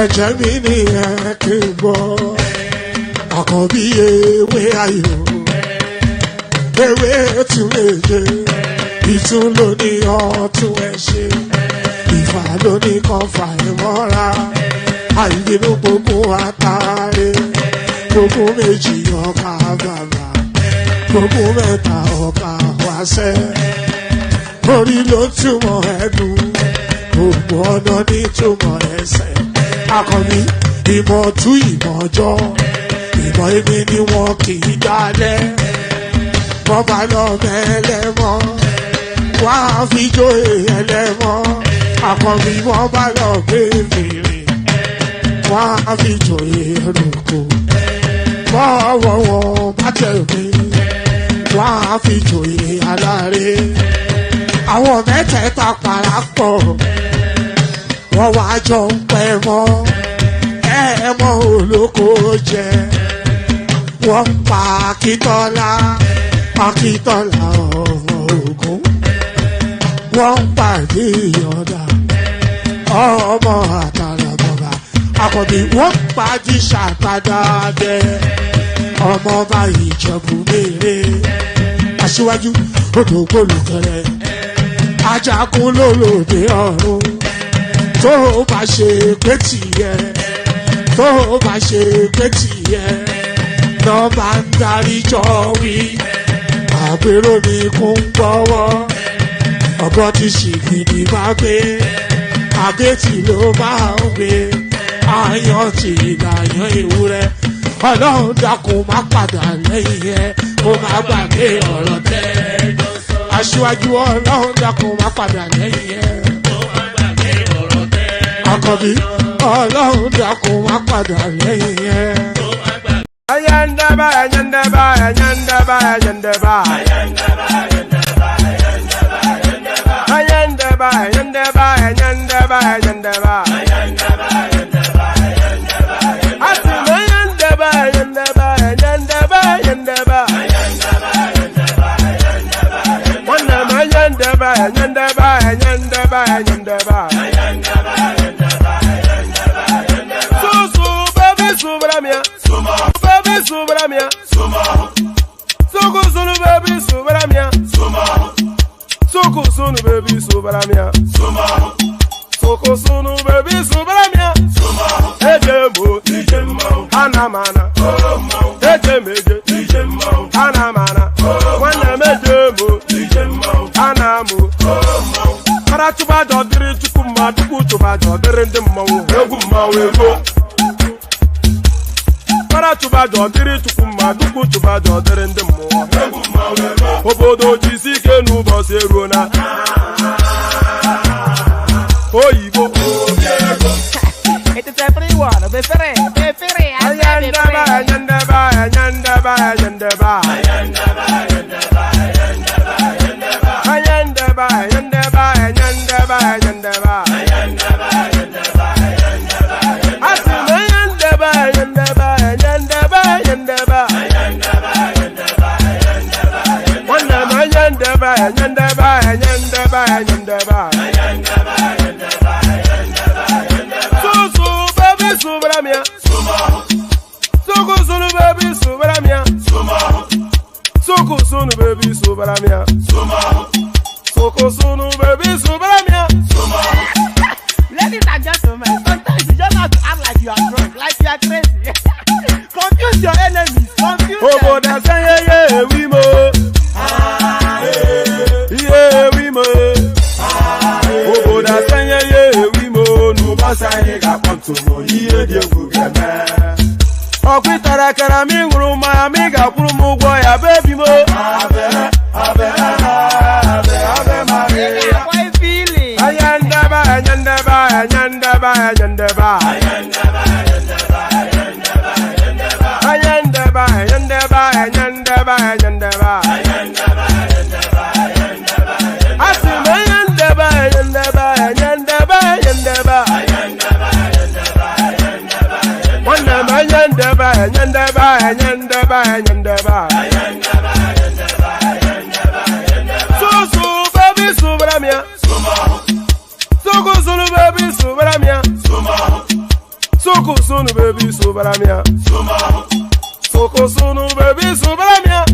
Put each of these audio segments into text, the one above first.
ẹ̀jẹ̀ mi ní ẹ̀kí gbọ́ àkànbí ewé ayò ewé tún méje ìtún ló ní ọ̀tún ẹ̀ ṣe ìfà ló ní kan fà ẹ̀ mọ́ra àìbínú gbogbo àtàrí gbogbo méjì ọkà bàbà gbogbo mẹ́ta ọkà wáṣẹ́ orí ló túmọ̀ ẹ̀dùn gbogbo ọ̀nà ní túmọ̀ ẹsẹ̀ akọni ìmọ̀ tú ìmọ̀ ọjọ́ ìmọ̀ èmi ni wọn kì í dálẹ̀ wọ́n bá lọ mẹ́lẹ́mọ́ wá fi jó ẹlẹ́mọ́ akọni wọ́n bá lọ gbé fèrè wá fi jó ẹlòkó wọ́n wọ́n bá tẹ̀ mí wá fi jó aláre àwọn mẹ́tẹ̀ẹ̀ta parapọ̀ wọ́n wá jọ ń pẹ́ mọ́ ẹ̀ẹ́mọ́ olóko jẹ wọ́n pa Akíntọ́lá ọmọ Ògún wọ́n pàdé Ìyọ̀dà ọmọ Àtàlàbọ̀bà Àkànbí wọ́n pàdé Ṣàtàdàdẹ ọmọ ọba Ìjẹ̀bú Mèrè Aṣíwájú Odògbólùkẹrẹ Ajagun lólòdì ọ̀run tó bá ṣe pé tìyẹ tó bá ṣe pé tìyẹ lọ bá ń darí jọ wí àgbèrò mi kún gbọ́wọ́ ọgọ́ ti ṣìgìdì máa gbé àgẹ́tì ló máa ń gbé àyàn tí ìlàyàn ewúrẹ́ Ọlọ́run dákun má padà lẹ́yìn ẹ kó má gbàgbé ọ̀rọ̀ tẹ́ Aṣíwájú Ọlọ́run dákun má padà lẹ́yìn ẹ Àkànbí Ọlọ́run dákun má padà lẹ́yìn ẹ. Ayandaba, ayandaba, ayandaba, ayandaba. Ayandaba, ayandaba, ayandaba, ayandaba. Atima ayandaba, ayandaba, ayandaba, ayandaba. Wanama ayandaba, ayandaba, ayandaba, ayandaba. Subramia, baby, subramia, Soko sunu baby, subramia, Soko sunu baby, subramia, Soko sunu baby, subramia, Ejemo, Anamana, Ejemeje, Anamana, Wanamejemo, Anamu, Paratuba dodiri tukuma tukutuba dodiri ndemo, Eguma wego. Para tuba dodiri tukuma duku tuba dodiri ndemo obodo jisike nubo serona oyibo it is everyone be free ayandaba ayandaba ayandaba ayandaba ayandaba ayandaba ayandaba ayandaba ayandaba Susu baby subramia Suku sunu baby subramia Suku sunu baby subramia Suku sunu baby subramia. Ladies and gentlemen, sometimes you just have to act like you are drunk, like you are crazy. Confuse your enemies, confuse them. Oh, that's yeah, we mo. Yeah, we mo. Oh, that's yeah, we mo. No basa hega kontu mo. Yeah, dia kugeme. Okwitara kara mi nguru ma mi ga kwuru mu gwo ya baby mo. Abe Maria. Why feeling? Ayandaba, ayandaba, ayandaba, ayandaba. Ayandaba, ayandaba, ayandaba, ayandaba. Atima ayandaba, ayandaba, ayandaba, ayandaba. Wanama ayandaba, ayandaba, ayandaba, ayandaba. Susu baby subramia. Soko sunu baby subramia. Soko sunu baby sobaramia. Soko sunu baby sobaramia.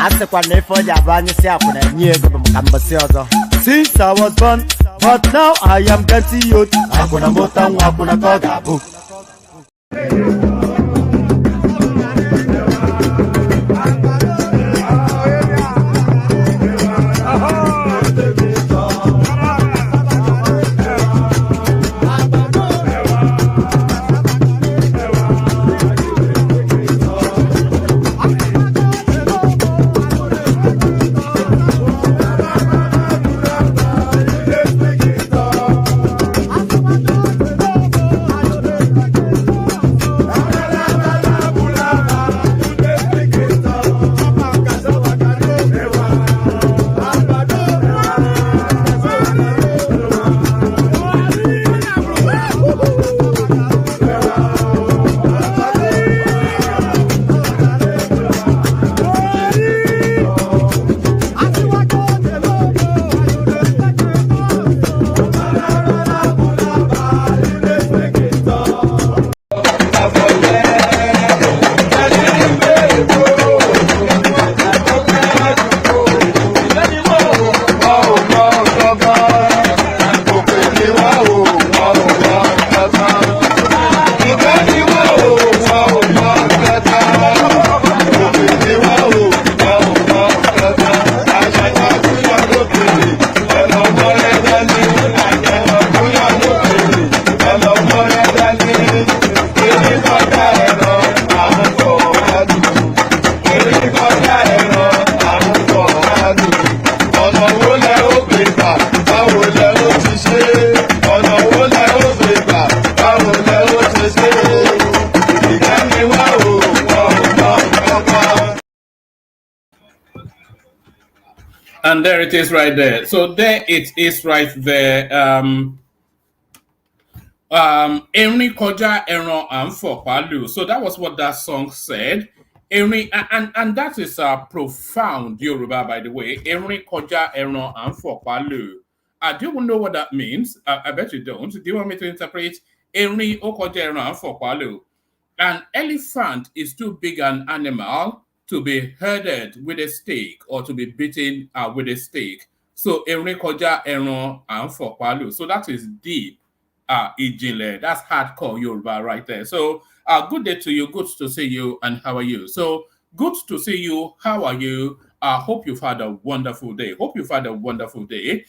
Ase kwa nefo jabani si akuna nyego mkambasi ozo. Since I was born, but now I am getting youth. Akuna mota akuna kogabu. And there it is right there. So there it is right there. Eri koja eron amfo palu. So that was what that song said. Eri, and that is a profound Yoruba, by the way. Eri koja eron amfo palu. Do you know what that means? I bet you don't. Do you want me to interpret? Eri okoja eron amfo palu. An elephant is too big an animal to be herded with a stake or to be beaten with a stake. So erin koja eran amfo palu. So that is deep. Ijinle. That's hardcore Yoruba right there. So good day to you. Good to see you. And how are you? So good to see you. How are you? Hope you've had a wonderful day. Hope you've had a wonderful day.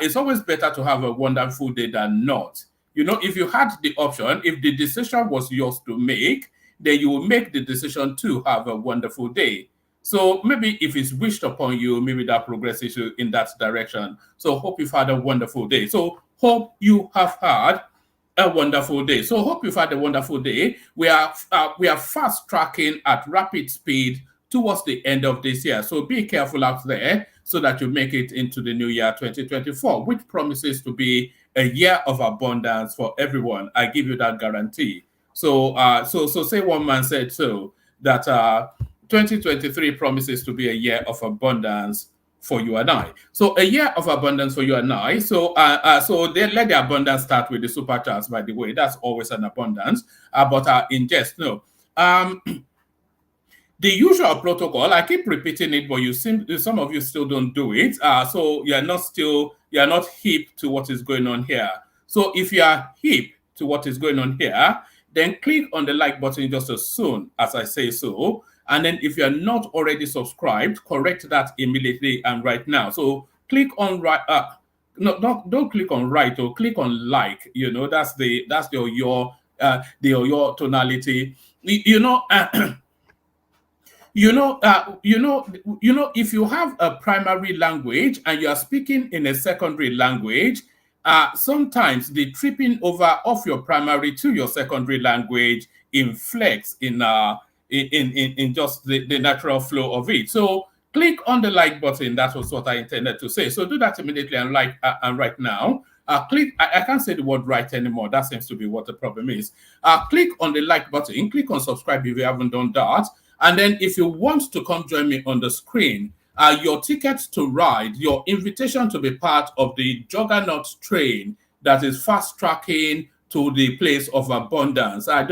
It's always better to have a wonderful day than not. You know, if you had the option, if the decision was yours to make, then you will make the decision to have a wonderful day. So maybe if it's wished upon you, maybe that progresses you in that direction. So hope you've had a wonderful day. So hope you have had a wonderful day. So hope you've had a wonderful day. We are fast tracking at rapid speed towards the end of this year. So be careful out there so that you make it into the new year 2024, which promises to be a year of abundance for everyone. I give you that guarantee. So say one man said so that 2023 promises to be a year of abundance for you and I. So a year of abundance for you and I. So let the abundance start with the super chats, by the way. That's always an abundance. But in jest, no. The usual protocol, I keep repeating it, but some of you still don't do it. So you're not hip to what is going on here. So if you are hip to what is going on here, then click on the like button just as soon as I say so. And then if you're not already subscribed, correct that immediately and right now. So click on right. Don't click on right or click on like. You know, that's your tonality. If you have a primary language and you are speaking in a secondary language, sometimes the tripping over of your primary to your secondary language inflects in just the natural flow of it. So click on the like button. That was what I intended to say. So do that immediately and like and right now. Click. I can't say the word right anymore. That seems to be what the problem is. Click on the like button. Click on subscribe if you haven't done that. And then if you want to come join me on the screen, your ticket to ride, your invitation to be part of the juggernaut train that is fast tracking to the place of abundance. I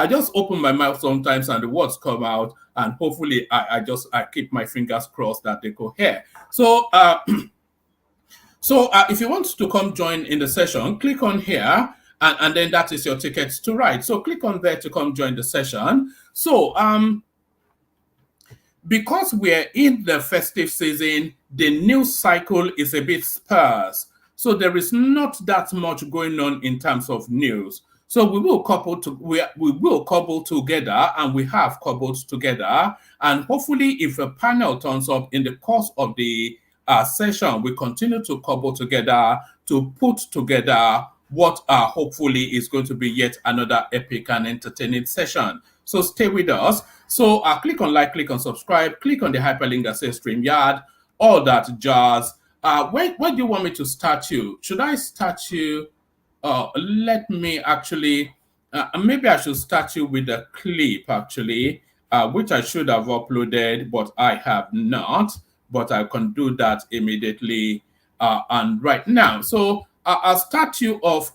just open my mouth sometimes and the words come out, and hopefully I keep my fingers crossed that they go here. So if you want to come join in the session, click on here, and then that is your ticket to ride. So click on there to come join the session. So because we're in the festive season, the news cycle is a bit sparse. So there is not that much going on in terms of news. So we will couple together, and we have coupled together. And hopefully, if a panel turns up in the course of the session, we continue to couple together to put together what hopefully is going to be yet another epic and entertaining session. So stay with us. So click on like, click on subscribe, click on the hyperlink that says StreamYard, all that jazz. Where do you want me to start you? Should I start you? Let me actually, maybe I should start you with a clip actually, which I should have uploaded, but I have not. But I can do that immediately and right now. So I'll start you off.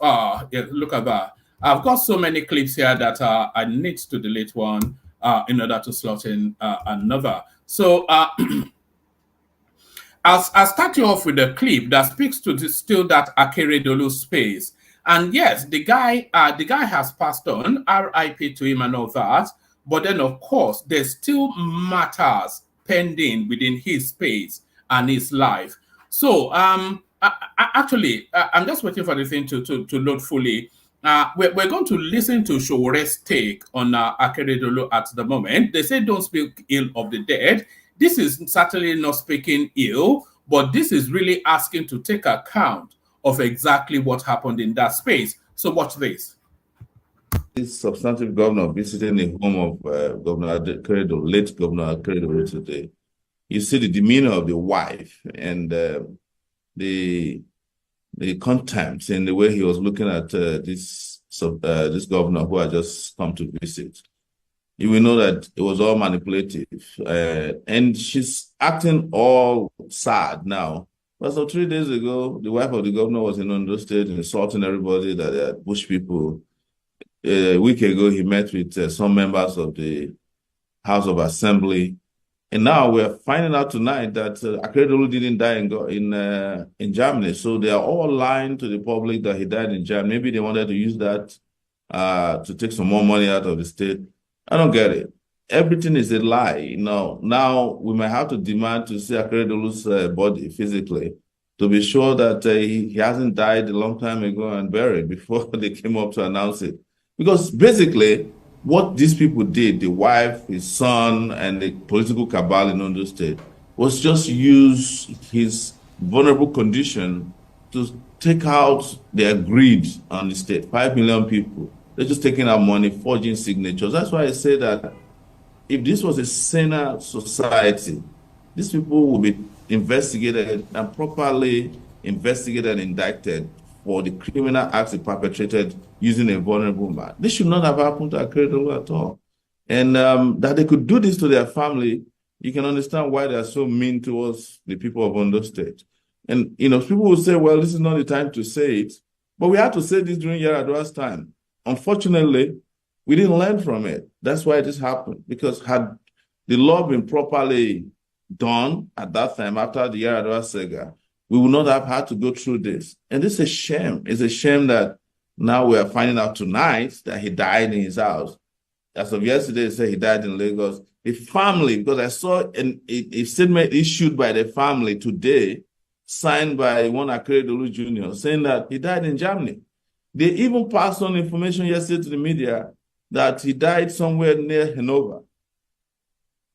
Yeah, look at that. I've got so many clips here that I need to delete one in order to slot in another. So I'll start you off with a clip that speaks to still that Akeredolu space. And yes, the guy has passed on, RIP to him and all that. But then, of course, there's still matters pending within his space and his life. So actually, I'm just waiting for the thing to load fully. We're going to listen to Showore's take on Akeredolu at the moment. They say don't speak ill of the dead. This is certainly not speaking ill, but this is really asking to take account of exactly what happened in that space. So watch this. This substantive governor visiting the home of Governor Akeredolu, late Governor Akeredolu today. You see the demeanor of the wife and the contempt in the way he was looking at this governor who had just come to visit. You will know that it was all manipulative. And she's acting all sad now. But so 3 days ago, the wife of the governor was in Ondo State insulting everybody that they are bush people. A week ago, he met with some members of the House of Assembly. And now we're finding out tonight that Akeredolu didn't die in Germany. So they are all lying to the public that he died in Germany. Maybe they wanted to use that to take some more money out of the state. I don't get it. Everything is a lie. You know, now we might have to demand to see Akeredolu's body physically to be sure that he hasn't died a long time ago and buried before they came up to announce it. Because basically, what these people did, the wife, his son, and the political cabal in Ondo State, was just use his vulnerable condition to take out their greed on the state. 5 million people. They're just taking out money, forging signatures. That's why I say that if this was a saner society, these people will be investigated and properly investigated and indicted for the criminal acts they perpetrated using a vulnerable man. This should not have happened to Akeredolu at all. And that they could do this to their family, you can understand why they are so mean towards the people of Ondo State. And, you know, people will say, well, this is not the time to say it. But we had to say this during Yaradua's time. Unfortunately, we didn't learn from it. That's why this happened. Because had the law been properly done at that time after the Yaradua saga, we would not have had to go through this. And this is a shame. It's a shame that now we are finding out tonight that he died in his house. As of yesterday, they said he died in Lagos. The family, because I saw a statement issued by the family today, signed by one Akeredolu Jr., saying that he died in Germany. They even passed on information yesterday to the media that he died somewhere near Hanover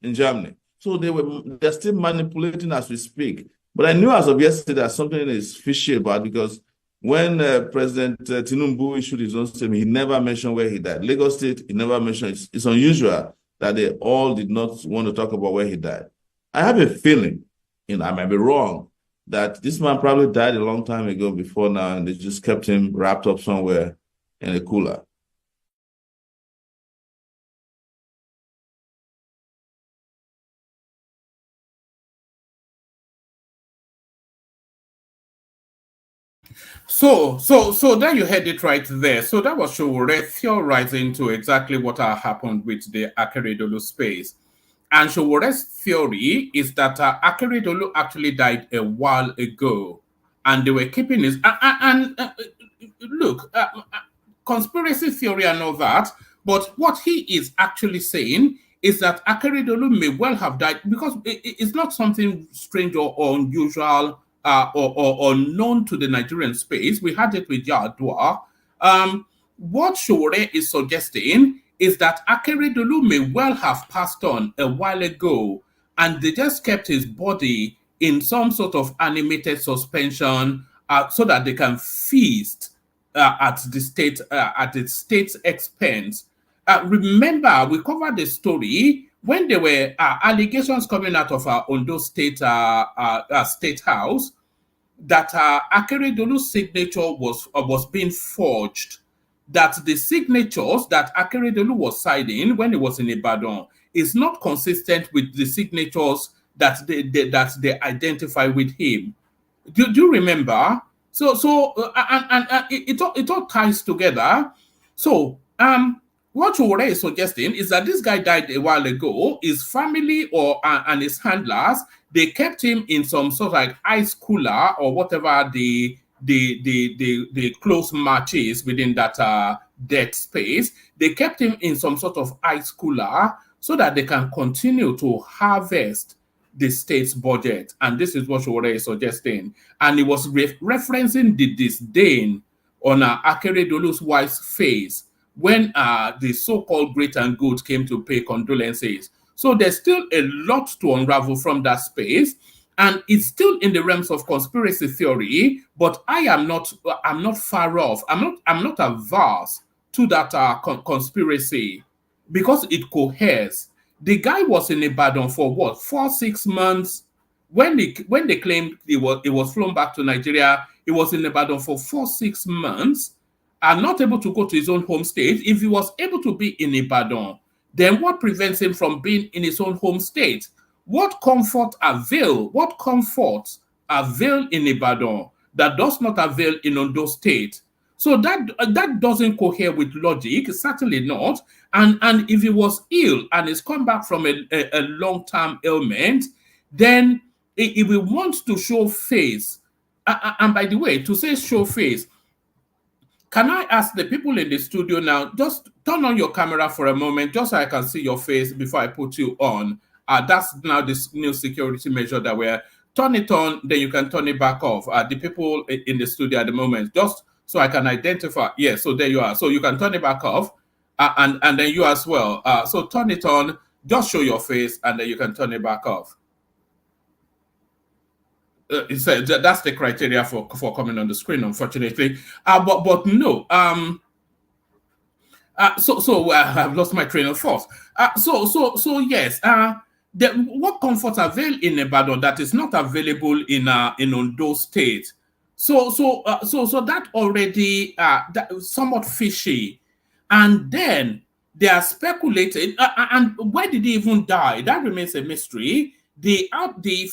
in Germany. So they're still manipulating as we speak. But I knew as of yesterday that something is fishy about, because when President Tinubu issued his own statement, he never mentioned where he died. Lagos State, he never mentioned. It's unusual that they all did not want to talk about where he died. I have a feeling, I might be wrong, that this man probably died a long time ago before now, and they just kept him wrapped up somewhere in a cooler. So there you had it right there. So that was Showore theorizing to exactly what happened with the Akeredolu space. And Showore's theory is that Akeredolu actually died a while ago, and they were keeping his look, conspiracy theory and all that. But what he is actually saying is that Akeredolu may well have died because it's not something strange or unusual or known to the Nigerian space. We had it with Yadua. What Showore is suggesting is that Akeredolu may well have passed on a while ago, and they just kept his body in some sort of animated suspension so that they can feast at the state's expense. Remember, we covered the story when there were allegations coming out of our Ondo State State House that Akeredolu's signature was being forged. That the signatures that Akeredolu was signing when he was in Ibadan is not consistent with the signatures that they identify with him. Do you remember? It all ties together. So what Chowore is suggesting is that this guy died a while ago. His family and his handlers, they kept him in some sort of like ice cooler or whatever the close match is within that dead space. They kept him in some sort of ice cooler so that they can continue to harvest the state's budget. And this is what Showore is suggesting. And he was referencing the disdain on Akeredolu's wife's face when the so-called great and good came to pay condolences. So there's still a lot to unravel from that space. And it's still in the realms of conspiracy theory, but I'm not far off. I'm not averse to that conspiracy because it coheres. The guy was in Ibadan for what, 4-6 months? When they claimed he was flown back to Nigeria, he was in Ibadan for 4-6 months and not able to go to his own home state. If he was able to be in Ibadan, then what prevents him from being in his own home state? What comfort avail in Ibadan that does not avail in Ondo State? So that doesn't cohere with logic, certainly not. And if he was ill and he's come back from a long-term ailment, then if he wants to show face, and by the way, to say show face, can I ask the people in the studio now, just turn on your camera for a moment, just so I can see your face before I put you on. That's now this new security measure that we're turn it on, then you can turn it back off. The people in the studio at the moment, just so I can identify. Yeah, so there you are. So you can turn it back off, and then you as well. So turn it on, just show your face, and then you can turn it back off. That's the criteria for coming on the screen, unfortunately. But no. So I've lost my train of thought. So yes. What comfort avail in Ibadan that is not available in Ondo State? So that already that somewhat fishy. And then they are speculated. And where did he even die? That remains a mystery. The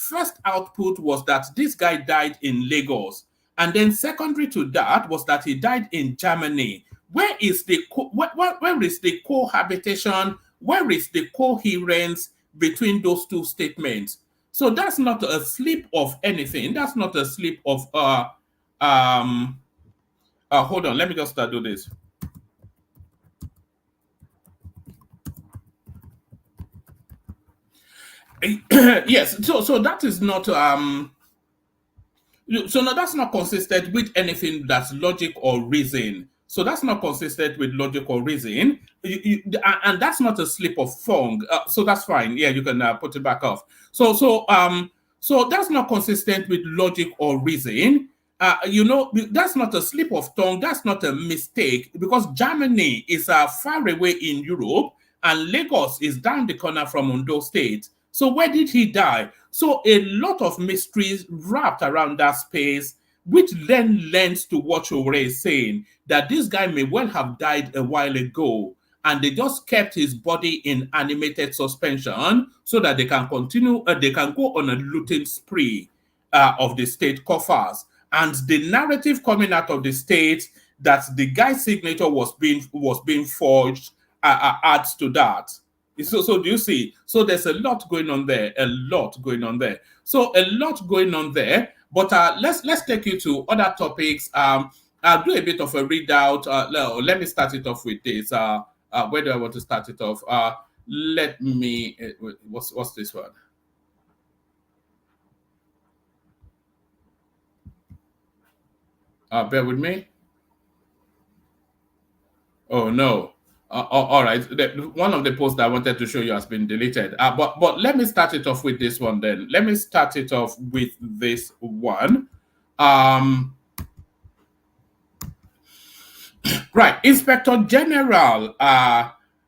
first output was that this guy died in Lagos, and then secondary to that was that he died in Germany. Where is the cohabitation? Where is the coherence between those two statements? So that's not a slip of anything. That's not a slip of hold on, let me just do this. Yes, so that is not so no, that's not consistent with anything that's logic or reason. So that's not consistent with logic or reason, and that's not a slip of tongue. So that's fine. Yeah, you can put it back off. So that's not consistent with logic or reason. That's not a slip of tongue. That's not a mistake, because Germany is far away in Europe, and Lagos is down the corner from Ondo State. So where did he die? So a lot of mysteries wrapped around that space, which then lends to what Showore is saying, that this guy may well have died a while ago, and they just kept his body in animated suspension so that they can continue, they can go on a looting spree of the state coffers. and the narrative coming out of the state that the guy's signature was being forged adds to that. So do you see? So there's a lot going on there, a lot going on there. So a lot going on there. But let's take you to other topics. I'll do a bit of a readout. Let me start it off with this. Where do I want to start it off? Let me. What's this one? Bear with me. Oh no. All right. One of the posts that I wanted to show you has been deleted. But let me start it off with this one then. Let me start it off with this one. Right. Inspector General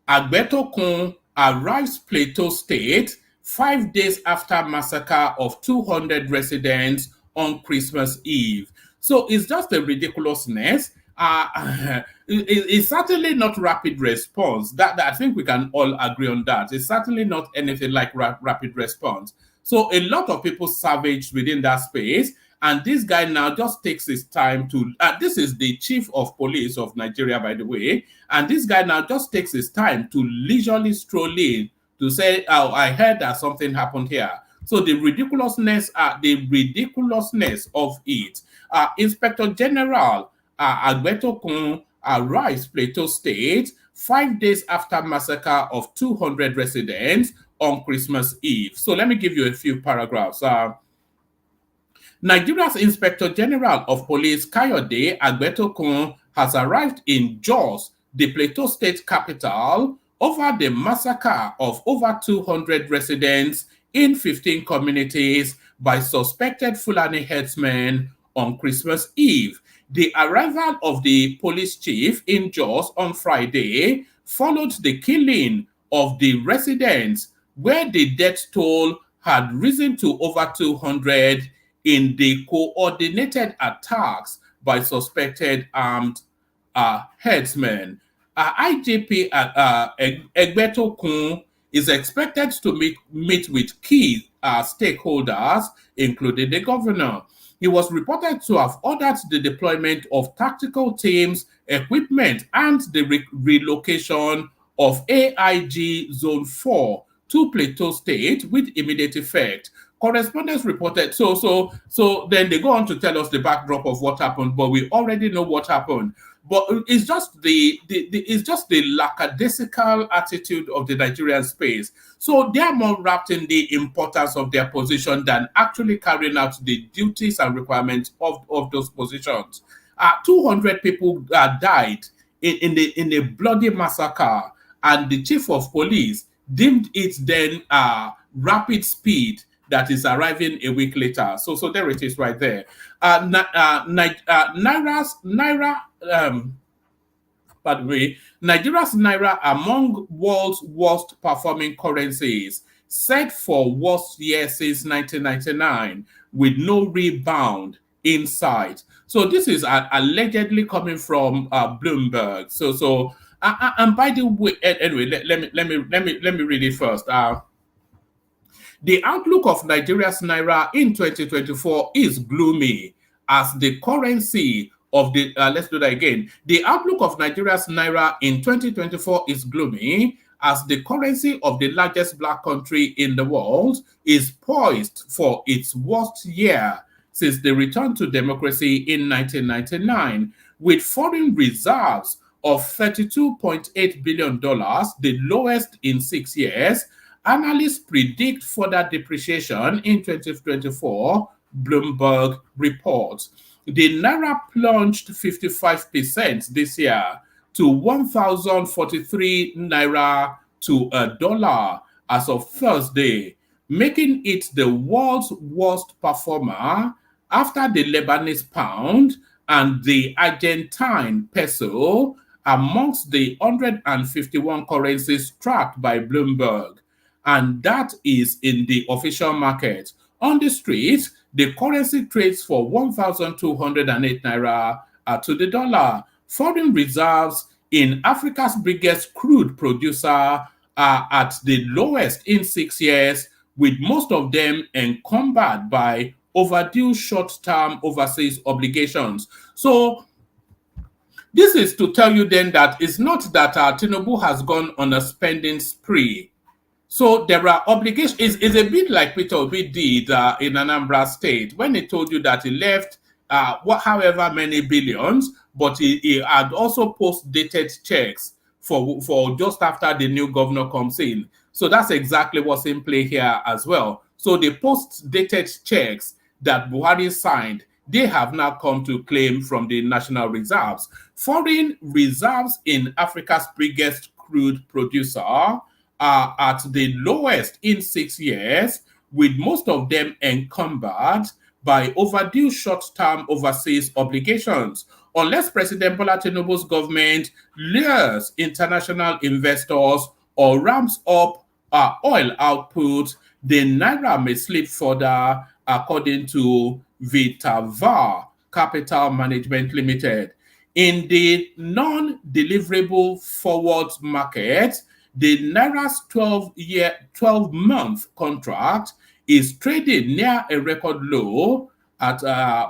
Agbetokun arrives Plateau State 5 days after massacre of 200 residents on Christmas Eve. So it's just a ridiculousness. It's certainly not rapid response. That I think we can all agree on that. It's certainly not anything like rapid response. So a lot of people savaged within that space, and this guy now just takes his time to. This is the chief of police of Nigeria, by the way, and this guy now just takes his time to leisurely stroll in to say, "Oh, I heard that something happened here." So the ridiculousness of it. Inspector General Agbetokun arrives Plateau State 5 days after massacre of 200 residents on Christmas Eve. So let me give you a few paragraphs. Nigeria's Inspector General of Police Kayode Agbetokun has arrived in Jos, the Plateau State capital, over the massacre of over 200 residents in 15 communities by suspected Fulani herdsmen on Christmas Eve. The arrival of the police chief in Jos on Friday followed the killing of the residents, where the death toll had risen to over 200 in the coordinated attacks by suspected armed herdsmen. IGP Egbetokun is expected to meet with key stakeholders, including the governor. He was reported to have ordered the deployment of tactical teams, equipment, and the relocation of AIG Zone 4 to Plateau State with immediate effect. Correspondents reported. So then they go on to tell us the backdrop of what happened, but we already know what happened. But it's just the lackadaisical attitude of the Nigerian space. So they are more wrapped in the importance of their position than actually carrying out the duties and requirements of those positions. 200 people died in a bloody massacre, and the chief of police deemed it then rapid speed that is arriving a week later. So there it is right there. Nigeria's Naira among world's worst performing currencies, set for worst year since 1999, with no rebound in sight. So this is allegedly coming from Bloomberg. And by the way, anyway, let me read it first. The outlook of Nigeria's Naira in 2024 is gloomy as the currency of the, let's do that again. The outlook of Nigeria's Naira in 2024 is gloomy as the currency of the largest black country in the world is poised for its worst year since the return to democracy in 1999, with foreign reserves of $32.8 billion, the lowest in 6 years. Analysts predict further depreciation in 2024, Bloomberg reports. The Naira plunged 55% this year to 1,043 Naira to $1 as of Thursday, making it the world's worst performer after the Lebanese pound and the Argentine peso amongst the 151 currencies tracked by Bloomberg. And that is in the official market. On the street, the currency trades for 1,208 Naira to the dollar. Foreign reserves in Africa's biggest crude producer are at the lowest in 6 years, with most of them encumbered by overdue short-term overseas obligations. So this is to tell you then that it's not that Tinubu has gone on a spending spree. So there are obligations. It's a bit like Peter Obi did in Anambra State when he told you that he left however many billions, but he had also post-dated checks for just after the new governor comes in. So that's exactly what's in play here as well. So the post-dated checks that Buhari signed, they have now come to claim from the national reserves. Foreign reserves in Africa's biggest crude producer are at the lowest in 6 years, with most of them encumbered by overdue short-term overseas obligations. Unless President Bola Tinubu's government lures international investors or ramps up oil output, the Naira may slip further, according to Vitava Capital Management Limited. In the non-deliverable forward market, the Naira's 12-month contract is trading near a record low at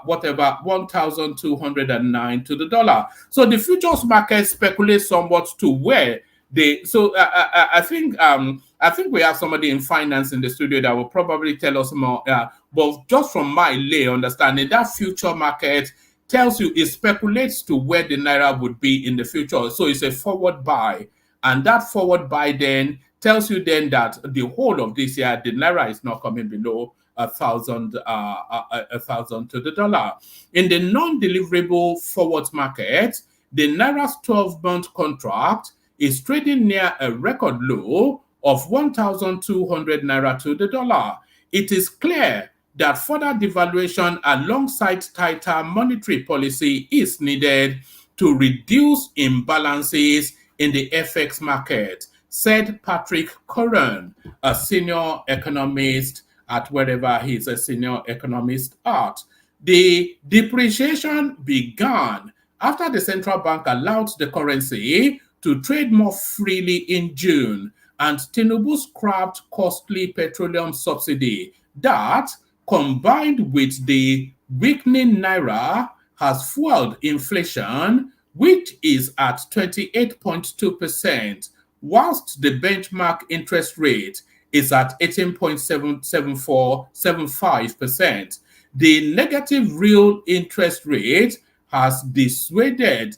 1,209 to the dollar. So the futures market speculates somewhat to where they. So I think we have somebody in finance in the studio that will probably tell us more. But just from my lay understanding, that future market tells you, it speculates to where the Naira would be in the future. So it's a forward buy. And that forward buy then tells you then that the whole of this year, the Naira is not coming below 1,000 to the dollar. In the non-deliverable forward market, the Naira's 12-month contract is trading near a record low of 1,200 Naira to the dollar. It is clear that further devaluation alongside tighter monetary policy is needed to reduce imbalances in the FX market, said Patrick Curran, a senior economist at wherever he's a senior economist at. The depreciation began after the central bank allowed the currency to trade more freely in June, and Tinubu scrapped costly petroleum subsidy that, combined with the weakening Naira, has fueled inflation, which is at 28.2%, whilst the benchmark interest rate is at 18.75%. The negative real interest rate has dissuaded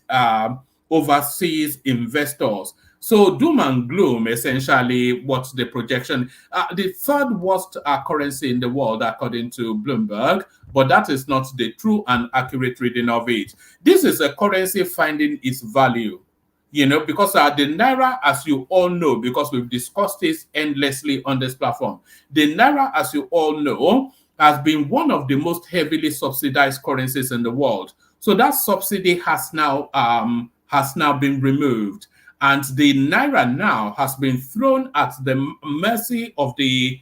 overseas investors. So doom and gloom, essentially, what's the projection? The third worst currency in the world, according to Bloomberg, but that is not the true and accurate reading of it. This is a currency finding its value, because the Naira, as you all know, because we've discussed this endlessly on this platform, the Naira, as you all know, has been one of the most heavily subsidized currencies in the world. So that subsidy has now been removed. And the Naira now has been thrown at the mercy of the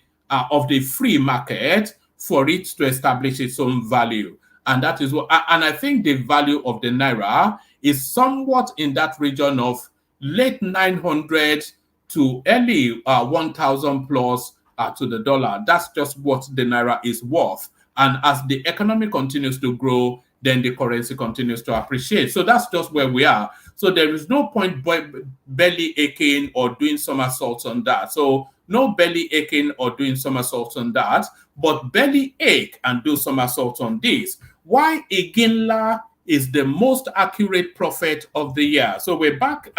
free market for it to establish its own value. And that is what, and I think the value of the Naira is somewhat in that region of late 900 to early 1,000 plus to the dollar. That's just what the Naira is worth. And as the economy continues to grow, then the currency continues to appreciate. So that's just where we are. So there is no point belly aching or doing somersaults on that. So no belly aching or doing somersaults on that, but belly ache and do somersaults on this. Why Iginla is the most accurate prophet of the year. So we're back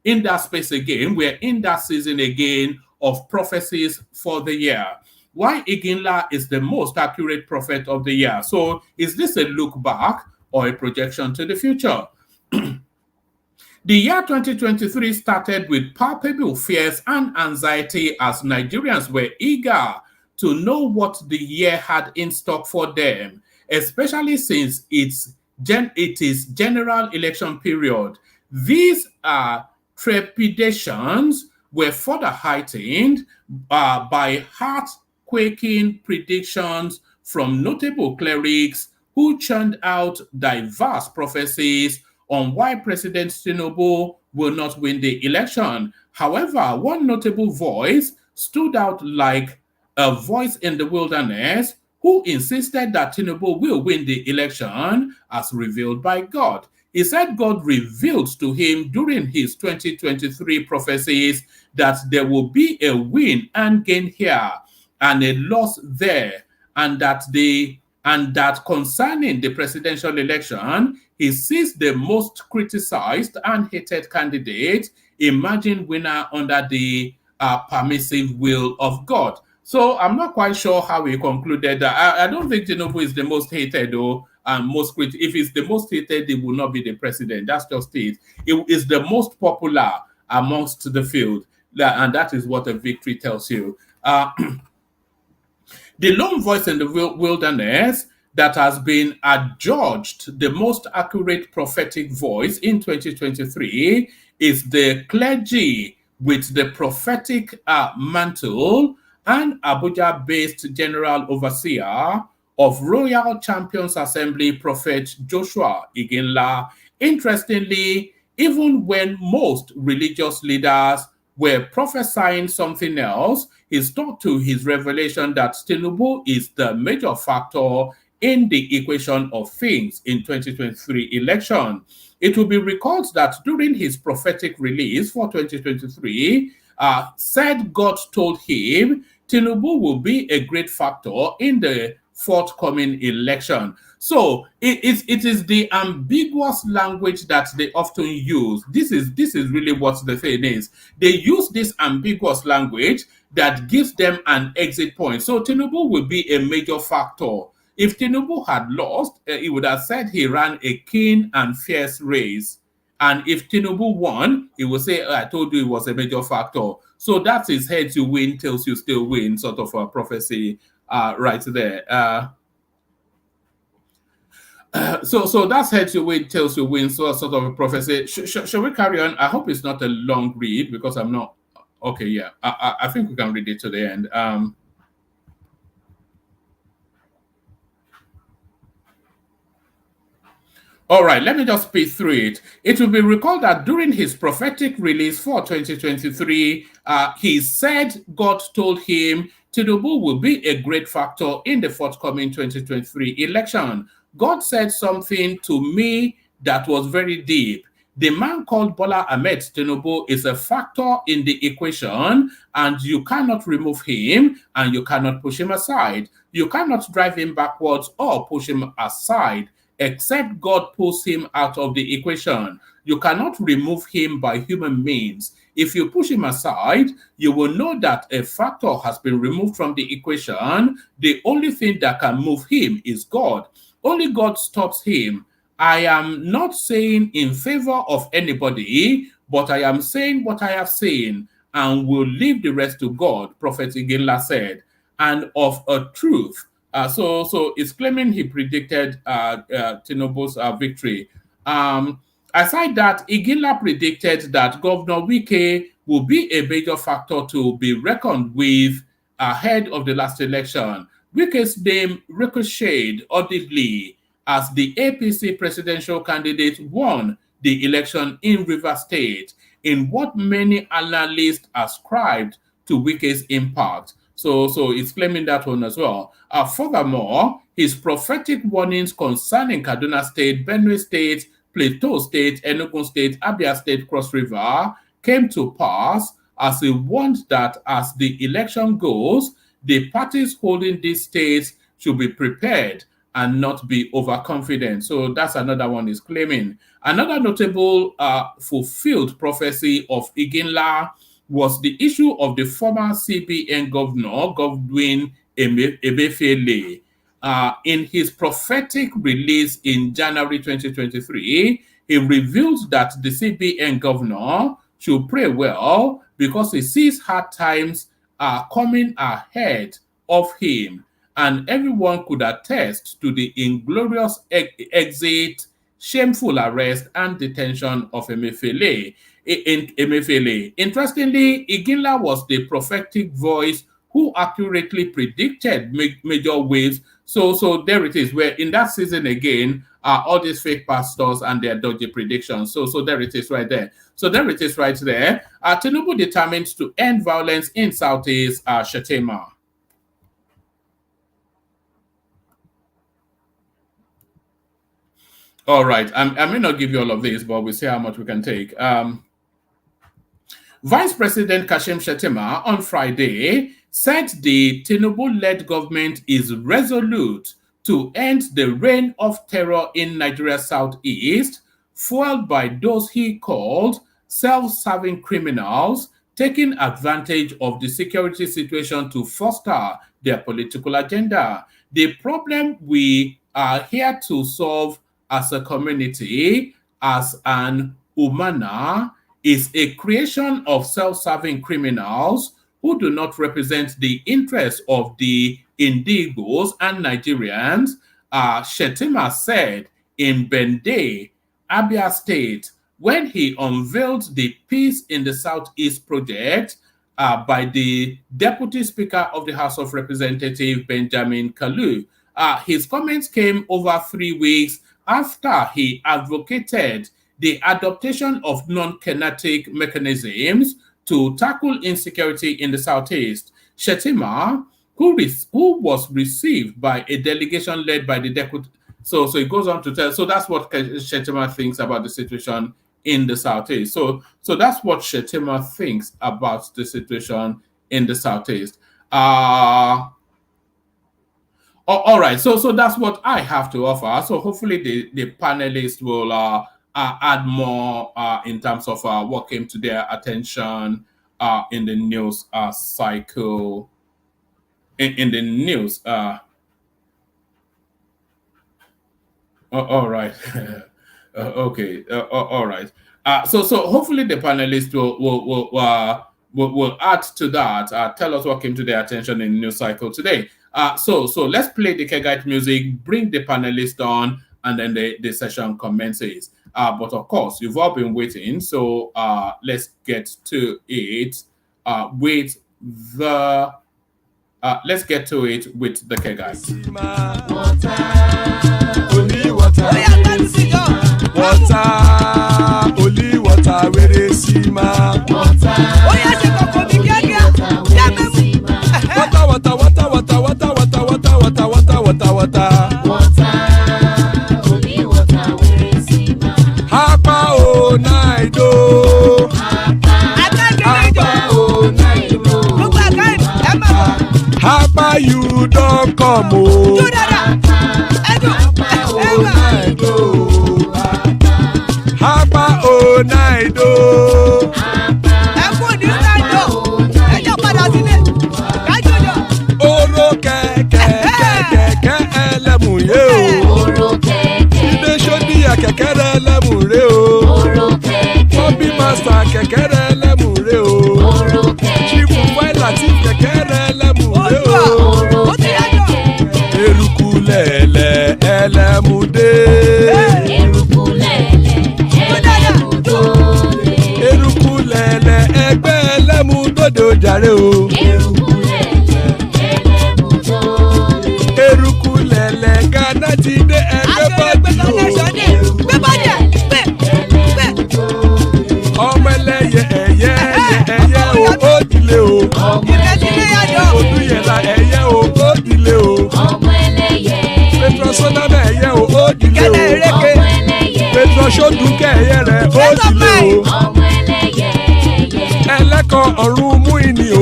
in that space again. We're in that season again of prophecies for the year. Why Iginla is the most accurate prophet of the year. So is this a look back or a projection to the future? The year 2023 started with palpable fears and anxiety as Nigerians were eager to know what the year had in stock for them, especially since it is general election period. These trepidations were further heightened by heart-quaking predictions from notable clerics who churned out diverse prophecies on why President Tinubu will not win the election. However, one notable voice stood out like a voice in the wilderness who insisted that Tinubu will win the election as revealed by God. He said God revealed to him during his 2023 prophecies that there will be a win and gain here and a loss there, and that concerning the presidential election, he sees the most criticized and hated candidate emerging winner under the permissive will of God. So I'm not quite sure how he concluded that. I don't think Tinubu is the most hated, though, and most critical. If it's the most hated, he will not be the president. That's just it. It is the most popular amongst the field, and that is what a victory tells you. The lone voice in the wilderness that has been adjudged the most accurate prophetic voice in 2023 is the clergy with the prophetic mantle and Abuja-based general overseer of Royal Champions Assembly, Prophet Joshua Iginla. Interestingly, even when most religious leaders were prophesying something else, he stuck to his revelation that Tinubu is the major factor in the equation of things in 2023 election. It will be recalled that during his prophetic release for 2023, said God told him Tinubu will be a great factor in the forthcoming election. So it is the ambiguous language that they often use. This is really what the thing is. They use this ambiguous language that gives them an exit point. So Tinubu will be a major factor. If Tinubu had lost, he would have said he ran a keen and fierce race. And if Tinubu won, he would say, I told you it was a major factor. So that is heads you win, tails you still win, sort of a prophecy right there. So that's heads you win, tails you win, so sort of a prophecy. Shall we carry on? I hope it's not a long read because I'm not. Okay, yeah. I think we can read it to the end. All right, let me just speed through it. It will be recalled that during his prophetic release for 2023, he said God told him Tinubu will be a great factor in the forthcoming 2023 election. God said something to me that was very deep. The man called Bola Ahmed Tinubu is a factor in the equation, and you cannot remove him and you cannot push him aside. You cannot drive him backwards or push him aside, except God pulls him out of the equation. You cannot remove him by human means. If you push him aside, you will know that a factor has been removed from the equation. The only thing that can move him is God. Only God stops him. I am not saying in favor of anybody, but I am saying what I have seen and will leave the rest to God, Prophet Iginla said, and of a truth. So it's claiming he predicted Tinubu's victory. Aside that, Iginla predicted that Governor Wike will be a major factor to be reckoned with ahead of the last election. Wike's name ricocheted audibly as the APC presidential candidate won the election in Rivers State in what many analysts ascribed to Wike's impact. So it's claiming that one as well. Furthermore, his prophetic warnings concerning Kaduna State, Benue State, Plateau State, Enugu State, Abia State, Cross River came to pass as he warned that as the election goes, the parties holding these states should be prepared and not be overconfident. So that's another one he's claiming. Another notable fulfilled prophecy of Iginla was the issue of the former CBN governor, Godwin Emefiele. In his prophetic release in January 2023, he revealed that the CBN governor should pray well because he sees hard times coming ahead of him. And everyone could attest to the inglorious exit, shameful arrest, and detention of Emefiele. Interestingly, Iginla was the prophetic voice who accurately predicted major waves. So there it is, where in that season again, all these fake pastors and their dodgy predictions. So there it is right there. So there it is right there. Tinubu determined to end violence in Southeast Shettima. All right. I may not give you all of this, but we'll see how much we can take. Vice President Kashim Shettima on Friday said the Tinubu-led government is resolute to end the reign of terror in Nigeria's southeast, fueled by those he called self-serving criminals taking advantage of the security situation to foster their political agenda. The problem we are here to solve as a community, as an umana, is a creation of self-serving criminals who do not represent the interests of the Indigos and Nigerians, Shettima said in Bende, Abia State, when he unveiled the Peace in the Southeast project by the Deputy Speaker of the House of Representatives, Benjamin Kalu. His comments came over 3 weeks after he advocated the adoption of non-kinetic mechanisms to tackle insecurity in the Southeast. Shettima, who was received by a delegation led by the deputy. So it goes on to tell. So that's what Shettima thinks about the situation in the Southeast. So that's what Shettima thinks about the situation in the Southeast. All right. So that's what I have to offer. So hopefully the panelists will add more in terms of what came to their attention in the news cycle. In the news. All right. Okay. All right. So hopefully the panelists will add to that. Tell us what came to their attention in the news cycle today. So let's play the Kegite music, bring the panelists on, and then the session commences. But of course, you've all been waiting, so let's get to it with the Kegite. Only water, where they see ma. Water, Hapa o naido. Hapa you don't come o. Hapa o naido. Oro kẹ̀kẹ́ ẹlẹ́mù yé o. Ilé ṣọ́bí kẹ̀kẹ́ ẹlẹ́mù ré o. Ṣọ́bí màsà kẹ̀kẹ́ ẹlẹ́mù ré o. Chifu Wáìlà tí kẹ̀kẹ́ ẹlẹ́mù ré o. Eruku lẹ̀lẹ̀ ẹlẹ́mù dé. Eruku lẹ̀lẹ̀ ẹgbẹ́ ẹlẹ́mù dòde ojàre o. Eruku lẹ̀lẹ̀ Ghana ti dé ẹgbẹ́ bọ́dì o. Ọmọ ẹlẹ́yẹ ẹyẹ o ó dilé o. Odúyẹ̀lá ẹyẹ o ó dilé o. Petrosonama ẹyẹ o ó dilé o. Petrosodúnkẹ́ ẹyẹ rẹ̀ ó dilé o. Ẹlẹ́kọ̀ ọ̀run mú ìní o.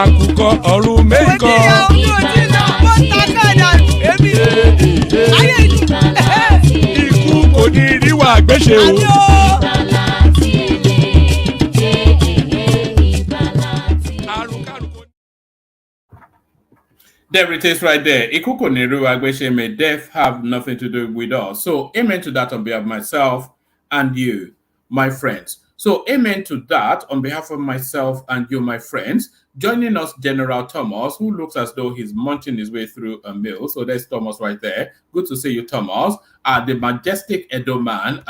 Àkùkọ ọ̀run méjìkọ. Ikú kò ní ríwà gbéṣe o. There it is right there. Ikuko Niru Agweshe, may death have nothing to do with us. So amen to that on behalf of myself and you, my friends. So amen to that on behalf of myself and you, my friends. Joining us, General Thomas, who looks as though he's munching his way through a meal. So there's Thomas right there. Good to see you, Thomas. The majestic Edo man,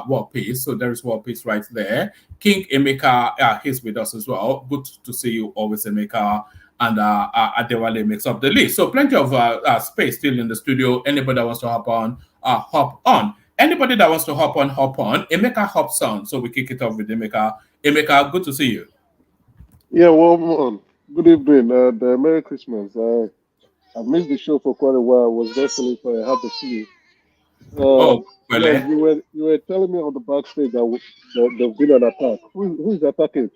War Peace. So there is War Peace right there. King Emeka, he's with us as well. Good to see you always, Emeka. And Adewale makes up the list. So plenty of space still in the studio. Anybody that wants to hop on, hop on. Anybody that wants to hop on, hop on. Emeka hops on. So we kick it off with Emeka. Emeka, good to see you. Yeah, well, good evening and Merry Christmas. I missed the show for quite a while. I was definitely for I had to see. Oh, Yeah, well, you were telling me on the backstage that there's been an attack. Who is attacking?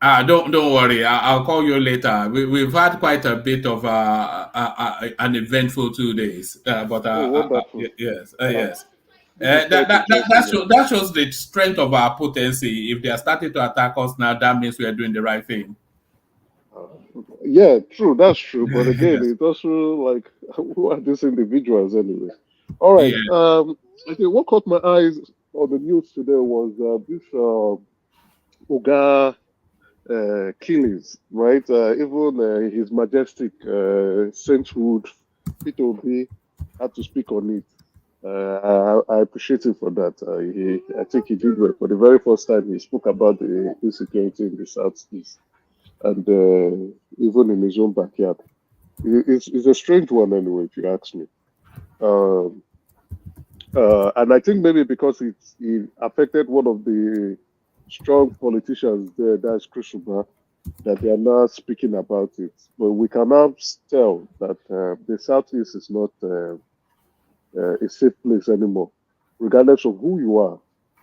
don't worry. I'll call you later. We've had quite a bit of an eventful 2 days, but Oh, wonderful. yes, I'm yes. looking forward to checking that. That shows the strength of our potency. If they are starting to attack us now, that means we are doing the right thing. Yeah, true. That's true. But again, Yes. it's also like, who are these individuals anyway? All right. Yeah. I think what caught my eyes on the news today was this Oga killings, right? Even His Majestic Sainthood Peter Obi had to speak on it. I appreciate him for that. I think he did well. For the very first time, he spoke about the insecurity in the southeast and even in his own backyard. It's a strange one anyway, if you ask me. Um, and I think maybe because it affected one of the strong politicians there, that's Chris Uba, that they are now speaking about it. But we can now tell that the Southeast is not a safe place anymore, regardless of who you are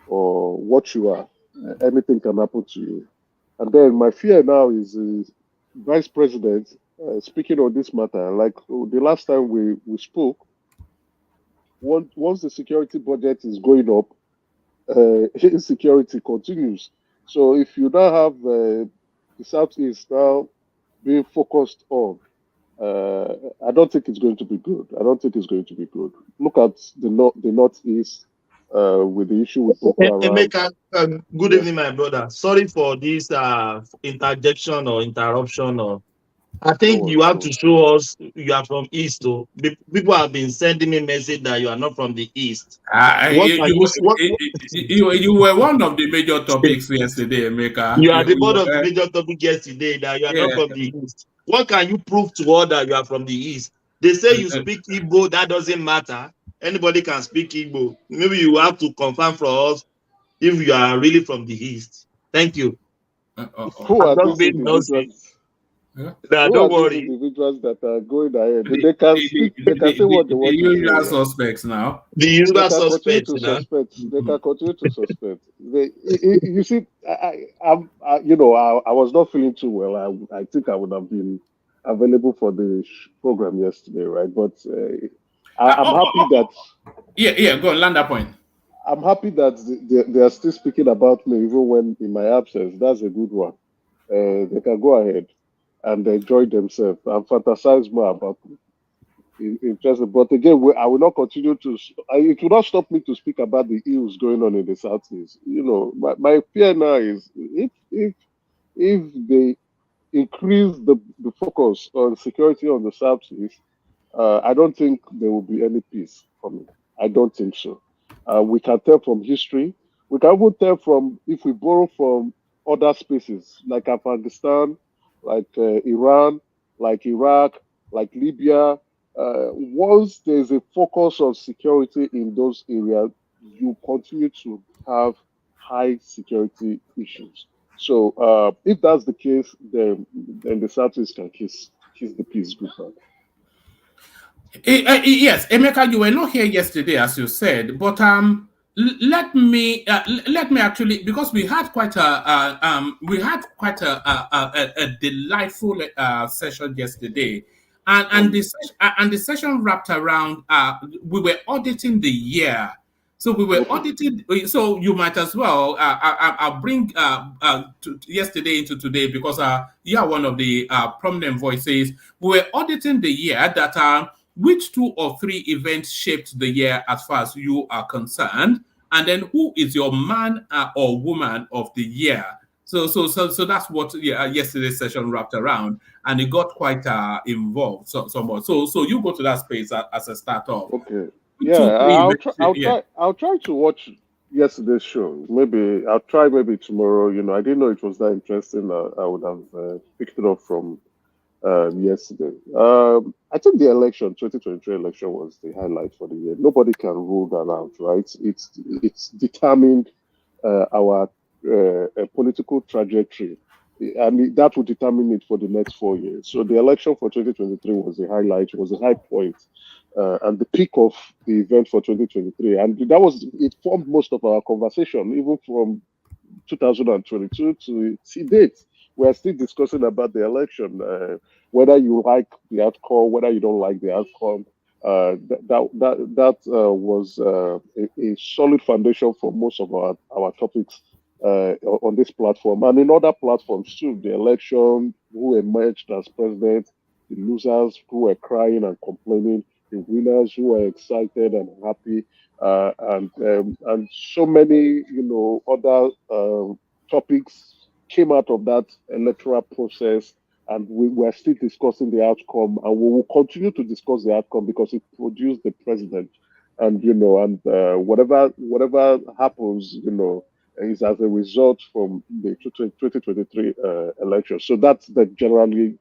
or what you are. Anything can happen to you. And then my fear now is Vice President speaking on this matter. Like the last time we spoke, once the security budget is going up, insecurity continues. So if you now have the Southeast now being focused on, uh, I don't think it's going to be good. I don't think it's going to be good. Look at the Northeast with the issue with Boko Haram. Emeka, good Yeah. evening, my brother. Sorry for this interjection or interruption. Or I No think you worries, have no to worries. show us you are from East. So people have been sending me message that you are not from the East. What are you? You were one of the major topics yesterday, Emeka. You are the board of the major topic yesterday that you are not Yeah. from the East. What can you prove to all that you are from the East? They say you speak Igbo. That doesn't matter. Anybody can speak Igbo. Maybe you have to confirm for us if you are really from the East. Thank you. Who I'm are not these being nosy. individuals? Nah, Who don't are these worry. individuals that are going ahead? They can speak. They can say what they The want to say. usual Right? suspects now. The They usual can continue suspects, to you know. suspect. They can continue to suspect. You see, I was not feeling too well. I think I would have been available for the program yesterday, right? But I'm happy that Yeah, go on, land that point. I'm happy that they are still speaking about me even when in my absence. That's a good one. They can go ahead and enjoy themselves and fantasize more about me. Interesting. But again, I will not continue to. It will not stop me to speak about the ills going on in the southeast. My fear now is if they increase the focus on security on the southeast, I don't think there will be any peace coming. I don't think so. We can tell from history. We can even tell from if we borrow from other spaces like Afghanistan, like Iran, like Iraq, like Libya. Once there's a focus on security in those areas, you continue to have high security issues. So if that's the case, then the Southeast can kiss the peace goodbye. Yes, Emeka, you were not here yesterday, as you said, but let me actually, because we had quite a delightful session yesterday, and the session wrapped around we were auditing the year. So we were auditing. So you might as well. I'll bring yesterday into today because you are one of the prominent voices. We were auditing the year that which 2 or 3 events shaped the year as far as you are concerned, and then who is your man or woman of the year. So that's what yesterday's session wrapped around, and it got quite involved somewhat. So you go to that space as a start off. Okay. Yeah, 2, 3 I'll events. try. I'll try to watch yesterday's show. Maybe I'll try. Maybe tomorrow. I didn't know it was that interesting. I would have picked it up from yesterday. I think the 2023 election, was the highlight for the year. Nobody can rule that out, right? It's determined our political trajectory and that would determine it for the next 4 years. So the election for 2023 was a highlight, was a high point, and the peak of the event for 2023. And that was, it formed most of our conversation, even from 2022 to date. We are still discussing about the election, whether you like the outcome, whether you don't like the outcome. That was a solid foundation for most of our topics on this platform and in other platforms too. The election, who emerged as president, the losers who were crying and complaining, the winners who were excited and happy, and so many other topics came out of that electoral process, and we were still discussing the outcome, and we will continue to discuss the outcome because it produced the president, and whatever happens, is as a result from the 2023 election. So that's the generally,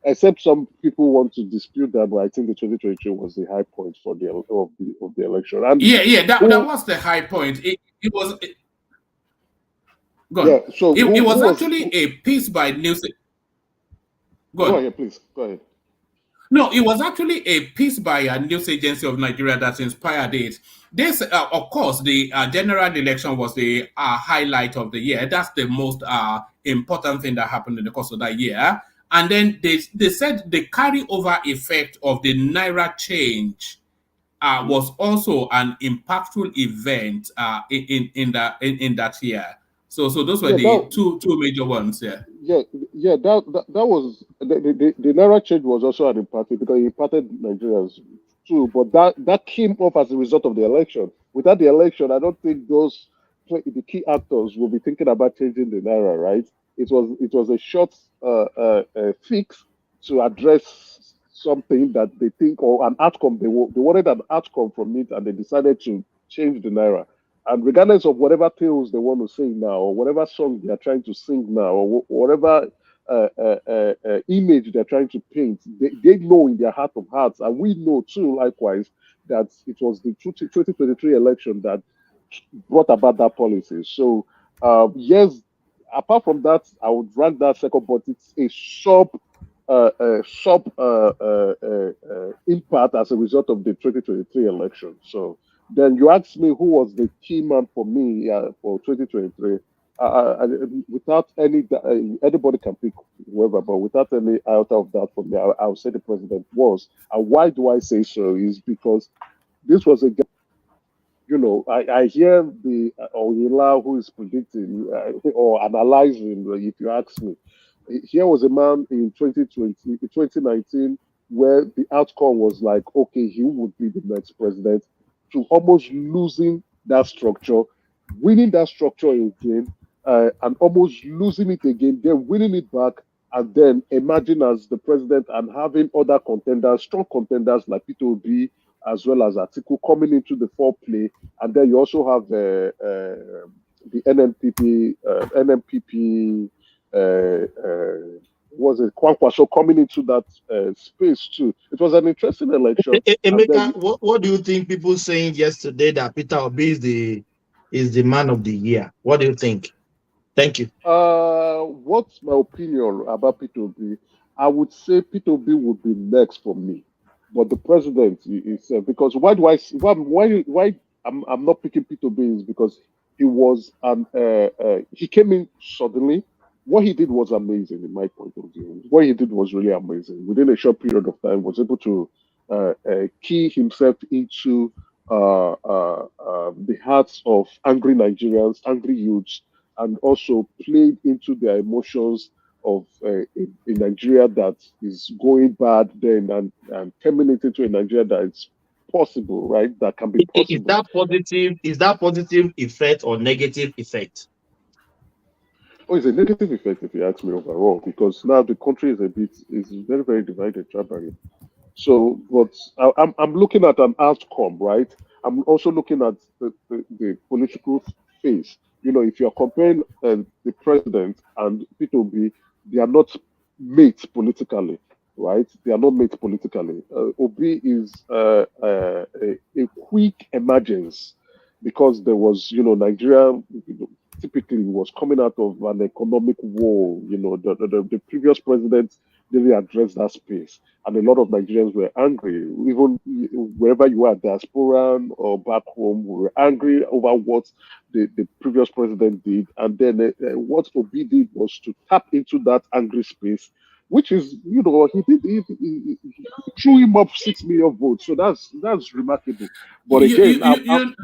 except some people want to dispute that, but I think the 2023 was the high point for the election. And that was the high point. It was. Go on. Yeah, so it was actually a piece by news. Go ahead, please. Go ahead. No, it was actually a piece by a news agency of Nigeria that inspired it. This, of course, the general election was the highlight of the year. That's the most important thing that happened in the course of that year. And then they said the carryover effect of the Naira change was also an impactful event in that year. So those were the two major ones. Yeah. That was the Naira change was also an impact because it impacted Nigerians too. But that came up as a result of the election. Without the election, I don't think the key actors will be thinking about changing the Naira. Right? It was a short fix to address something that they think, or an outcome they wanted an outcome from it, and they decided to change the Naira. And regardless of whatever tales they want to sing now, or whatever song they are trying to sing now, or whatever image they're trying to paint, they know in their heart of hearts, and we know too, likewise, that it was the 2023 election that brought about that policy. So, yes, apart from that, I would rank that second, but it's a sub impact as a result of the 2023 election. So then you asked me who was the key man for me for 2023. Without anybody can pick whoever, but without any iota of that for me, I would say the president was. And why do I say so? Is because this was a guy. I hear the Oyinla who is predicting or analyzing, if you ask me. Here was a man in 2019, where the outcome was like, okay, he would be the next president, to almost losing that structure, winning that structure again, and almost losing it again, then winning it back, and then emerging as the president and having other contenders, strong contenders like Peter Obi, as well as Atiku coming into the foreplay. And then you also have the NMPP, was it Kwankwaso coming into that space too. It was an interesting election. Emeka, what do you think people saying yesterday that Peter Obi is the man of the year? What do you think? Thank you. What's my opinion about Peter Obi? I would say Peter Obi would be next for me, but the president is because why I'm not picking Peter Obi is because he was he came in suddenly. What he did was amazing in my point of view. What he did was really amazing. Within a short period of time, was able to key himself into the hearts of angry Nigerians, angry youths, and also played into their emotions of a Nigeria that is going bad then and terminating to a Nigeria that is possible, right? That can be possible. Is that positive effect or negative effect? Oh, it's a negative effect if you ask me overall, because now the country is very, very divided, tribally. So, but I'm looking at an outcome, right? I'm also looking at the political phase. If you're comparing the president and Peter Obi, they are not mates politically, right? They are not mates politically. Obi is a quick emergence because there was, Nigeria typically was coming out of an economic war. You know, the previous president didn't address that space, and a lot of Nigerians were angry. Even wherever you are, diaspora or back home, we were angry over what the previous president did. And then what Obi did was to tap into that angry space, which is, you know, he threw him up 6 million votes. So that's remarkable. But again,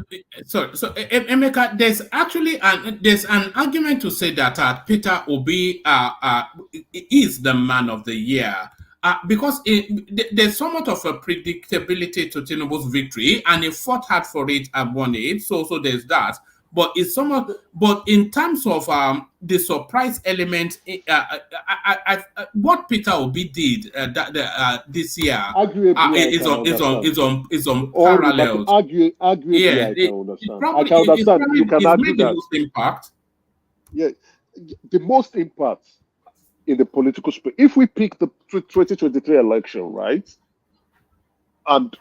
so Emeka, there's actually there's an argument to say that Peter Obi is the man of the year. Because there's somewhat of a predictability to Tinubu's victory, and he fought hard for it and won it. So there's that. But it's somewhat. But in terms of the surprise element, what Peter Obi did this year is on parallel. Arguably, Yeah, I can understand. Probably, I can understand. You can argue made the that. most impact. Yeah, the most impact in the political space. If we pick the 2023 election, right, and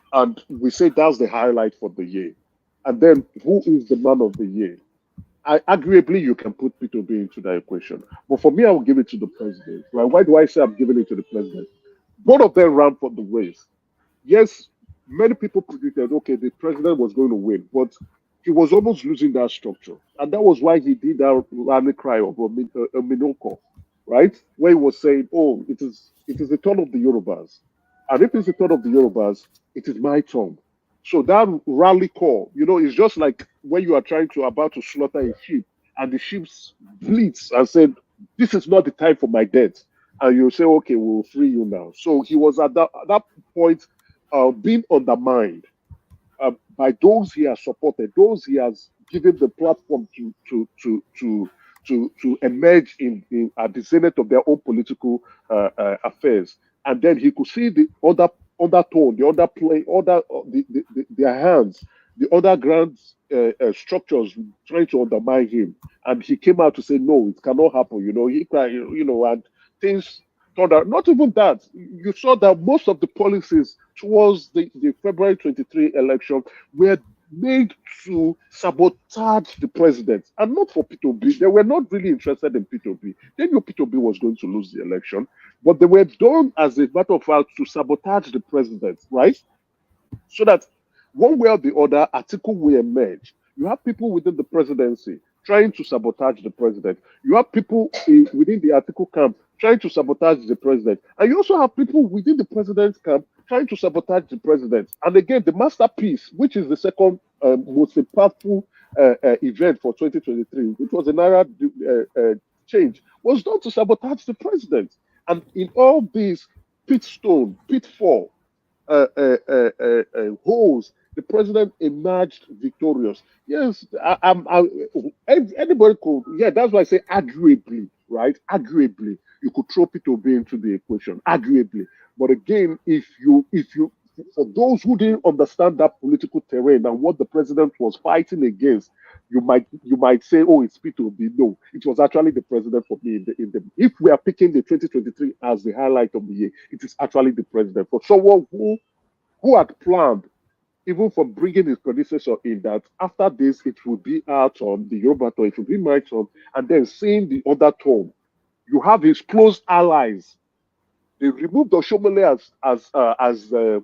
we say that's the highlight for the year, and then who is the man of the year? Arguably, you can put Peter Obi into that equation. But for me, I will give it to the president. Right? Why do I say I'm giving it to the president? Both of them ran for the race. Yes, many people predicted, okay, the president was going to win, but he was almost losing that structure. And that was why he did that rally cry of a Minoko, right? Where he was saying, oh, it is the turn of the Yorubas. And if it's the turn of the Yorubas, it is my turn. So that rally call, you know, is just like when you are about to slaughter a sheep and the sheep bleats and said, this is not the time for my death. And you say, okay, we'll free you now. So he was at that point being undermined by those he has supported, those he has given the platform to emerge at the zenith of their own political affairs. And then he could see the other tone, the other play, their hands, the other grand structures trying to undermine him. And he came out to say, no, it cannot happen. You know, he cried, you know, and things turned out. Not even that. You saw that most of the policies towards the February 23 election were made to sabotage the president, and not for Peter Obi. They were not really interested in Peter Obi. They knew Peter Obi was going to lose the election, but they were done as a matter of fact to sabotage the president, right? So that one way or the other, Atiku will emerge. You have people within the presidency trying to sabotage the president. You have people within the Atiku camp trying to sabotage the president. And you also have people within the president's camp trying to sabotage the president. And again, the masterpiece, which is the second most impactful event for 2023, which was a Naira change, was done to sabotage the president. And in all these pitfall, holes, the president emerged victorious. Yes, anybody could. Yeah, that's why I say arguably, right? Arguably, you could throw Peter Obi into the equation. Arguably, but again, if you, for those who didn't understand that political terrain and what the president was fighting against, you might say, oh, it's Peter Obi. No, it was actually the president for me. If we are picking the 2023 as the highlight of the year, it is actually the president. For someone who had planned, even from bringing his predecessor in, that after this it will be our turn, the Yoruba turn, it will be my turn, and then seeing the other turn, you have his close allies. They removed Oshomole as the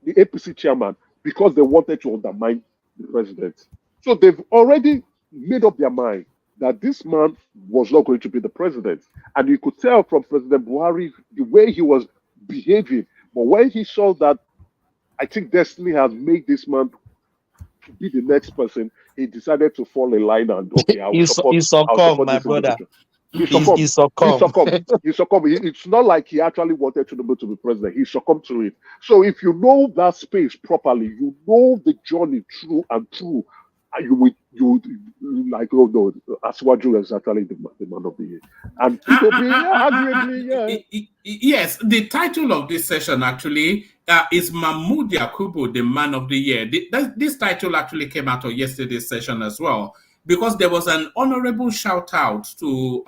APC chairman because they wanted to undermine the president. So they've already made up their mind that this man was not going to be the president. And you could tell from President Buhari the way he was behaving. But when he saw that, I think destiny has made this man to be the next person, he decided to fall in line and, okay, I will support. He succumbed, my brother. He succumbed. It's not like he actually wanted Tinubu to be president. He succumbed to it. So if you know that space properly, you know the journey through and through, you would like, oh no, Aswaju is actually the man of the year. And arguably, yes, the title of this session actually is Mahmood Yakubu, the man of the year. This title actually came out of yesterday's session as well, because there was an honorable shout out to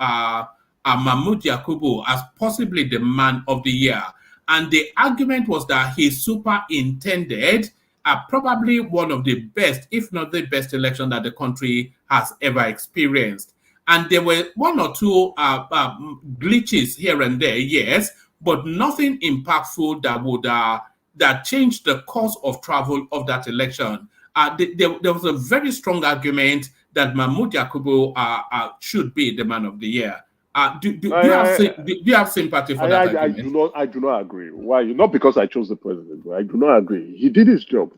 Mahmood Yakubu as possibly the man of the year. And the argument was that he superintended probably one of the best, if not the best election that the country has ever experienced. And there were one or two glitches here and there, yes, but nothing impactful that would that changed the course of travel of that election. There was a very strong argument that Mahmood Yakubu should be the man of the year. Do you have sympathy for that argument? I do not agree. Why? Not because I chose the president. I do not agree. He did his job.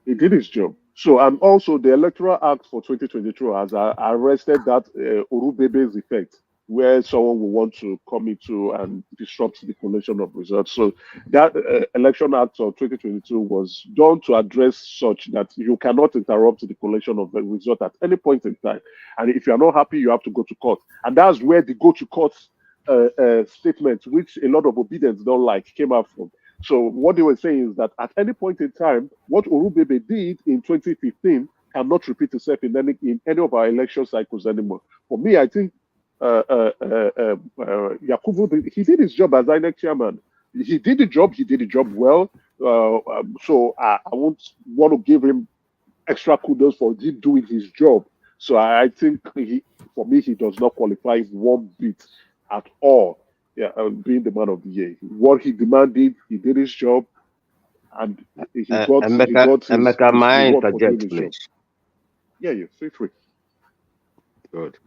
He did his job. So, and also the Electoral Act for 2022 has arrested that Orubebe's effect, where someone will want to come into and disrupt the collation of results. So that Election Act of 2022 was done to address such that you cannot interrupt the collation of the result at any point in time. And if you are not happy, you have to go to court. And that's where the go to court statement, which a lot of obedience don't like, came out from. So what they were saying is that at any point in time, what Orubebe did in 2015 cannot repeat itself in any of our election cycles anymore. For me, I think Yakubu, he did his job as INEC chairman. He did the job well. So I won't want to give him extra kudos for him doing his job. So I think for me, he does not qualify one bit at all. Yeah, being the man of the year. What he demanded, he did his job, and he got Emeka, may I interject, please? Yeah, feel free. Good.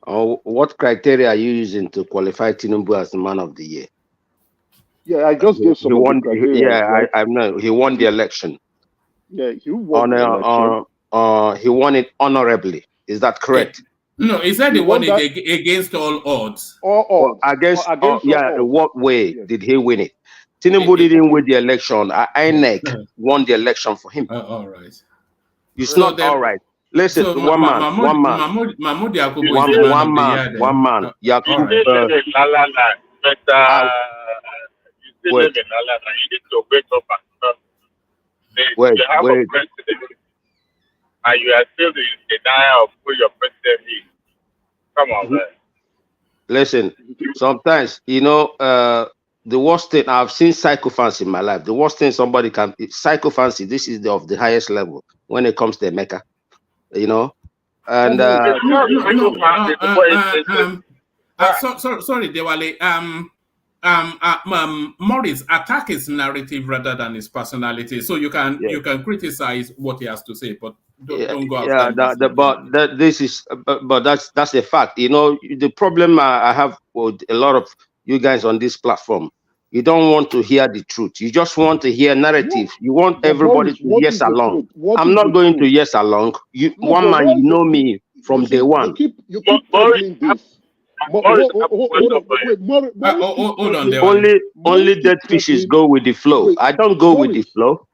What criteria are you using to qualify Tinubu as the man of the year? Yeah, I just gave some criteria. Yeah, right? I know. He won the election. Yeah, he won the election. He won it honorably. Is that correct? No, he said he won it against all odds. All odds. In what way did he win it? Tinubu didn't win the election. INEC won the election for him. All right. It's not all right. Listen, so one man. Mahmood Yakubu one man. Yakubu. You need to wake up and wait. A president, and you are still in denial of who your president is. Come on, man. Listen, sometimes, the worst thing, I've seen psychophants in my life. The worst thing somebody can, psychophancy, this is of the highest level when it comes to Emeka, And sorry, Dewale. Morris, attack his narrative rather than his personality. So you can criticize what he has to say, but don't go after but that's a fact. The problem I have with a lot of you guys on this platform, you don't want to hear the truth. You just want to hear narrative. You want everybody to yes along. I'm not going to yes along. One man, you know me from day one. You keep doing this. Only dead fishes go with the flow. I don't go with the flow.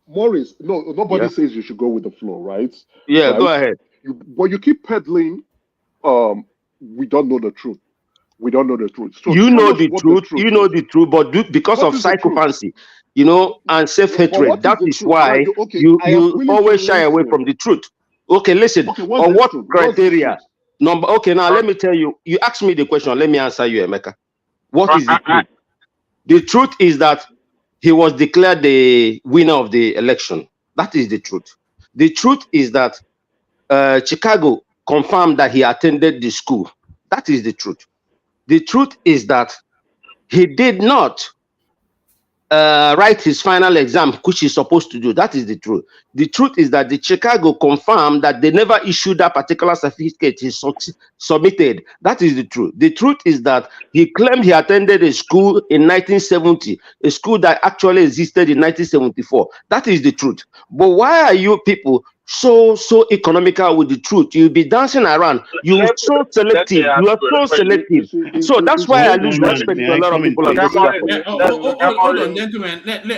Morris, nobody says you should go with the flow, right? Yeah, right? Go ahead. But you keep peddling. We don't know the truth. We don't know the truth. So you know the truth. You know the truth, but because of psychophancy, and self-hatred, that is why you always shy away from the truth. Okay, listen. On what criteria? Now let me tell you. You asked me the question. Let me answer you, Emeka. What is the truth? The truth is that he was declared the winner of the election. That is the truth. The truth is that Chicago confirmed that he attended the school. That is the truth. The truth is that he did not write his final exam, which he's supposed to do. That is the truth. The truth is that the Chicago confirmed that they never issued that particular certificate he submitted. That is the truth. The truth is that he claimed he attended a school in 1970, a school that actually existed in 1974. That is the truth. But why are you people so economical with the truth? You'll be dancing around. You're so selective. You are so selective. So that's why I lose respect to a lot of people on this platform. Hold on, gentlemen. Let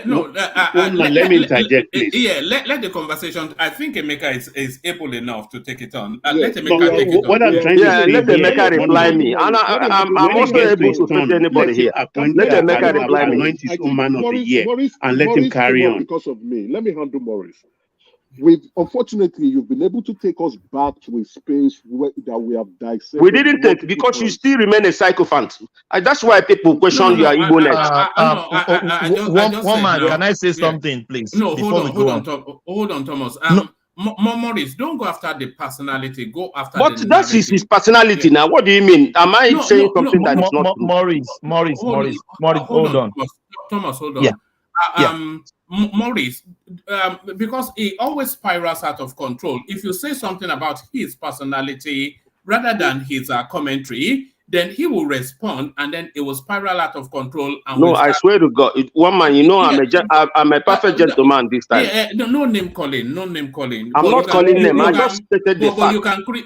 me interject, please. Yeah, let the conversation. I think Emeka is able enough to take it on. Let Emeka take it on. What I'm trying to say, let Emeka reply me. And I'm also able to put anybody here. Let Emeka reply me. Anoint his own man of the year and let him carry on. Because of me, let me handle Morris. Unfortunately, you've been able to take us back to a space that we have dissected. We didn't take, because you still remain a sycophant. That's why people question your Igbo-ness. One man, can I say something, please? No, hold on, Thomas. Maurice, don't go after the personality. Go after but the that's his personality now. What do you mean? Am I saying something that is not true? Maurice, hold on. Thomas, hold on. Maurice, because he always spirals out of control. If you say something about his personality rather than his commentary, then he will respond, and then it will spiral out of control. And no, I swear to God, one man, you know, I'm a perfect gentleman this time. No name calling. I'm not calling them. I just stated the fact.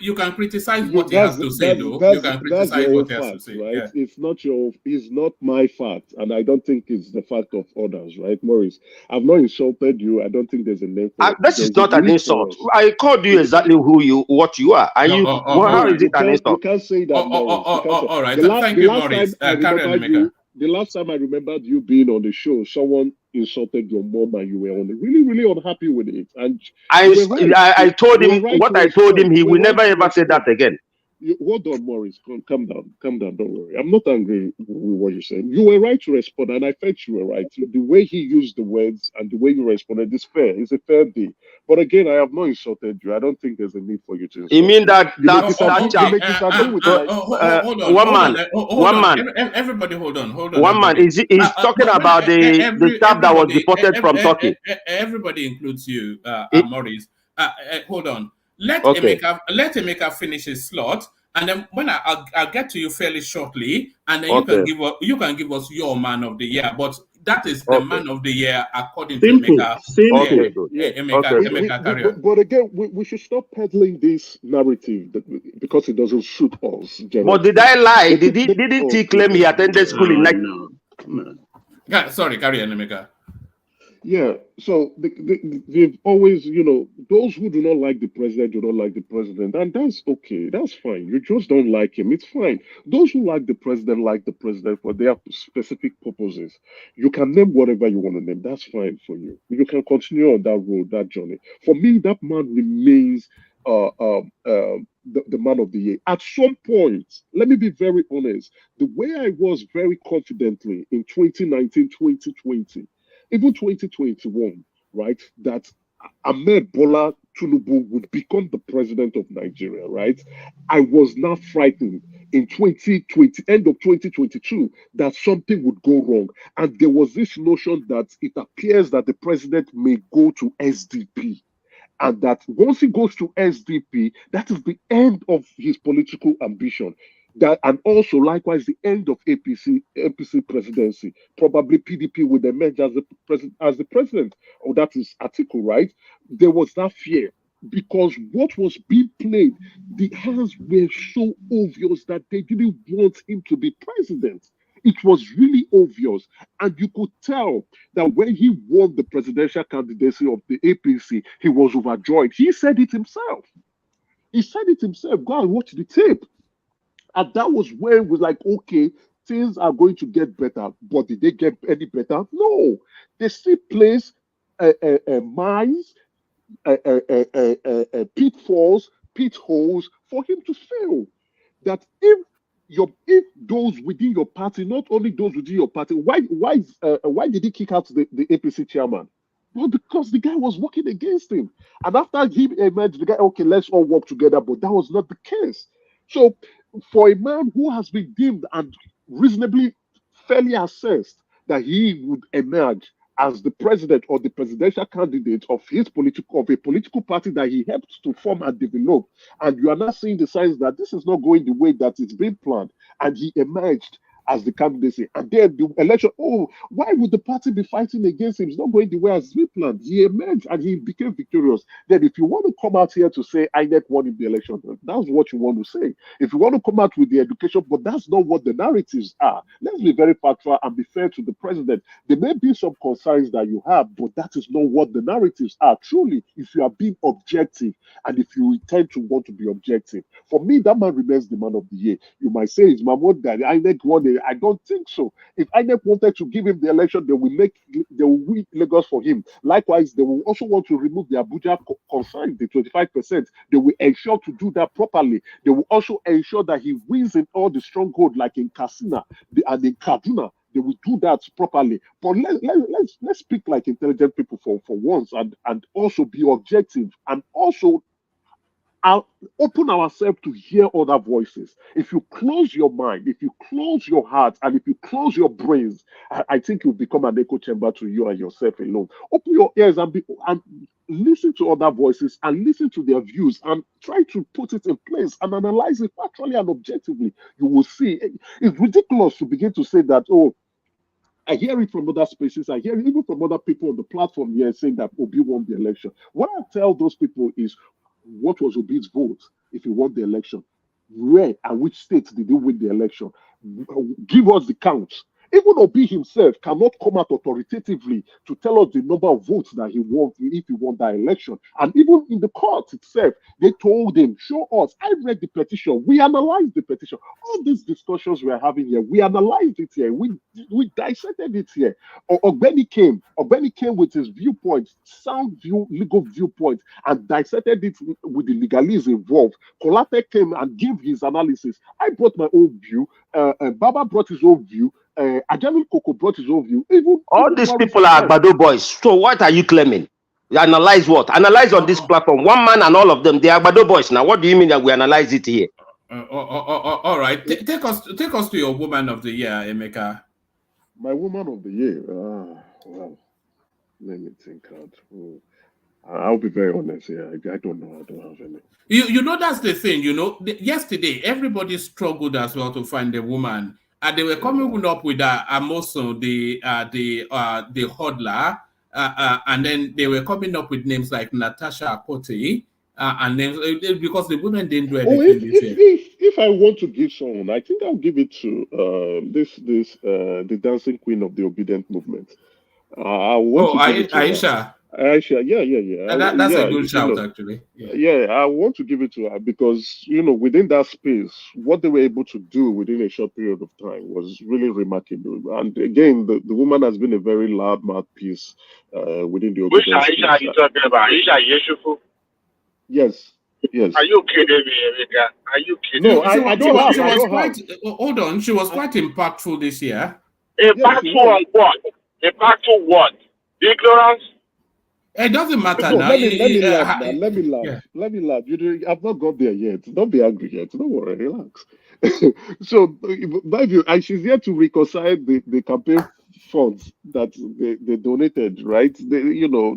You can criticize what he has to say, though. You can criticize what he has to say, right? Yeah. It's not my fact, and I don't think it's the fact of others, right, Maurice? I've not insulted you. I don't think there's a name for it. This is not an insult. I called you exactly what you are. And you, how is it an insult? You can't say that, Maurice. All right. Thank you, Maurice. The last time I remembered you being on the show, someone insulted your mom and you were really, really unhappy with it. And I told him what I told him. He will never ever say that again. Hold on, Maurice. Calm down. Don't worry. I'm not angry with what you're saying. You were right to respond, and I felt you were right. The way he used the words and the way you responded is fair. It's a fair deal. But again, I have not insulted you. I don't think there's a need for you to insult. You mean that one man. Everybody, hold on. One man is talking about the staff that was deported from Turkey. Everybody includes you, Maurice. Hold on. Let Emeka finish his slot, and then when I'll get to you fairly shortly, and then you can give us your man of the year. But that is the man of the year according to Emeka. Emeka carrier. But again, we should stop peddling this narrative because it doesn't suit us. Generally. But did I lie? Didn't he claim he attended school in Yeah, sorry, carry on, Emeka. Yeah, so they've always, those who do not like the president do not like the president, and that's okay. That's fine. You just don't like him. It's fine. Those who like the president for their specific purposes. You can name whatever you want to name. That's fine for you. You can continue on that road, that journey. For me, that man remains the man of the year. At some point, let me be very honest, the way I was very confidently in 2019, 2020, even 2021, right, that Ahmed Bola Tinubu would become the president of Nigeria, right? I was now frightened in 2020, end of 2022, that something would go wrong. And there was this notion that it appears that the president may go to SDP. And that once he goes to SDP, that is the end of his political ambition. That, and also likewise the end of APC presidency. Probably PDP would emerge as the president. Oh, that is Atiku, right? There was that fear because what was being played, the hands were so obvious that they didn't want him to be president. It was really obvious, and you could tell that when he won the presidential candidacy of the APC, he was overjoyed. He said it himself. Go and watch the tape. And that was when it was like, okay, things are going to get better. But did they get any better? No. They still place mines, pitfalls, pit holes for him to fail. That if those within your party, not only those within your party, why did he kick out the APC chairman? Well, because the guy was working against him. And after he emerged, the guy, okay, let's all work together. But that was not the case. So for a man who has been deemed and reasonably fairly assessed that he would emerge as the president or the presidential candidate of a political party that he helped to form and develop, and you are not seeing the signs that this is not going the way that it's been planned, and he emerged as the candidacy, and then the election, why would the party be fighting against him? It's not going the way as we planned. He emerged and he became victorious. Then if you want to come out here to say INEC won in the election, that's what you want to say. If you want to come out with the education, but that's not what the narratives are. Let's be very factual and be fair to the president. There may be some concerns that you have, but that is not what the narratives are. Truly, if you are being objective and if you intend to want to be objective, for me, that man remains the man of the year. You might say it's Mahmoud that INEC won I don't think so. If INEC wanted to give him the election, they will win Lagos for him. Likewise, they will also want to remove the Abuja consign, the 25%. They will ensure to do that properly. They will also ensure that he wins in all the stronghold, like in Katsina and in Kaduna. They will do that properly. But let's speak like intelligent people for once, and also be objective, and also open ourselves to hear other voices. If you close your mind, if you close your heart, and if you close your brains, I think you'll become an echo chamber to you and yourself alone. Open your ears and listen to other voices, and listen to their views, and try to put it in place and analyze it factually and objectively. You will see. It's ridiculous to begin to say that, oh, I hear it from other spaces. I hear it even from other people on the platform here saying that Obi won the election. What I tell those people is, what was Obi's vote if he won the election? Where and which states did he win the election? Give us the counts. Even Obi himself cannot come out authoritatively to tell us the number of votes that he won if he won that election. And even in the court itself, they told him, show us. I read the petition. We analyzed the petition. All these discussions we're having here, we analyzed it here. We dissected it here. Ogbeni came with his viewpoint, legal viewpoint, and dissected it with the legalese involved. Kolate came and gave his analysis. I brought my own view. Baba brought his own view. Ajami Koko brought his own view. All these people are Agbado boys. So what are you claiming? You analyze what? Analyze on this platform. One man and all of them, they are Agbado boys. Now, what do you mean that we analyze it here? All right. Take us to your woman of the year, Emeka. My woman of the year. Well, let me think out. I'll be very honest here. I don't know. I don't have any. You know, that's the thing. You know, yesterday everybody struggled as well to find a woman. And they were coming up with Amoso, the hodler, and then they were coming up with names like Natasha Akote, and names because the women didn't do anything. If I want to give someone, I think I'll give it to the dancing queen of the obedient movement. Aisha. Aisha, yeah. That's a good shout, actually. Yeah, I want to give it to her because, within that space, what they were able to do within a short period of time was really remarkable. And again, the woman has been a very loud mouthpiece within the Which Aisha are you talking about? Aisha Yeshufu? Yes. Are you kidding me, Emeka? Are you kidding me? I don't have. Hold on. She was quite impactful this year. Impactful on what? Impactful what? Ignorance? It doesn't matter now. Let me laugh. Let me laugh. I've not got there yet. Don't be angry yet. Don't worry. Relax. So, my view, she's here to reconcile the campaign funds that they donated, right?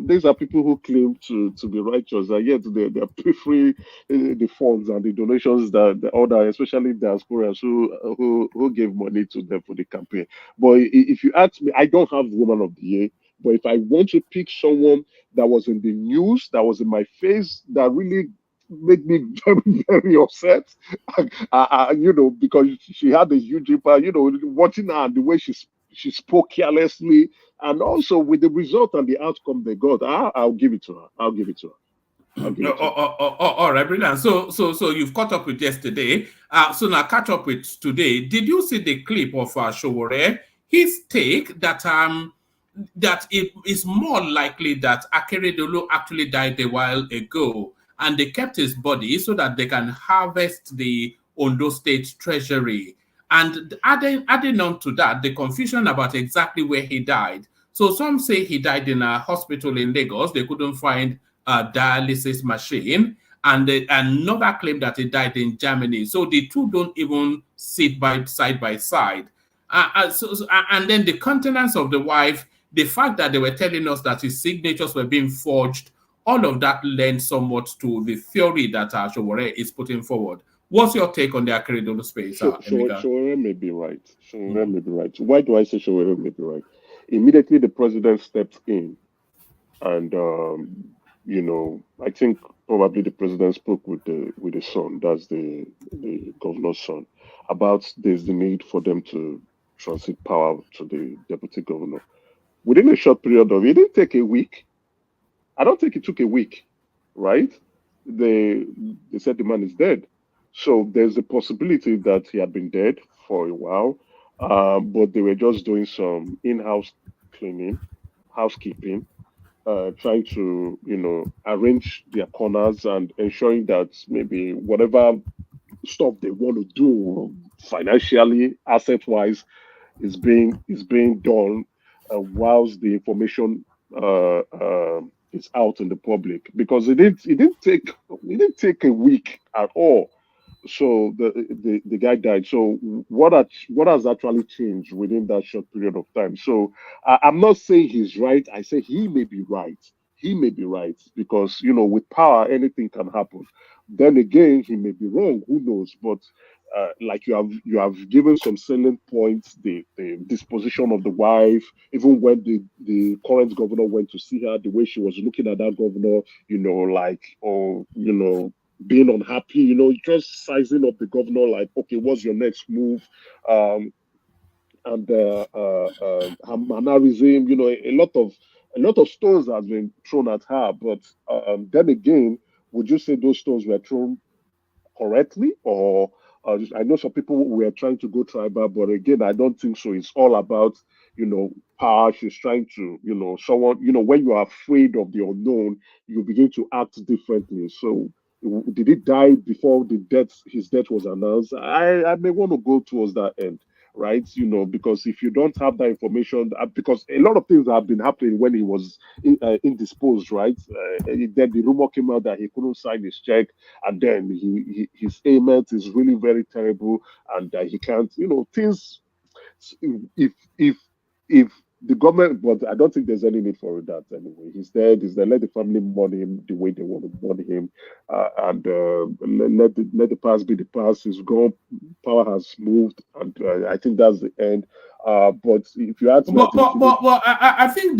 These are people who claim to be righteous, and yet they're preferring the funds and the donations that the other, especially diasporans who gave money to them for the campaign. But if you ask me, I don't have woman of the year. But if I want to pick someone that was in the news, that was in my face, that really made me very, very upset, because she had a huge impact, watching her and the way she spoke carelessly, and also with the result and the outcome they got, I'll give it to her. All right, brilliant. So you've caught up with yesterday. So now catch up with today. Did you see the clip of Sowore? His take that it is more likely that Akeredolu actually died a while ago, and they kept his body so that they can harvest the Ondo State Treasury. And adding on to that, the confusion about exactly where he died. So some say he died in a hospital in Lagos. They couldn't find a dialysis machine. And another claim that he died in Germany. So the two don't even sit side by side. And then the countenance of the wife, the fact that they were telling us that his signatures were being forged, all of that lends somewhat to the theory that Sowore is putting forward. What's your take on the Akeredolu space? Sowore may be right. Sowore may be right. Why do I say Sowore may be right? Immediately the president stepped in, and I think probably the president spoke with the son, that's the governor's son, about there's the need for them to transit power to the deputy governor. Within a short period it didn't take a week. I don't think it took a week, right? They said the man is dead. So there's a possibility that he had been dead for a while. but they were just doing some in-house cleaning, housekeeping, trying to, arrange their corners and ensuring that maybe whatever stuff they want to do financially, asset-wise, is being done, whilst the information is out in the public, because it didn't take a week at all. So the guy died. So what has actually changed within that short period of time? So I'm not saying he's right. I say he may be right. He may be right, because with power anything can happen. Then again, he may be wrong. Who knows? But like you have given some salient points, the disposition of the wife, even when the current governor went to see her, the way she was looking at that governor, like, or being unhappy, just sizing up the governor, like, okay, what's your next move? And her mannerism, a lot of stones have been thrown at her. But then again, would you say those stones were thrown correctly, or I know some people were trying to go tribal, but again, I don't think so. It's all about power. She's trying to, someone, when you are afraid of the unknown, you begin to act differently. So did he die before his death was announced? I may want to go towards that end, right? Because if you don't have that information, because a lot of things have been happening when he was indisposed, right? Then the rumor came out that he couldn't sign his check, and then his ailment is really very terrible, and he can't, things. If the government, but I don't think there's any need for that anyway. He's dead. Let the family mourn him the way they want to mourn him, and let the past be the past. He's gone. Power has moved, and I think that's the end. But if you ask me, I think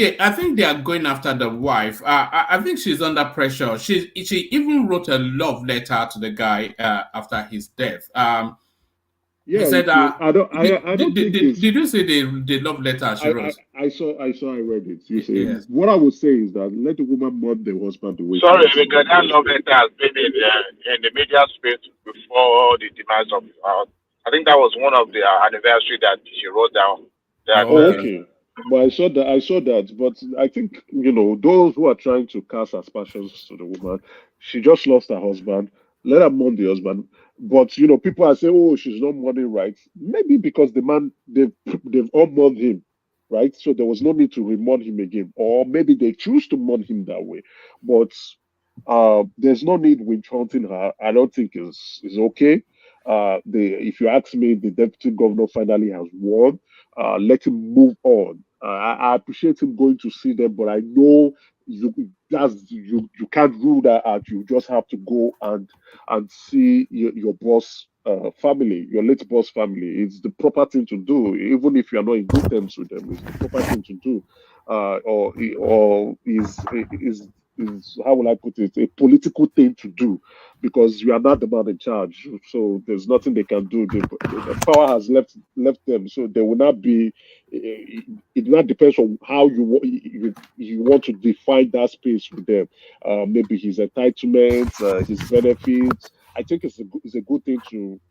they are going after the wife. I think she's under pressure. She even wrote a love letter to the guy after his death. He said, I don't think did you see the love letter she wrote? I read it. You say, Yes. what I would say is that let the woman mourn the husband the way she Sorry, wants to because that love letter has been in the media space before the demise of I think that was one of the anniversary that she wrote down. That Oh, okay. But I saw that. But I think, those who are trying to cast aspersions to the woman, she just lost her husband. Let her mourn the husband. But, people are saying, oh, she's not mourning right. Maybe because the man, they've all mourned him, right? So there was no need to re-mourn him again. Or maybe they choose to mourn him that way. But there's no need witch hunting her. I don't think is okay. If you ask me, the deputy governor finally has won. Let him move on. I appreciate him going to see them, but I know you can't rule that out. You just have to go and see your boss family, your late boss family. It's the proper thing to do, even if you are not in good terms with them. It's the proper thing to do, or is how will I put it, a political thing to do, because you are not the man in charge. So there's nothing they can do. The power has left them, so there will not be. It not depends on how you want to define that space with them. Maybe his entitlements, his benefits. I think it's a good thing to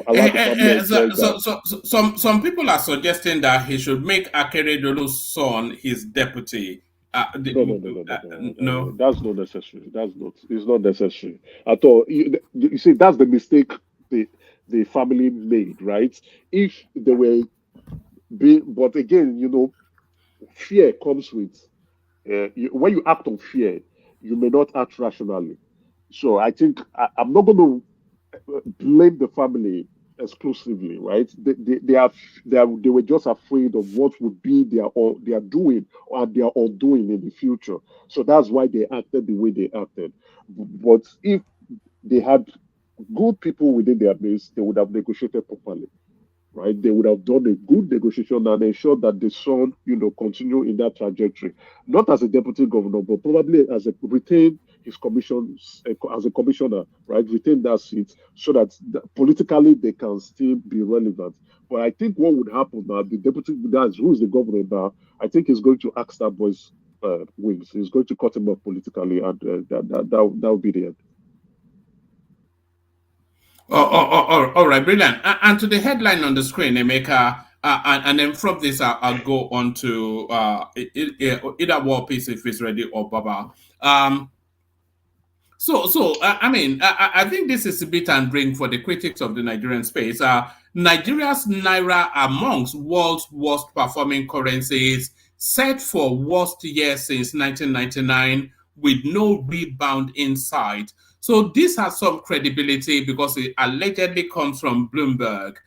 allow the family enjoy that. Some people are suggesting that he should make Akeredolu's son his deputy. No. That's not necessary. It's not necessary at all. You see, that's the mistake the family made, right? If they were but again, fear comes with when you act on fear, you may not act rationally. So I think I'm not going to blame the family exclusively, right? They were just afraid of what would be their doing or their undoing in the future. So that's why they acted the way they acted. But if they had good people within their base, they would have negotiated properly, right? They would have done a good negotiation and ensured that the son, continue in that trajectory, not as a deputy governor, but probably as a retain his commission as a commissioner, right? Retain that seat so that politically they can still be relevant. But I think what would happen now, the deputy, who is the governor now, I think he's going to axe that boy's wings. He's going to cut him off politically, and that will be the end. All right, brilliant. And to the headline on the screen, Emeka, and then from this, I'll go on to either War Peace if it's ready or Baba. I mean, I think this is a bit and bring for the critics of the Nigerian space. Nigeria's naira amongst world's worst performing currencies, set for worst year since 1999, with no rebound in sight. So this has some credibility because it allegedly comes from Bloomberg.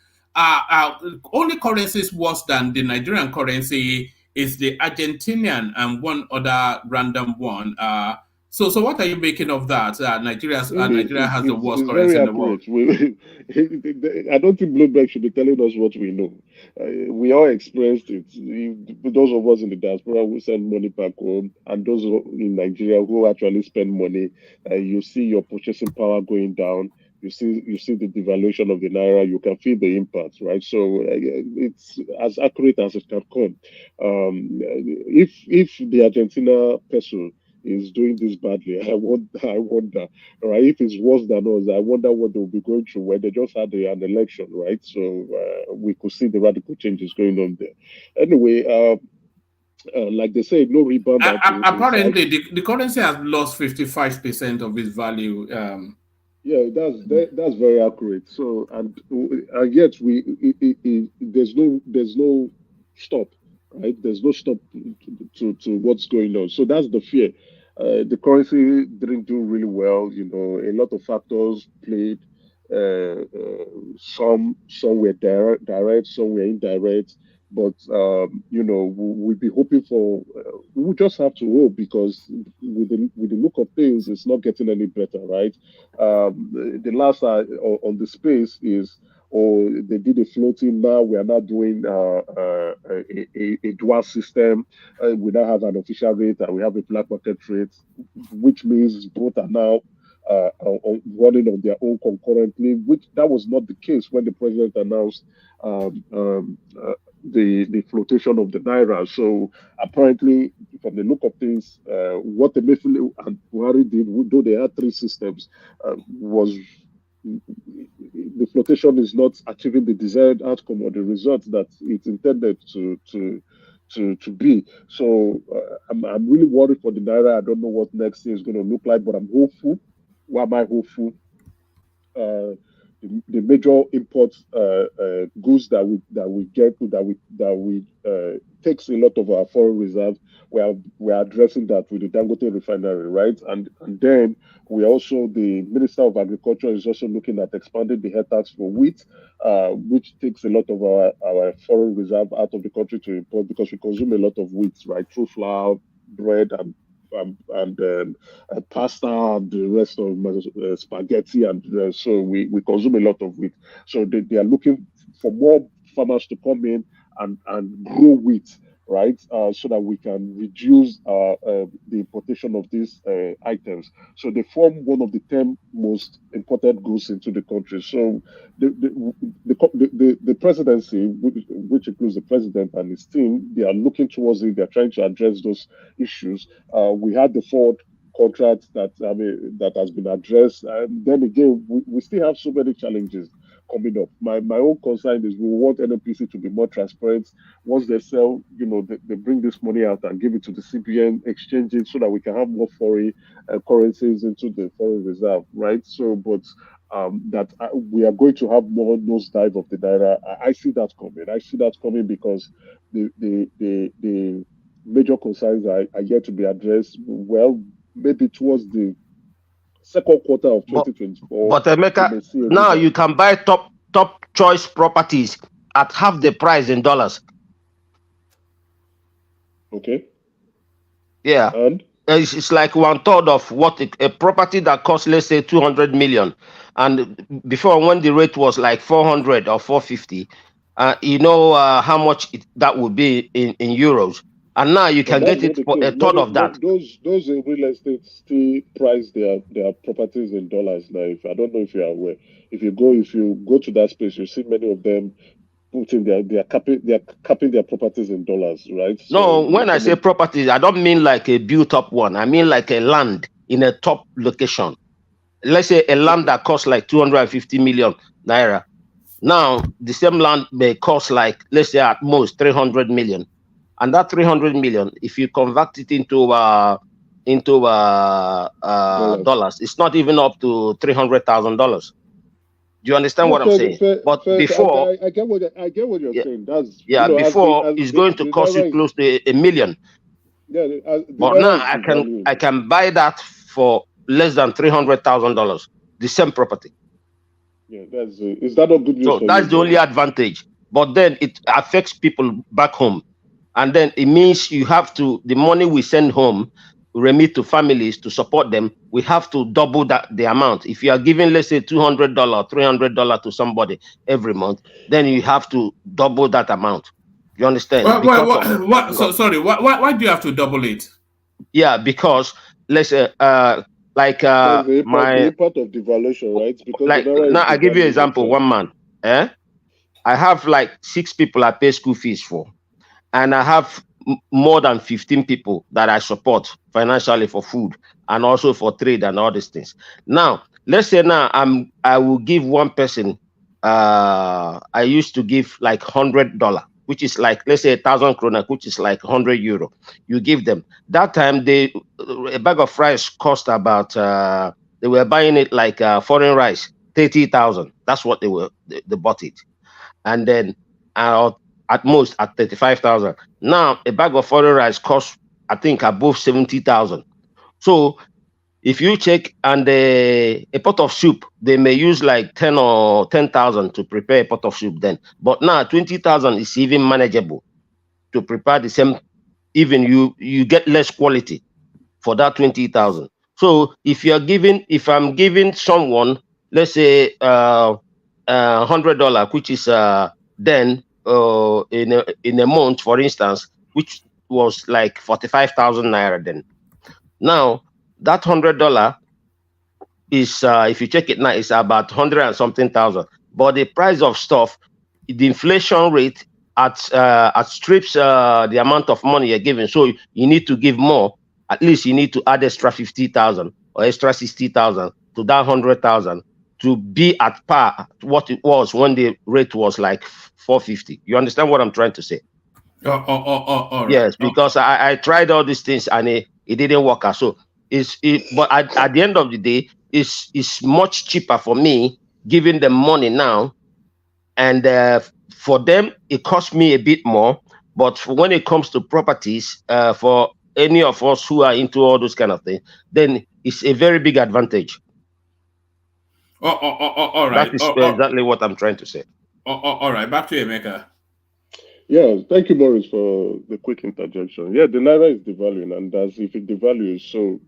Only currencies worse than the Nigerian currency is the Argentinian and one other random one. So what are you making of that? Nigeria has the worst currency in the world. I don't think Bloomberg should be telling us what we know. We all experienced it. Those of us in the diaspora who send money back home, and those in Nigeria who actually spend money, you see your purchasing power going down. You see the devaluation of the naira. You can feel the impact, right? So it's as accurate as it can come. If the Argentina peso is doing this badly, I wonder, right? If it's worse than us, I wonder what they'll be going through when they just had an election, right? So we could see the radical changes going on there. Anyway, like they say, no rebound. Apparently, the currency has lost 55% of its value. Yeah, that's very accurate. So and yet there's no stop, right? There's no stop to what's going on. So that's the fear. The currency didn't do really well. You know, a lot of factors played. Some were direct, some were indirect. But you know, we'll be hoping for. We just have to hope because with the look of things, it's not getting any better, right? The last on the space is, they did a floating. Now we are not doing a dual system. We now have an official rate and we have a black market rate, which means both are now running on their own concurrently. Which that was not the case when the president announced the flotation of the naira. So apparently, from the look of things, what Emefiele and Buhari did, though they had three systems, was the flotation is not achieving the desired outcome or the result that it's intended to be. So I'm really worried for the naira. I don't know what next year is going to look like, but I'm hopeful. Why am I hopeful? The major import goods that we get takes a lot of our foreign reserves. We are addressing that with the Dangote refinery, right? And then the Minister of Agriculture is also looking at expanding the head tax for wheat, which takes a lot of our foreign reserve out of the country to import because we consume a lot of wheat, right? Through flour, bread, and pasta and the rest of spaghetti, and so we consume a lot of wheat. So they are looking for more farmers to come in and grow wheat, right? So that we can reduce the importation of these items. So they form one of the 10 most imported goods into the country. So the presidency, which includes the president and his team, they are looking towards it. They are trying to address those issues. We had the Ford contract that has been addressed. And then again, we still have so many challenges coming up. My own concern is we want NNPC to be more transparent. Once they sell, they bring this money out and give it to the CBN, exchange it so that we can have more foreign currencies into the foreign reserve, right? So, but we are going to have more nosedive of the naira. I see that coming. I see that coming because the major concerns are yet to be addressed. Well, maybe towards the second quarter of 2024. But Emeka, now you can buy top choice properties at half the price in dollars. Okay. Yeah. And it's like 1/3 of what a property that costs, let's say, 200 million. And before, when the rate was like 400 or 450, how much that would be in euros. And now you can get it for a third of that. Those real estate still price their properties in dollars now. I don't know if you are aware. If you go to that space, you see many of them putting they are capping their properties in dollars, right? No, when I say properties, I don't mean like a built up one. I mean like a land in a top location. Let's say a land that costs like 250 million naira. Now, the same land may cost like, let's say at most 300 million. And that 300 million, if you convert it into dollars, it's not even up to $300,000. Do you understand what I'm saying? But before, I get what you're saying. That's before it's going to cost you close to $1 million. Yeah, but now I can buy that for less than $300,000. The same property. Yeah, is that a good news? So that's the only advantage. But then it affects people back home, and then it means you have to, the money we send home, remit to families to support them, we have to double the amount. If you are giving, let's say, $200, $300 to somebody every month, then you have to double that amount. You understand? Sorry, why do you have to double it? Yeah, because let's say the impact of devaluation, right? Because now I give you an example. 1 month, I have like 6 people I pay school fees for, and I have more than 15 people that I support financially for food and also for trade and all these things. Now, let's say now I will give one person. I used to give like $100, which is like, let's say 1,000 krona, which is like 100 euro. You give them that time. A bag of rice cost about. They were buying it like foreign rice, 30,000. That's what they bought it, and then at most at 35,000. Now a bag of foreign rice costs, I think, above 70,000. So if you check, and a pot of soup, they may use like 10 or 10,000 to prepare a pot of soup then. But now 20,000 is even manageable to prepare the same. Even you get less quality for that 20,000. So if I'm giving someone, let's say $100, which is then in a month, for instance, which was like 45,000 naira then. Now that $100 is, if you check it now, it's about 100 and something thousand. But the price of stuff, the inflation rate strips the amount of money you're giving. So you need to give more. At least you need to add extra 50,000 or extra 60,000 to that 100,000 to be at par what it was when the rate was like 450. You understand what I'm trying to say? All right. Yes, because I tried all these things and it didn't work out. So but at the end of the day, it's much cheaper for me giving them money now, and for them it costs me a bit more. But when it comes to properties, for any of us who are into all those kind of things, then it's a very big advantage. All right. That is exactly what I'm trying to say. All right, back to Emeka. Yeah, thank you, Maurice, for the quick interjection. Yeah, the naira is devaluing, and as if it devalues, so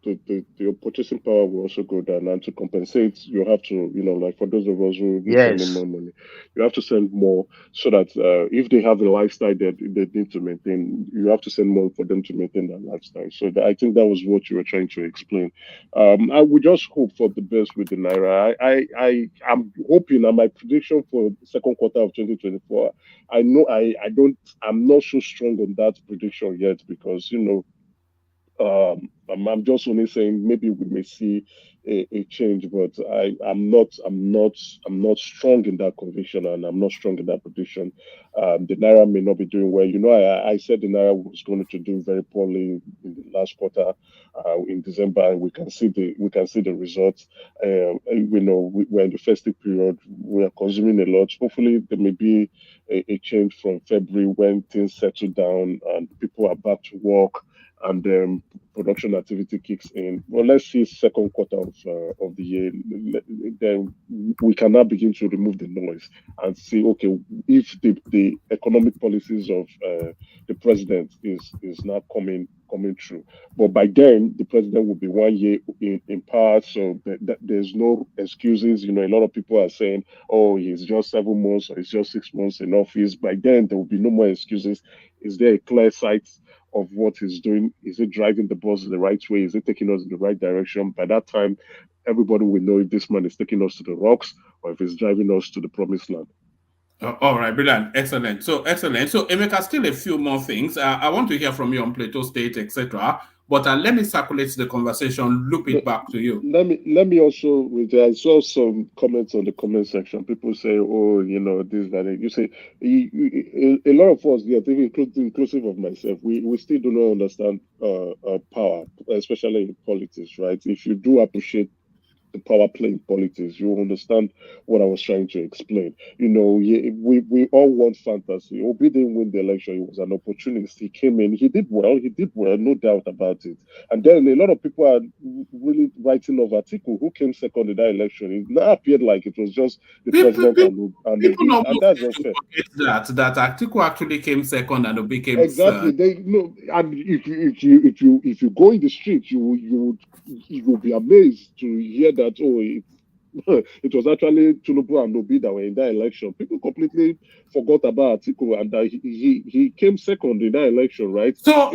your purchasing power will also go down. And to compensate, you have to, like for those of us who need sending more money, you have to send more so that if they have a lifestyle that they need to maintain, you have to send more for them to maintain that lifestyle. So I think that was what you were trying to explain. I would just hope for the best with the naira. I'm hoping, and my prediction for the second quarter of 2024. I'm not so strong on that prediction yet because I'm just only saying maybe we may see a change, but I'm not strong in that conviction, and I'm not strong in that prediction. The naira may not be doing well. I said the naira was going to do very poorly in the last quarter in December, and we can see the results. We're in the festive period. We are consuming a lot. Hopefully, there may be a change from February when things settle down and people are back to work, and production activity kicks in. Well, let's see second quarter of the year. Then we can now begin to remove the noise and see, okay, if the economic policies of the president is now coming true. But by then, the president will be 1 year in power, so there's no excuses. A lot of people are saying, oh, he's just 7 months or he's just 6 months in office. By then, there will be no more excuses. Is there a clear sight of what he's doing? Is it driving the bus in the right way? Is it taking us in the right direction? By that time, everybody will know if this man is taking us to the rocks or if he's driving us to the promised land. All right, brilliant, excellent. So Emeka, still a few more things. I want to hear from you on Plateau State, etc. But let me circulate the conversation, loop it back to you. Let me also. I saw some comments on the comment section. People say, "Oh, you know this, that." You say a lot of us, even inclusive of myself, we still do not understand power, especially in politics, right? If you do appreciate the power play in politics, you understand what I was trying to explain. You know, we all want fantasy. Obi didn't win the election. He was an opportunist. He came in. He did well, no doubt about it. And then a lot of people are really writing of Atiku, who came second in that election. It now appeared like it was just the president and Obi, and that's unfair. That Atiku actually came second and Obi came exactly. And if you go in the street, you will be amazed to hear that it was actually Tinubu and Obi that were in that election. People completely forgot about Atiku and that he came second in that election, right? So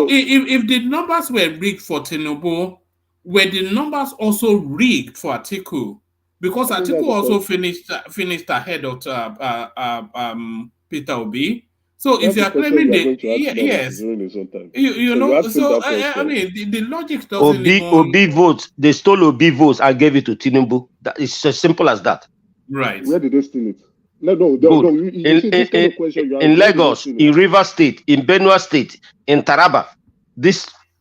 if the numbers were rigged for Tinubu, were the numbers also rigged for Atiku? Because Atiku also finished ahead of Peter Obi. So if you are claiming yes, you know, so I mean the logic doesn't Obi votes. They stole Obi votes and gave it to Tinubu. That is as simple as that. Right. Where did they steal it? No. In Lagos, in Rivers State, in Benue State, in Taraba,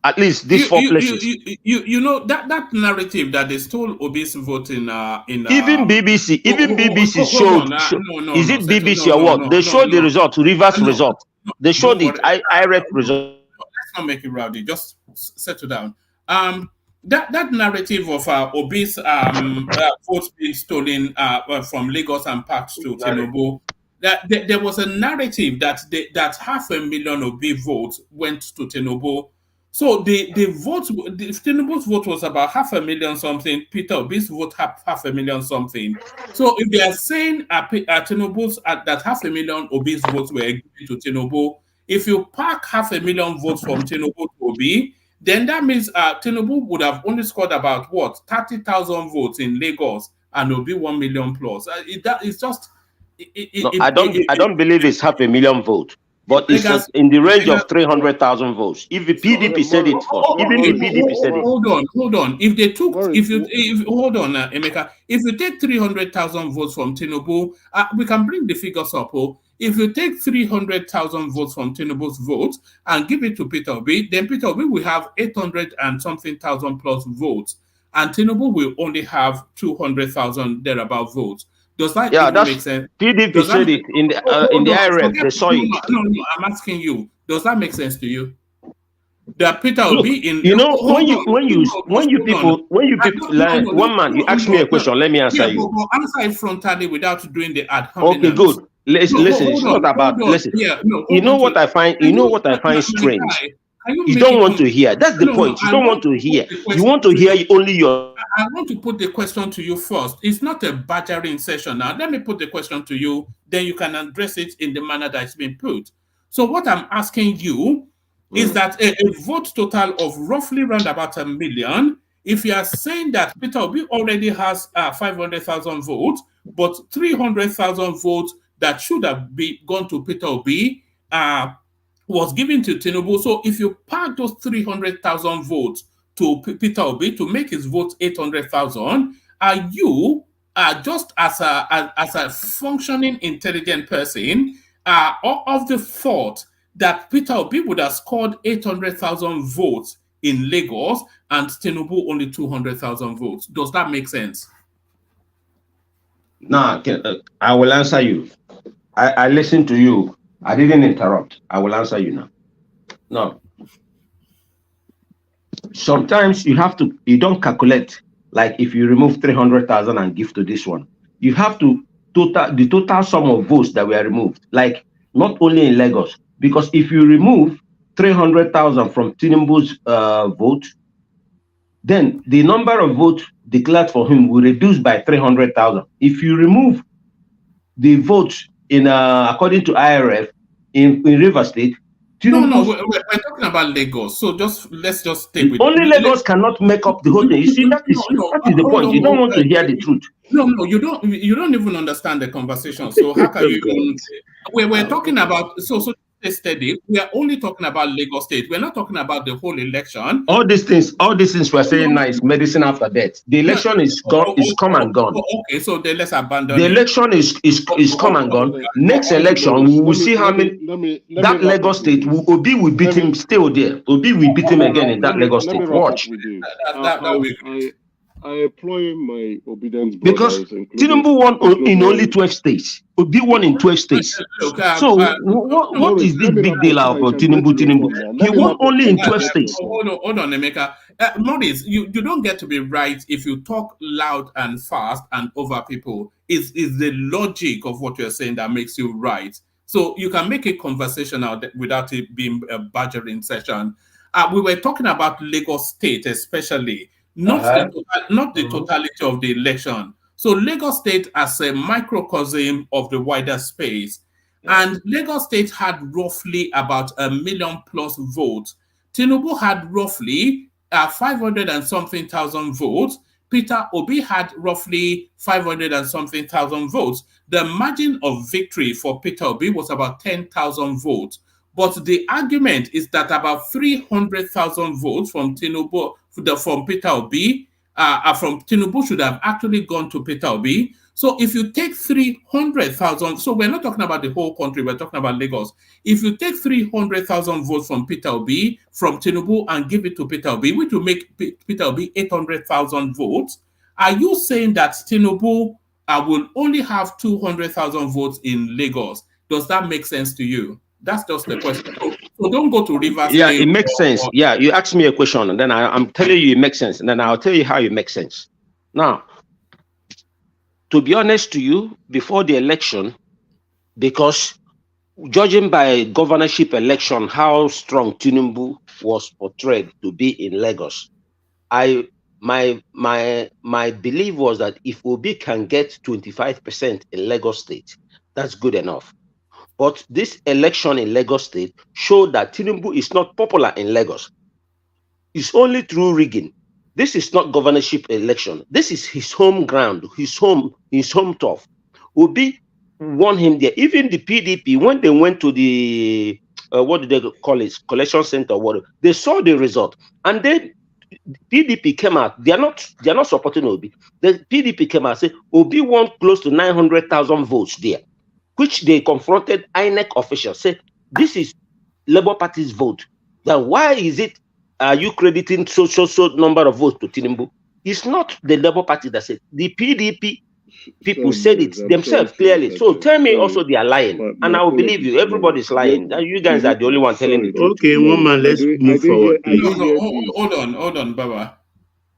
at least these four places. You know that narrative that they stole Obi's vote in even BBC showed. Is it BBC or what? They showed the result, Rivers result. They showed it. I read result. Let's not make it rowdy. Just settle down. That narrative of Obi's votes being stolen from Lagos and packed to Tinubu. That there was a narrative that 500,000 Obi votes went to Tinubu. So the Tinubu's vote was about 500,000 something. Peter Obi's vote 500,000 something. So if they are saying Tinubu's that 500,000 Obi's votes were given to Tinubu, if you pack 500,000 votes from Tinubu to Obi, then that means Tinubu would have only scored about 30,000 votes in Lagos and Obi 1 million plus. I don't believe it's 500,000 votes. But it's in the range of 300,000 votes. If the PDP said it first, even if PDP said it. Hold on. If they took, hold on, Emeka. If you take 300,000 votes from Tinubu, we can bring the figures up. If you take 300,000 votes from Tinubu's votes and give it to Peter Obi, then Peter Obi will have 800 and something thousand plus votes, and Tinubu will only have 200,000 thereabout votes. Does that make sense? PDP said it in the IRF. They saw it. No, I'm asking you. Does that make sense to you? That Peter Obi in when you people one man, you ask me a question. Let me answer you. Answer it frontally without doing the ad hominem. Okay, good. Listen. It's not about listen. You know what I find strange. You don't want to hear. That's the point. You don't want to hear. You want to hear only your. I want to put the question to you first. It's not a badgering session now. Let me put the question to you. Then you can address it in the manner that it's been put. So what I'm asking you is that a vote total of roughly around about 1 million. If you are saying that Peter Obi already has 500,000 votes, but 300,000 votes that should have gone to Peter Obi was given to Tinubu. So if you pack those 300,000 votes to Peter Obi to make his vote 800,000, are you just as a functioning intelligent person of the thought that Peter Obi would have scored 800,000 votes in Lagos and Tinubu only 200,000 votes? Does that make sense? No, I will answer you. I listened to you. I didn't interrupt. I will answer you now. No. Sometimes you don't calculate, like if you remove 300,000 and give to this one, you have to the total sum of votes that were removed, like not only in Lagos, because if you remove 300,000 from Tinubu's vote, then the number of votes declared for him will reduce by 300,000. If you remove the votes in according to IRF in Rivers State, no, we're talking about Lagos. So let's just take with only Lagos cannot make up the whole thing. You see, that is the point. You don't want to hear the truth. No, you don't even understand the conversation. So how can you? We're talking about so Steady. We are only talking about Lagos State. We're not talking about the whole election. All these things we're saying now is medicine after death. The election is gone, is come and gone. Okay, so then let's abandon the it. election is come and gone. Next election, we will see how many that Lagos State Obi will beat him still there. Obi will beat him again in that Lagos State. Watch. I employ my obedient brothers, because Tinubu won in only 12 states. Obi won in 12 states. So what is this big deal about Tinubu? He won only in 12 states. Hold on, Emeka. Maurice, you don't get to be right if you talk loud and fast and over people. Is the logic of what you're saying that makes you right. So you can make a conversational without it being a badgering session. We were talking about Lagos State especially. Not the totality of the election. So Lagos State as a microcosm of the wider space. And Lagos State had roughly about 1 million plus votes. Tinubu had roughly 500 and something thousand votes. Peter Obi had roughly 500 and something thousand votes. The margin of victory for Peter Obi was about 10,000 votes. But the argument is that about 300,000 votes from Tinubu, from Peter Obi, from Tinubu should have actually gone to Peter Obi. So if you take 300,000, so we're not talking about the whole country, we're talking about Lagos. If you take 300,000 votes from Peter Obi, from Tinubu, and give it to Peter Obi, which will make Peter Obi 800,000 votes, are you saying that Tinubu will only have 200,000 votes in Lagos? Does that make sense to you? That's just the question. So don't go to Rivers. Yeah, it makes sense. Yeah, you ask me a question, and then I'm telling you it makes sense, and then I'll tell you how it makes sense. Now, to be honest to you, before the election, because judging by governorship election, how strong Tinubu was portrayed to be in Lagos, my belief was that if Obi can get 25% in Lagos State, that's good enough. But this election in Lagos State showed that Tinubu is not popular in Lagos. It's only through rigging. This is not governorship election. This is his home ground, his home turf. Obi won him there. Even the PDP, when they went to the what do they call it, collection center, whatever, they saw the result, and then PDP came out. They are not supporting Obi. The PDP came out and said Obi won close to 900,000 votes there, which they confronted INEC officials, said, this is Labour Party's vote. Then why is it, are you crediting so number of votes to Tinubu? It's not the Labour Party that said, the PDP people said it themselves clearly. So tell me also they are lying, and I will believe you. Everybody's lying. You guys are the only one telling the truth. Okay, woman, let's move forward. Hold on, Baba.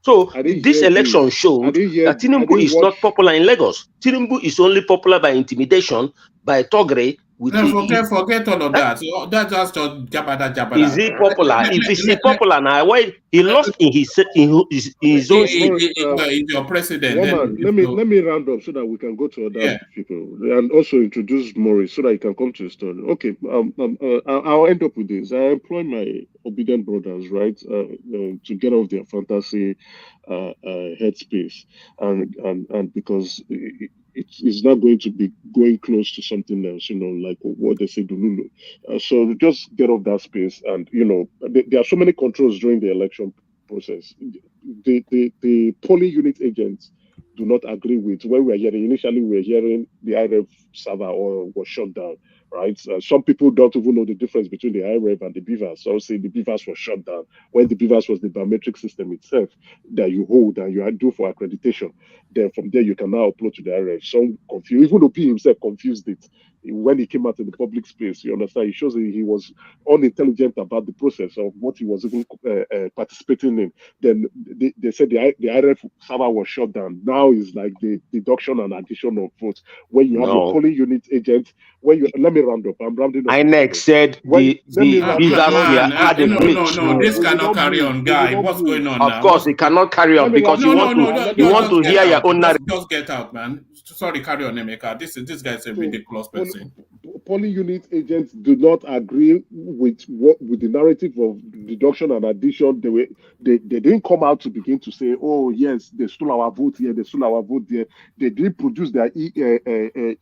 So this election showed that Tinubu is not popular in Lagos. Tinubu is only popular by intimidation, by thuggery. Forget all of that. That's just jabada. Is he popular? If he's popular now, why he lost in his own state? Your president. Let me round up so that we can go to other people and also introduce Maurice so that he can come to the story. Okay, I'll end up with this. I employ my obedient brothers, right, to get off their fantasy headspace, and because it's not going to be going close to something else, like what they say, Dululu. So just get off that space, and there are so many controls during the election process. The polling unit agents do not agree with when we are hearing. Initially, we were hearing the IREF server was shut down. Right? Some people don't even know the difference between the IREF and the BVAS. So say the BVAS was shut down when the BVAS was the biometric system itself that you hold and you do for accreditation. Then from there you can now upload to the IREF. Some confused, even Obi himself confused it when he came out in the public space. You understand? It shows that he was unintelligent about the process of what he was even participating in. Then they said the IREF server was shut down. Now is like the deduction and addition of votes when you have a polling unit agent. Let me round up. I'm rounding up. INEC said the BVAS had a glitch. No, this cannot carry on, guy. What's going on now? Of course, it cannot carry on because you want to hear your own narrative. Just get out, man. Sorry, carry on, Emeka. This guy is a ridiculous person. Polling unit agents do not agree with the narrative of deduction and addition. They didn't come out to begin to say, oh yes, they stole our vote here, they stole our vote there. They did produce their EC8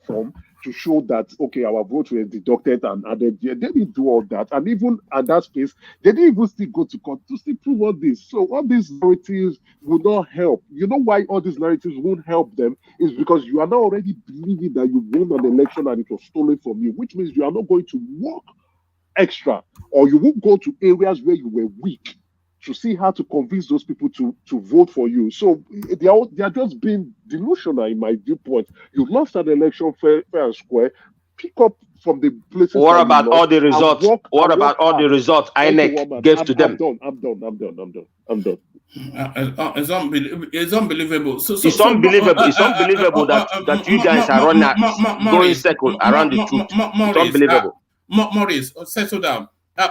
platform to show that, okay, our votes were deducted and added. They didn't do all that. And even at that space, they didn't even still go to court to still prove all this. So all these narratives will not help. You know why all these narratives won't help them? Is because you are now already believing that you won an election and it was stolen from you, which means you are not going to work extra, or you won't go to areas where you were weak to see how to convince those people to vote for you. So they are just being delusional in my viewpoint. You lost an election fair and square. Pick up from the places. What about all the results? What about all the results INEC gave to them? I'm done. It's unbelievable. It's unbelievable that you guys are going circle around the truth. It's unbelievable. Maurice, settle down.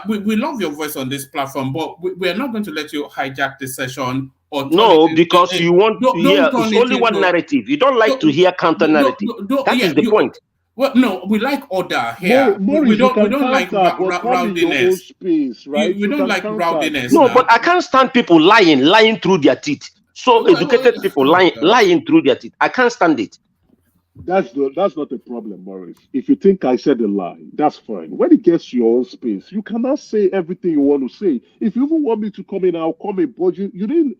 We love your voice on this platform, but we are not going to let you hijack the session. No, because you want to hear. It's only one narrative. You don't like to hear counter narrative. That is the point. Well, no, we like order here. We don't like rowdiness. Right? We don't like rowdiness. No, but I can't stand people lying through their teeth. So educated people lying through their teeth. I can't stand it. That's not a problem, Maurice. If you think I said a lie, that's fine. When it gets to your own space, you cannot say everything you want to say. If you even want me to come in, I'll come in. But you made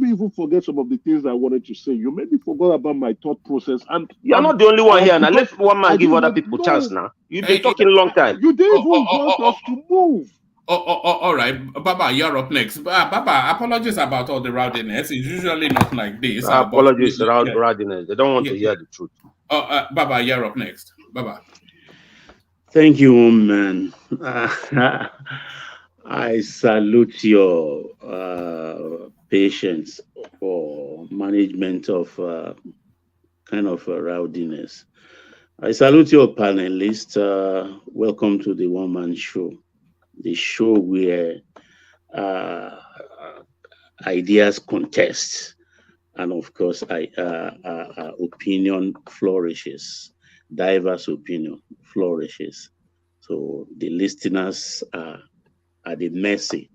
me even forget some of the things I wanted to say. You made me forget about my thought process. And you're not the only one here. Now let one man give other people chance. Now you've been talking a long time. You didn't even want us to move. All right, Baba, you're up next. Baba, apologies about all the rowdiness. It's usually not like this. Apologies about rowdiness. They don't want to hear the truth. Baba, you're up next. Baba. Thank you, man. I salute your patience for management of kind of rowdiness. I salute your panelists. Welcome to the one-man show. The show where ideas contest, and of course, opinion flourishes, diverse opinion flourishes. So the listeners are at the mercy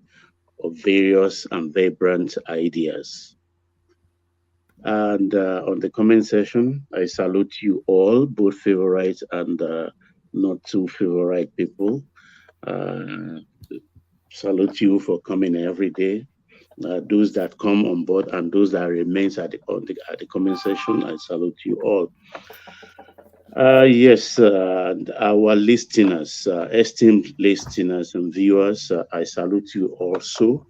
of various and vibrant ideas. And on the comment section, I salute you all, both favorite and not too favorite people. Salute you for coming every day. Those that come on board and those that remains at the comment section, I salute you all. Yes, our listeners, esteemed listeners and viewers, I salute you also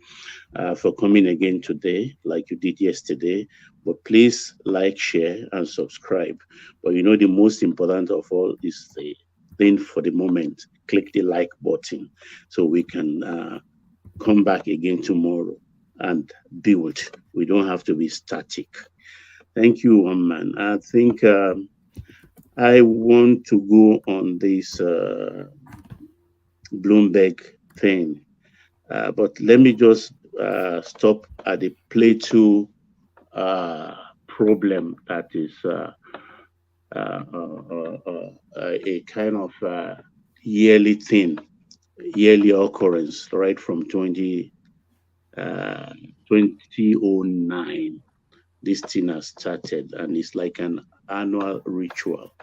for coming again today, like you did yesterday. But please like, share, and subscribe. But you know, the most important of all is the thing for the moment. Click the like button so we can come back again tomorrow and build. We don't have to be static. Thank you, one man. I think I want to go on this Bloomberg thing, but let me just stop at the Plato problem that is a kind of yearly thing, yearly occurrence, right from 2009. This thing has started, and it's like an annual ritual.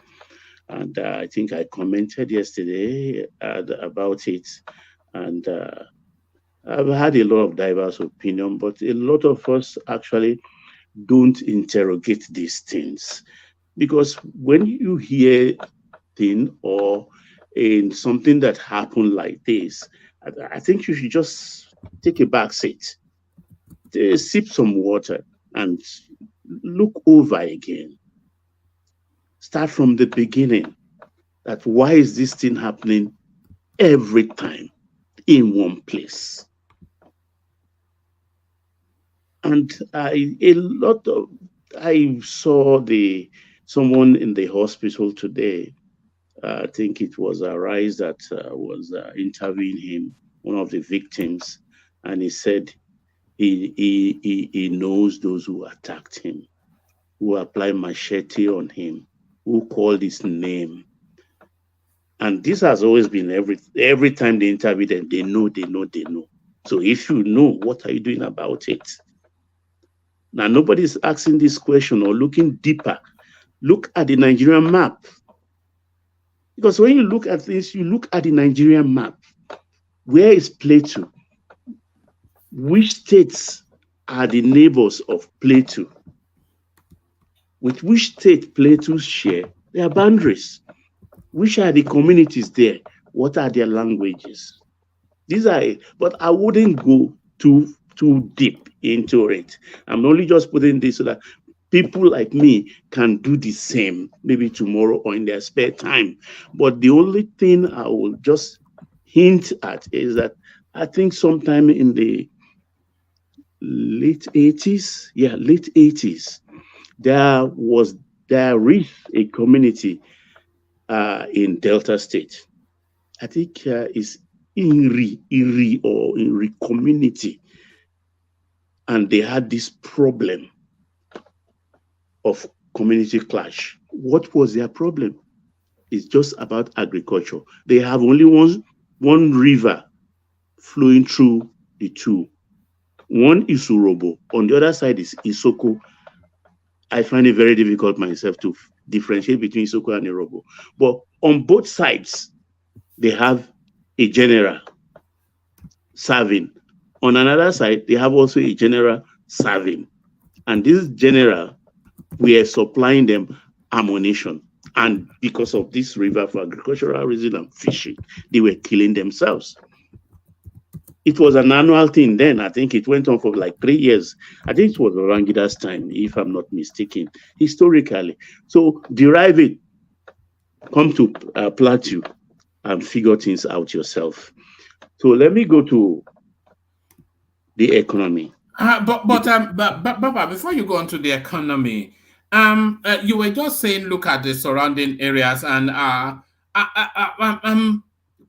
And I think I commented yesterday about it, and I've had a lot of diverse opinion, but a lot of us actually don't interrogate these things, because when you hear thing or in something that happened like this, I think you should just take a back seat, sip some water, and look over again. Start from the beginning. That why is this thing happening every time in one place? And I saw someone in the hospital today. I think it was Arise that was interviewing him, one of the victims, and he said he knows those who attacked him, who applied machete on him, who called his name. And this has always been every time they interview them, they know. So if you know, what are you doing about it? Now, nobody's asking this question or looking deeper. Look at the Nigerian map. Because when you look at this, you look at the Nigerian map. Where is Plateau? Which states are the neighbors of Plateau? With which state Plateau share their boundaries? Which are the communities there? What are their languages? These are it. But I wouldn't go too deep into it. I'm only just putting this so that people like me can do the same, maybe tomorrow or in their spare time. But the only thing I will just hint at is that I think sometime in the late 80s, late 80s, there is a community in Delta State. I think it's Inri community. And they had this problem of community clash. What was their problem? It's just about agriculture. They have only one river flowing through the two. One is Urobo, on the other side is Isoko. I find it very difficult myself to differentiate between Isoko and Urobo. But on both sides, they have a general serving. On another side, they have also a general serving. And this general, we are supplying them ammunition. And because of this river for agricultural reasons and fishing, they were killing themselves. It was an annual thing then. I think it went on for like 3 years. I think it was Rangida's time, if I'm not mistaken, historically. So derive it, come to Plateau and figure things out yourself. So let me go to the economy. But before you go on to the economy, you were just saying, look at the surrounding areas, and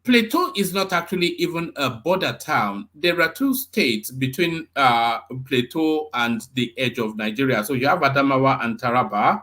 Plateau is not actually even a border town. There are two states between Plateau and the edge of Nigeria. So you have Adamawa and Taraba,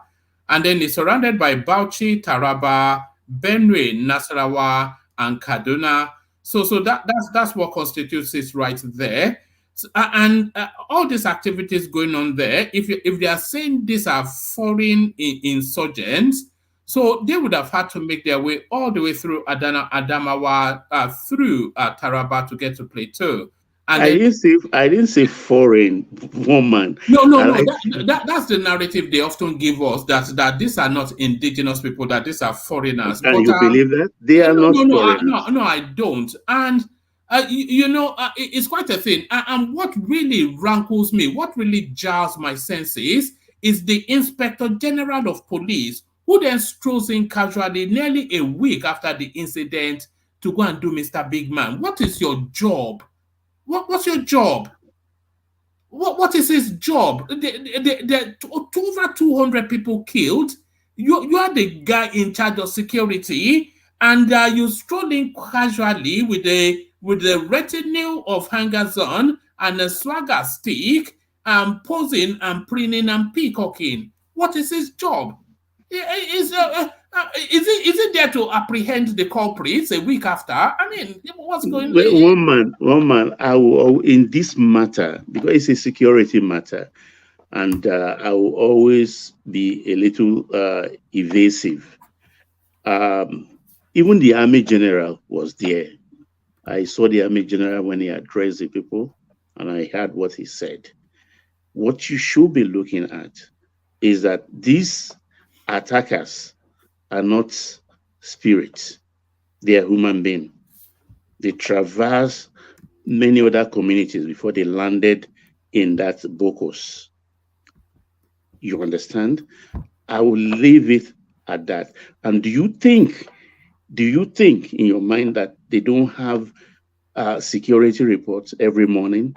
and then it's surrounded by Bauchi, Taraba, Benue, Nasarawa, and Kaduna. So that's what constitutes it right there. So, and all these activities going on there, if they are saying these are foreign insurgents, so they would have had to make their way all the way through Adamawa, through Taraba to get to Plateau. And I didn't say foreign woman. No. That's the narrative they often give us, that these are not indigenous people, that these are foreigners. And you believe that? They are not foreigners. No, I don't. And it's quite a thing. And what really rankles me, what really jars my senses, is the Inspector General of Police, who then strolls in casually nearly a week after the incident to go and do Mr. Big Man. What is your job? What's your job? What is his job? There are over 200 people killed. You are the guy in charge of security, and you stroll in casually with a retinue of hangers on and a swagger stick, posing and preening and peacocking. What is his job? Is it there to apprehend the culprits a week after? I mean, what's going on? One man, I will, in this matter, because it's a security matter, and I will always be a little evasive. Even the Army General was there. I saw the Army General when he addressed the people, and I heard what he said. What you should be looking at is that these attackers are not spirits. They are human beings. They traversed many other communities before they landed in that Bokos. You understand? I will leave it at that. And do you think in your mind that they don't have security reports every morning?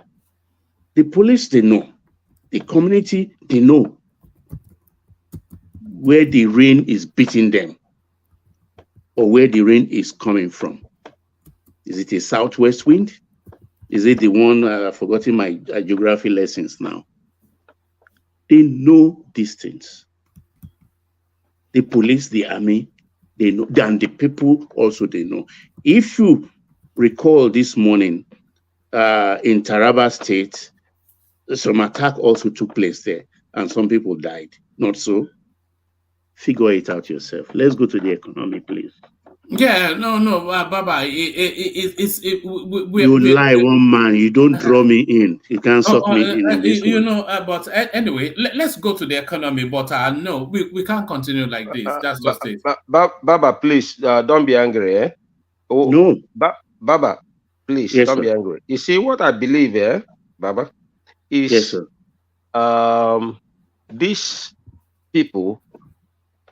The police, they know. The community, they know where the rain is beating them or where the rain is coming from. Is it a southwest wind? Is it the one, I've forgotten my geography lessons now. They know these things. The police, the army, they know, and the people also they know. If you recall this morning in Taraba State, some attack also took place there and some people died. Not so? Figure it out yourself. Let's go to the economy, please. Yeah, no, Baba. You lie, one man. You don't draw me in. You can't suck me in this you one. know. But anyway, let's go to the economy. But no, we can't continue like this. That's just it. Baba, please don't be angry. Eh? Oh, No. Baba, please Yes, don't sir. be angry. You see what I believe, Baba, is Yes, sir. These people,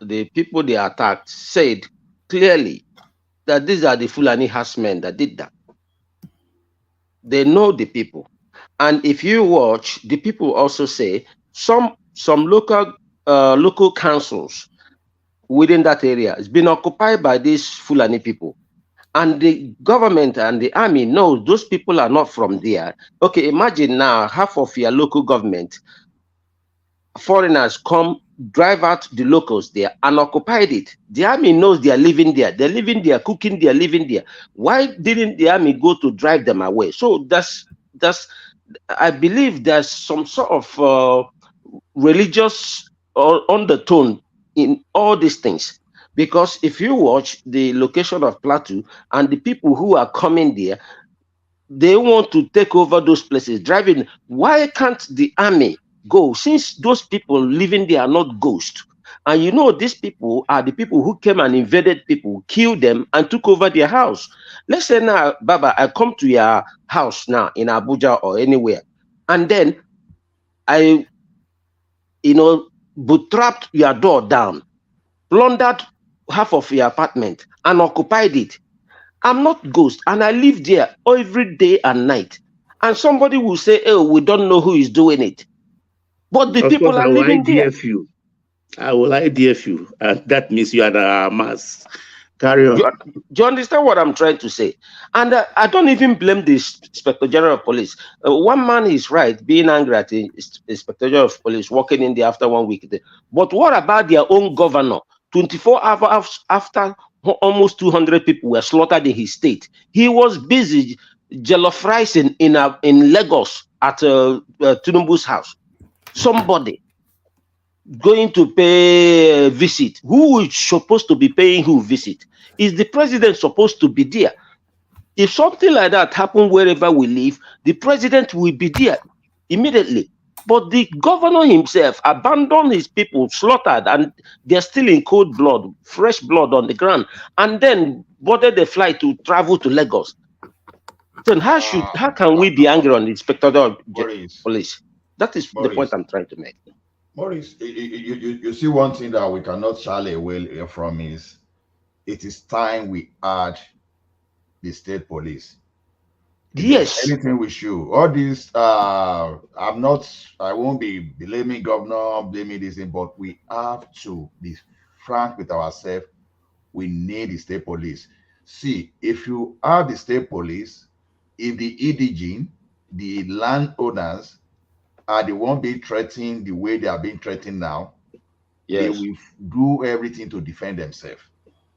the people they attacked, said clearly that these are the Fulani herdsmen that did that. They know the people. And if you watch, the people also say some local councils within that area has been occupied by these Fulani people. And the government and the army knows those people are not from there. Okay, imagine now half of your local government, foreigners come, drive out the locals there and occupied it. The army knows they are living there. They're living there, cooking, they're living there. Why didn't the army go to drive them away? So that's I believe there's some sort of religious undertone in all these things. Because if you watch the location of Plateau and the people who are coming there, they want to take over those places, driving. Why can't the army go? Since those people living there are not ghosts, and you know these people are the people who came and invaded people, killed them, and took over their house. Let's say now, Baba, I come to your house now in Abuja or anywhere, and then I, bootstrapped your door down, plundered half of your apartment, and occupied it. I'm not ghost, and I live there every day and night. And somebody will say, "Oh, we don't know who is doing it," but the people are living there. I will IDF you, and that means you are the mass. Carry on. Do you understand what I'm trying to say? And I don't even blame the Inspector General of Police. One man is right, being angry at the Inspector General of Police, walking in there after 1 week. But what about their own governor? 24 hours after almost 200 people were slaughtered in his state, he was busy jollof rice in Lagos at Tinubu's house. Somebody going to pay a visit. Who is supposed to be paying who visit? Is the president supposed to be there? If something like that happens wherever we live, the president will be there immediately. But the governor himself abandoned his people, slaughtered, and they're still in cold blood, fresh blood on the ground, and then boarded the flight to travel to Lagos. Then how can we be angry on the Inspector of Police? That is the point I'm trying to make. Maurice, you see one thing that we cannot shy away from is it is time we add the state police. Yes. Anything we should. All this, I won't be blaming governor, blaming this thing, but we have to be frank with ourselves. We need the state police. See, if you have the state police, if the EDG, the landowners, are the one being threatened the way they are being threatened now, they will do everything to defend themselves.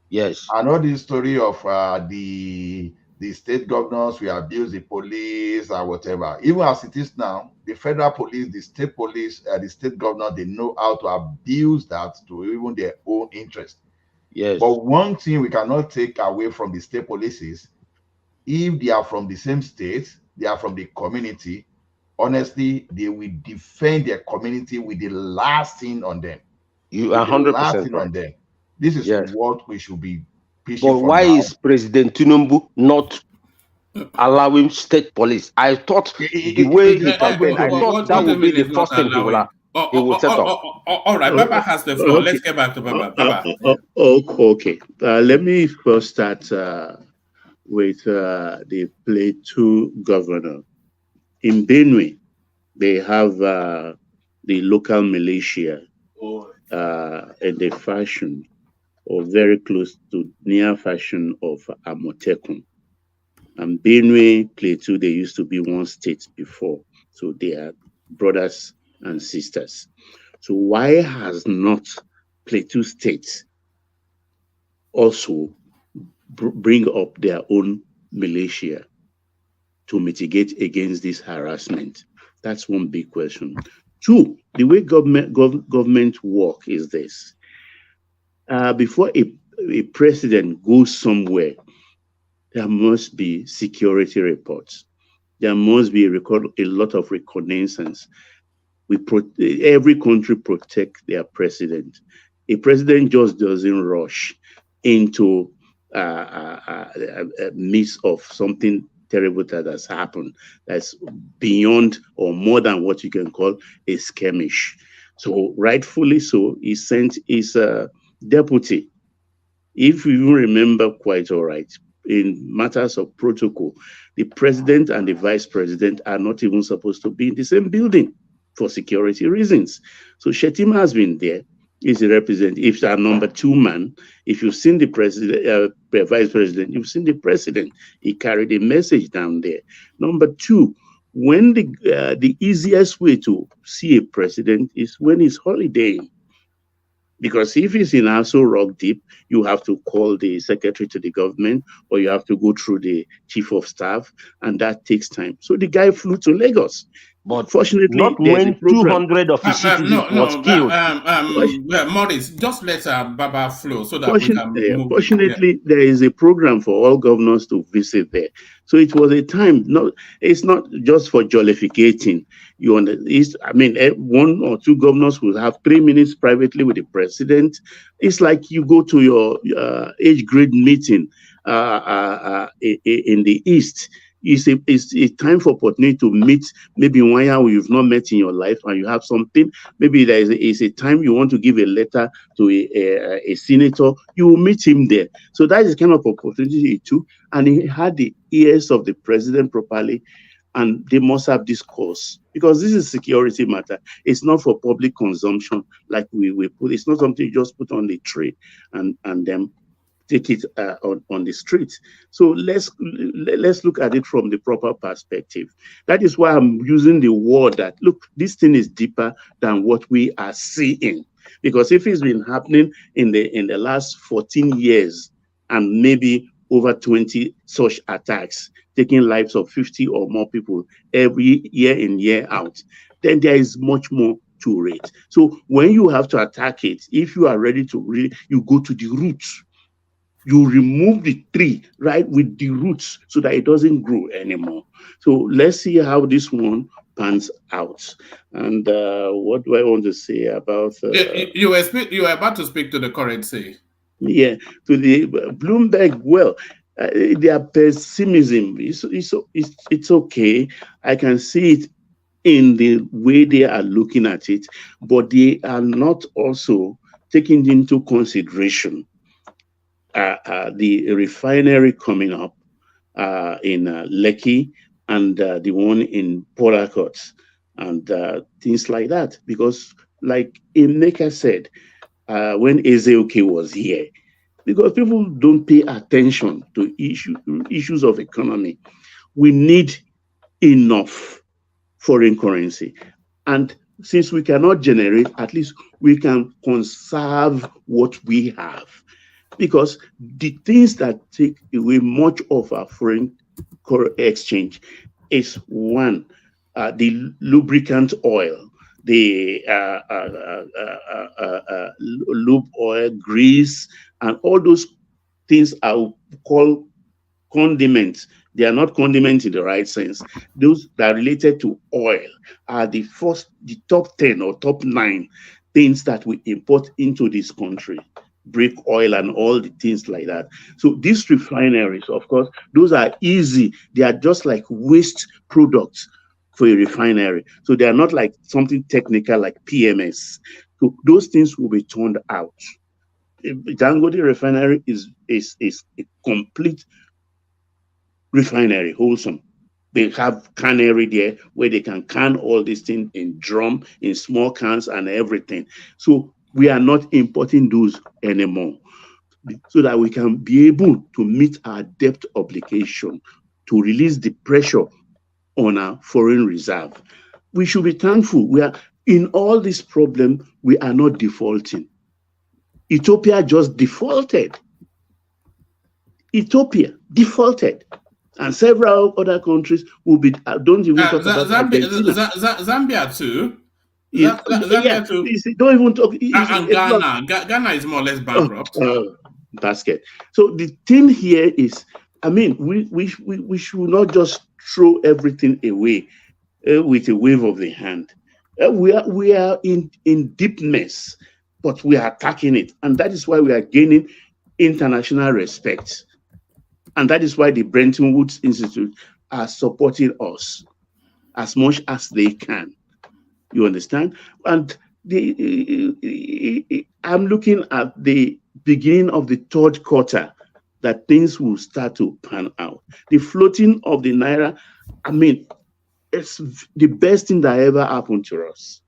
Yes. I know this story of the state governors will abuse the police or whatever. Even as it is now, the federal police, the state police, the state governor, they know how to abuse that to even their own interest. Yes. But one thing we cannot take away from the state police is if they are from the same state, they are from the community, honestly, they will defend their community with the last thing on them. You are 100% right. On them. This is what we should be pushing for. But why is President Tinubu not allowing state police? I thought the way he campaigned, I thought that would be the first thing he will set up. All right, Baba has the floor. Let's get back to Baba. Okay. Let me first start with the Plateau governor. In Benue, they have the local militia in the fashion or very close to near fashion of Amotekun. And Benue, Plateau, they used to be one state before. So they are brothers and sisters. So why has not Plateau State also bring up their own militia to mitigate against this harassment? That's one big question. Two, the way government work is this. Before a president goes somewhere, there must be security reports. There must be a lot of reconnaissance. Every country protect their president. A president just doesn't rush into a midst of something terrible that has happened that's beyond or more than what you can call a skirmish. So rightfully so, he sent his deputy. If you remember quite all right, in matters of protocol, the president and the vice president are not even supposed to be in the same building for security reasons. So Shetima has been there. He's a representative. If our number 2 man, if you've seen the president, vice president, you've seen the president. He carried a message down there. Number 2, when the easiest way to see a president is when he's holidaying. Because if he's in Aso Rock Deep, you have to call the secretary to the government, or you have to go through the chief of staff, and that takes time. So the guy flew to Lagos. But fortunately, not when 200 of his citizens was killed. Maurice, just let Baba flow so that we can move. Fortunately, there is a program for all governors to visit there. So it was a time. It's not just for jollificating. I mean, 1 or 2 governors will have 3 minutes privately with the president. It's like you go to your age grade meeting in the East. It's a time for opportunity to meet maybe one year you've not met in your life, and you have something. Maybe it's a time you want to give a letter to a senator. You will meet him there. So that is kind of opportunity too. And he had the ears of the president properly, and they must have discourse, because this is a security matter. It's not for public consumption like we put. It's not something you just put on the tray and then take it on the streets. So let's look at it from the proper perspective. That is why I'm using the word that, look, this thing is deeper than what we are seeing. Because if it's been happening in the last 14 years and maybe over 20 such attacks, taking lives of 50 or more people every year in, year out, then there is much more to it. So when you have to attack it, if you are ready to you go to the roots. You remove the tree right with the roots so that it doesn't grow anymore. So let's see how this one pans out. And what do I want to say about? You were about to speak to the currency. Yeah, to the Bloomberg. Well, their pessimism it's okay. I can see it in the way they are looking at it, but they are not also taking into consideration the refinery coming up in Lekki and the one in Port Harcourt and things like that. Because like Emeka said, when Ezeoke was here, because people don't pay attention to issues of economy, we need enough foreign currency. And since we cannot generate, at least we can conserve what we have. Because the things that take away much of our foreign exchange is one, the lubricant oil, the lube oil, grease, and all those things are called condiments. They are not condiments in the right sense. Those that are related to oil are the top 10 or top 9 things that we import into this country. Brick oil and all the things like that. So these refineries, of course, those are easy. They are just like waste products for a refinery. So they are not like something technical like PMS. So those things will be turned out. Dangote refinery is a complete refinery, wholesome. They have cannery there where they can can all these things in drum, in small cans and everything. So we are not importing those anymore, so that we can be able to meet our debt obligation to release the pressure on our foreign reserve. We should be thankful. We are in all this problem. We are not defaulting. Ethiopia just defaulted. Ethiopia defaulted, and several other countries will be. Don't even talk about Zambia too. Zambia too. Don't even talk. And Ghana. Ghana is more or less bankrupt. basket. So the thing here is, I mean, we should not just throw everything away with a wave of the hand. We are in deep mess, but we are attacking it, and that is why we are gaining international respect, and that is why the Bretton Woods Institute are supporting us as much as they can. You understand? And I'm looking at the beginning of the third quarter that things will start to pan out. The floating of the naira, I mean, it's the best thing that ever happened to us.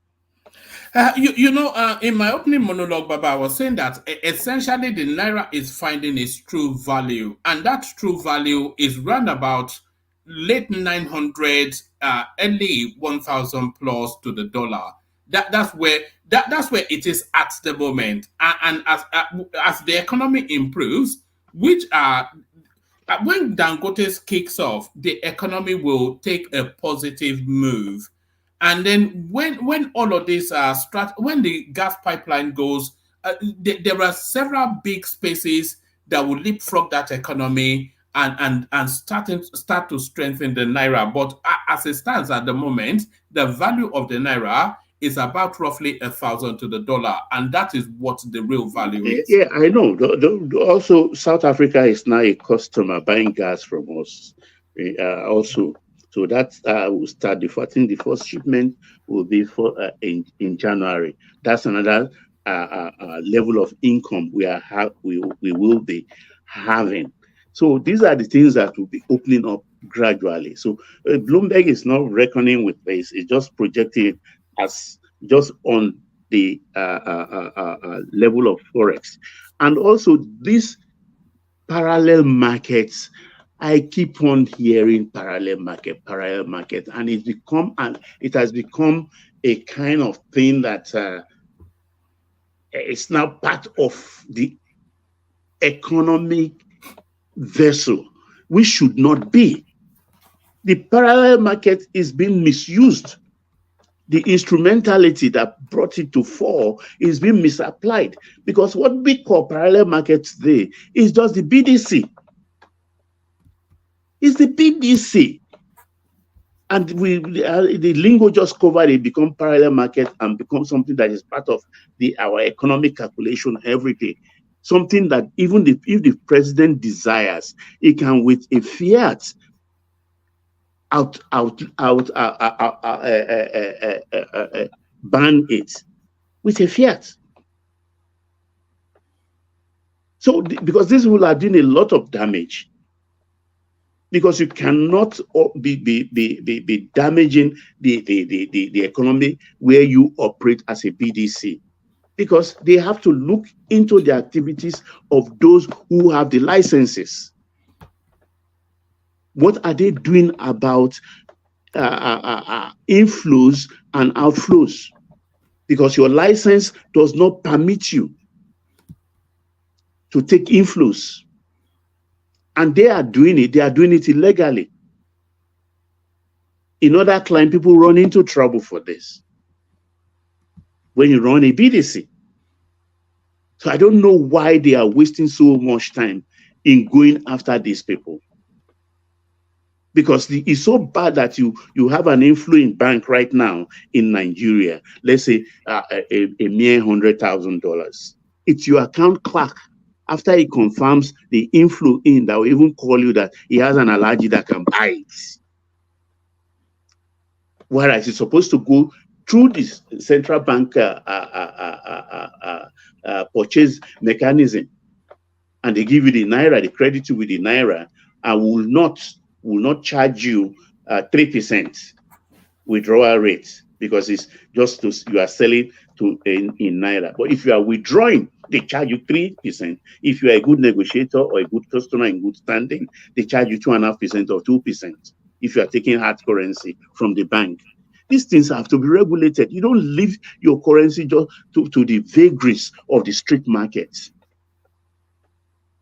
In my opening monologue, Baba, I was saying that essentially the naira is finding its true value, and that true value is round about late 900s, early 1000 plus to the dollar. That's where it is at the moment, and as the economy improves, which when Dangote kicks off, the economy will take a positive move. And then when all of this when the gas pipeline goes, there are several big spaces that will leapfrog that economy and start to strengthen the naira. But as it stands at the moment, the value of the naira is about roughly 1,000 to the dollar, and that is what the real value is. Yeah, I know. Also, South Africa is now a customer buying gas from us. Also. So that will start. I think the first shipment will be in January. That's another level of income we will be having. So these are the things that will be opening up gradually. So Bloomberg is not reckoning with this; it's just projecting as just on the level of forex, and also these parallel markets. I keep on hearing parallel market, and it has become a kind of thing that it's now part of the economic vessel. We should not be. The parallel market is being misused. The instrumentality that brought it to fall is being misapplied, because what we call parallel market today is just the BDC. It's the BDC. And the lingo just covered it, become parallel market and become something that is part of our economic calculation every day. Something that even if the president desires, he can with a fiat ban it with a fiat. So because this will have done a lot of damage. Because you cannot be damaging the economy where you operate as a BDC. Because they have to look into the activities of those who have the licenses. What are they doing about inflows and outflows? Because your license does not permit you to take inflows. And they are doing it illegally. In other clients, people run into trouble for this when you run a BDC. So I don't know why they are wasting so much time in going after these people. Because it's so bad that you have an inflowing bank right now in Nigeria, let's say a mere $100,000. It's your account clerk. After he confirms the inflow in, that will even call you that he has an allergy that can buy it. Whereas it's supposed to go through this central bank purchase mechanism, and they give you the naira, they credit you with the naira, and will not charge you 3% withdrawal rate, because it's just you are selling in naira. But if you are withdrawing, they charge you 3%. If you are a good negotiator or a good customer in good standing, they charge you 2.5% or 2%. If you are taking hard currency from the bank, these things have to be regulated. You don't leave your currency just to the vagaries of the street markets.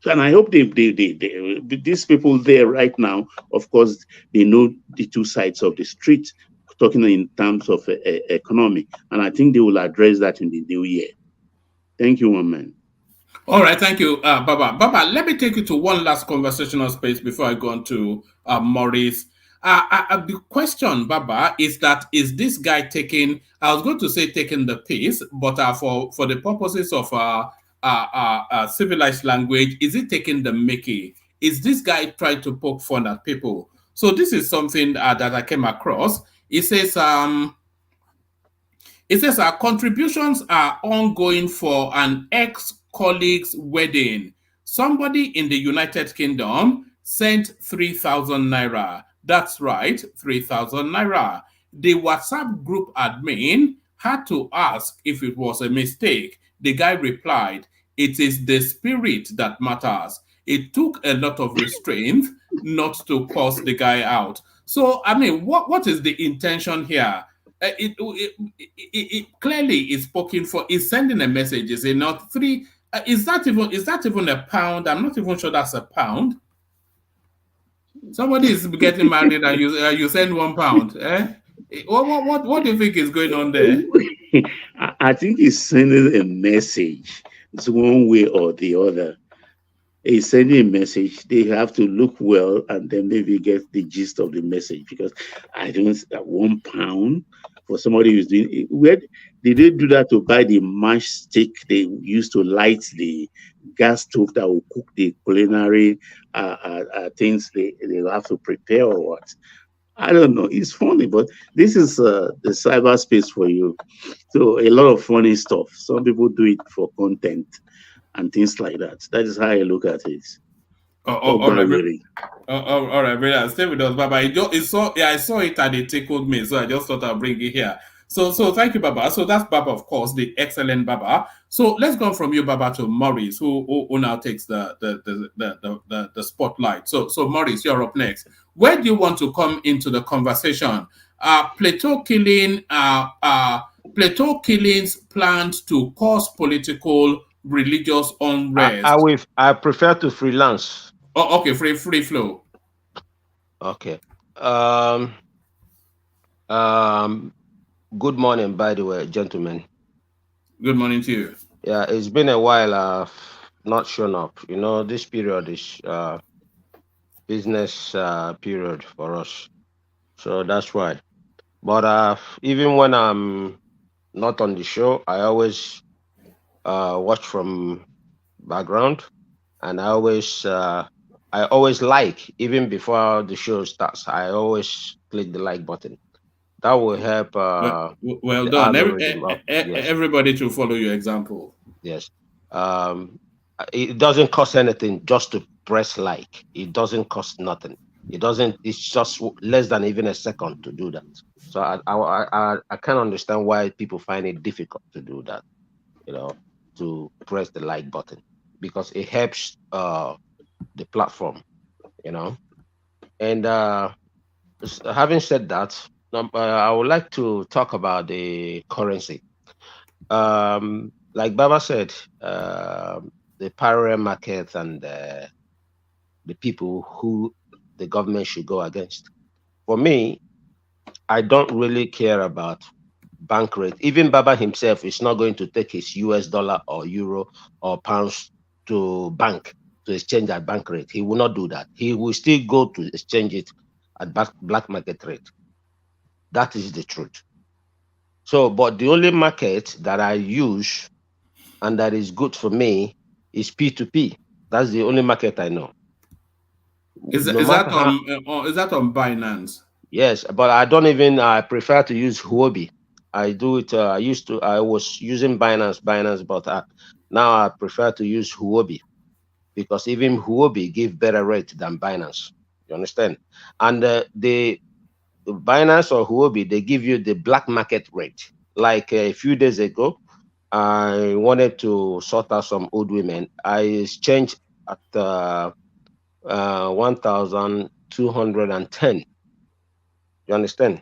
So, and I hope these people there right now, of course, they know the two sides of the street, talking in terms of economy, and I think they will address that in the new year. Thank you, one man. All right, thank you, Baba. Baba, let me take you to one last conversational space before I go on to Maurice. The question, Baba, is that is this guy taking? I was going to say taking the piece, but for the purposes of civilized language, is it taking the Mickey? Is this guy trying to poke fun at people? So this is something that I came across. It says our contributions are ongoing for an ex-colleague's wedding. Somebody in the United Kingdom sent 3,000 naira. That's right, 3,000 naira. The WhatsApp group admin had to ask if it was a mistake. The guy replied, "It is the spirit that matters." It took a lot of restraint not to curse the guy out. So, I mean, what is the intention here? It clearly is spoken for. Is sending a message. Is it not three? Is that even a pound? I'm not even sure that's a pound. Somebody is getting married and you send £1. Eh? What do you think is going on there? I think he's sending a message. It's one way or the other. He's sending a message. They have to look well and then maybe get the gist of the message, because I don't £1 for somebody who's doing it. Where did they do that to buy the matchstick they used to light the gas stove that will cook the culinary things they have to prepare, or what? I don't know. It's funny, but this is the cyberspace for you. So a lot of funny stuff. Some people do it for content and things like that. That is how I look at it. All right, all right, brilliant. Stay with us, Baba. I saw it and it tickled me, so I just thought I'd bring it here. So thank you, Baba. So that's Baba, of course, the excellent Baba. So let's go from you, Baba, to Maurice, who now takes the spotlight. So Maurice, you're up next. Where do you want to come into the conversation? Plateau killings planned to cause political religious unrest. I prefer to freelance. Oh, okay, free flow. Okay. Good morning, by the way, gentlemen. Good morning to you. Yeah, it's been a while. Not shown up. You know, this period is business period for us, so that's why. But even when I'm not on the show, I always watch from background, and I always like, even before the show starts, I always click the like button. That will help. Well done. Everybody should follow your example. Yes. It doesn't cost anything just to press like. It doesn't cost nothing. It's just less than even a second to do that. So I can't understand why people find it difficult to do that, to press the like button, because it helps the platform, And having said that, I would like to talk about the currency. Like Baba said, the parallel market and the people who the government should go against. For me, I don't really care about bank rate. Even Baba himself is not going to take his US dollar or euro or pounds to bank to exchange at bank rate. He will not do that. He will still go to exchange it at black market rate. That is the truth. So, but the only market that I use and that is good for me is P2P. That's the only market I know. Is that on Binance? Yes, but I prefer to use Huobi. I do it. I was using Binance, but now I prefer to use Huobi, because even Huobi give better rate than Binance. You understand? And the Binance or Huobi, they give you the black market rate. Like a few days ago, I wanted to sort out some old women. I exchanged at 1,210. You understand?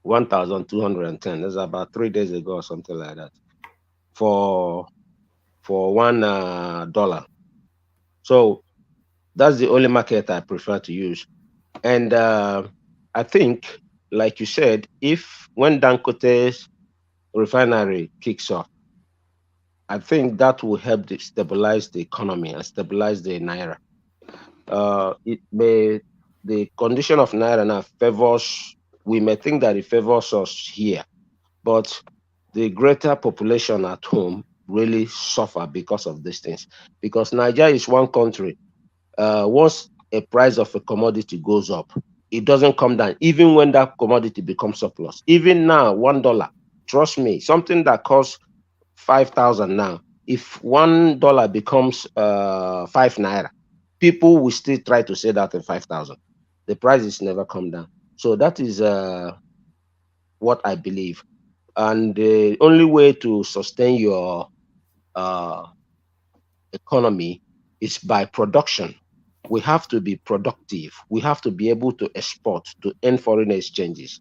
1,210. That's about 3 days ago or something like that. For $1. So that's the only market I prefer to use. And I think, like you said, when Dangote's refinery kicks off, I think that will help stabilize the economy and stabilize the naira. The condition of naira now favors. We may think that it favors us here, but the greater population at home really suffer because of these things. Because Nigeria is one country. Once a price of a commodity goes up, it doesn't come down, even when that commodity becomes surplus. Even now, $1, trust me, something that costs 5,000 now, if $1 becomes 5 naira, people will still try to say that in 5,000. The prices never come down. So that is what I believe. And the only way to sustain your economy is by production. We have to be productive. We have to be able to export, to earn foreign exchanges.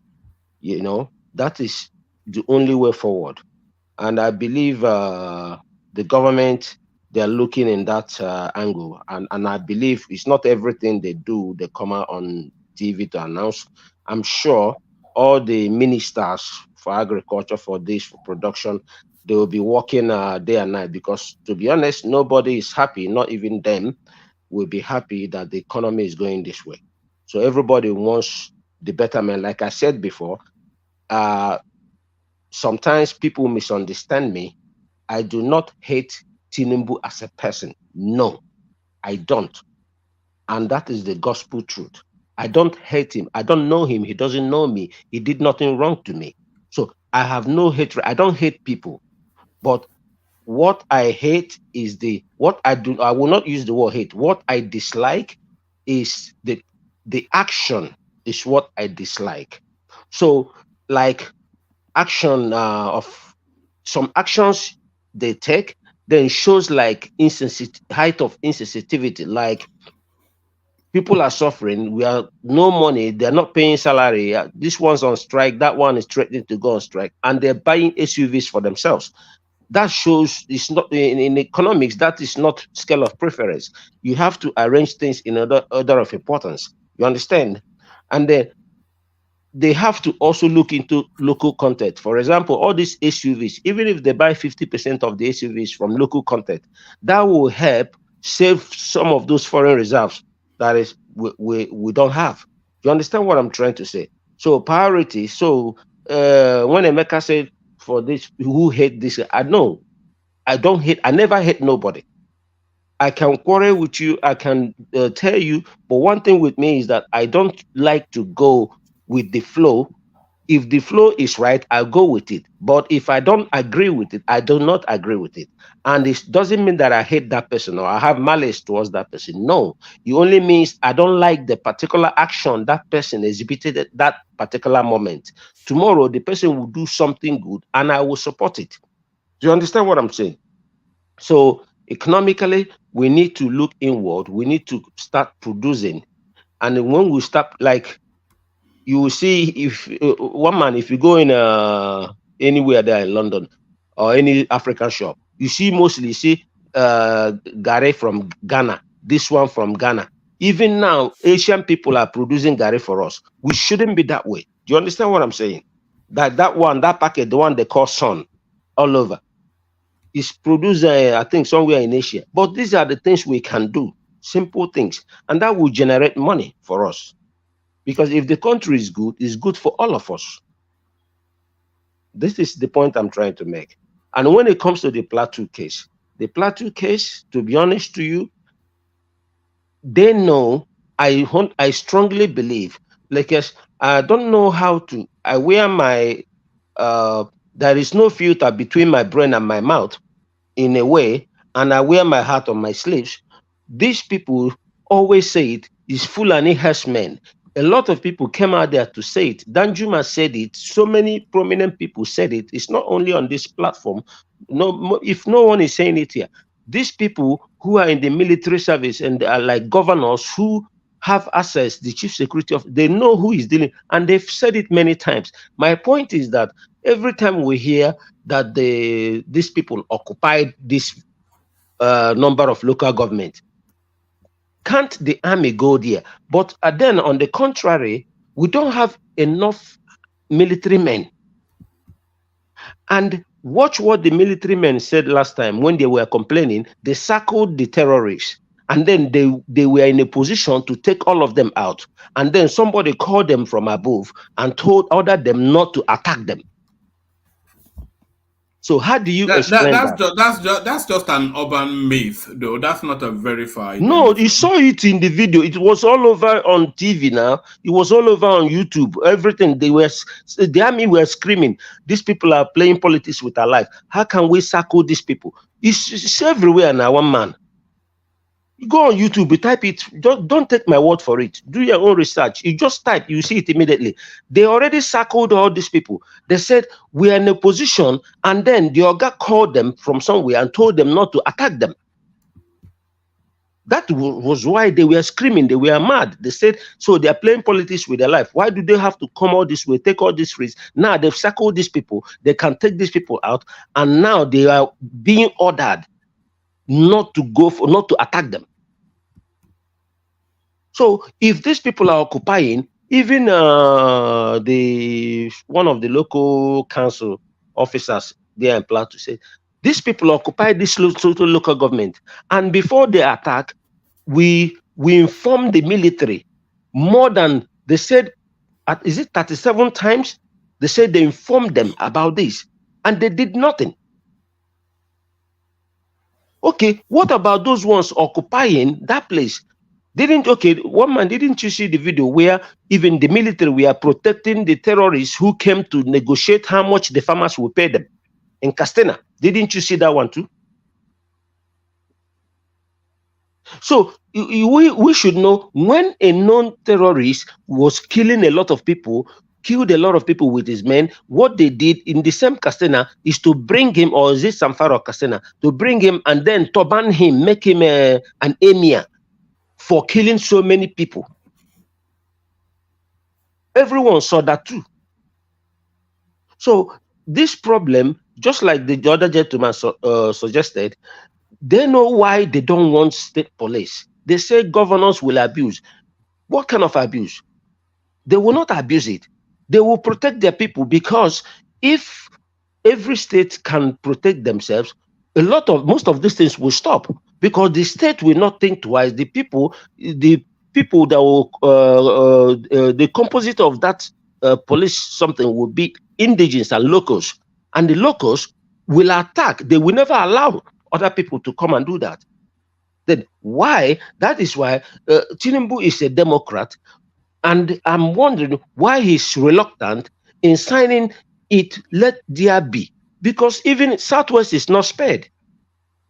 You know, that is the only way forward. And I believe the government, they're looking in that angle. And I believe it's not everything they do, they come out on TV to announce. I'm sure all the ministers for agriculture, for this, for production, they will be working day and night, because to be honest, nobody is happy, not even them will be happy that the economy is going this way. So everybody wants the betterment. Like I said before, sometimes people misunderstand me. I do not hate Tinubu as a person. No, I don't. And that is the gospel truth. I don't hate him. I don't know him. He doesn't know me. He did nothing wrong to me. So I have no hatred. I don't hate people. But what I hate is I will not use the word hate. What I dislike is the action is what I dislike. So like action of some actions they take, then shows like height of insensitivity, like people are suffering, we are no money, they're not paying salary, this one's on strike, that one is threatening to go on strike, and they're buying SUVs for themselves. That shows it's not in economics, that is not scale of preference. You have to arrange things in order of importance. You understand? And then they have to also look into local content. For example, all these SUVs, even if they buy 50% of the SUVs from local content, that will help save some of those foreign reserves that is we don't have. You understand what I'm trying to say? So priority. So when Emeka said for this, who hate this, I know I don't hate. I never hate nobody. I can quarrel with you. I can tell you, but one thing with me is that I don't like to go with the flow. If the flow is right, I'll go with it. But if I don't agree with it, I do not agree with it. And it doesn't mean that I hate that person or I have malice towards that person. No, it only means I don't like the particular action that person exhibited at that particular moment. Tomorrow, the person will do something good and I will support it. Do you understand what I'm saying? So economically, we need to look inward. We need to start producing. And when we start, like, you will see, if one man, if you go in anywhere there in London or any African shop, you see mostly gari from Ghana, this one from Ghana. Even now, Asian people are producing gari for us. We shouldn't be that way. Do you understand what I'm saying? That packet, the one they call Sun, all over, is produced, I think, somewhere in Asia. But these are the things we can do, simple things, and that will generate money for us. Because if the country is good, it's good for all of us. This is the point I'm trying to make. And when it comes to the Plateau case, to be honest to you, they know, I strongly believe, like, I don't know how to, I wear my, there is no filter between my brain and my mouth in a way, and I wear my heart on my sleeves. These people always say it is Fulani herdsmen. A lot of people came out there to say it. Danjuma said it. So many prominent people said it. It's not only on this platform. No, if no one is saying it here, these people who are in the military service and they are like governors who have access, the chief security of, they know who is dealing, and they've said it many times. My point is that every time we hear that these people occupied this number of local government, can't the army go there? But then, on the contrary, we don't have enough military men. And Watch what the military men said last time when they were complaining. They circled the terrorists, and then they were in a position to take all of them out. And then somebody called them from above and ordered them not to attack them. So how do you explain that? That's just an urban myth, though. That's not a verified. No, you saw it in the video. It was all over on TV now. It was all over on YouTube. Everything. The army were screaming, "These people are playing politics with our life. How can we circle these people?" It's everywhere now, one man. You go on YouTube, you type it. Don't take my word for it. Do your own research. You just type, you see it immediately. They already circled all these people. They said, we are in a position, and then the Oga called them from somewhere and told them not to attack them. That was why they were screaming. They were mad. They said, so they are playing politics with their life. Why do they have to come all this way, take all these risks? Now they've circled these people. They can take these people out, and now they are being ordered not to attack them. So if these people are occupying, even one of the local council officers there in Plateau said, these people occupy this local government, and before they attack, we inform the military more than, they said, is it 37 times? They said they informed them about this, and they did nothing. Okay, what about those ones occupying that place? One man, didn't you see the video where even the military were protecting the terrorists who came to negotiate how much the farmers will pay them in Castena? Didn't you see that one too? So we should know, when a known terrorist was killing a lot of people, killed a lot of people with his men, what they did in the same Castena is to bring him, or is it Samfaro Castena, to bring him and then turban him, make him an emir for killing so many people. Everyone saw that too. So this problem, just like the other gentleman suggested, they know why they don't want state police. They say governors will abuse. What kind of abuse? They will not abuse it. They will protect their people, because if every state can protect themselves, most of these things will stop, because the state will not think twice. The people that will the composite of that police something will be indigenous and locals, and the locals will attack. They will never allow other people to come and do that. Then why? That is why Tinubu is a Democrat, and I'm wondering why he's reluctant in signing it. Let there be, because even Southwest is not spared.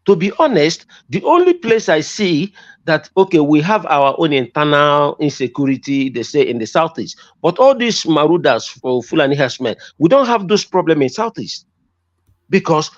To be honest, the only place I see that, okay, we have our own internal insecurity, they say, in the Southeast, but all these Marudas for Fulani herdsmen, we don't have those problems in Southeast, because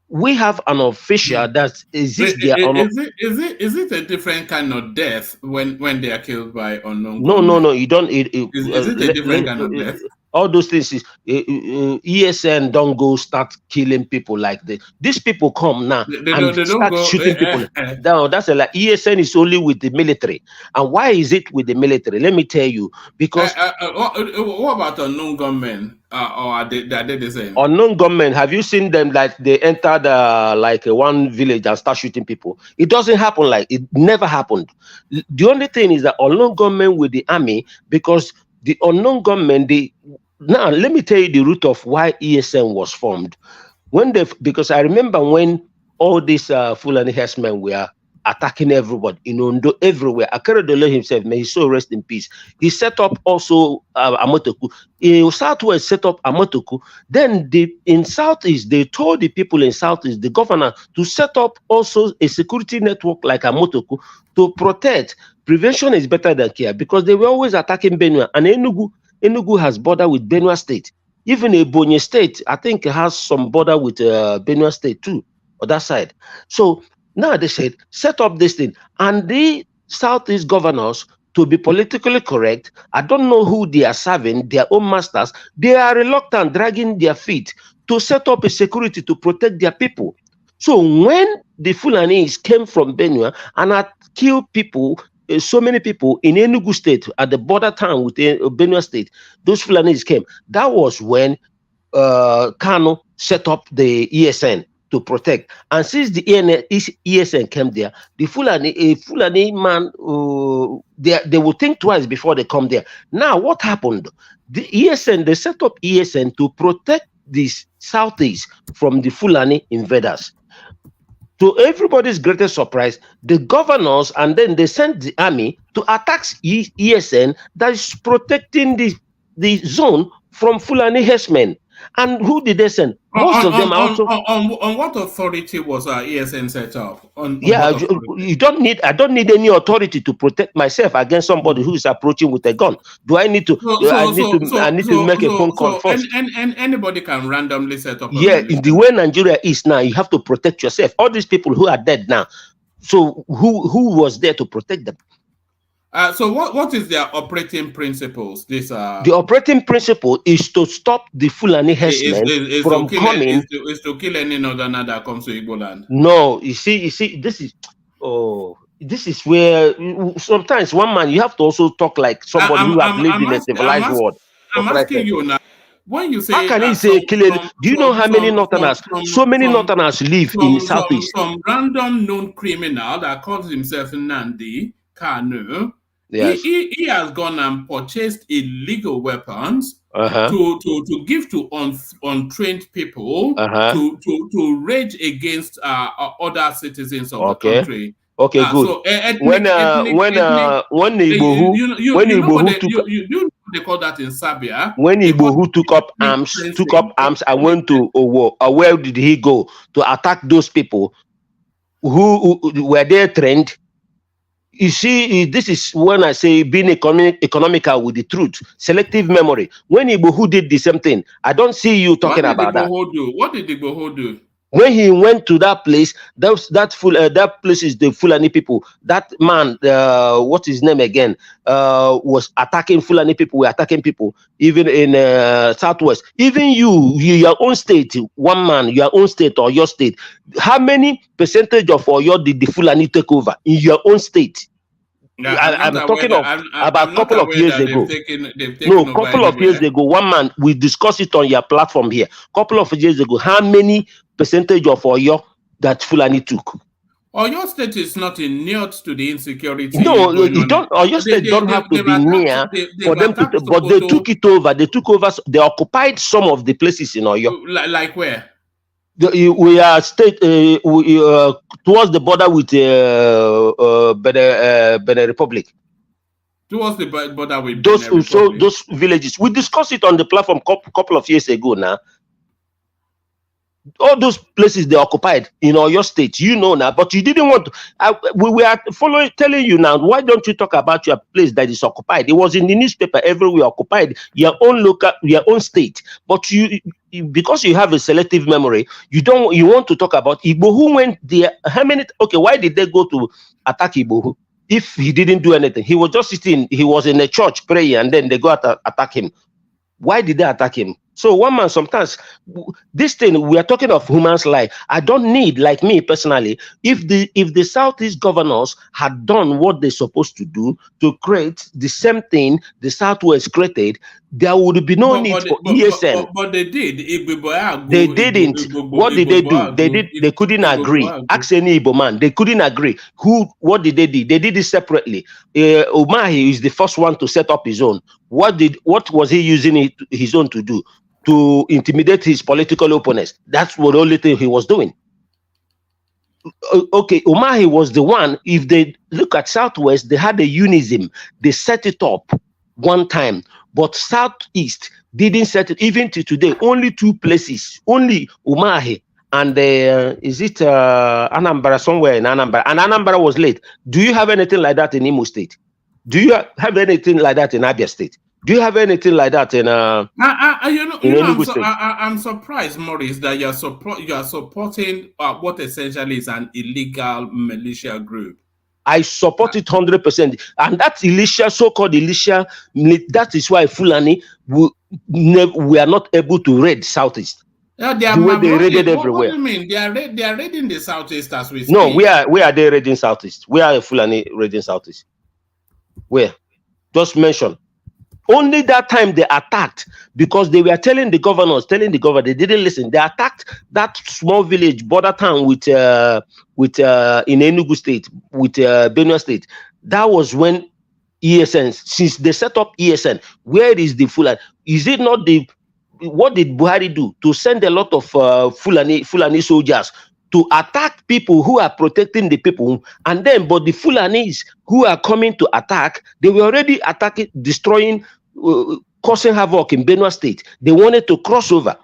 we have an official that exists there. Is it a different kind of death when they are killed by unknown? No, you don't. Is it a different kind of death? All those things is ESN don't go start killing people like this. These people come now and start shooting people. No, that's like ESN is only with the military. And why is it with the military? Let me tell you, because what about unknown gunmen? Or are they the same? Unknown gunmen, have you seen them like they entered like one village and start shooting people? It doesn't happen. Like it never happened. The only thing is that unknown gunmen with the army, because the unknown gunmen, now let me tell you the root of why ESN was formed. Because I remember when all these Fulani herdsmen were attacking everybody in Ondo, everywhere. Akeredolu himself, may his soul rest in peace. He set up also Amotoku. In Southwest set up Amotoku. Then in Southeast, they told the people in Southeast, the governor, to set up also a security network like Amotoku to protect. Prevention is better than care, because they were always attacking Benue. And Enugu has border with Benue State. Even Ebonyi State, I think, has some border with Benue State too, on that side. So now they said, set up this thing. And the Southeast governors, to be politically correct, I don't know who they are serving, their own masters. They are reluctant, dragging their feet to set up a security to protect their people. So when the Fulanis came from Benue and had killed people, so many people in Enugu State, at the border town with Benue State, those Fulanis came. That was when Kano set up the ESN to protect. And since the ESN came there, the Fulani man, they will think twice before they come there. Now, what happened? The ESN, they set up ESN to protect the Southeast from the Fulani invaders. To everybody's greatest surprise, the governors, and then they sent the army to attack ESN that is protecting the zone from Fulani herdsmen. And who did they send? Most of them also. On what authority was our ESN set up? You don't need. I don't need any authority to protect myself against somebody who is approaching with a gun. Do I need to? I need to make a phone call first. And anybody can randomly set up. Yeah, in the way Nigeria is now, you have to protect yourself. All these people who are dead now. So who was there to protect them? So what is their operating principles? The operating principle is to stop the Fulani herdsmen from coming. Is to kill any northerner that comes to Igbo land. No, you see, this is where sometimes one man you have to also talk like somebody who has lived in a civilized world. I'm asking you now. When you say, how can he say killing? Do you know how many northerners? So many northerners live in Southeast. Some random known criminal that calls himself Nandi Kanu. Yes. He has gone and purchased illegal weapons to give to untrained people to rage against other citizens of the country. Okay, good. So when they call that in Serbia. When Igbo took up arms and went to war, where did he go to attack those people who were there trained? You see, this is when I say being economical with the truth, selective memory. When Igbo did the same thing, I don't see you talking about that. What did Igbo do? When he went to that place, that place is the Fulani people. That man, what's his name again, was attacking Fulani people. Were attacking people, even in Southwest. Even your own state, one man, your own state or your state. How many percentage of Oyo did the Fulani take over in your own state? I'm talking about a couple of years ago. No, couple of years ago, one man, we discussed it on your platform here. Couple of years ago, how many percentage of Oyo that Fulani took? Oyo State is not inured to the insecurity. No, you don't. Oyo State don't have to be near for them to, but they took it over. They took over. They occupied some of the places in Oyo. Like where? We are towards the border with Benin Republic. Towards the border with Benin Republic. So those villages. We discussed it on the platform couple of years ago now. All those places they occupied in Oyo State, you know now, but you didn't want to. We are telling you now. Why don't you talk about your place that is occupied? It was in the newspaper everywhere. Occupied your own state, but because you have a selective memory, you want to talk about Igbo who went there. How many? Okay, why did they go to attack Igbo if he didn't do anything? He was just sitting. He was in a church praying, and then they go attack him. Why did they attack him? So one man, sometimes this thing, we are talking of human's life. I don't need, like me personally, if the Southeast governors had done what they're supposed to do to create the same thing the Southwest created, there would be no need for ESN. But they did. They didn't. What did they do? They couldn't agree. Ask any Igbo man. They couldn't agree. What did they do? They did it separately. Umahi is the first one to set up his own. What was he using his own to do? To intimidate his political opponents. That's what the only thing he was doing. Okay, Umahi was the one. If they look at Southwest, they had a unism. They set it up one time, but Southeast didn't set it. Even to today, only two places, only Umahi and is it Anambra, somewhere in Anambra, and Anambra was late. Do you have anything like that in Imo State? Do you have anything like that in Abia State? Do you have anything like that in I'm surprised, Maurice, that you are supporting what essentially is an illegal militia group. I support it 100%, and that militia, so-called militia, that is why Fulani we are not able to raid Southeast. Yeah, they raided everywhere. What do you mean? They are raiding the Southeast as we speak. No, where are they raiding Southeast? Where are Fulani raiding Southeast? Where? Just mention. Only that time they attacked because they were telling the governor, they didn't listen. They attacked that small village border town with in Enugu State, with Benue State. That was when ESN, since they set up ESN, where is the Fulani? Is it not the, what did Buhari do? To send a lot of Fulani soldiers to attack people who are protecting the people, and then, but the Fulanis who are coming to attack, they were already attacking, destroying, causing havoc in Benue State. They wanted to cross over.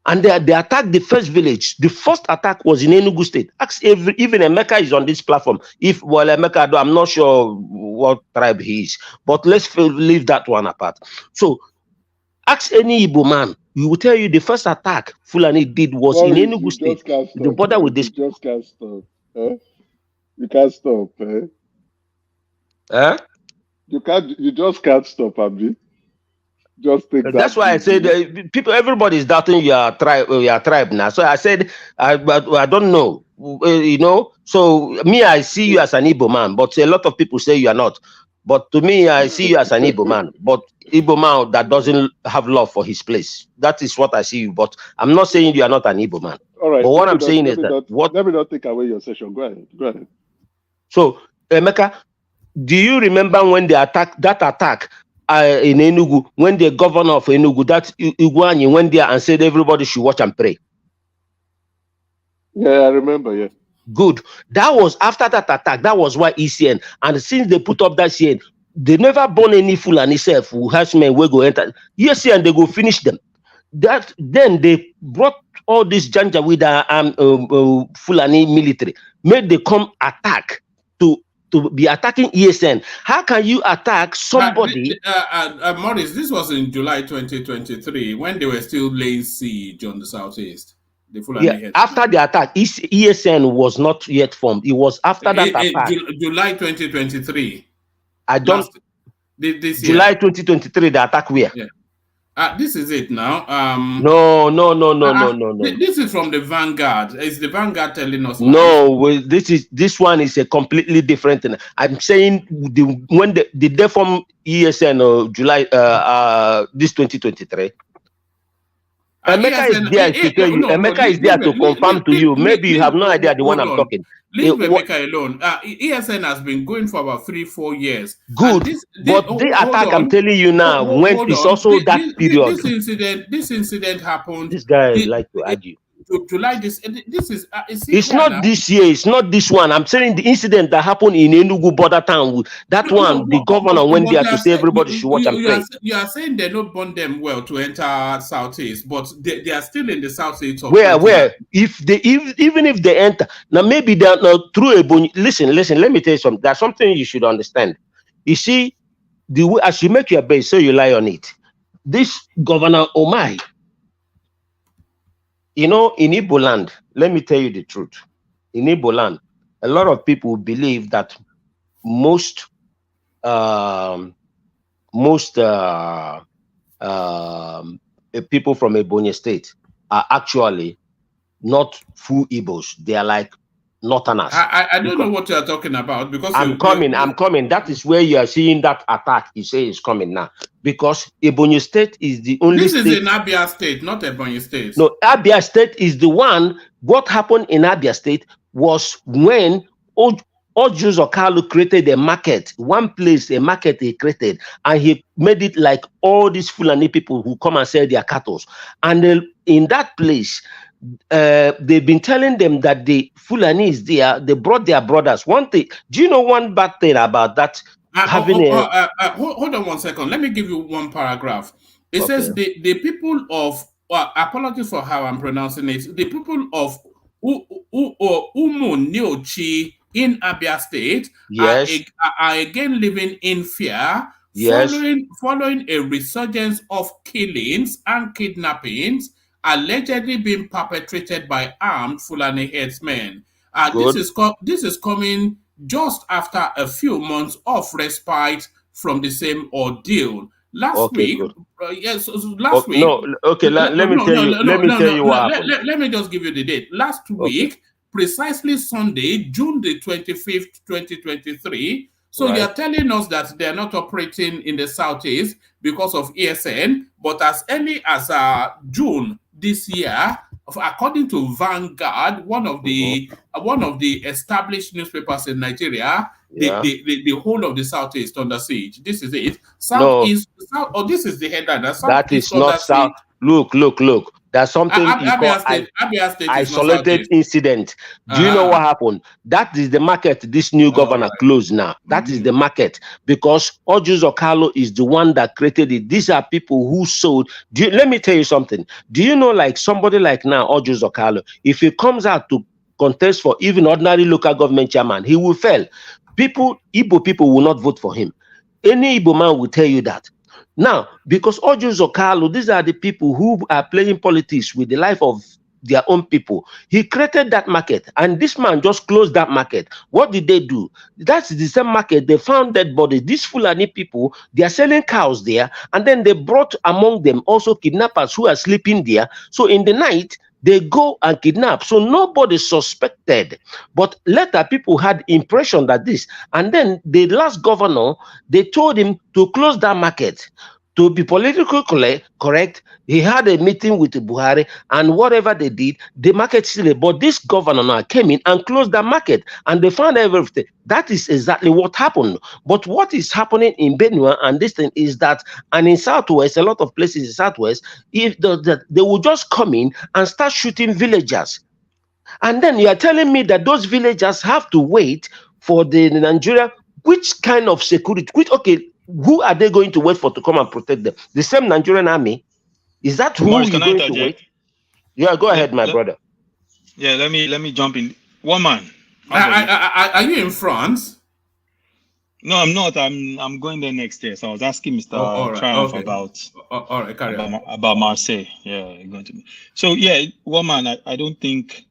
And they attacked the first village. The first attack was in Enugu State. Even Emeka is on this platform. Well, Emeka, I'm not sure what tribe he is, but let's leave that one apart. So, ask any Igbo man, he will tell you the first attack Fulani did was in Enugu State. The border with this. You just can't stop. You can't stop. You just can't stop, Abi. Just take that. That's why I said people, everybody is doubting your tribe now. So I said, I don't know, you know. So me, I see you as an Igbo man, but a lot of people say you are not. But to me, I see you as an Igbo man, but Igbo man that doesn't have love for his place. That is what I see you. But I'm not saying you are not an Igbo man. All right. But what I'm saying is that let me not take away your session. Go ahead. Go ahead. So Emeka, do you remember when they attacked in Enugu, when the governor of Enugu, that Iguanyi, went there and said everybody should watch and pray? Yeah, I remember, yeah. Good. That was after that attack. That was why ECN. And since they put up that CN, they never born any Fulani self who has men will go enter. Yes, and they go finish them. Then they brought all this janja with the Fulani military, made they come attack to be attacking ESN. How can you attack somebody? Morris, this was in July 2023 when they were still laying siege on the southeast. The Fulani after the attack, ESN was not yet formed. It was after that attack. July 2023. I don't. This July 2023, the attack where? Yeah. This is it now. No. This is from the Vanguard. Is the Vanguard telling us? No, this one is a completely different thing. I'm saying when they form ESN July this 2023. Emeka is there to tell you. Emeka is there to confirm to you. Maybe you have no idea the one I'm talking. Leave Emeka alone. ESN has been going for about 3-4 years. Good, but the attack I'm telling you now when it's also that period. This incident happened. This guy like to argue. July. This is. It's not now. This year. It's not this one. I'm saying the incident that happened in Enugu border town. That one, the governor went there to say everybody should watch and pray. You are saying they don't bond them well to enter southeast, but they are still in the southeast. Where? Even if they enter now, maybe they are not through a bone. Listen. Let me tell you something. There's something you should understand. You see, the way as you make your base, so you lie on it. This Governor Omai. You know, in Igbo land, let me tell you the truth. In Igbo land, a lot of people believe that most people from Ebonyi State are actually not full Igbos. They are like Northerners. I don't know what you are talking about because I'm coming. That is where you are seeing that attack. You say is coming now because Ebonyi State is the only. This is in Abia State, not Ebonyi State. No, Abia State is the one. What happened in Abia State was when Ojuzo Okalu created a market, one place, a market he created, and he made it like all these Fulani people who come and sell their cattle. And in that place, they've been telling them that the Fulani is there. They brought their brothers. One thing, do you know one bad thing about that? Hold on 1 second. Let me give you one paragraph. It says the people of, apologies for how I'm pronouncing it, the people of Umuniochi in Abia State are again living in fear following a resurgence of killings and kidnappings allegedly being perpetrated by armed Fulani headsmen. This is coming just after a few months of respite from the same ordeal. Last week. Let me tell you what happened. Let me just give you the date. Last week, precisely Sunday, June the 25th, 2023, So you're telling us that they're not operating in the southeast because of ESN, but as early as June this year, according to Vanguard, one of the established newspapers in Nigeria, the whole of the southeast under siege. This is it. Southeast. No. This is the headline. That is not south. Look. There's something Abia State isolated incident. Do you know what happened? That is the market this new governor closed now. That is the market, because Ojus Okalo is the one that created it. These are people who sold. Let me tell you something. Do you know, like somebody like now, Ojus Okalo, if he comes out to contest for even ordinary local government chairman, he will fail. Igbo people will not vote for him. Any Igbo man will tell you that. Now, because Ojus Okalo, these are the people who are playing politics with the life of their own people. He created that market, and this man just closed that market. What did they do? That's the same market. They found dead bodies. These Fulani people, they are selling cows there, and then they brought among them also kidnappers who are sleeping there. So in the night, they go and kidnap. So nobody suspected. But later, people had impression that this. And then the last governor, they told him to close that market. To be politically correct, he had a meeting with Buhari, and whatever they did, the market still. But this governor now came in and closed that market, and they found everything. That is exactly what happened. But what is happening in Benue and this thing is that, and in Southwest, a lot of places in Southwest, if they will just come in and start shooting villagers. And then you are telling me that those villagers have to wait for the Nigeria. Which kind of security? Who are they going to wait for to come and protect them? The same Nigerian army? Is that who you're going to wait? Yeah, go ahead, my brother. Yeah, let me jump in. One man. Are you in France? No, I'm not. I'm going there next year. So I was asking Mr. Triumph about Marseille. Yeah, going to be. So yeah, one man. I don't think.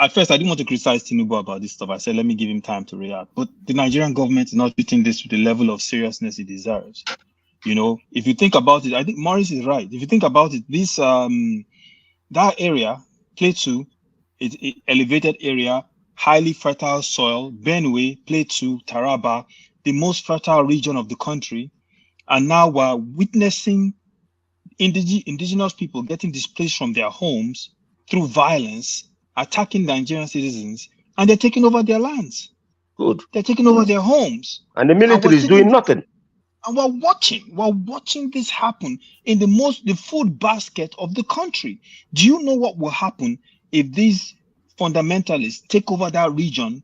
At first, I didn't want to criticize Tinubu about this stuff. I said, let me give him time to react. But the Nigerian government is not treating this with the level of seriousness it deserves. You know, if you think about it, I think Morris is right. If you think about it, this that area, Plateau, it's an elevated area, highly fertile soil, Benue, Plateau, Taraba, the most fertile region of the country. And now we're witnessing indigenous people getting displaced from their homes through violence, attacking Nigerian citizens, and they're taking over their lands. Good. They're taking over their homes. And the military is doing nothing. And we're watching this happen in the food basket of the country. Do you know what will happen if these fundamentalists take over that region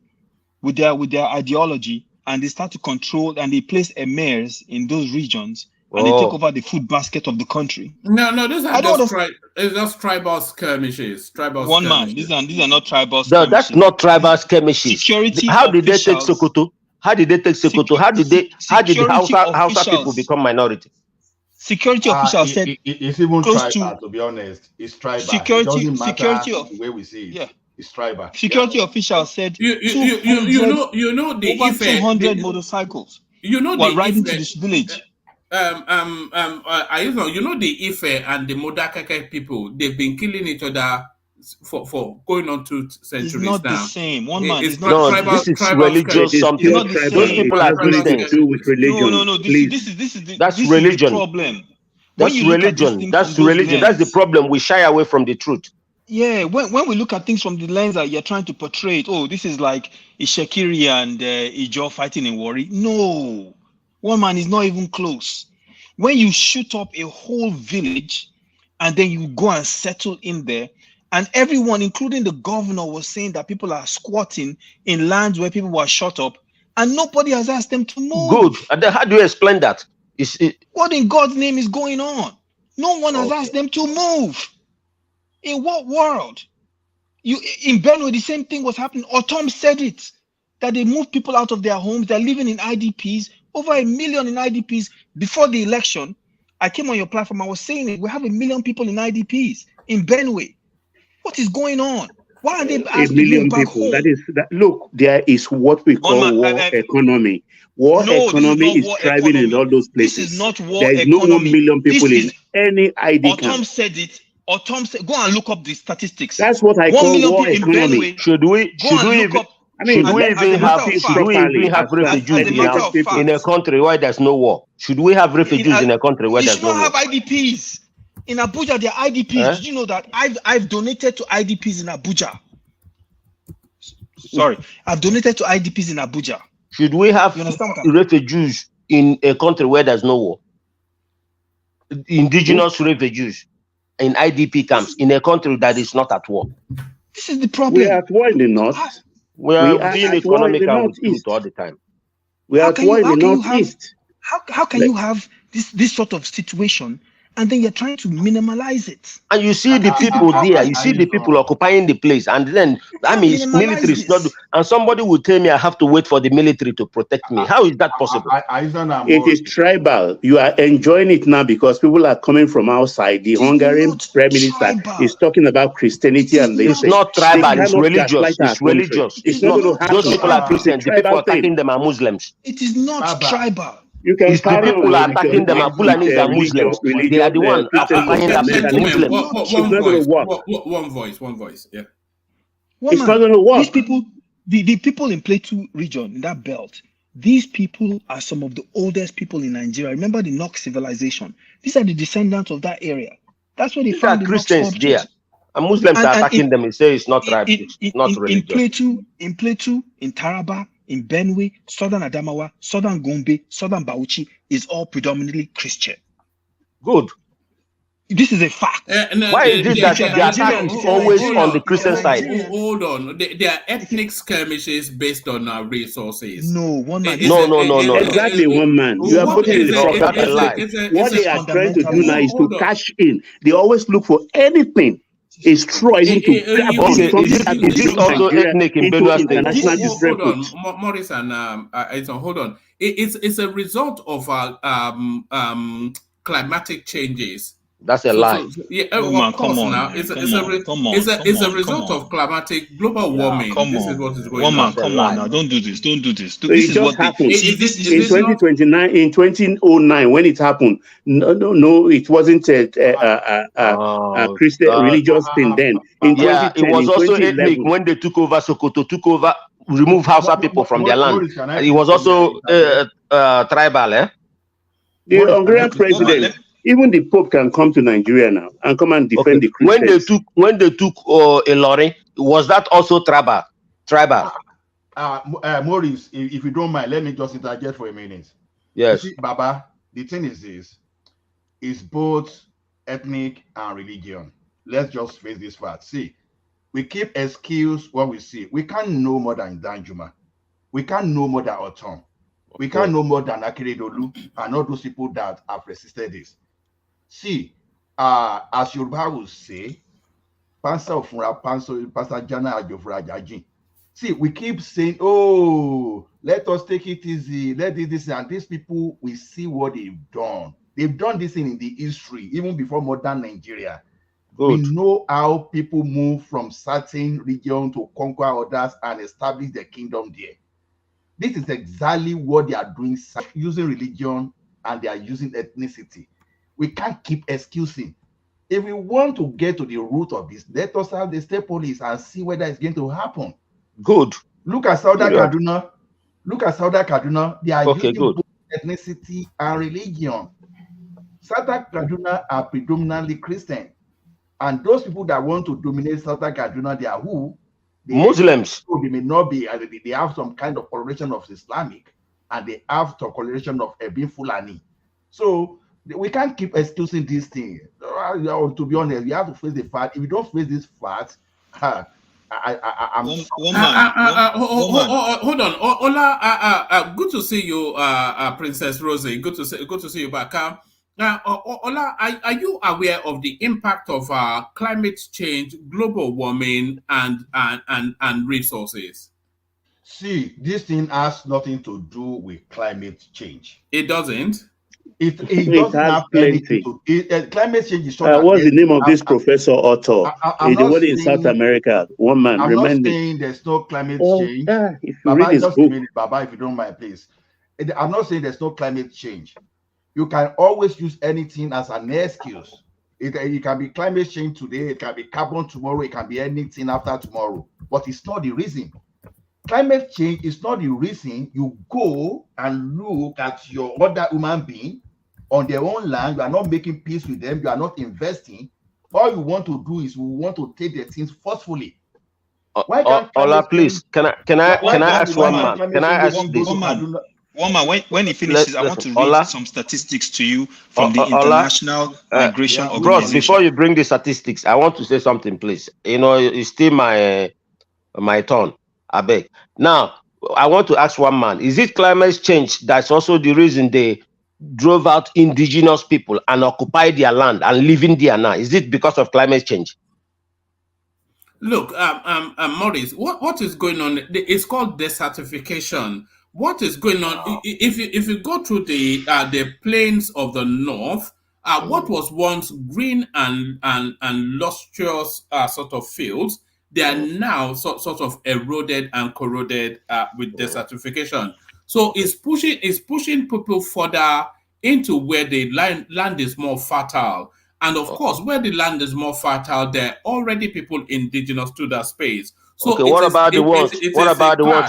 with their ideology, and they start to control, and they place emirs in those regions, and they take over the food basket of the country? No, these are just tribal skirmishes. One man, these are not tribal skirmishes. No, that's not tribal skirmishes. Security. How did they take Sokoto? How did the Hausa people become minority? Security officials said it's even tribal, to be honest. It's tribal. Security the way we see it. Yeah. It's tribal. Security officials said you know the over 200 motorcycles. You know were riding to this village. You know the Ife and the Modakeke people, they've been killing each other for going on 2 centuries now. It's not the same. One man. It's not tribal. This is religious something. Those people are Christians. No. This is religion. The problem. That's religion. That's religion. That's the problem. We shy away from the truth. Yeah, when we look at things from the lens that you're trying to portray it, this is like Ishekiri and Ijo fighting in Warri. No. One man is not even close. When you shoot up a whole village and then you go and settle in there, and everyone, including the governor, was saying that people are squatting in lands where people were shot up, and nobody has asked them to move. Good. And then how do you explain that? What in God's name is going on? No one has asked them to move. In what world? In Benue, the same thing was happening. Otom said it, that they moved people out of their homes. They're living in IDPs. Over 1 million in IDPs. Before the election, I came on your platform, I was saying it. We have 1 million people in IDPs in Benue. What is going on? Why are they asking 1 million people? Look, there is what we call war economy. War economy is thriving in all those places. This is not war there is economy. No 1 million people in any ID camp. Otom said it. Otom said, go and look up the statistics. That's what I call war economy. Should we I mean, should we even have refugees in a country where there's no war? Should we have refugees in a country where there's no war? You should not have IDPs. In Abuja, there are IDPs. Did you know that I've donated to IDPs in Abuja? Sorry, I've donated to IDPs in Abuja. Should we have refugees in a country where there's no war? Indigenous refugees in IDP camps in a country that is not at war. This is the problem. We are at war in the north. We are being economical all the time. We are at war in the northeast. How can you have this sort of situation and then you're trying to minimalize it? And you see the people there, you see the people occupying the place, and then military is not. And somebody will tell me I have to wait for the military to protect me. How is that possible? It is tribal. You are enjoying it now because people are coming from outside. The Hungarian Prime Minister is talking about Christianity, and it's not tribal. It's religious. It's religious. It's not going to happen. Those people are Christians. The people attacking them are Muslims. It is not tribal. You can the people are attacking them are Fulanis and Muslims. They are the ones occupying Muslims. One voice. Yeah. It's not going to work. These people, the people in Plateau region, in that belt, these people are some of the oldest people in Nigeria. Remember the Nok civilization? These are the descendants of that area. That's where they found the Christians there. And Muslims are attacking them and say it's not tribal, it's not religious. In Plateau, in Taraba, in Benue, Southern Adamawa, Southern Gombe, Southern Bauchi is all predominantly Christian. Good. This is a fact. Why is it that the attack is always on the Christian side? Hold on. There are ethnic skirmishes based on our resources. No, one man. No. Exactly one man. You are putting in the front. What they are trying to do now is to cash in. They always look for anything. Is trying to grab is this also ethnic in Benue State? Hold on, Morris and hold on. It's a result of climatic changes. That's a lie. Come on. It's a result of climatic global warming. This is what is going on. Come on now. Don't do this. So this is what happened. In 2029, in 2009, when it happened, no, it wasn't a Christian religious thing then. In it was also ethnic when they took over Sokoto, removed Hausa people from their land. It was also tribal, The Hungarian president. Even the Pope can come to Nigeria now and come and defend the Christians. When they took Ilorin, was that also tribal? Maurice, if you don't mind, let me just interject for a minute. Yes. You see, Baba, the thing is this: it's both ethnic and religion. Let's just face this fact. See, we keep excuse what we see. We can't know more than Danjuma. We can't know more than Otom. We can't know more than Akeredolu and all those people that have resisted this. See, as Yoruba will say, Pastor Jana Ajofura Jajin. See, we keep saying, oh, let us take it easy, let this, and these people, we see what they've done. They've done this in the history, even before modern Nigeria. Good. We know how people move from certain region to conquer others and establish their kingdom there. This is exactly what they are doing, using religion and they are using ethnicity. We can't keep excusing. If we want to get to the root of this, let us have the state police and see whether it's going to happen. Good. Look at Southern Kaduna. Look at Southern Kaduna. They are using both ethnicity and religion. Southern Kaduna are predominantly Christian. And those people that want to dominate Southern Kaduna, they are who? Muslims. They may not be, they have some kind of coloration of Islamic, and they have some coloration of being Fulani. So we can't keep excusing this thing. To be honest, you have to face the fact. If you don't face this fact, I'm. Hold on, Ola. Good to see you, Princess Rosie. Good to see you back. Ola, are you aware of the impact of climate change, global warming, and resources? See, this thing has nothing to do with climate change. It doesn't. It doesn't have plenty. Climate change is what's the name of this professor author? The one in South America. One man. I'm not saying there's no climate change. If you read his book, Baba, if you don't mind, please. I'm not saying there's no climate change. You can always use anything as an excuse. It can be climate change today, it can be carbon tomorrow, it can be anything after tomorrow. But it's not the reason. climate change is not the reason you go and look at your other human being on their own land. You are not making peace with them. You are not investing. All you want to do is we want to take the things forcefully. Why can't Ola, please, can I ask one man? Can I ask this? One man, when he finishes, I want to read some statistics to you from the International Migration Organization. Bros, before you bring the statistics, I want to say something, please. You know, it's still my turn. I beg. Now, I want to ask one man: is it climate change that's also the reason they drove out indigenous people and occupied their land and living there now? Is it because of climate change? Look, Maurice, what is going on? It's called desertification. What is going on? If you go to the plains of the north, what was once green and lustrous sort of fields, they are now sort of eroded and corroded with desertification. So it's pushing people further into where the land is more fertile. And of course, where the land is more fertile, there are already people indigenous to that space. So okay, what about the ones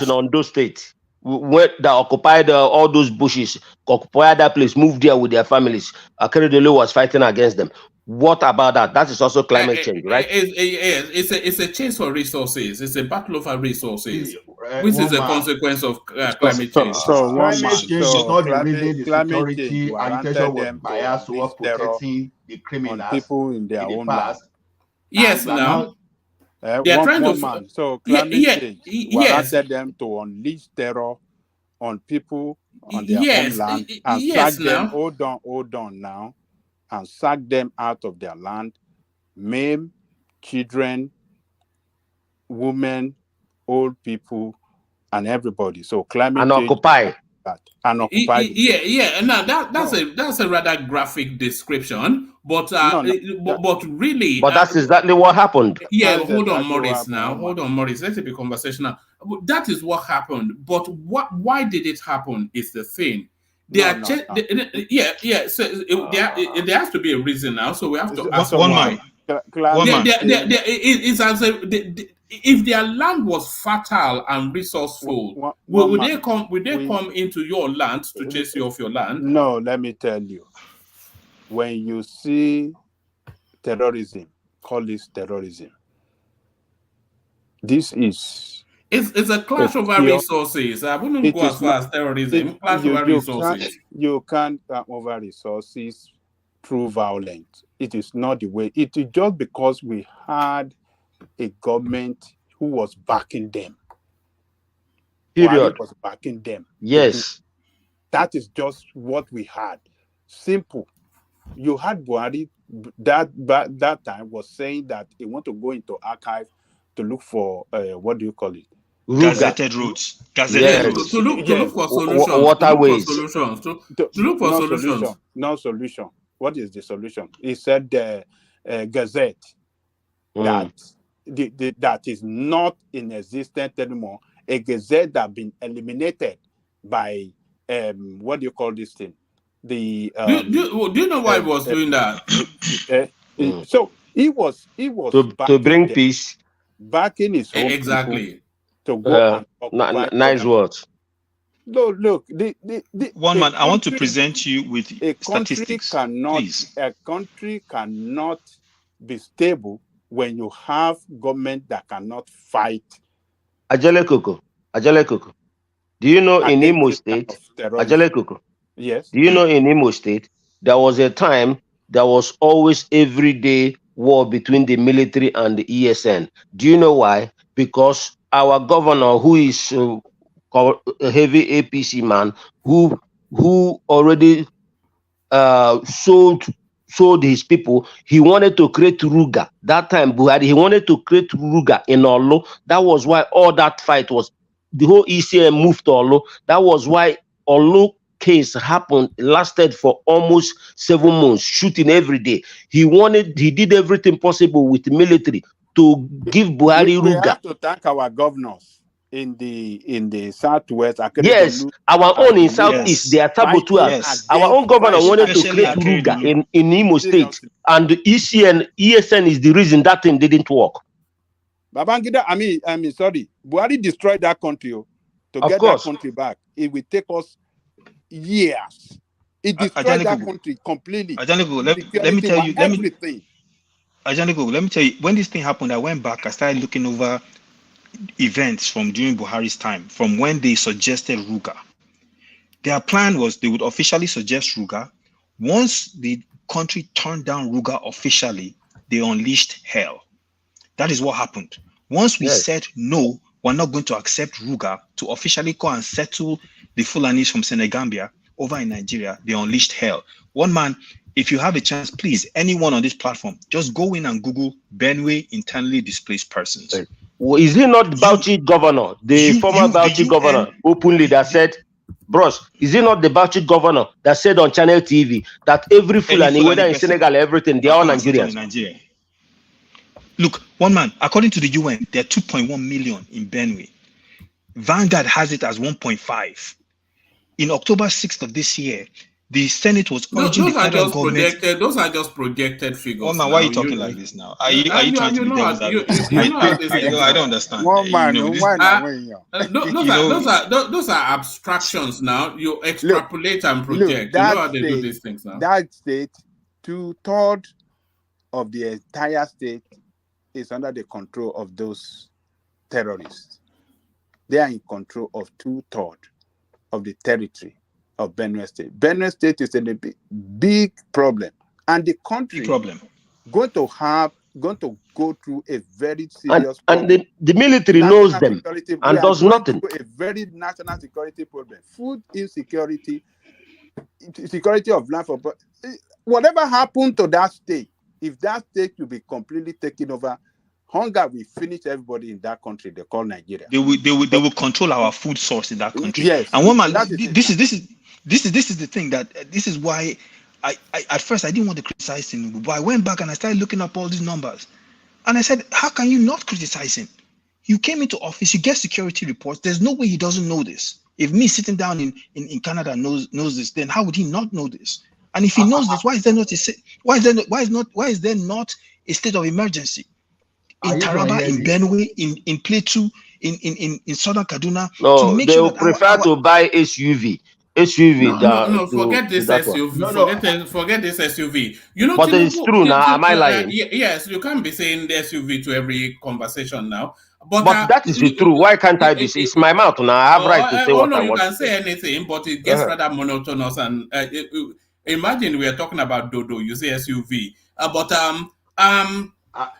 in Ondo State that occupied all those bushes, occupied that place, moved there with their families? Akeredolu was fighting against them. What about that? That is also climate change, right? It's a chase for resources. It's a battle over resources, which is a consequence of climate change. So climate change is not the reason the security agitation was biased towards protecting the criminals people in their own past. Yes, now they are trying to. So climate change warranted them to unleash terror on people on their own land and sack them. Hold on now. And sack them out of their land, maim children, women, old people, and everybody. So climate and change occupy. And occupy. Yeah. Now that's a rather graphic description, but but really. But that's exactly what happened. Yeah, hold on, Maurice. Now, hold on, Maurice. Let it be conversational. That is what happened. But why did it happen? Is the thing. So there has to be a reason now. So we have to ask one man. If their land was fertile and resourceful, would they come into your land to chase you off your land? No, let me tell you. When you see terrorism, call this terrorism. This is. It's a clash over resources. I wouldn't go as far as terrorism. Clash over resources. You can't over resources through violence. It is not the way. It is just because we had a government who was backing them. Period. Was backing them. Yes. That is just what we had. Simple. You had Buhari that time was saying that he want to go into archive to look for what do you call it? Gazetted routes. Gazetted routes. To look for solutions. Waterways. To look for solutions. No solution. What is the solution? He said Gazette that is not in existence anymore. A Gazette that has been eliminated by what do you call this thing? The do you know why he was doing that? So he was to bring peace. Backing his own exactly to go nice words. No, look, one man. I want to present you with statistics. A country cannot be stable when you have government that cannot fight. Ajele Koko. Do you know in Imo State? Ajele Koko. Yes. Do you know in Imo State there was a time there was always everyday war between the military and the ESN. Do you know why? Because our governor, who is a heavy APC man, who already sold his people, he wanted to create Ruga. That time, Buhari, he wanted to create Ruga in Olo. That was why all that fight was, the whole ECM moved to Olo. That was why Olo case happened, lasted for almost 7 months, shooting every day. He did everything possible with the military to give Buhari Ruga. We have to thank our governors in the southwest. Yes, our own in southeast, they are saboteurs. Yes. Our own governor wanted to create Ruga in Imo State, and the ESN is the reason that thing didn't work. Babangida, sorry, Buhari destroyed that country. To get that country back, it will take us years. It destroyed that country completely. Let me tell you, everything. Ajanigo, let me tell you, when this thing happened, I went back, I started looking over events from during Buhari's time, from when they suggested Ruga. Their plan was they would officially suggest Ruga. Once the country turned down Ruga officially, they unleashed hell. That is what happened. Once we said, no, we're not going to accept Ruga to officially go and settle the Fulanis from Senegambia over in Nigeria, they unleashed hell. One man, if you have a chance, please, anyone on this platform, just go in and Google Benue internally displaced persons. Well, is he not the Bauchi governor, the former Bauchi governor, openly that said, bros, is he not the Bauchi governor that said on Channel TV that every Fulani, whether in Senegal, everything, they are all Nigerians? Nigeria. Look, one man, according to the UN, there are 2.1 million in Benue. Vanguard has it as 1.5. In October 6th of this year, the Senate was urging the federal government. Those are just projected figures. One man, why are you talking like this now? Are you trying to be devil's advocate? I don't understand. One man, those are abstractions now. You extrapolate and project. You know how they do these things now. That state, 2/3 of the entire state is under the control of those terrorists. They are in control of 2/3 of the territory of Benue State. Benue State is in a big problem, and the country going to go through a very serious problem. And the military knows them and does nothing. A very national security problem, food insecurity, security of life. Whatever happened to that state, if that state will be completely taken over, hunger will finish everybody in that country. They call Nigeria. They will control our food source in that country. Yes. And one man, this is the thing that this is why I at first I didn't want to criticize him, but I went back and I started looking up all these numbers, and I said, how can you not criticize him? You came into office, you get security reports. There's no way he doesn't know this. If me sitting down in Canada knows this, then how would he not know this? And if he knows this, why is there not a state of emergency? In Taraba, in Benue, in Plateau, in Southern Kaduna. No, to make they will prefer to buy SUV. Forget this SUV. Forget this SUV. You know, but it's true now. Am I lying? Yes, you can't be saying the SUV to every conversation now. But that is true. Why can't I be? It's my mouth now. I have right to say what I want. You can say anything, but it gets rather monotonous. And imagine we are talking about Dodo. You say SUV,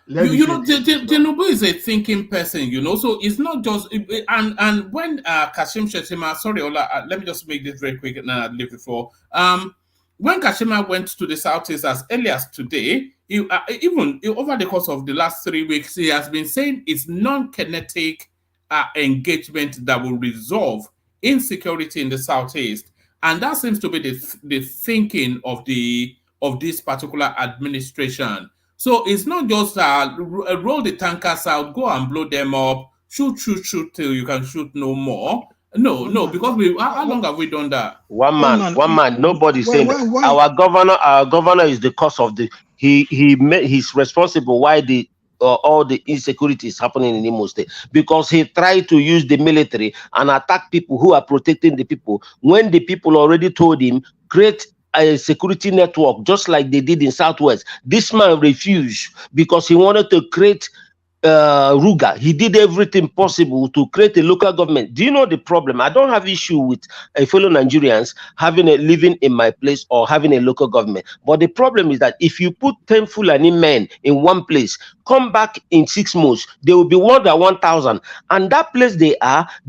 Tinubu is a thinking person, you know, so it's not just and when Kashim Shettima, sorry, Ola, let me just make this very quick and I'll leave it for when Kashima went to the Southeast as early as today, even over the course of the last 3 weeks, he has been saying it's non-kinetic engagement that will resolve insecurity in the Southeast, and that seems to be the thinking of this particular administration. So it's not just roll the tankers out, go and blow them up, shoot till you can shoot no more. No, because how long have we done that? One man. Nobody's saying our governor is the cause of he's responsible why all the insecurity is happening in Imo State, because he tried to use the military and attack people who are protecting the people when the people already told him create a security network just like they did in Southwest. This man refused because he wanted to create Ruga. He did everything possible to create a local government. Do you know the problem? I don't have issue with fellow Nigerians living in my place or having a local government. But the problem is that if you put 10 Fulani men in one place, come back in 6 months, they will be more than 1,000. And that place they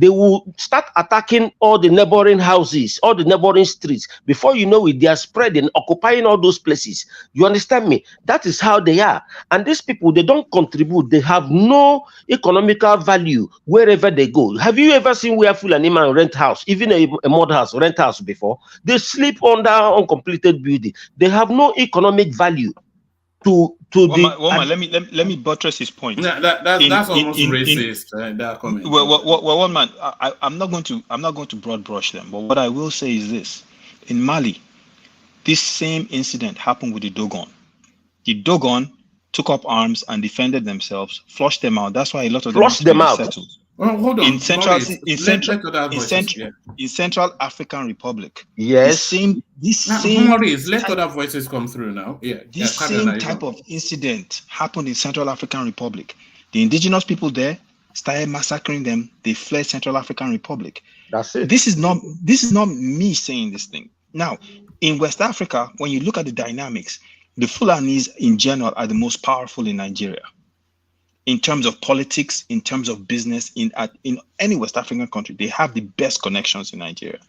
will start attacking all the neighboring houses, all the neighboring streets. Before you know it, they are spreading, occupying all those places. You understand me? That is how they are. And these people, they don't contribute. They have no economical value wherever they go. Have you ever seen where Fulani man rent house, even a mud house, rent house before? They sleep under uncompleted building. They have no economic value. Let me buttress his point. That's almost racist. That comment. Well, one man, I'm not going to broad brush them, but what I will say is this: in Mali, this same incident happened with the Dogon. The Dogon took up arms and defended themselves, flushed them out. That's why a lot of them settled. Oh, hold on. In Central, in Central African Republic. Yes. Maurice, let other voices come through now. Yeah. This same type of incident happened in Central African Republic. The indigenous people there started massacring them. They fled Central African Republic. That's it. This is not me saying this thing. Now, in West Africa, when you look at the dynamics, the Fulanis in general are the most powerful in Nigeria. In terms of politics, in terms of business, in any West African country, they have the best connections in Nigeria.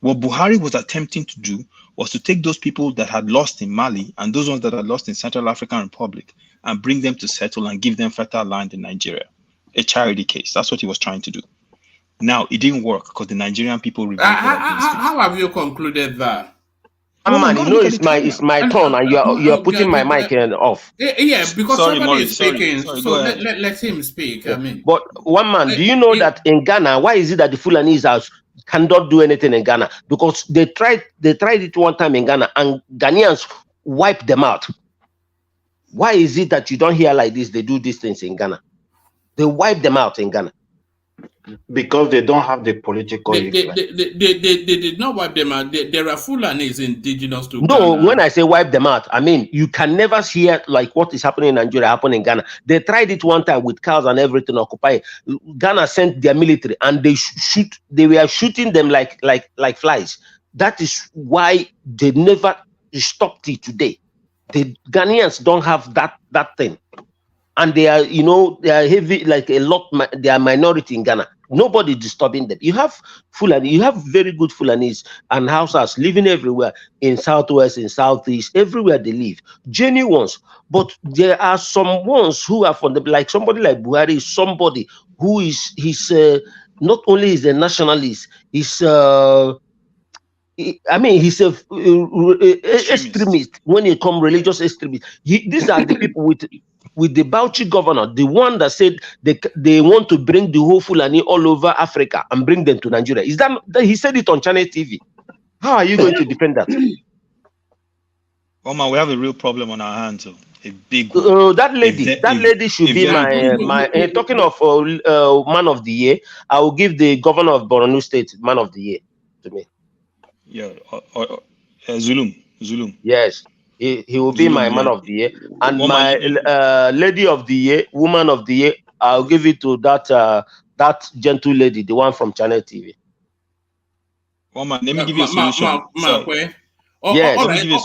What Buhari was attempting to do was to take those people that had lost in Mali and those ones that had lost in Central African Republic and bring them to settle and give them fertile land in Nigeria. A charity case. That's what he was trying to do. Now, it didn't work because the Nigerian people revolted against it. How have you concluded that? Man, you know it's my turn, and you're putting my mic off. Yeah, because somebody is speaking, so let him speak. I mean, but one man, do you know that in Ghana, why is it that the Fulanese cannot do anything in Ghana? Because they tried it one time in Ghana, and Ghanaians wiped them out. Why is it that you don't hear like this? They do these things in Ghana. They wipe them out in Ghana. Because they don't have the political they did not wipe them out. There are Fulanis indigenous to Ghana. No, when I say wipe them out, I mean you can never hear like what is happening in Nigeria happen in Ghana. They tried it one time with cows and everything. Occupy Ghana sent their military and they were shooting them like flies. That is why they never stopped it today. The Ghanaians don't have that thing. And they are, they are heavy, like a lot, they are minority in Ghana. Nobody disturbing them. You have Fulani, you have very good Fulanis and Hausas living everywhere in Southwest, in Southeast, everywhere they live. Genuine ones. But there are some ones who are from like somebody like Buhari, somebody who he's not only is a nationalist, he's he's a extremist when it comes religious extremist. These are the people with the Bauchi governor, the one that said they want to bring the whole Fulani all over Africa and bring them to Nigeria. Is that he said it on Channel TV? How are you going to defend that? Oh man, we have a real problem on our hands. A big one. That lady should be my talking of man of the year. I will give the governor of Borno State man of the year to me. Yeah, Zulum. Yes. He will be my man of the year, and my lady of the year, woman of the year. I'll give it to that gentle lady, the one from Channel TV. Let me give you a solution. Yes.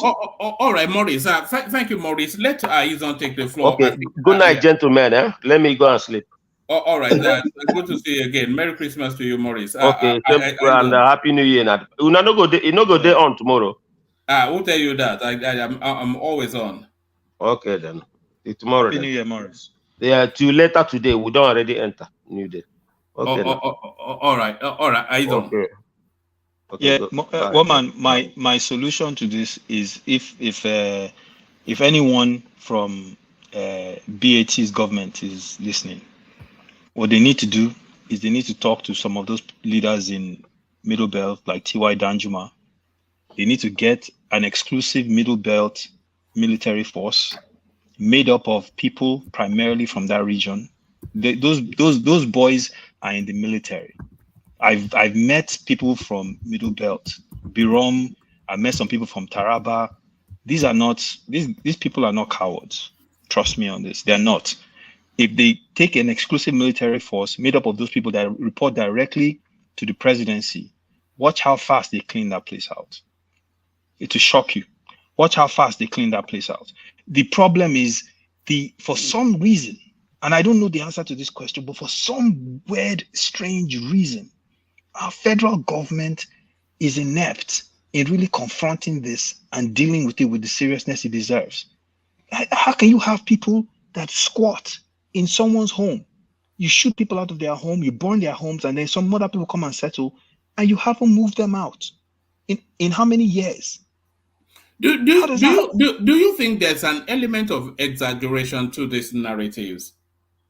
All right, Maurice. Thank you, Maurice. Let Izon take the floor. Okay. Good night, gentlemen. Let me go and sleep. All right. Good to see you again. Merry Christmas to you, Maurice. Okay. And Happy New Year. You no go there on tomorrow. Who tell you that? I'm always on. Okay then. Tomorrow. Happy New Year, Morris. Yeah, till later today. We don't already enter New Day. Okay. All right. I don't. Okay. Yeah, woman. My solution to this is if anyone from BAT's government is listening, what they need to do is they need to talk to some of those leaders in Middle Belt like T.Y. Danjuma. They need to get an exclusive Middle Belt military force made up of people primarily from that region. Those boys are in the military. I've met people from Middle Belt, Birom. I've met some people from Taraba. These people are not cowards. Trust me on this. They're not. If they take an exclusive military force made up of those people that report directly to the presidency, watch how fast they clean that place out. It will shock you. Watch how fast they clean that place out. The problem is for some reason, and I don't know the answer to this question, but for some weird, strange reason, our federal government is inept in really confronting this and dealing with it with the seriousness it deserves. How can you have people that squat in someone's home? You shoot people out of their home, you burn their homes, and then some other people come and settle, and you haven't moved them out. In how many years? Do you think there's an element of exaggeration to these narratives?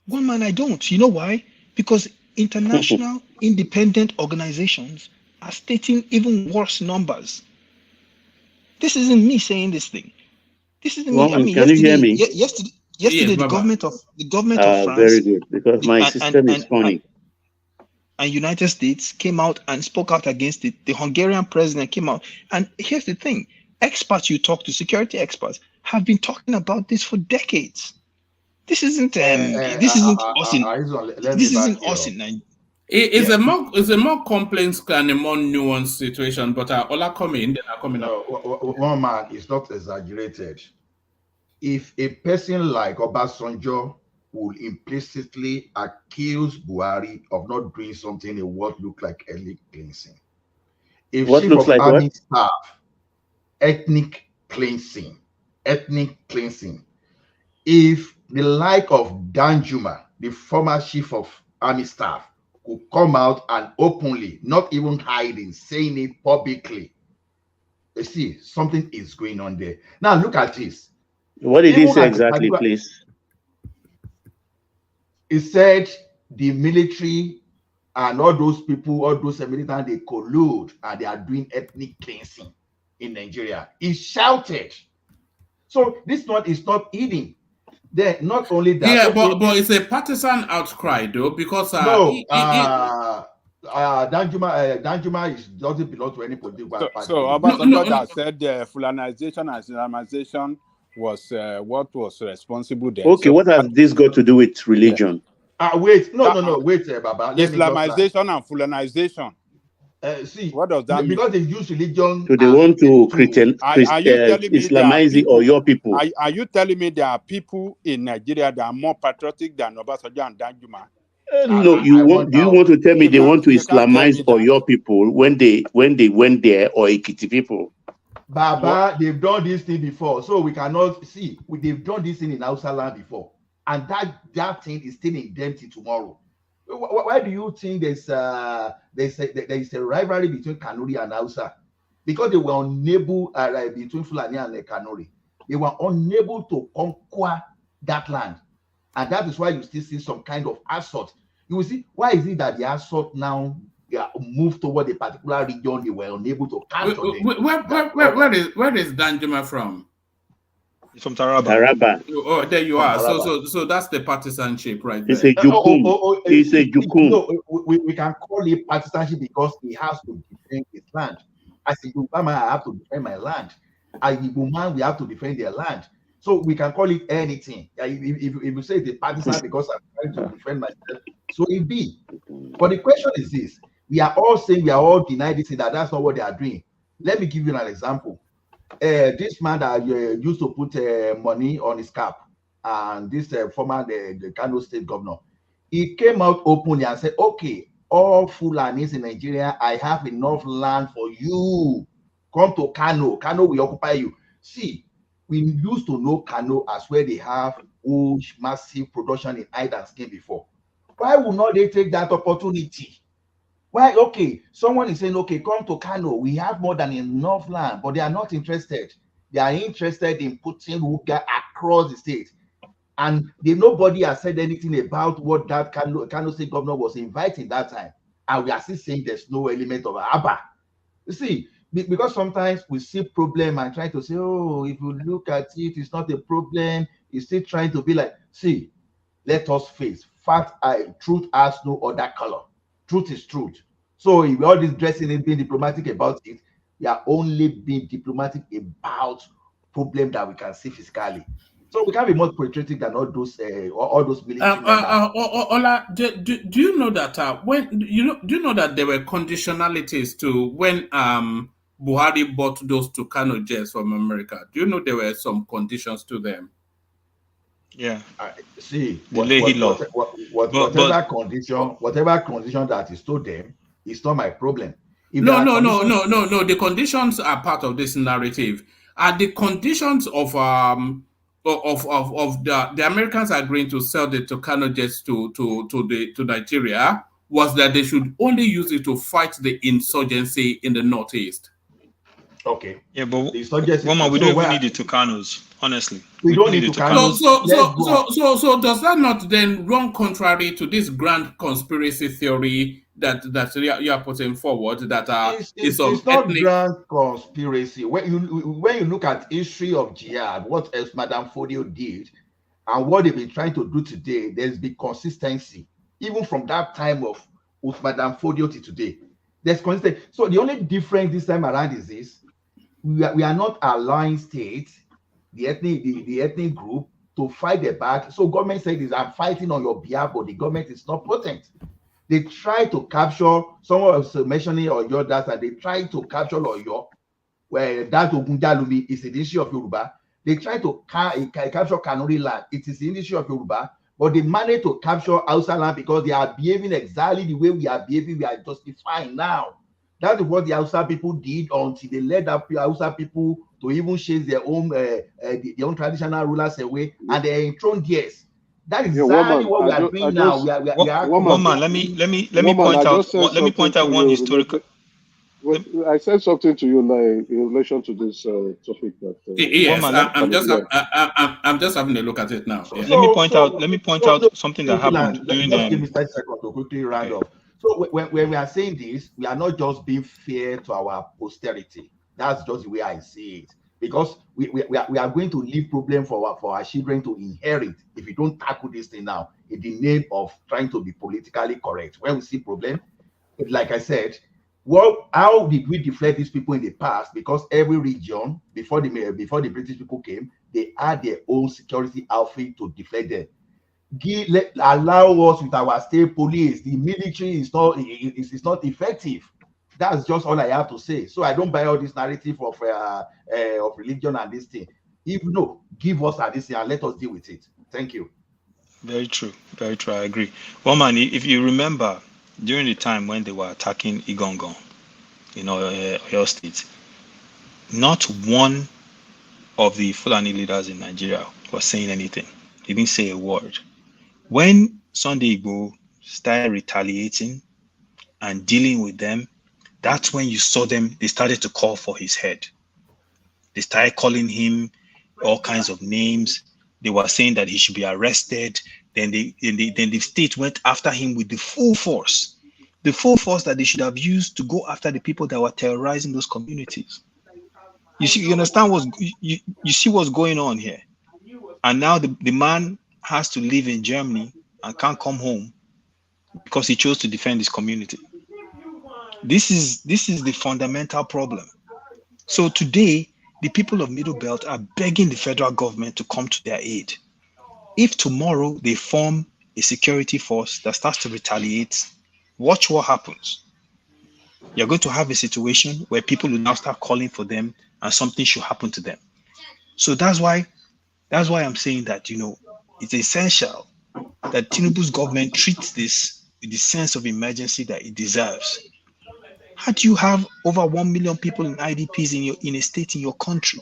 Well, man, I don't. You know why? Because international independent organizations are stating even worse numbers. This isn't me saying this thing. This isn't me. I mean, can you hear me? Yesterday, the government of France, very good, because my system is funny. And United States came out and spoke out against it. The Hungarian president came out. And here's the thing: experts you talk to, security experts, have been talking about this for decades. This isn't this isn't us in Nigeria. It's a more complex and a more nuanced situation. But all are coming. They are coming up. One man is not exaggerated. If a person like Obasanjo will implicitly accuse Buhari of not doing something in what look like ethnic cleansing. If what looks like army staff, ethnic cleansing. If the like of Danjuma, the former chief of army staff, could come out and openly, not even hiding, saying it publicly, you see, something is going on there. Now look at this. What did he say exactly, please? He said the military and all those people, all those militants, they collude and they are doing ethnic cleansing in Nigeria. He shouted. So this one is not eating. Then not only that. Yeah, but it's a partisan outcry though, because Danjuma doesn't belong to any political party. So Obasanjo that said Fulanization and Islamization was what was responsible there. Okay, so, what has this got to do with religion? Wait, wait, Baba. Islamization and Fulanization. See, what does that mean? Because they use religion. So they want to Islamize or your people. Are you telling me there are people in Nigeria that are more patriotic than Obasanjo and Danjuma? No, do you want to tell me they want to Islamize or your people when they went there, or Ekiti people? Baba, they've done this thing before, so we cannot see. They've done this thing in Hausa land before, and that thing is still in them till tomorrow. Why do you think there's a rivalry between Kanuri and Hausa? Because they were unable between Fulani and Kanuri. They were unable to conquer that land, and that is why you still see some kind of assault. You will see why is it that the assault now moved toward a particular region they were unable to capture. Where is Danjuma from? He's from Taraba. Oh, there you are. So that's the partisanship right there. It's a Jukum. It's a Jukum. No, we can call it partisanship because he has to defend his land. As a Yoruba man, I have to defend my land. As a Igbo man, we have to defend their land. So we can call it anything. If you say it's a partisan because I'm trying to defend myself, so it be. But the question is this: we are all saying we are all denying this, that's not what they are doing. Let me give you an example. This man that used to put money on his cap, and this former the Kano state governor, he came out openly and said, okay, all Fulanis in Nigeria, I have enough land for you. Come to Kano. Kano will occupy you. See, we used to know Kano as where they have huge, massive production in hide and skin before. Why would not they take that opportunity? Why? Okay, someone is saying, okay, come to Kano. We have more than enough land, but they are not interested. They are interested in putting Ruga across the state. And nobody has said anything about what that Kano state governor was inviting that time. And we are still saying there's no element of Abba. You see, because sometimes we see problem and try to say, oh, if you look at it, it's not a problem. It's still trying to be like, see, let us face fact. Truth has no other color. Truth is truth. So if all this dressing and being diplomatic about it, we are only being diplomatic about problem that we can see physically. So we can't be more patriotic than all those military. Ola, do you know that do you know that there were conditionalities to when Buhari bought those two Kano jets from America? Do you know there were some conditions to them? Yeah. See, whatever condition that is to them, it's not my problem. No. The conditions are part of this narrative. Are the conditions of the Americans agreeing to sell the Tucano jets to Nigeria was that they should only use it to fight the insurgency in the Northeast? Okay. Yeah, but we don't even need the Tucanos, honestly. We don't need Tucanos. So does that not then run contrary to this grand conspiracy theory that you are putting forward that it's not grand conspiracy. When you look at history of jihad, what else Madame Fodio did, and what they've been trying to do today, there's been consistency. Even from that time of Madame Fodio to today, there's consistency. So the only difference this time around is this: we are not allowing states, the ethnic group, to fight the back. So government said this, I'm fighting on your behalf, but the government is not potent. They try to capture, someone was mentioning Oyo data, they try to capture Oyo, where that Ogunjalumi is the issue of Yoruba. They try to capture Kanuri land, it is the issue of Yoruba, but they manage to capture Hausa land because they are behaving exactly the way we are behaving, we are justifying now. That is what the Hausa people did until they led up the Hausa people to even chase their own traditional rulers away, and they enthroned theirs. That is exactly what we are doing now. We are let me point out one historical. I said something to you now in relation to this topic. Yes, I'm just having a look at it now. Yeah. Let me point out something that happened during the. Give me 30 seconds to quickly round off. So when we are saying this, we are not just being fair to our posterity. That's just the way I see it. Because we are going to leave problem for our children to inherit if we don't tackle this thing now in the name of trying to be politically correct. When we see problem, like I said, how did we deflect these people in the past? Because every region before the British people came, they had their own security outfit to deflect them. Allow us with our state police. The military is not effective. That's just all I have to say. So I don't buy all this narrative of religion and this thing. Even though, give us this thing and let us deal with it. Thank you. Very true. Very true. I agree. Woman, if you remember, during the time when they were attacking Igongon, your state, not one of the Fulani leaders in Nigeria was saying anything. He didn't say a word. When Sunday Igboho started retaliating and dealing with them, that's when you saw them, they started to call for his head. They started calling him all kinds of names. They were saying that he should be arrested. Then the state went after him with the full force that they should have used to go after the people that were terrorizing those communities. You understand you see what's going on here. And now the man has to live in Germany and can't come home because he chose to defend his community. This is the fundamental problem. So today, the people of Middle Belt are begging the federal government to come to their aid. If tomorrow they form a security force that starts to retaliate, watch what happens. You're going to have a situation where people will now start calling for them and something should happen to them. So that's why I'm saying that, it's essential that Tinubu's government treats this with the sense of emergency that it deserves. How do you have over 1 million people in IDPs in a state in your country,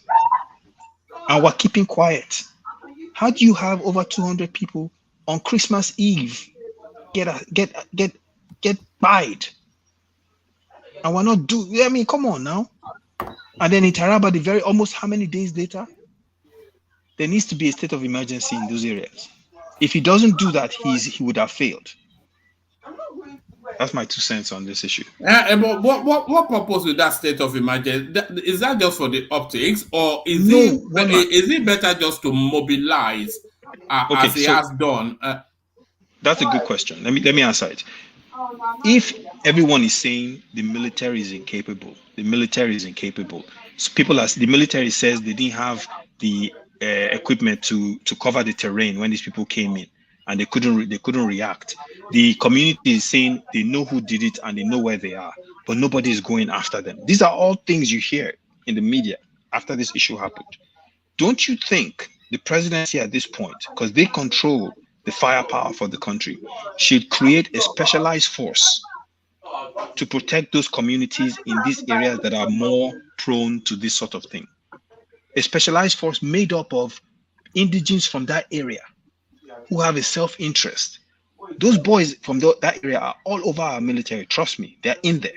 and we're keeping quiet? How do you have over 200 people on Christmas Eve get buyed, and we're not doing? I mean, come on now. And then in Taraba, almost how many days later? There needs to be a state of emergency in those areas. If he doesn't do that, he would have failed. That's my 2 cents on this issue. But what purpose with that state of emergency? Is that just for the optics, or is it better just to mobilize as he has done? That's a good question. Let me answer it. If everyone is saying the military is incapable, so the military says they didn't have the equipment to cover the terrain when these people came in, and they couldn't react. The community is saying they know who did it and they know where they are, but nobody is going after them. These are all things you hear in the media after this issue happened. Don't you think the presidency at this point, because they control the firepower for the country, should create a specialized force to protect those communities in these areas that are more prone to this sort of thing? A specialized force made up of indigenes from that area who have a self-interest. Those boys from that area are all over our military. Trust me, they're in there.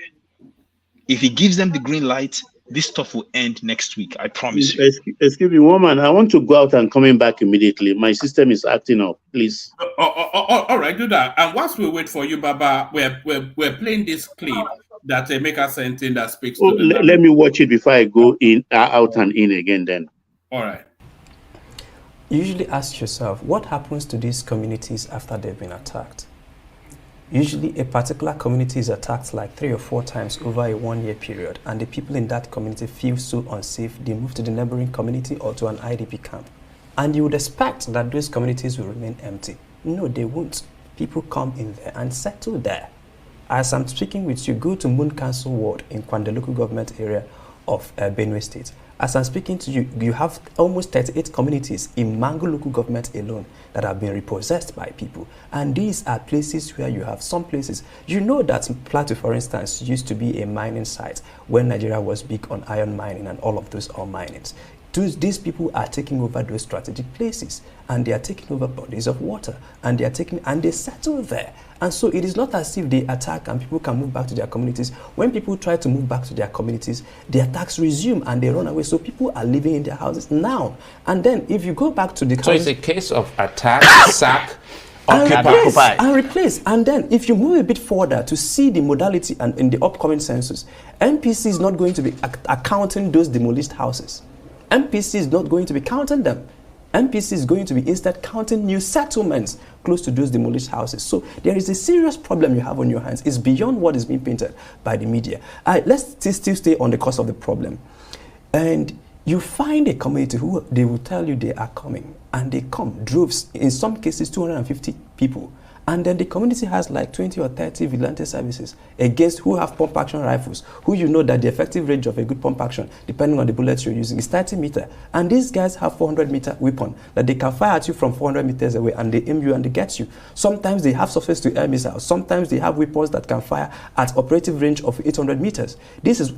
If he gives them the green light, this stuff will end next week. I promise you. Excuse me, woman. I want to go out and coming back immediately. My system is acting up. Please. All right, do that. And whilst we wait for you, Baba, we're playing this clip that Emeka sent in that speaks to let me watch it before I go in, out and in again. Then. All right. usually ask yourself, what happens to these communities after they've been attacked? Usually a particular community is attacked like 3 or 4 times over a 1-year period, and the people in that community feel so unsafe, they move to the neighboring community or to an IDP camp. And you would expect that those communities will remain empty. No, they won't. People come in there and settle there. As I'm speaking with you, go to Moon Council Ward in Kwanda local government area of Benue State. As I'm speaking to you, you have almost 38 communities in Mango local government alone that have been repossessed by people. And these are places where you have some places. You know that Plateau, for instance, used to be a mining site when Nigeria was big on iron mining and all of those ore minings. These people are taking over those strategic places, and they are taking over bodies of water, and they settle there. And so it is not as if they attack and people can move back to their communities. When people try to move back to their communities, the attacks resume and they run away. So people are living in their houses now. And then if you go back to the So it's a case of attack, sack, occupy. And replace. And then if you move a bit further to see the modality and in the upcoming census, MPC is not going to be accounting those demolished houses. MPC is not going to be counting them. MPC is going to be instead counting new settlements close to those demolished houses. So there is a serious problem you have on your hands. It's beyond what is being painted by the media. Let's still stay on the cause of the problem. And you find a community who they will tell you they are coming, and they come, droves, in some cases 250 people. And then the community has like 20 or 30 vigilante services against who have pump action rifles, who you know that the effective range of a good pump action, depending on the bullets you're using, is 30 meters. And these guys have 400-meter weapon that they can fire at you from 400 meters away, and they aim you and they get you. Sometimes they have surface-to-air missiles. Sometimes they have weapons that can fire at operative range of 800 meters.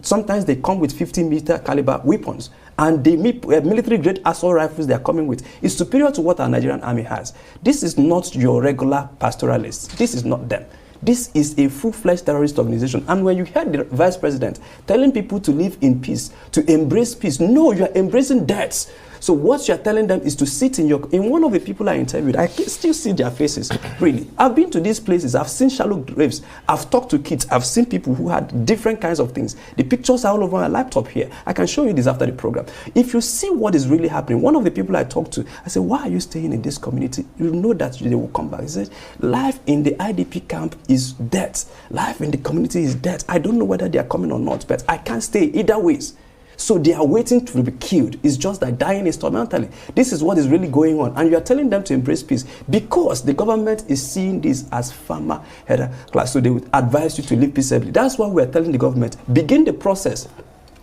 Sometimes they come with 50-meter caliber weapons. And the military-grade assault rifles they are coming with is superior to what our Nigerian army has. This is not your regular pastoralists. This is not them. This is a full-fledged terrorist organization. And when you hear the vice president telling people to live in peace, to embrace peace, no, you are embracing deaths. So what you're telling them is to sit in one of the people I interviewed, I can still see their faces, really. I've been to these places, I've seen shallow graves, I've talked to kids, I've seen people who had different kinds of things. The pictures are all over my laptop here. I can show you this after the program. If you see what is really happening, one of the people I talked to, I said, why are you staying in this community? You know that they will come back. He said, life in the IDP camp is death. Life in the community is death. I don't know whether they are coming or not, but I can't stay either ways. So they are waiting to be killed. It's just like dying instrumentally. This is what is really going on. And you are telling them to embrace peace because the government is seeing this as farmer header class. So they would advise you to live peaceably. That's why we are telling the government, begin the process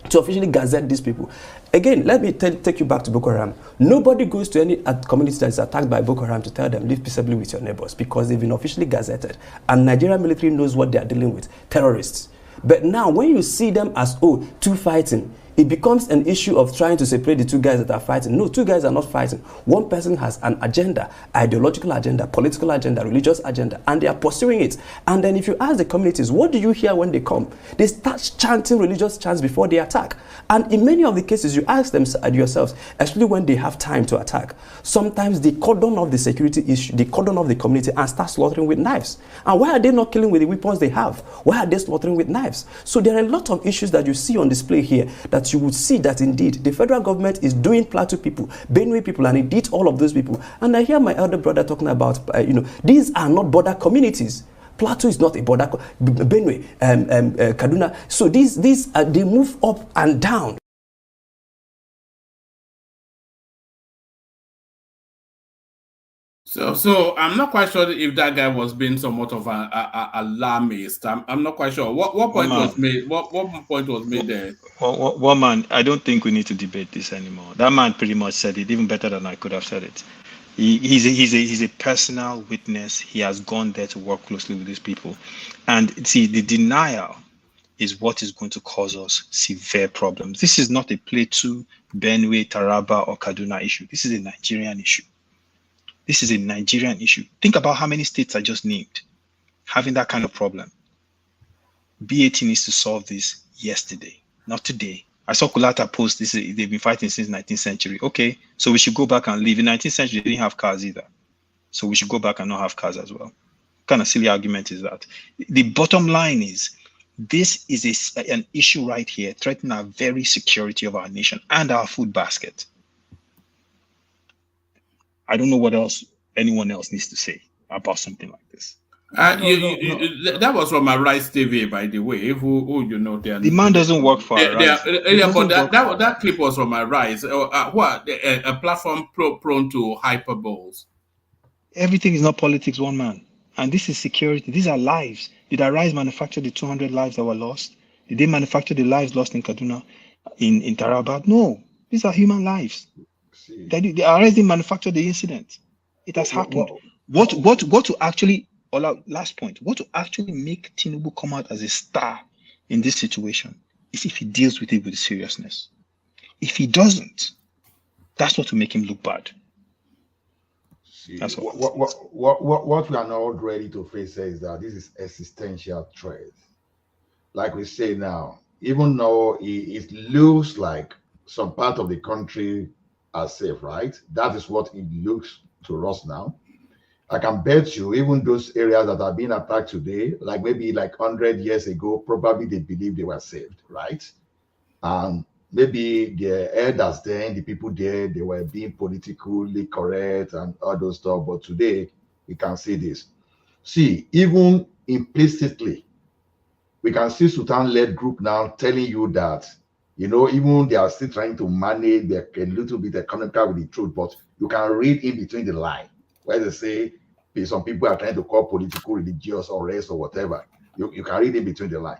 to officially gazette these people. Again, let me take you back to Boko Haram. Nobody goes to any community that is attacked by Boko Haram to tell them live peaceably with your neighbors because they've been officially gazetted. And Nigerian military knows what they are dealing with, terrorists. But now when you see them as, two fighting, it becomes an issue of trying to separate the two guys that are fighting. No, two guys are not fighting. One person has an agenda, ideological agenda, political agenda, religious agenda, and they are pursuing it. And then if you ask the communities, what do you hear when they come? They start chanting religious chants before they attack. And in many of the cases, you ask them yourselves, especially when they have time to attack, sometimes they cordon off the security issue, they cordon off the community and start slaughtering with knives. And why are they not killing with the weapons they have? Why are they slaughtering with knives? So there are a lot of issues that you see on display here that you would see that indeed the federal government is doing Plateau people, Benue people, and indeed all of those people. And I hear my elder brother talking about, these are not border communities. Plateau is not a border, Benue, Kaduna. So these they move up and down. So I'm not quite sure if that guy was being somewhat of an alarmist. I'm not quite sure. What point was made? What point was made there? One man, I don't think we need to debate this anymore. That man pretty much said it even better than I could have said it. He's a personal witness. He has gone there to work closely with these people, and see, the denial is what is going to cause us severe problems. This is not a Plateau, Benue, Taraba, or Kaduna issue. This is a Nigerian issue. This is a Nigerian issue. Think about how many states I just named having that kind of problem. BAT needs to solve this yesterday, not today. I saw Kulata post this. They've been fighting since 19th century. Okay, so we should go back and live. In 19th century, they didn't have cars either. So we should go back and not have cars as well. What kind of silly argument is that? The bottom line is, this is an issue right here threatening our very security of our nation and our food basket. I don't know what else anyone else needs to say about something like this. That was from Arise TV, by the way. The man doesn't work for Arise. But that clip was from Arise. A platform prone to hyperboles. Everything is not politics, one man. And this is security. These are lives. Did Arise manufacture the 200 lives that were lost? Did they manufacture the lives lost in Kaduna, in Taraba? No. These are human lives. The Arise didn't manufacture the incident. It has happened. What to actually, last point, what to actually make Tinubu come out as a star in this situation is if he deals with it with seriousness. If he doesn't, that's what will make him look bad. That's what we are not ready to face is that this is existential threat. Like we say now, even though it looks like some part of the country are safe, right? That is what it looks to us now. I can bet you even those areas that are being attacked today, like maybe like 100 years ago, probably they believed they were saved, right? And maybe the elders then, the people there, they were being politically correct and all those stuff. But today, we can see this. See, even implicitly, we can see Sultan-led group now telling you that, even they are still trying to manage a little bit economical with the truth, but you can read in between the line where they say some people are trying to call political, religious, or race or whatever. You can read in between the line.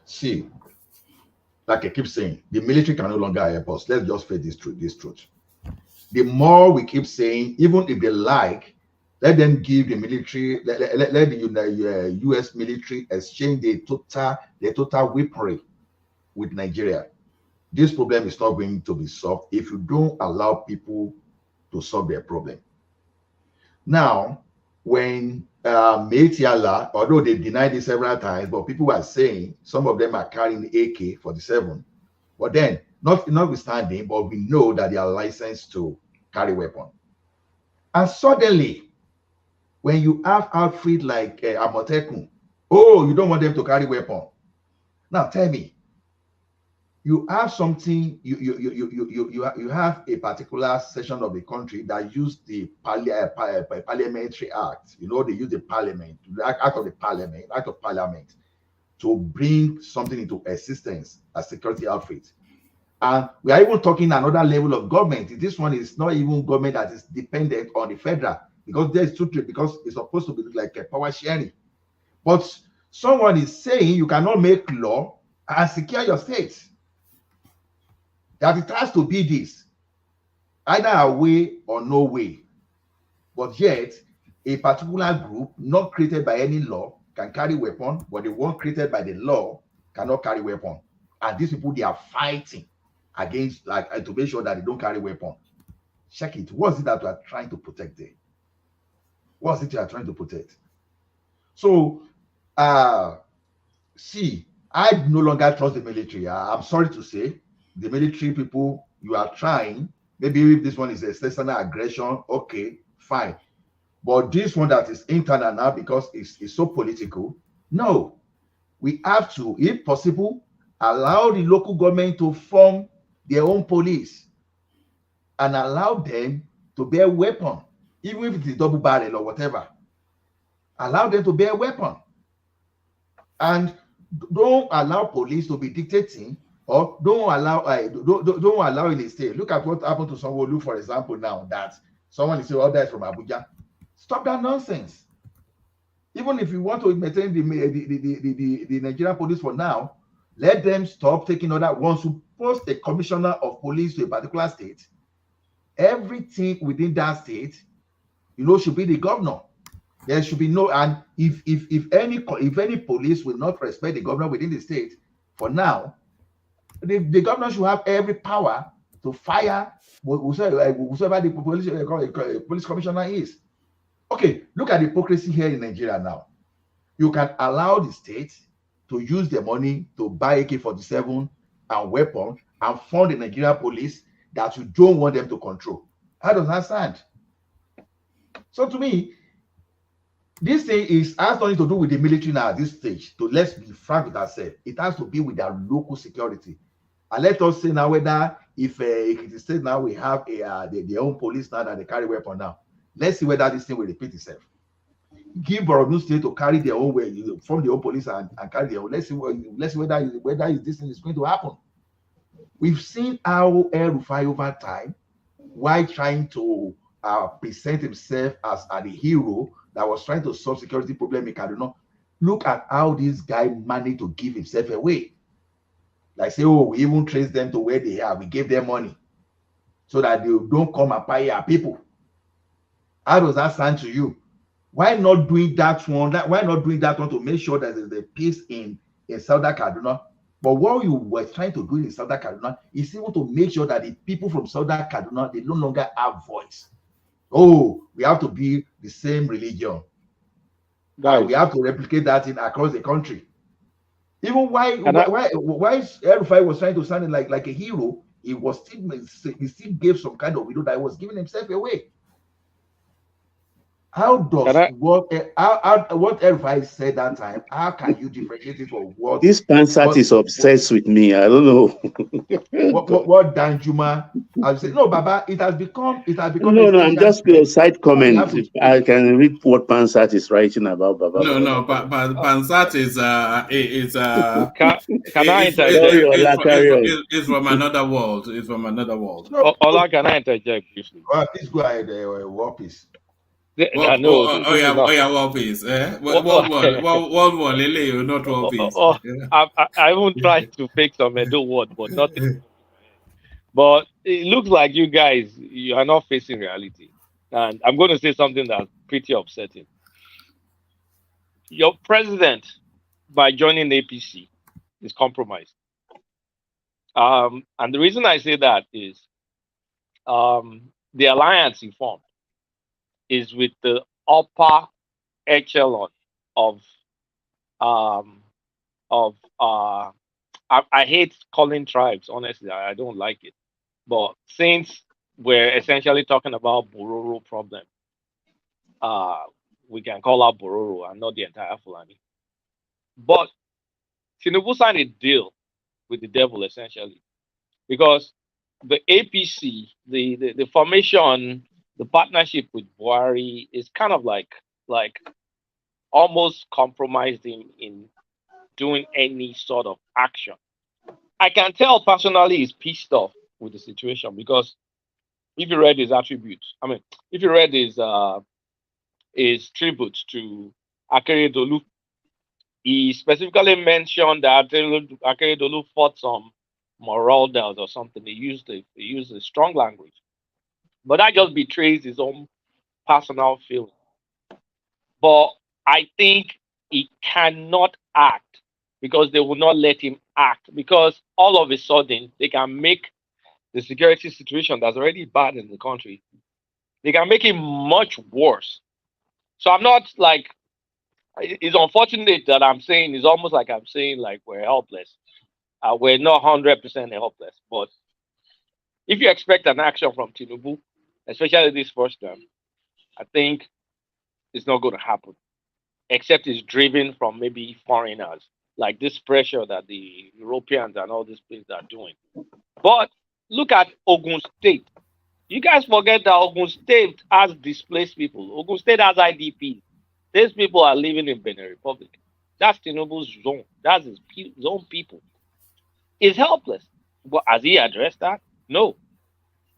See, like I keep saying, the military can no longer help us. Let's just face this truth. The more we keep saying, even if they like, let them give the military, let the U.S. military exchange the total weaponry with Nigeria. This problem is not going to be solved if you don't allow people to solve their problem. Now, when Meitiala, although they denied it several times, but people were saying some of them are carrying AK-47. But then, notwithstanding, but we know that they are licensed to carry weapons. And suddenly, when you have outfit like Amotekun, you don't want them to carry weapon. Now tell me, you have something, you have a particular section of the country that use the parliamentary act. They use the parliament, the act of parliament to bring something into existence as security outfit. And we are even talking another level of government. This one is not even government that is dependent on the federal, because there's two, because it's supposed to be like a power sharing. But someone is saying you cannot make law and secure your state. That it has to be this, either a way or no way. But yet, a particular group not created by any law can carry weapon, but the one created by the law cannot carry weapon. And these people, they are fighting against, to make sure that they don't carry weapon. Check it. What is it that you are trying to protect there? What is it you are trying to protect? So, see, I no longer trust the military. I'm sorry to say, the military people, you are trying. Maybe if this one is external aggression, okay, fine. But this one that is internal now, because it's so political, no. We have to, if possible, allow the local government to form their own police and allow them to bear weapon, even if it is double barrel or whatever. Allow them to bear weapon. And don't allow police to be dictating, or don't allow in a state. Look at what happened to Sanwo-Olu, for example, now that someone is saying, that is from Abuja. Stop that nonsense. Even if you want to maintain the Nigerian police for now, let them stop taking order. Once you post a commissioner of police to a particular state, everything within that state, should be the governor. There should be no, and if any police will not respect the governor within the state, for now, the governor should have every power to fire whoever the police commissioner is. Okay, look at the hypocrisy here in Nigeria now. You can allow the state to use the money to buy AK-47 and weapons and fund the Nigerian police that you don't want them to control. How does that stand? So to me, this thing has nothing to do with the military now at this stage. Let's be frank with ourselves. It has to be with our local security. And let us say now whether if it is said now we have their own police now that they carry weapon now. Let's see whether this thing will repeat itself. Give Borno State to carry their own way, from the own police and carry their own. Let's see whether this thing is going to happen. We've seen how El-Rufai over time, while trying to present himself as the hero that was trying to solve security problem in Kaduna, look at how this guy managed to give himself away. Like say, oh, we even trace them to where they are. We gave them money so that they don't come and buy our people. How does that sound to you? Why not doing that one? Why not doing that one to make sure that there's a peace in Southern Kaduna? But what you were trying to do in Southern Kaduna is even to make sure that the people from Southern Kaduna, they no longer have voice. Oh, we have to be the same religion. We have to replicate that across the country. Even why El-Rufai was trying to sound like a hero, he still gave some kind of video that he was giving himself away. How does what El-Rufai said that time? How can you differentiate it from what this Pansat is obsessed with me? I don't know. what Danjuma has said? No, Baba, it has become. No, I'm just a side comment. I can read what Pansat is writing about, Baba. No, Pansat is Can I interject? It's from another world. It's from another world. Ola, can I interject briefly? Please go ahead, War Peace. War Peace. World War, Lele, not War Peace. I won't try to fake some Edo word, but nothing. But it looks like you are not facing reality. And I'm going to say something that's pretty upsetting. Your president, by joining APC, is compromised. And the reason I say that is the alliance he formed is with the upper echelon of I hate calling tribes, honestly. I don't like it. But since we're essentially talking about Bororo problem, we can call out Bororo and not the entire Fulani. But Tinubu signed a deal with the devil, essentially, because the APC, the formation, the partnership with Buhari is kind of like almost compromised him in doing any sort of action. I can tell personally he's pissed off with the situation, because if you read his attributes, if you read his tribute to Akeredolu, he specifically mentioned that Akeredolu fought some marauders or something. He used a strong language. But that just betrays his own personal feeling. But I think he cannot act because they will not let him act. Because all of a sudden, they can make the security situation that's already bad in the country, they can make it much worse. So I'm not like, it's unfortunate that I'm saying, it's almost like I'm saying like we're helpless. We're not 100% helpless. But if you expect an action from Tinubu, especially this first term, I think it's not going to happen, except it's driven from maybe foreigners, like this pressure that the Europeans and all these places are doing. But look at Ogun State. You guys forget that Ogun State has displaced people. Ogun State has IDPs. These people are living in Benin Republic. That's Tinubu's zone. That's his own people. He's helpless. But has he addressed that? No.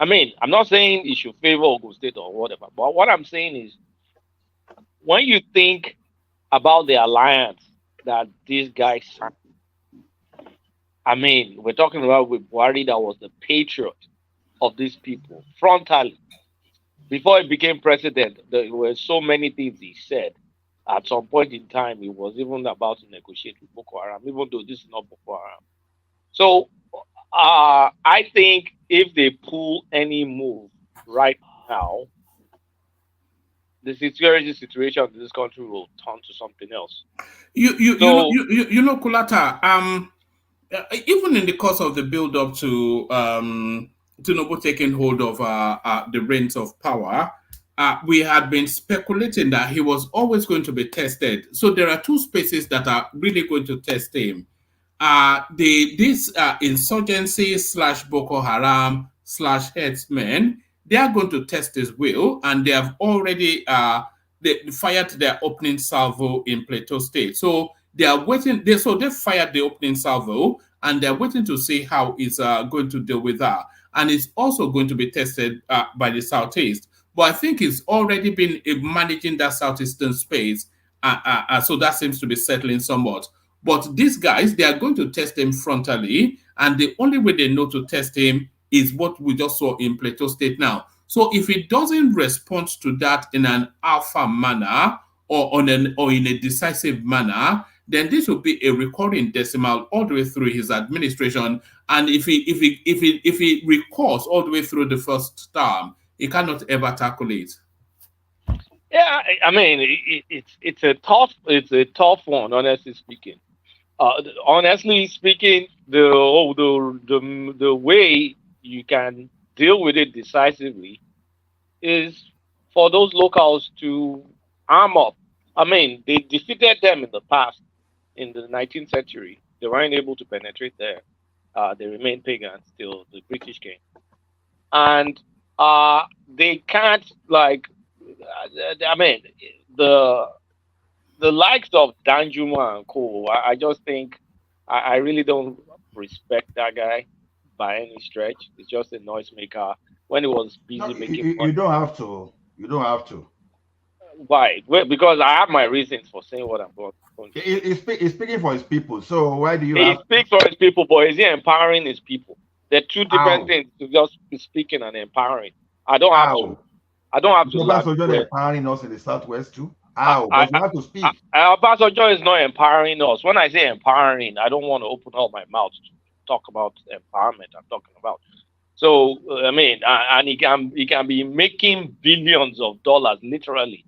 I'm not saying he should favor Ogun State or whatever, but what I'm saying is, when you think about the alliance that these guys signed, we're talking about with Buhari, that was the patriot of these people, frontally. Before he became president, there were so many things he said. At some point in time, he was even about to negotiate with Boko Haram, even though this is not Boko Haram. So I think if they pull any move right now, the security situation in this country will turn to something else. You know, Kulata, even in the course of the build-up to Tinubu taking hold of the reins of power, we had been speculating that he was always going to be tested. So there are two spaces that are really going to test him. This insurgency / Boko Haram / herdsmen, they are going to test his will, and they have already they fired their opening salvo in Plateau State. So they are waiting. They fired the opening salvo, and they're waiting to see how it's going to deal with that. And it's also going to be tested by the Southeast. But I think it's already been managing that Southeastern space. So that seems to be settling somewhat. But these guys, they are going to test him frontally. And the only way they know to test him is what we just saw in Plateau State now. So if he doesn't respond to that in an alpha manner or in a decisive manner, then this will be a recurring decimal all the way through his administration. And if he recurs all the way through the first term, he cannot ever tackle it. Yeah, I mean, it's a tough one, honestly speaking. Honestly speaking, the way you can deal with it decisively is for those locals to arm up. I mean, they defeated them in the past, in the 19th century. They weren't able to penetrate there. They remained pagans till the British came. And they can't, like, I mean, the likes of Danjuma and co, I just think I really don't respect that guy by any stretch. It's just a noisemaker. When he was busy making you don't have to. You don't have to. Why? Well, because I have my reasons for saying what I'm going to say. He's speaking for his people. So why do you He speaks for his people, but is he empowering his people? They're two different things to just be speaking and empowering. I don't have to. I don't have to. Obasanjo empowering us in the Southwest too? How? But you have to speak. Obasanjo is not empowering us. When I say empowering, I don't want to open up my mouth to talk about the empowerment I'm talking about. So, I mean, and he can be making billions of dollars, literally.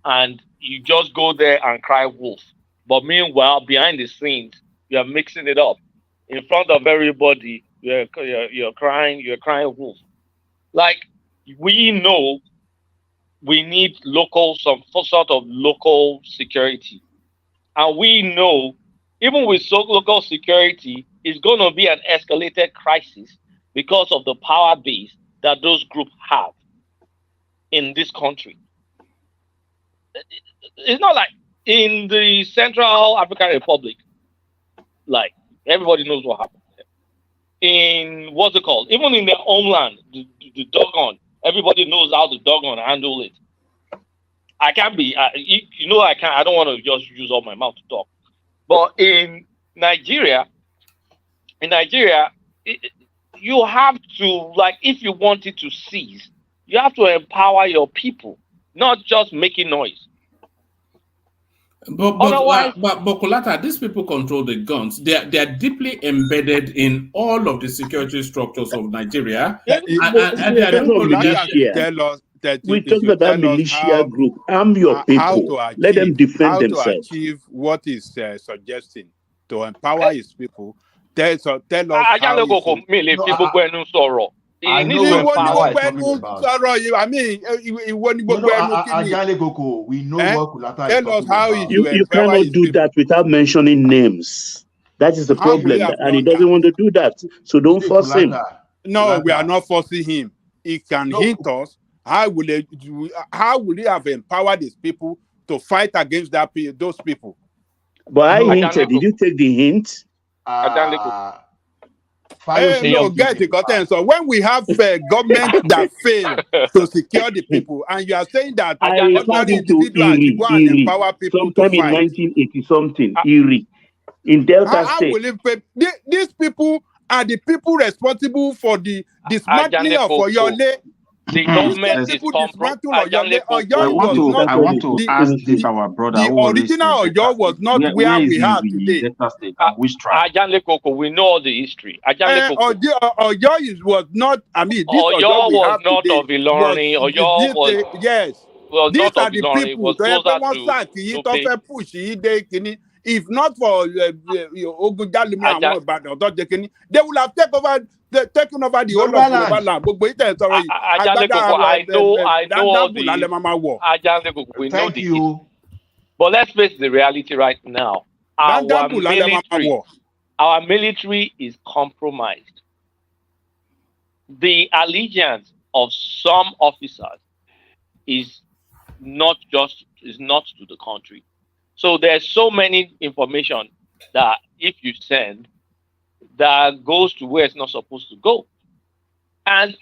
And you just go there and cry wolf. But meanwhile, behind the scenes, you're mixing it up. In front of everybody, you're crying wolf. Like, we know we need some sort of local security. And we know, even with local security, it's going to be an escalated crisis because of the power base that those groups have in this country. It's not like in the Central African Republic, like, everybody knows what happened there. In, what's it called? Even in their homeland, the Dogon, everybody knows how the Dogon handle it. I can't be, I don't want to just use all my mouth to talk. But in Nigeria, you have to, like, if you wanted to seize, you have to empower your people, not just making noise. But Kolata, these people control the guns. They are deeply embedded in all of the security structures of Nigeria. We talk about militia group. Arm your people. Let them defend themselves. How to achieve what is suggesting to empower his people. Tell us how. I know what power is talking about. I mean, we know what Kulata is talking about. You cannot do that without mentioning names. That is the problem, and he doesn't want to do that. So don't force him. No, we are not forcing him. He can hint us. How will he have empowered his people to fight against those people? But I hinted. Did you take the hint? Get the content. So when we have government that fail to secure the people, and you are saying that ordinary individuals go and empower people sometime to fight. In 1980 something, Erie, in Delta State. These people are the people responsible for the dismantling of Oyole. The government is I want to ask this our brother. The original Oyo was not where we are today. We know all the history. Oyo was not. I mean, this Oyo was not of Ilori. Oyo was yes. Well, these are the people. If not for Ogunjalimi, they will have taken over the whole of Yoruba. I know all the. Thank you. But let's face the reality right now. Our military is compromised. The allegiance of some officers is not to the country. So there's so many information that if you send, that goes to where it's not supposed to go. And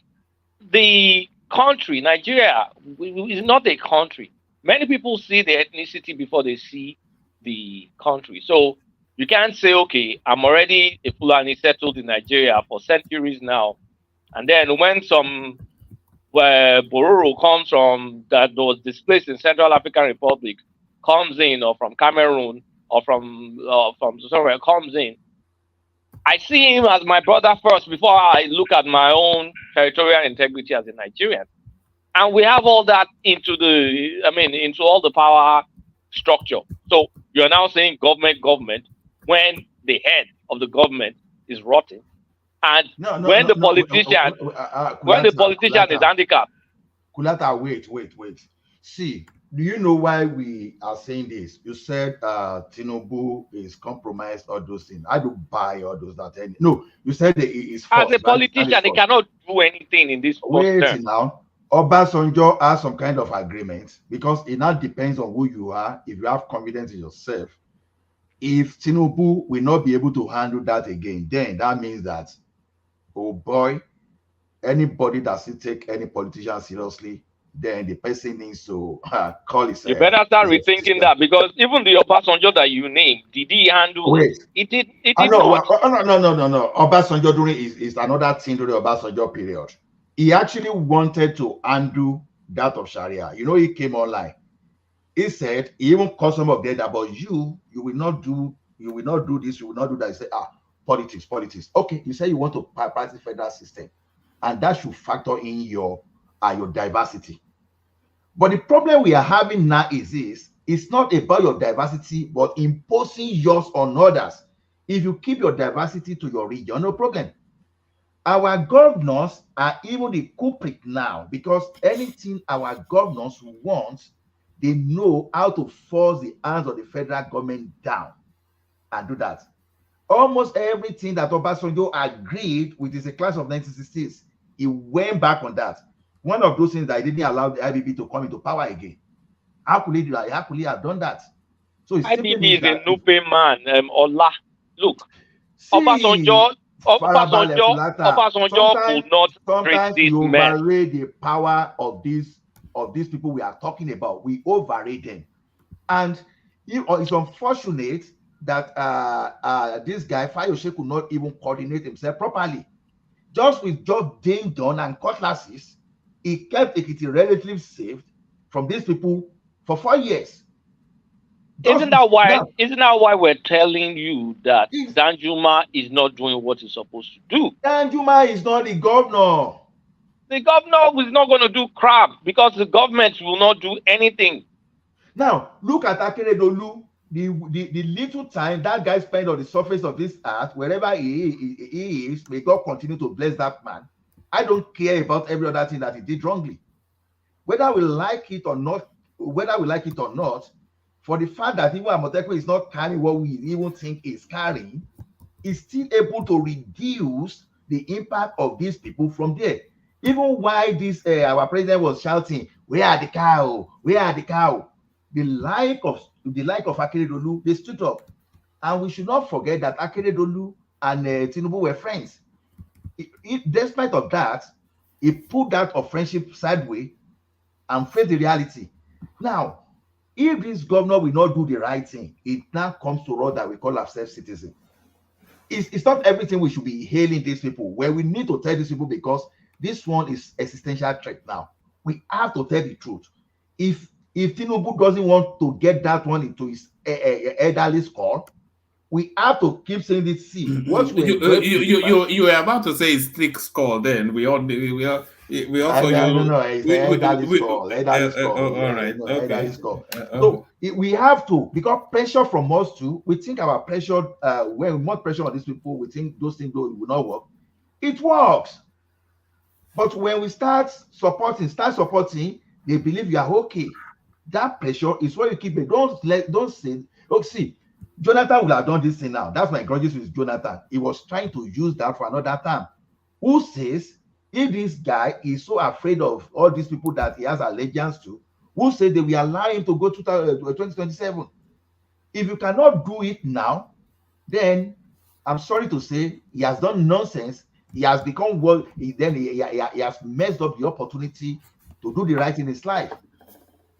the country, Nigeria, is not a country. Many people see the ethnicity before they see the country. So you can't say, okay, I'm already a Fulani settled in Nigeria for centuries now. And then when some Bororo comes from that was displaced in Central African Republic, comes in, or from Cameroon, or from somewhere comes in, I see him as my brother first before I look at my own territorial integrity as a Nigerian. And we have all that into all the power structure. So you're now saying government, when the head of the government is rotten. And when the politician is handicapped. Kulata, wait. See, do you know why we are saying this? You said Tinubu is compromised, all those things. I don't buy all those that. No, you said it is false. As a politician, he cannot do anything in this Wait now. Obasanjo has some kind of agreement, because it now depends on who you are. If you have confidence in yourself, if Tinubu will not be able to handle that again, then that means that, oh boy, anybody that still take any politician seriously, then the person needs to call his. You better start rethinking that, because even the Obasanjo that you named, did he handle it? It did not. No. Obasanjo during is another thing during the Obasanjo period. He actually wanted to undo that of Sharia. You know, he came online. He said, he even called some of them, but you will not do this, you will not do that. He said, politics. Okay, you say you want to practice federal system, and that should factor in your diversity. But the problem we are having now is this: it's not about your diversity, but imposing yours on others. If you keep your diversity to your region, no problem. Our governors are even the culprit now, because anything our governors want, they know how to force the hands of the federal government down and do that. Almost everything that Obasanjo agreed with is a class of 1960s. He went back on that. One of those things that he didn't allow the IBB to come into power again. How could he do that? How could he have done that? So IBB is a Nupe man. Ola, look, Obasanjo could not treat these men. We overrate the power of these people we are talking about. We overrate them, and it's unfortunate that this guy Fayose could not even coordinate himself properly. Just with ding dong and cutlasses, he kept Ekiti relatively safe from these people for 4 years. Isn't that why we're telling you that Danjuma is not doing what he's supposed to do? Danjuma is not the governor. The governor is not going to do crap, because the government will not do anything. Now, look at Akeredolu. The little time that guy spent on the surface of this earth, wherever he is, may God continue to bless that man. I don't care about every other thing that he did wrongly. Whether we like it or not, for the fact that even Amotekun is not carrying what we even think is carrying, is still able to reduce the impact of these people from there. Even while this our president was shouting, "Where are the cow? Where are the cow?" The like of Akeredolu, they stood up, and we should not forget that Akeredolu and Tinubu were friends. Despite of that, he put that of friendship sideways and faced the reality. Now, if this governor will not do the right thing, it now comes to us that we call ourselves citizens. It's not everything we should be hailing these people, where we need to tell these people, because this one is existential threat now. We have to tell the truth. If Tinubu doesn't want to get that one into his elderly skull, we have to keep saying this. See, what you were about to say is thick skull. Then we also elderly skull. All right, okay. So we have to, because pressure from us too. We think our pressure, when we want pressure on these people, we think those things will not work. It works, but when we start supporting, they believe you are okay. That pressure is what you keep it. Don't say, look, see, Jonathan will have done this thing now. That's my grudges with Jonathan. He was trying to use that for another time. Who says If this guy is so afraid of all these people that he has allegiance to, who said they will allow him to go to 2027? If you cannot do it now, then I'm sorry to say he has done nonsense. He has become he has messed up the opportunity to do the right in his life.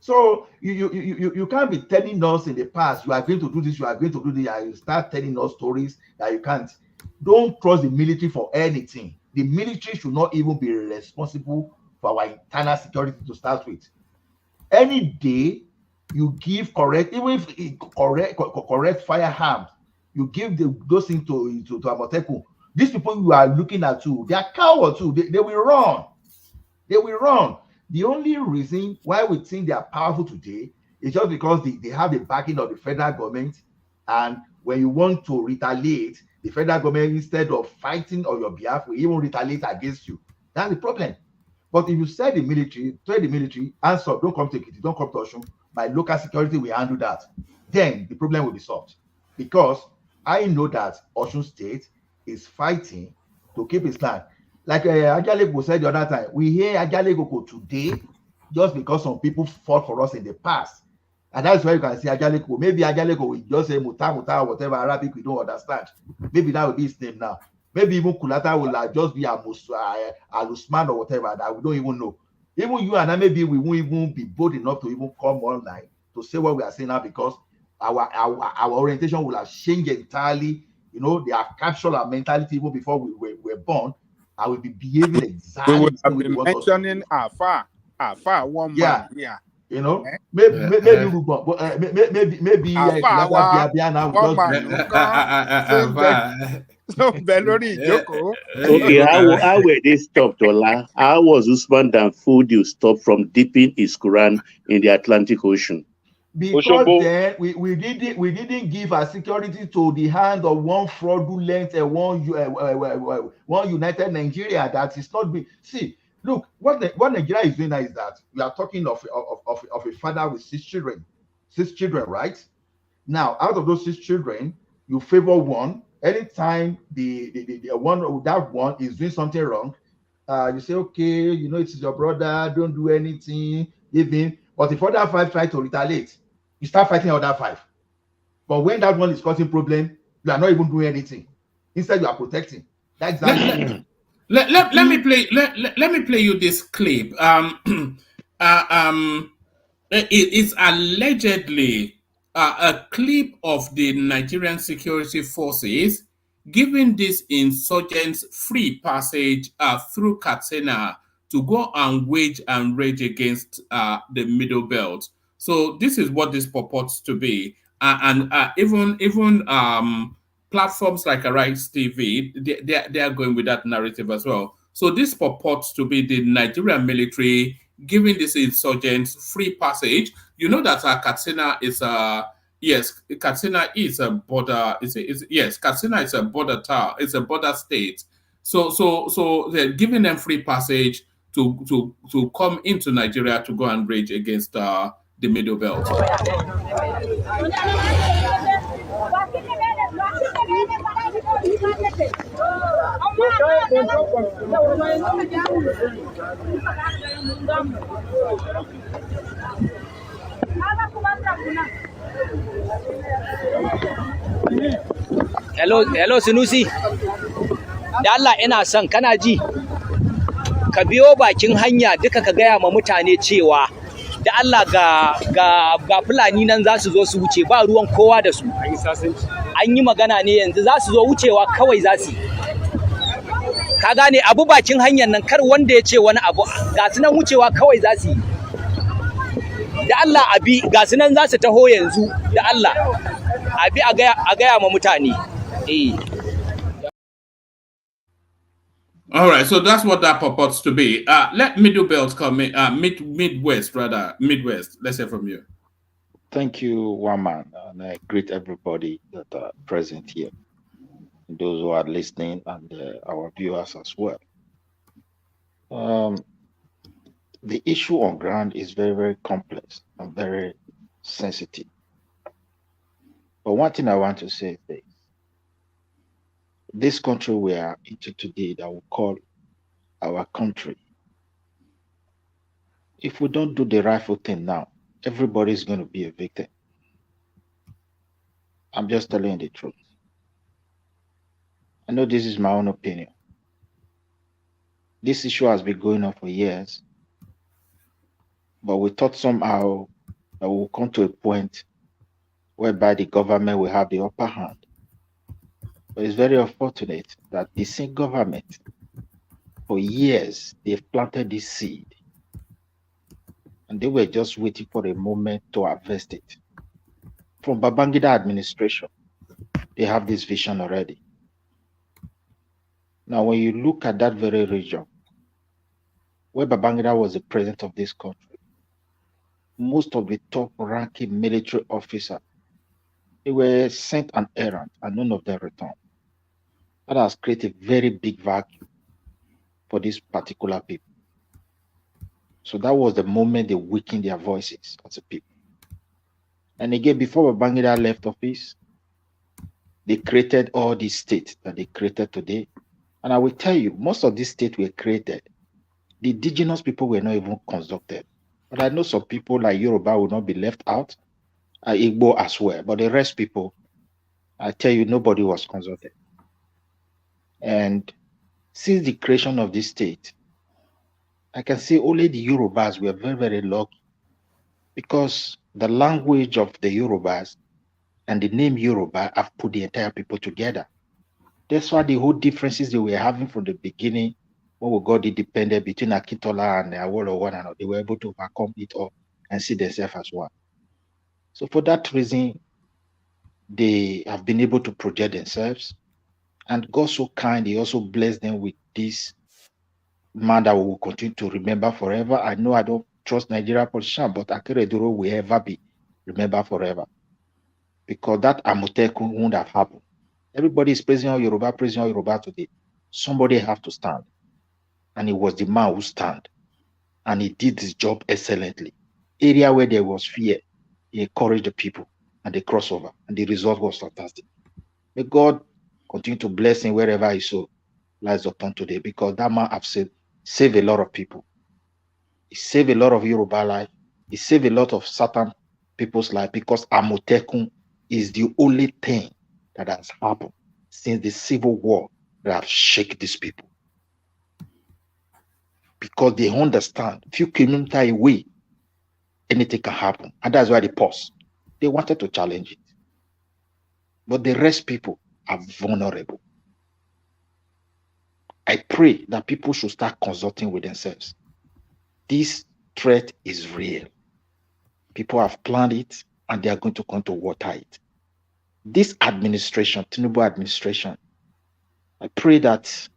So you can't be telling us in the past you are going to do this, you are going to do this, and you start telling us stories that you can't. Don't trust the military for anything. The military should not even be responsible for our internal security to start with. Any day you give correct, even if correct firearms, you give those things to Amotekun. These people you are looking at too, they are cowards too. They will run. They will run. The only reason why we think they are powerful today is just because they have the backing of the federal government. And when you want to retaliate, the federal government, instead of fighting on your behalf, will even retaliate against you. That's the problem. But if you tell the military, answer, don't come to Ekiti, don't come to Osun, my local security will handle that, then the problem will be solved. Because I know that Osun State is fighting to keep its land. Like Ajaleko said the other time, we hear Ajaleko today just because some people fought for us in the past. And that's why you can see Ajaleko. Maybe Ajaleko will just say Muta or whatever Arabic we don't understand. Maybe that will be his name now. Maybe even Kulata will just be Alusman or whatever that we don't even know. Even you and I, maybe we won't even be bold enough to even come online to say what we are saying now, because our orientation will have changed entirely. You know, they have captured our mentality even before we were born. I will be behaving exactly. We would have been mentioning Afa one man here. You know, maybe one Okay, how were they stopped, Ola? How was Usman Dan Fodio stopped from dipping his Quran in the Atlantic Ocean? Because then we didn't give our security to the hand of one fraudulent one united Nigeria that is not being. See, look, what Nigeria is doing now is that we are talking of a father with 6 children, right? Now, out of those 6 children, you favor one. Anytime the one is doing something wrong, you say, okay, you know, it's your brother, don't do anything, give him. But if other 5 try to retaliate, you start fighting other 5. But when that one is causing problem, you are not even doing anything. Instead, you are protecting. That's exactly. Let me play you this clip. It's allegedly a clip of the Nigerian security forces giving these insurgents free passage through Katsina to go and wage and rage against the Middle Belt. So this is what this purports to be, and even platforms like Arise TV, they are going with that narrative as well. So this purports to be the Nigerian military giving these insurgents free passage. You know that Katsina is Katsina is a border. Katsina is a border town. It's a border state. So they're giving them free passage to come into Nigeria to go and rage against the Middle Belt. Hello Sunusi. Da Allah ina son kana ji. Ka biyo bakin hanya duka ka gaya ma mutane cewa da Allah ga Fulani nan za su zo su wuce ba ruwan kowa da su. An yi magana ne yanzu za su zo wucewa kawai za su. Ka gane abu bakin hanyar nan kar wanda ya ce wani abu ga su nan wucewa kawai za su yi. Da Allah abi ga su nan za su taho yanzu da Allah abi a gaya ma mutane. All right, so that's what that purports to be. Let Middle Belt come in, Midwest. Let's hear from you. Thank you, one man, and I greet everybody that are present here, those who are listening, and our viewers as well. The issue on ground is very, very complex and very sensitive. But one thing I want to say is this country we are into today that we call our country. If we don't do the rightful thing now, everybody's going to be a victim. I'm just telling you the truth. I know this is my own opinion. This issue has been going on for years, but we thought somehow that we'll come to a point whereby the government will have the upper hand. But it's very unfortunate that the same government, for years, they've planted this seed, and they were just waiting for a moment to harvest it. From Babangida administration, they have this vision already. Now, when you look at that very region, where Babangida was the president of this country, most of the top-ranking military officers, they were sent on errand, and none of them returned. That has created a very big vacuum for these particular people. So that was the moment they weakened their voices as a people. And again, before Babangida left office, they created all these states that they created today. And I will tell you, most of these states were created. The indigenous people were not even consulted. But I know some people like Yoruba will not be left out, Igbo as well. But the rest people, I tell you, nobody was consulted. And since the creation of this state, I can say only the Yorubas were very, very lucky, because the language of the Yorubas and the name Yoruba have put the entire people together. That's why the whole differences they were having from the beginning, when we got independent between Akintola and Awolowo, they were able to overcome it all and see themselves as one. So for that reason, they have been able to project themselves. And God so kind, He also blessed them with this man that we will continue to remember forever. I know I don't trust Nigeria politicians, but Akeredolu will ever be remembered forever. Because that Amotekun wouldn't have happened. Everybody is praising all Yoruba today. Somebody have to stand. And it was the man who stand. And he did his job excellently. Area where there was fear, he encouraged the people and they crossed over. And the result was fantastic. May God continue to bless him wherever he so lies upon today, because that man have saved a lot of people. He saved a lot of Yoruba life. He saved a lot of certain people's life, because Amotekun is the only thing that has happened since the Civil War that have shaken these people. Because they understand, a few kilometers away, anything can happen. And that's why they paused. They wanted to challenge it. But the rest people are vulnerable. I pray that people should start consulting with themselves. This threat is real. People have planned it, and they are going to come to water it. This administration, Tinubu administration, I pray that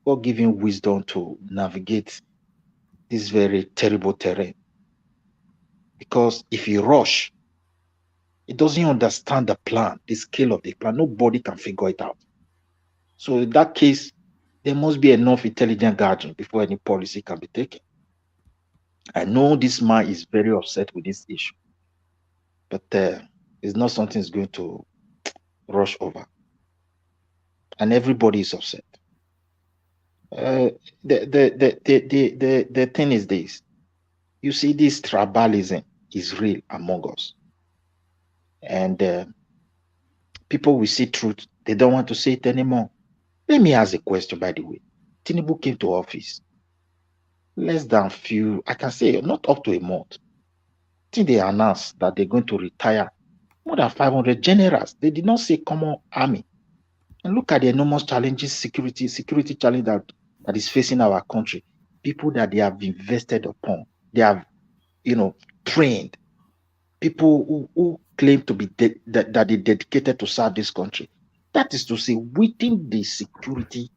God give him wisdom to navigate this very terrible terrain. Because if he rush, he doesn't understand the plan, the scale of the plan. Nobody can figure it out. So in that case, there must be enough intelligent guardian before any policy can be taken. I know this man is very upset with this issue, but it's not something he's going to rush over. And everybody is upset. The thing is this. You see, this tribalism is real among us. And people will see truth. They don't want to say it anymore. Let me ask a question, by the way. Tinubu came to office. Less than few, I can say not up to a month. I think they announced that they're going to retire more than 500 generals. They did not say common army. And look at the enormous challenges, security challenge that is facing our country. People that they have invested upon, they have, trained. People who claim to be that they dedicated to serve this country. That is to say, within the security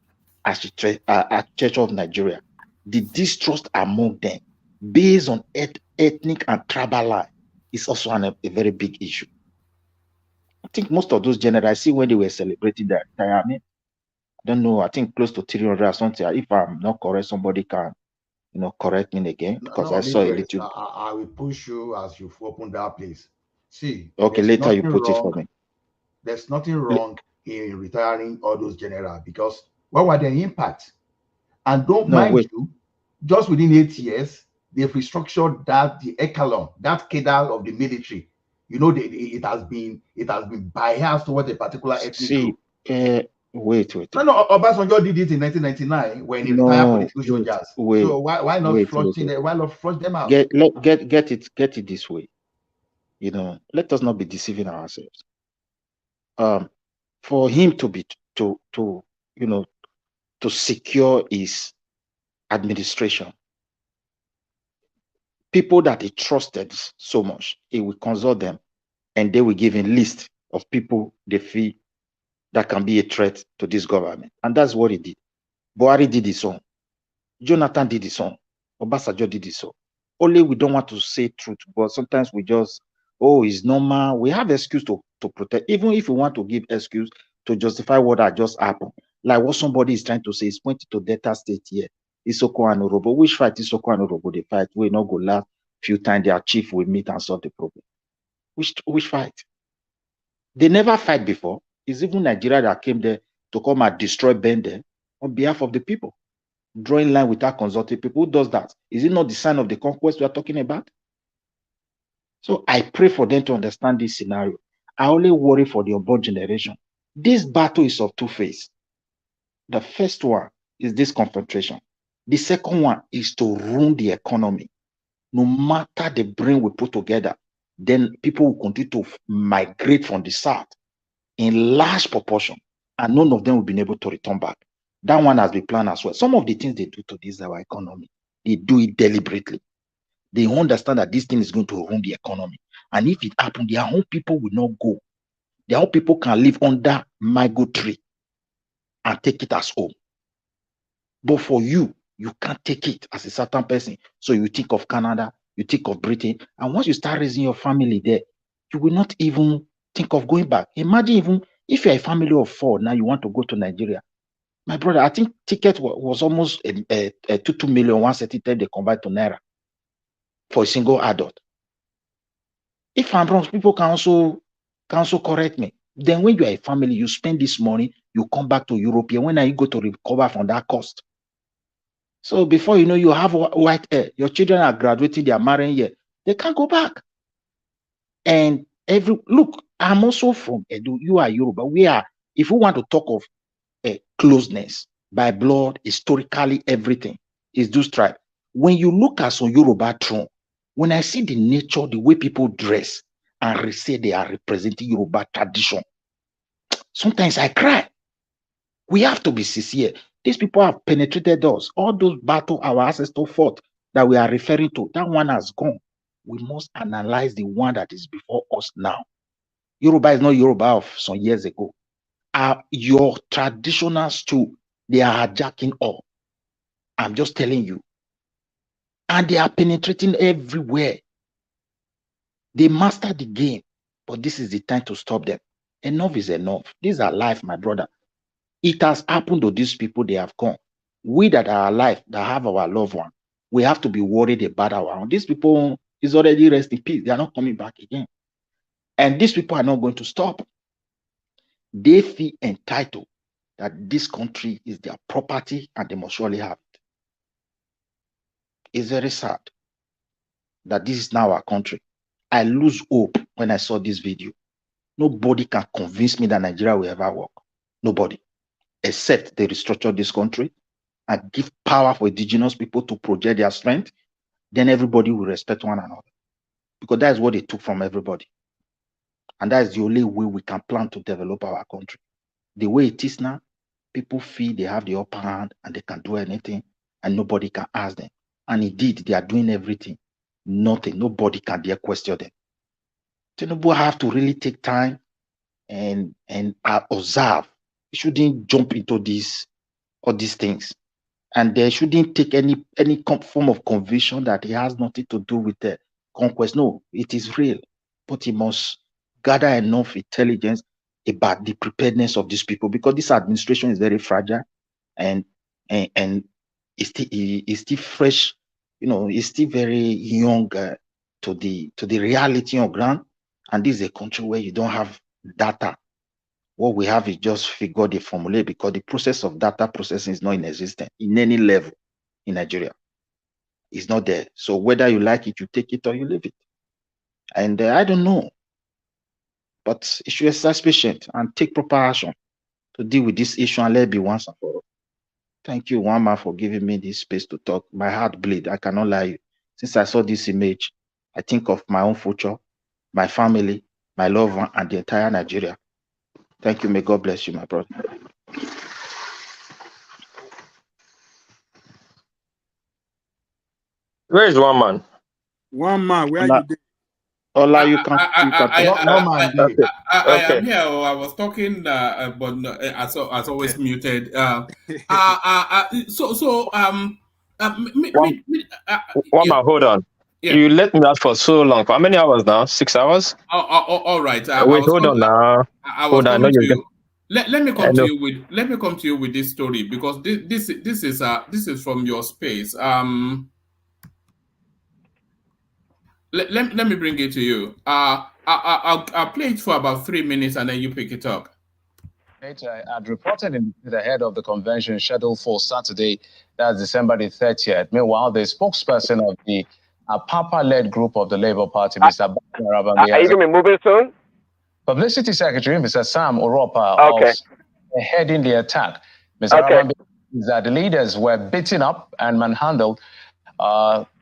architecture of Nigeria, the distrust among them, based on ethnic and tribal line, is also a very big issue. I think most of those generals, I see when they were celebrating their retirement, I don't know, I think close to 300 or something. If I'm not correct, somebody can, correct me again, because I saw a little. I will push you as you've opened that place. See, okay, later you put it for me. There's nothing wrong in retiring all those generals, because what were their impact? And don't mind you, just within 8 years, they've restructured the echelon, that cadre of the military. You know, it has been biased towards a particular ethnic group. Wait. No, Obasanjo did it in 1999 when he retired political soldiers. So why not flush them out? Get it this way. You know, let us not be deceiving ourselves. For him to secure his administration, people that he trusted so much, he will consult them, and they will give him list of people they feel that can be a threat to this government. And that's what he did. Buhari did his own. Jonathan did his own. Obasanjo did his own. Only we don't want to say truth, but sometimes we just, it's normal. We have excuse to protect, even if we want to give excuse to justify what had just happened. Like what somebody is trying to say is pointing to Delta State here. Isoko and Orobo. Which fight Isoko and Orobo? They fight. We not go last few times their chief will meet and solve the problem. Which fight? They never fight before. It's even Nigeria that came there to come and destroy Bende on behalf of the people. Drawing line without consulting people. Who does that? Is it not the sign of the conquest we are talking about? So I pray for them to understand this scenario. I only worry for the unborn generation. This battle is of two phases. The first one is this confrontation. The second one is to ruin the economy. No matter the brain we put together, then people will continue to migrate from the south in large proportion, and none of them will be able to return back. That one has been planned as well. Some of the things they do to this our economy, they do it deliberately. They understand that this thing is going to ruin the economy. And if it happens, their own people will not go. Their own people can live under mango tree and take it as home. But for you can't take it as a certain person. So you think of Canada, you think of Britain. And once you start raising your family there, you will not even think of going back. Imagine even if you're a family of 4, now you want to go to Nigeria. My brother, I think ticket was almost 2 million, 130 they convert to Naira for a single adult. If I'm wrong, people can also correct me. Then when you are a family, you spend this money, you come back to Europe. When are you go to recover from that cost? So before you know, you have white hair. Your children are graduating, they are marrying here. They can't go back. And look, I'm also from Edo. You are Yoruba. If we want to talk of closeness by blood, historically, everything is those tribes. When you look at some Yoruba throne, when I see the nature, the way people dress and say they are representing Yoruba tradition, sometimes I cry. We have to be sincere. These people have penetrated us. All those battles our ancestors fought that we are referring to, that one has gone. We must analyze the one that is before us now. Yoruba is not Yoruba of some years ago. Your traditionals too, they are hijacking all. I'm just telling you. And they are penetrating everywhere. They master the game, but this is the time to stop them. Enough is enough. These are life, my brother. It has happened to these people, they have gone. We that are alive, that have our loved one, we have to be worried about our own. These people is already rest in peace. They are not coming back again. And these people are not going to stop. They feel entitled that this country is their property and they must surely have it. It's very sad that this is now our country. I lose hope when I saw this video. Nobody can convince me that Nigeria will ever work. Nobody. Except they restructure this country and give power for indigenous people to project their strength, then everybody will respect one another. Because that is what they took from everybody. And that is the only way we can plan to develop our country. The way it is now, people feel they have the upper hand and they can do anything and nobody can ask them. And indeed, they are doing everything. Nothing. Nobody can dare question them. Tinubu have to really take time and observe. He shouldn't jump into all these things. And they shouldn't take any form of conviction that he has nothing to do with the conquest. No, it is real. But he must gather enough intelligence about the preparedness of these people, because this administration is very fragile and it's still fresh, it's still very young to the reality on ground. And this is a country where you don't have data What we have is just figure the formula because the process of data processing is not in existence in any level in Nigeria. It's not there. So whether you like it, you take it or you leave it. And I don't know. But you should exercise patience and take proper action to deal with this issue and let it be once and for all. Thank you, Wama, for giving me this space to talk. My heart bleeds. I cannot lie. Since I saw this image, I think of my own future, my family, my loved one, and the entire Nigeria. Thank you. May God bless you, my brother. Where is one man? One man, where are you there? Ola, you can I Okay. am here. I was talking, but no, as always muted. One man, hold on. Yeah. You let me out for so long. For how many hours now? 6 hours? All right. Wait, hold on now. Hold on. I know you're Let me come to you with this story because this is from your space. Let me bring it to you. I'll play it for about 3 minutes and then you pick it up. I had reported in ahead of the convention scheduled for Saturday, that's December the 30th. Meanwhile, the spokesperson of the Papa-led group of the Labour Party, Mr. Arabambi, are you going to be moving soon? Publicity Secretary, Mr. Sam Oropa, Okay. heading the attack. Mr. Arabambi says that the leaders were beaten up and manhandled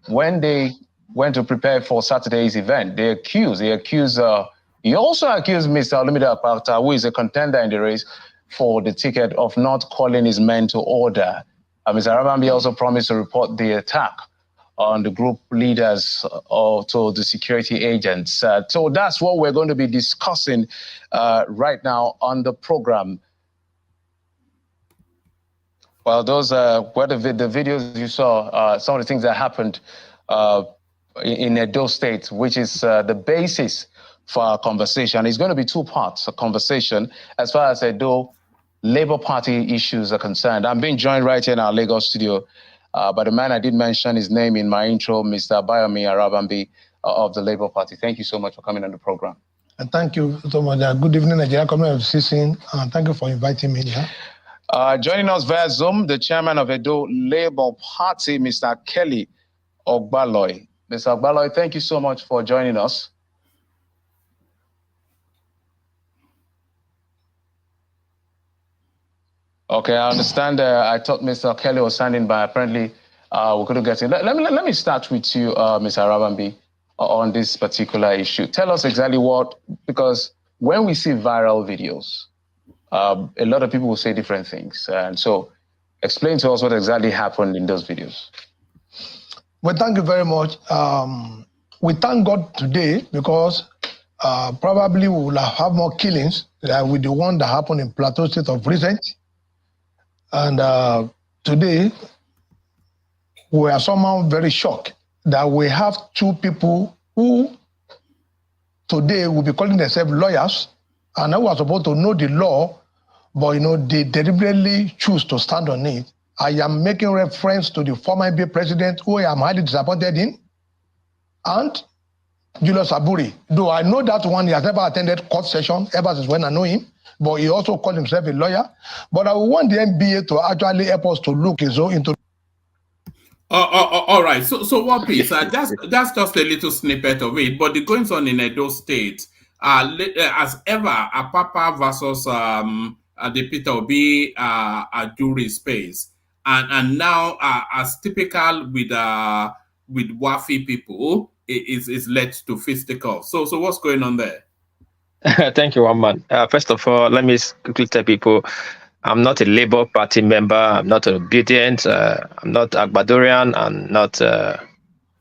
when they went to prepare for Saturday's event. He also accused Mr. Olumide Akpata, who is a contender in the race for the ticket, of not calling his men to order. Mr. Arabambi also promised to report the attack on the group leaders or to the security agents. So that's what we're going to be discussing right now on the program. Well, those were the videos you saw, some of the things that happened in Edo State, which is the basis for our conversation. It's going to be two parts of conversation as far as Edo Labour Party issues are concerned. I'm being joined right here in our Lagos studio by the man I did mention his name in my intro, Mr. Bayomi Arabambi of the Labour Party. Thank you so much for coming on the program. And thank you so much. Good evening, Nigeria Community of Citizens. Thank you for inviting me here. Joining us via Zoom, the chairman of Edo Labour Party, Mr. Kelly Ogbaloy. Mr. Ogbaloy, thank you so much for joining us. Okay, I understand. I thought Mr. Kelly was standing by. Apparently, we couldn't get in. Let me start with you, Mr. Arabambi, on this particular issue. Tell us exactly because when we see viral videos, a lot of people will say different things. And so explain to us what exactly happened in those videos. Well, thank you very much. We thank God today because probably we will have more killings with the one that happened in Plateau State of recent. And today, we are somehow very shocked that we have two people who today will be calling themselves lawyers and who are supposed to know the law, but they deliberately choose to stand on it. I am making reference to the former NBA president, who I am highly disappointed in, and Julius Aburi. Though I know that one, he has never attended court session ever since when I know him, but he also called himself a lawyer. But I want the NBA to actually help us to look into. All right. So what piece? That's just a little snippet of it. But the goings on in Edo State, as ever, Apapa versus the Peter Obi jury space, and now as typical with Wafi people, is led to fisticuffs. So what's going on there? Thank you, Waman. First of all, let me quickly tell people, I'm not a Labour Party member. I'm not obedient. I'm not Agbadorian. I'm not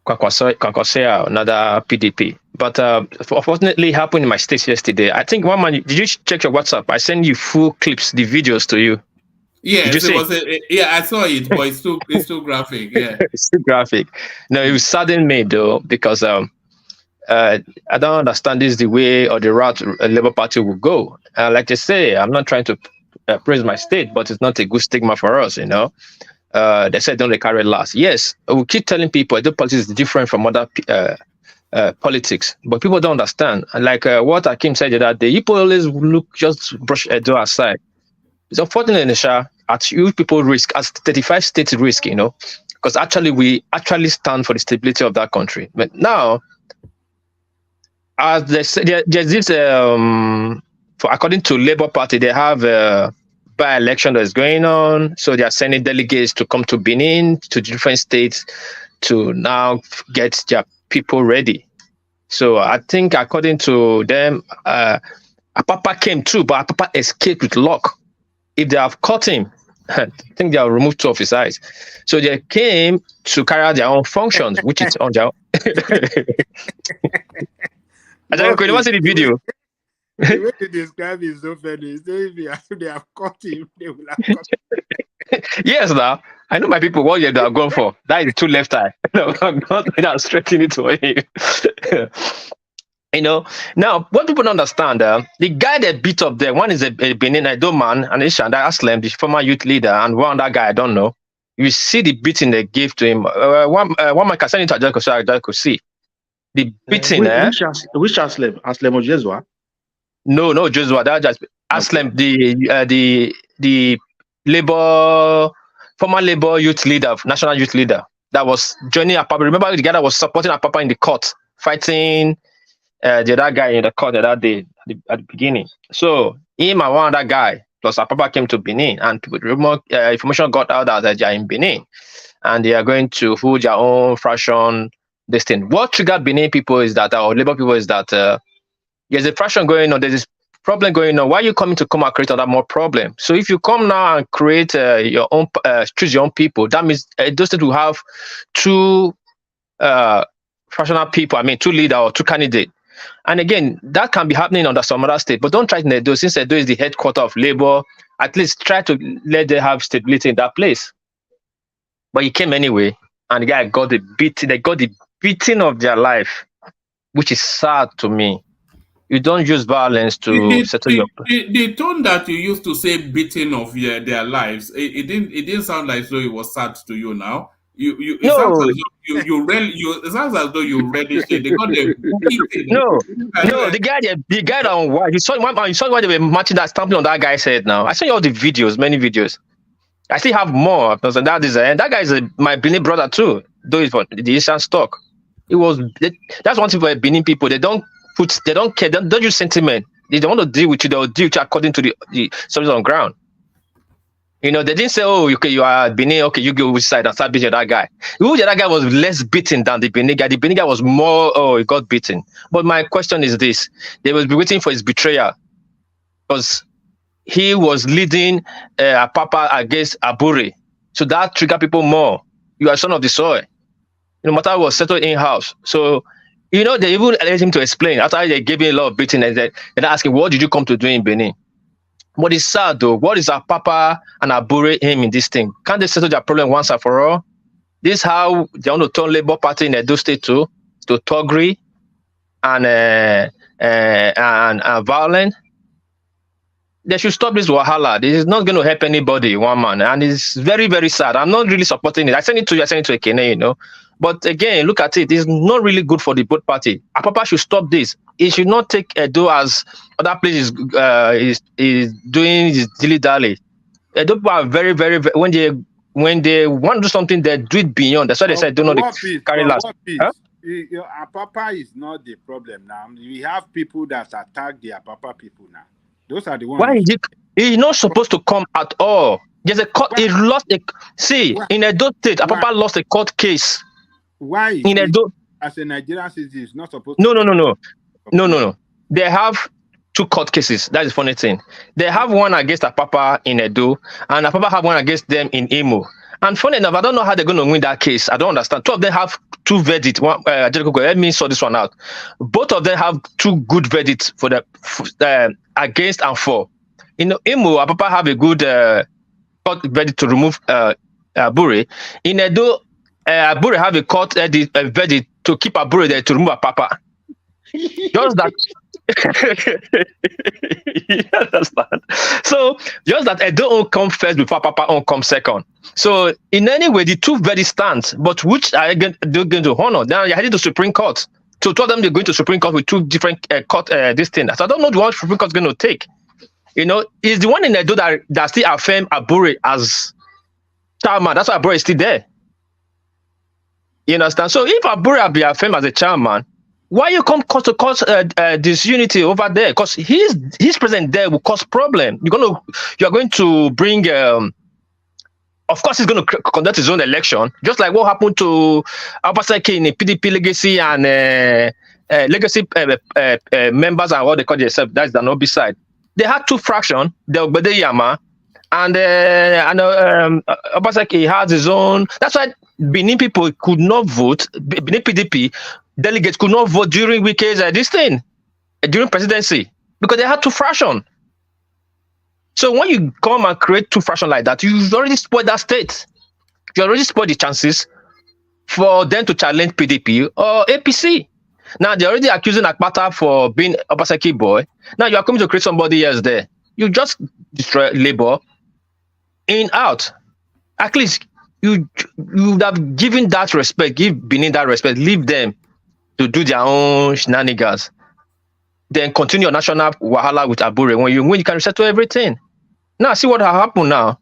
Kwakwasea, another PDP. But unfortunately, it happened in my state yesterday. I think, Waman, did you check your WhatsApp? I sent you full clips, the videos to you. Yes, I saw it, but it's too graphic. Yeah, it's too graphic. No, it was saddened me though, because I don't understand this the way or the route a Labour Party will go. Like I say, I'm not trying to praise my state, but it's not a good stigma for us, They said don't they carry last. Yes, we keep telling people Edo politics is different from other politics, but people don't understand. Like what Akim said that the people always just brush Edo aside. It's unfortunate, Nisha, at you people risk, as 35 states risk, because actually we actually stand for the stability of that country. But now, as there's this, according to Labour Party, they have a by-election that is going on, so they are sending delegates to come to Benin, to different states, to now get their people ready. So I think according to them, Apapa came too, but Apapa escaped with luck. If they have caught him, I think they have removed 2 of his eyes. So they came to carry out their own functions, which is on their own. I don't know, you never see the video. The way they describe it is so funny. So if they have caught him, they will have caught him. Yes, now I know my people. What they have gone for? That is 2 left eye. No, I'm not straightening it for him. Now what people don't understand, the guy that beat up there, one is a Benin Edo man, and Ishanda Aslem, the former youth leader, and one other guy I don't know. You see the beating they gave to him. One man can send it to Ajako so I could see the beating. Which Aslem? Aslem or Jesua? No, Joshua. That just Aslem, the former Labour youth leader, national youth leader, that was joining Apapa. Remember the guy that was supporting Apapa in the court, fighting the other guy in the court that day at the beginning. So him and one other guy plus Apapa came to Benin, and information got out that they are in Benin, and they are going to hold their own fraction. This thing. What triggered Benin people is that, or Labour people is that. There's a fraction going on. There's this problem going on. Why are you coming to come and create another more problem? So if you come now and create your own, choose your own people, that means those states will have 2 fractional people. I mean, 2 leaders or 2 candidates. And again, that can be happening under some other state. But don't try to Edo. Since Edo is the headquarters of Labour, at least try to let them have stability in that place. But he came anyway, and the guy got the beating. They got the beating of their life, which is sad to me. You don't use violence to settle your. The tone that you used to say beating of their lives, it didn't sound like though it was sad to you now. It sounds as though it sounds as though you really say they got the beating. No, the guy that on white. You saw why they were matching that stamping on that guy's head. Now I saw you all the videos, many videos. I still have more. And that guy is my Benin brother too. Though it's for the Eastern stock. That's one thing for Benin people. They don't care. They don't use sentiment. They don't want to deal with you. They'll deal with you according to the subject on ground. They didn't say, "Oh, okay, you are Benin. Okay, you go which side and start beating that guy." The other guy was less beaten than the Benin guy. The Benin guy was more. Oh, he got beaten. But my question is this: they will be waiting for his betrayal because he was leading Apapa against Abure, so that triggered people more. You are son of the soil. No matter what, settled in house. So. They even let him to explain. After they gave him a lot of beating, and they're asking, what did you come to do in Benin? What is sad though? What is our Papa and Abure him in this thing? Can't they settle their problem once and for all? This is how they want to turn Labour Party in Edo State to thuggery and violence. They should stop this wahala. This is not going to help anybody, one man. And it's very, very sad. I'm not really supporting it. I send it to you, I send it to Ekene, But again, look at it. It's not really good for the both party. Apapa should stop this. It should not take Edo as other places is doing his dilly-dally. Edo people are very, very, very, when they want to do something, they do it beyond. That's why they said, do not carry last. Huh? Apapa is not the problem now. We have people that attack the Apapa people now. Those are the ones. Why is it? He's not supposed to come at all. There's a court. He lost a. See, in Edo State, Apapa lost a court case. Why? In Edo, as a Nigerian citizen, is not supposed. No. They have 2 court cases. That's the funny thing. They have one against Apapa in Edo, and Apapa have one against them in Imo. And funny enough, I don't know how they're going to win that case. I don't understand. 2 of them have 2 verdicts. Let me sort this one out. Both of them have 2 good verdicts for the against and for. In Imo, Apapa have a good court verdict to remove Abure. In Edo, Abure have a court verdict to keep Abure there to remove Apapa. Just that. You understand? So just that Edo won't come first before Papa won't come second. So in any way, the 2 very stands, but which are going to honor? Now you're heading to Supreme Court. to tell them they're going to Supreme Court with two different court this thing. So I don't know what Supreme Court is going to take. You know, is the one in Edo that still affirm Abure as chairman. That's why Abure is still there. You understand? So if Abure be affirmed as a chairman, why you come to cause disunity over there? Because his presence there will cause problem. You are going to bring. Of course, he's going to conduct his own election, just like what happened to Obaseki in the PDP legacy and legacy members and what they call themselves. That's the Nobi side. They had two fractions, the Ogbede Yama and Obaseki has his own. That's why Benin people could not vote. Benin PDP delegates could not vote during Wike's this thing during presidency because they had two fractions. So when you come and create two fractions like that, you've already spoiled that state. You already spoiled the chances for them to challenge PDP or APC. Now they're already accusing Akpata for being Obaseki boy. Now you are coming to create somebody else there. You just destroy labor in out. At least you would have given that respect, give Benin that respect, leave them to do their own shenanigans. Then continue your national wahala with Abure. When you win, you can resettle everything. Now, see what happened now.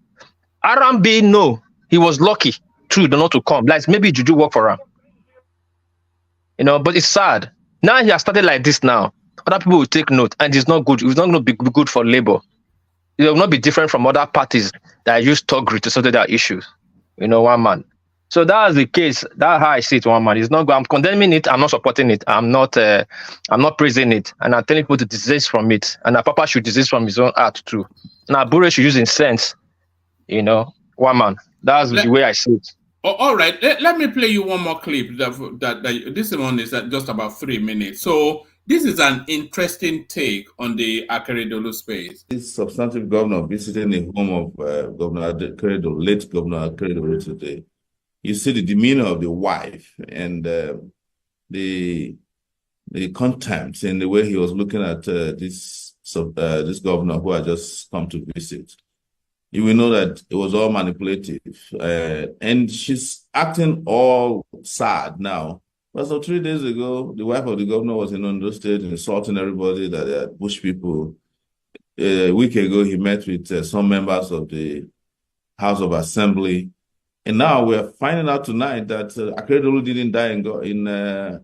Arambe, no, he was lucky too not to come. Like maybe Juju work for him. You know, but it's sad. Now he has started like this now. Other people will take note, and it's not good. It's not going to be good for labor. It will not be different from other parties that use Togri to settle their issues. You know, one man. So that's the case. That's how I see it, one man. It's not good. I'm condemning it. I'm not supporting it. I'm not praising it. And I'm telling people to desist from it. And a papa should desist from his own art too. Now, Bure should use his sense. You know, one man. That's the way I see it. All right. Let me play you one more clip. This one is just about 3 minutes. So this is an interesting take on the Akeredolu space. This substantive governor visiting the home of Governor Akeredolu, late Governor Akeredolu today. You see the demeanor of the wife and the contempt in the way he was looking at this governor who had just come to visit. You will know that it was all manipulative. And she's acting all sad now. But so 3 days ago, the wife of the governor was in Ondo State insulting everybody that they are bush people. A week ago, he met with some members of the House of Assembly. And now we're finding out tonight that Akeredolu didn't die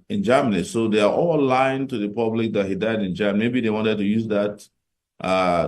in Germany. So they are all lying to the public that he died in Germany. Maybe they wanted to use that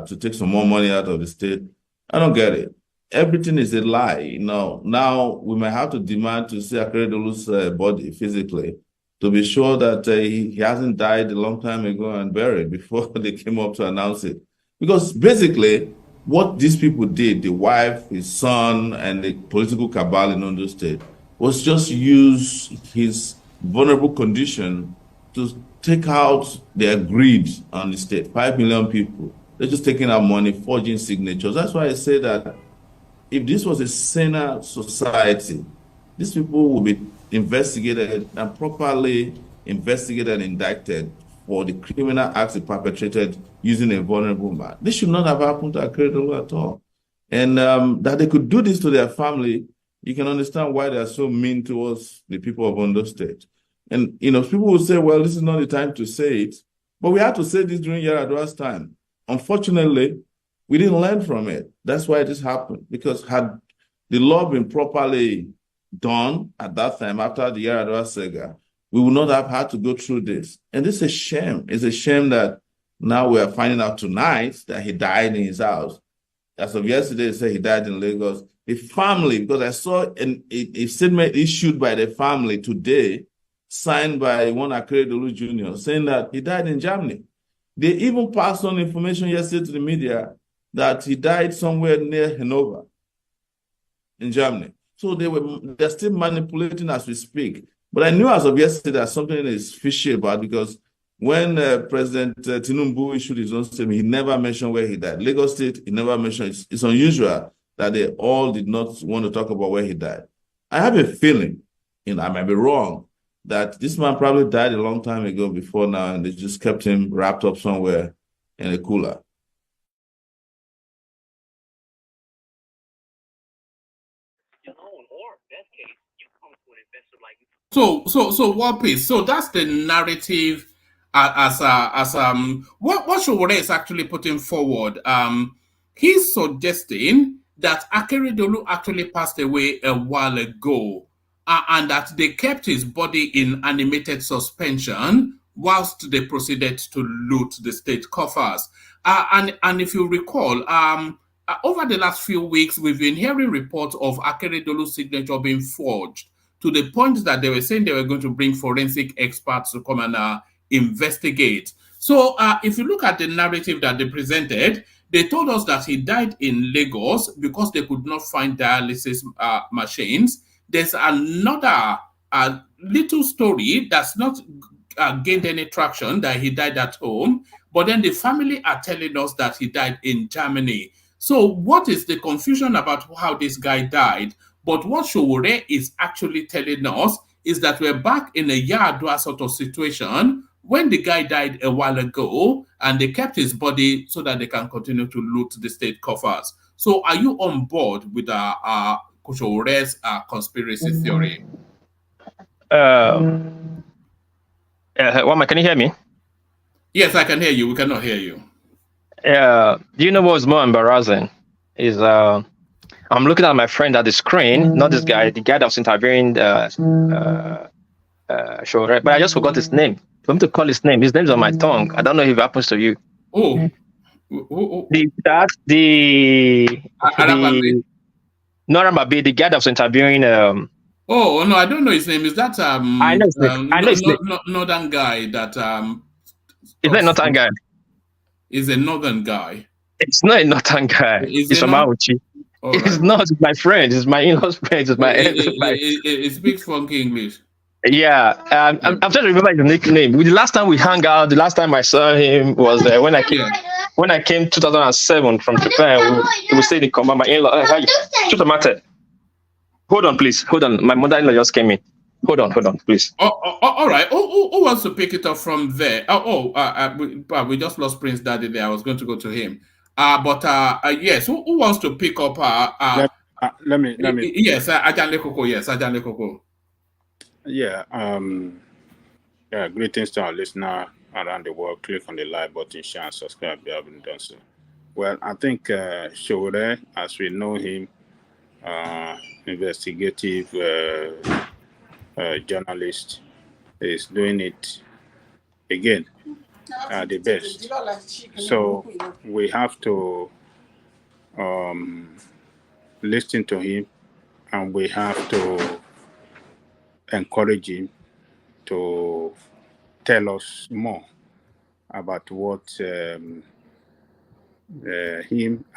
to take some more money out of the state. I don't get it. Everything is a lie. You know, now we might have to demand to see Akeredolu's body physically to be sure that he hasn't died a long time ago and buried before they came up to announce it. Because basically, what these people did, the wife, his son, and the political cabal in Ondo State, was just use his vulnerable condition to take out their greed on the state. 5 million people. They're just taking out money, forging signatures. That's why I say that if this was a saner society, these people will be investigated and properly investigated and indicted for the criminal acts they perpetrated using a vulnerable man. This should not have happened to Akeredolu at all. And that they could do this to their family, you can understand why they are so mean towards the people of Ondo State. And, you know, people will say, well, this is not the time to say it. But we had to say this during Yar'Adua's time. Unfortunately, we didn't learn from it. That's why this happened. Because had the law been properly done at that time, after the Yar'Adua saga, we would not have had to go through this. And this is a shame. It's a shame that now we are finding out tonight that he died in his house. As of yesterday, they said he died in Lagos. The family, because I saw a statement issued by the family today, signed by one Akeredolu Jr., saying that he died in Germany. They even passed on information yesterday to the media that he died somewhere near Hanover in Germany. So they're still manipulating as we speak. But I knew as of yesterday that something is fishy about, because when President Tinubu issued his own statement, he never mentioned where he died. Lagos State, he never mentioned. It's unusual that they all did not want to talk about where he died. I have a feeling, and I might be wrong, that this man probably died a long time ago before now, and they just kept him wrapped up somewhere in a cooler. So Warpace. So that's the narrative what Showore is actually putting forward. He's suggesting that Akeredolu actually passed away a while ago, and that they kept his body in animated suspension whilst they proceeded to loot the state coffers. And if you recall, over the last few weeks, we've been hearing reports of Akeredolu's signature being forged, to the point that they were saying they were going to bring forensic experts to come and investigate. So if you look at the narrative that they presented, they told us that he died in Lagos because they could not find dialysis machines. There's another little story that's not gained any traction, that he died at home, but then the family are telling us that he died in Germany. So what is the confusion about how this guy died? But what Showore is actually telling us is that we're back in a Yardua sort of situation when the guy died a while ago and they kept his body so that they can continue to loot the state coffers. So are you on board with Showore's conspiracy theory? Wama, can you hear me? Yes, I can hear you. We cannot hear you. Do you know what's more embarrassing? Is I'm looking at my friend at the screen, not this guy, the guy that was interviewing Showore, but I just forgot his name. For him to call his name is on my tongue. I don't know if it happens to you. Oh. Not Ramabe, the guy that was interviewing. Oh no, I don't know his name. Is that I know his name. I know his name. Northern guy that Is that Northern guy? Is a Northern guy. It's not a Northern guy. It's from Auchi. Right. It's not. It's my friend. It's my in-laws friend. It's my. It speaks funky English. Yeah, I'm trying to remember his nickname. The last time we hung out, the last time I saw him was when I came 2007 from Japan. We stayed in Koma. My in-law. Hold on, please. Hold on. My mother-in-law just came in. Hold on, please. All right. Who wants to pick it up from there? We just lost Prince Daddy there. I was going to go to him. Yes. Who wants to pick up? Let me. Yes, Ajanle Koko. Yes, Ajanle Koko. Yeah. Greetings to our listener around the world. Click on the like button, share, and subscribe if you haven't done so. Well, I think Showore, as we know him, investigative journalist, is doing it again the best. So we have to listen to him, and we have to encourage him to tell us more about what him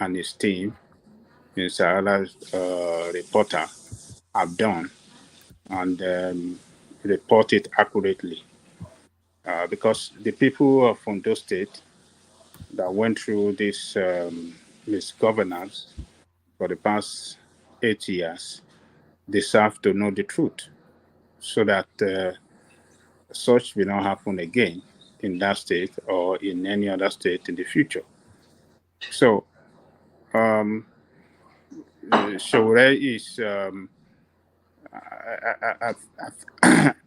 and his team in Sahara's reporter have done, and report it accurately. Because the people of Ondo State that went through this misgovernance for the past 8 years deserve to know the truth, so that such will not happen again in that state or in any other state in the future. So, Showore is,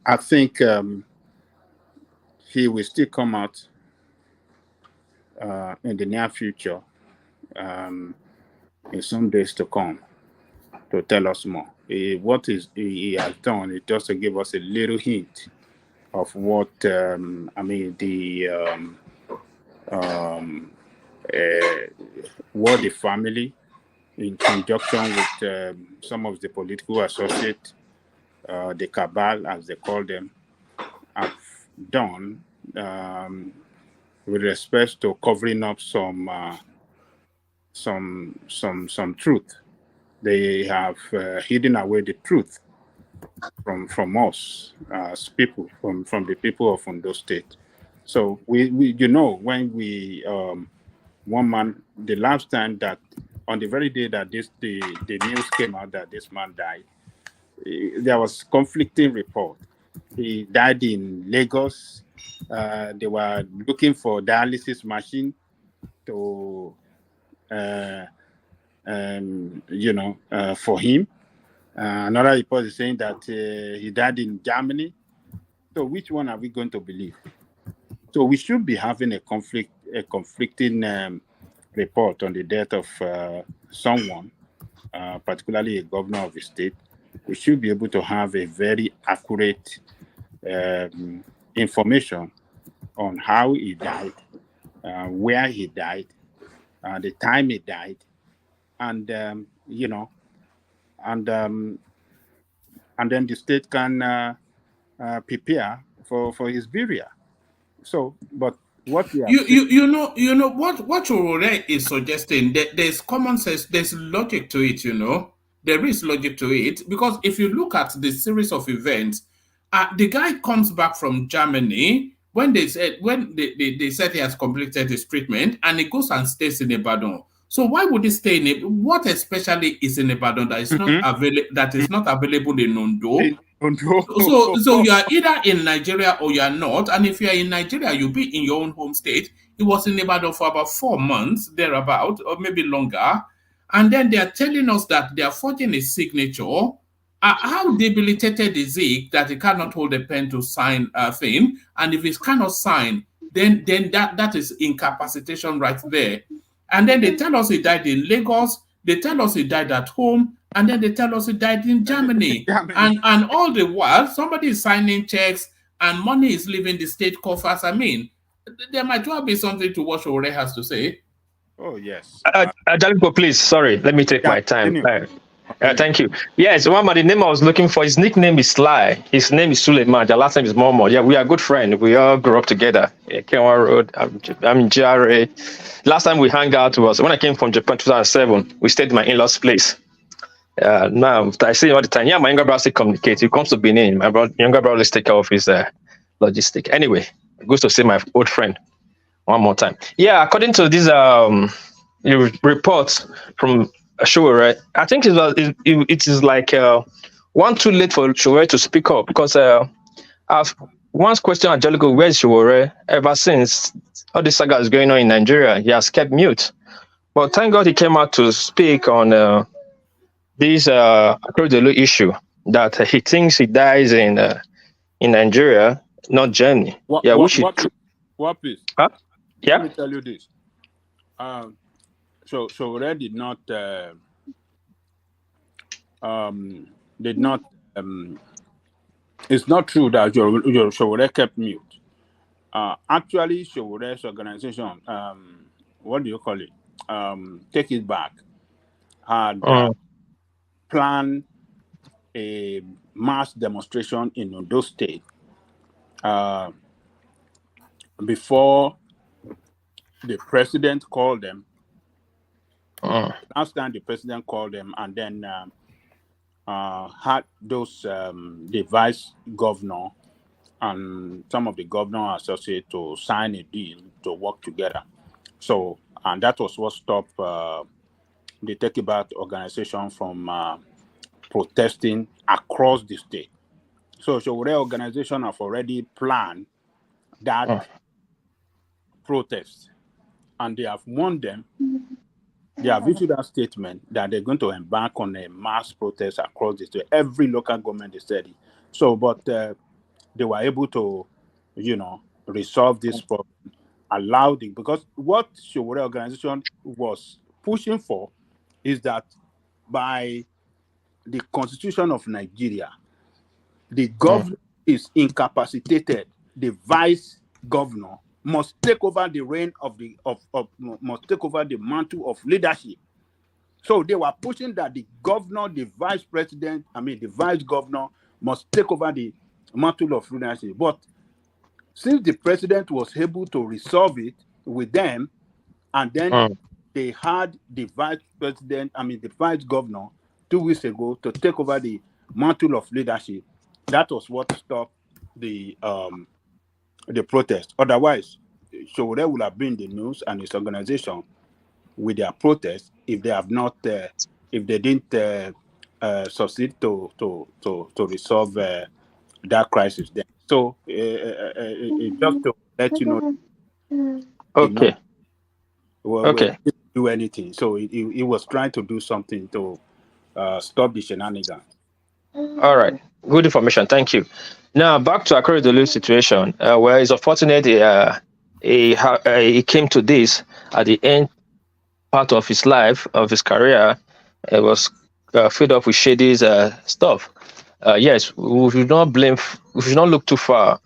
I think he will still come out in the near future, in some days to come, to tell us more. What he has done is just to give us a little hint of what what the family, in conjunction with some of the political associates, the cabal, as they call them, have done with respect to covering up some truth. They have hidden away the truth from us as people, from the people of Ondo State. So we when we one man, the last time that, on the very day that the news came out that this man died, there was conflicting report. He died in Lagos. They were looking for dialysis machine to for him. Another report is saying that he died in Germany. So which one are we going to believe? So we should be having a conflicting report on the death of someone, particularly a governor of the state. We should be able to have a very accurate information on how he died, where he died, the time he died, and and then the state can prepare for his burial. So, but what we have you know what Orore is suggesting, there's common sense, there's logic to it, there is logic to it, because if you look at the series of events, the guy comes back from Germany when they said he has completed his treatment, and he goes and stays in Ibadan. So why would he stay in it? What especially is in Ibadan that is not available in Ondo? So you are either in Nigeria or you are not. And if you are in Nigeria, you'll be in your own home state. He was in Ibadan for about 4 months, thereabout, or maybe longer. And then they are telling us that they are forging a signature. How debilitated is he that he cannot hold a pen to sign a thing? And if he cannot sign, then that is incapacitation right there. And then they tell us he died in Lagos. They tell us he died at home. And then they tell us he died in Germany. And all the while, somebody is signing checks and money is leaving the state coffers. I mean, there might well be something to what Ore has to say. Oh, yes. Jalingo, please, sorry, let me take my time. Thank you. Yes, one of the name I was looking for, his nickname is Sly. His name is Suleiman. The last name is Momo. Yeah, we are good friends. We all grew up together. Kenwa Road, I'm in GRA. Last time we hung out was when I came from Japan 2007. We stayed at my in-laws' place. Now, I say all the time, yeah, my younger brother still communicates. He comes to Benin. My younger brother will take care of his logistic. Anyway, good to see my old friend one more time. Yeah, according to this report from Showore, I think it is like one too late for Showore to speak up, because I've once questioned Angelico, where's Showore? Ever since all this saga is going on in Nigeria, he has kept mute. But thank God he came out to speak on this Akeredolu issue, that he thinks he dies in Nigeria, not Germany. What please? Huh? Yeah. Let me tell you this. So Showore did not it's not true that your Showore kept mute. Actually, Showore's organization, what do you call it? Take It Back, had planned a mass demonstration in Ondo State before the president called them. Last time the president called them, and then had those the vice governor and some of the governor associates to sign a deal to work together. So, and that was what stopped the Take It Back organization from protesting across the state. So Showore organization have already planned that protest, and they have warned them. They have issued a statement that they're going to embark on a mass protest across the state. Every local government is steady. So, but they were able to, resolve this problem, allowed it, because what Showore organization was pushing for is that by the Constitution of Nigeria, the governor is incapacitated. The vice governor must take over the reign must take over the mantle of leadership. So they were pushing that the governor, the vice president, the vice governor must take over the mantle of leadership. But since the president was able to resolve it with them, and then they had the vice president, the vice governor 2 weeks ago to take over the mantle of leadership, that was what stopped the protest. Otherwise, Showore would have been the news and his organization with their protest if they have not, if they didn't succeed to resolve that crisis. Then, so just to let you know. Okay. Well, didn't do anything. So he was trying to do something to stop the shenanigans. All right. Good information. Thank you. Now, back to Akeredolu's situation, where it's unfortunate he came to this at the end part of his life, of his career. It was filled up with shady stuff. Yes, we should not look too far.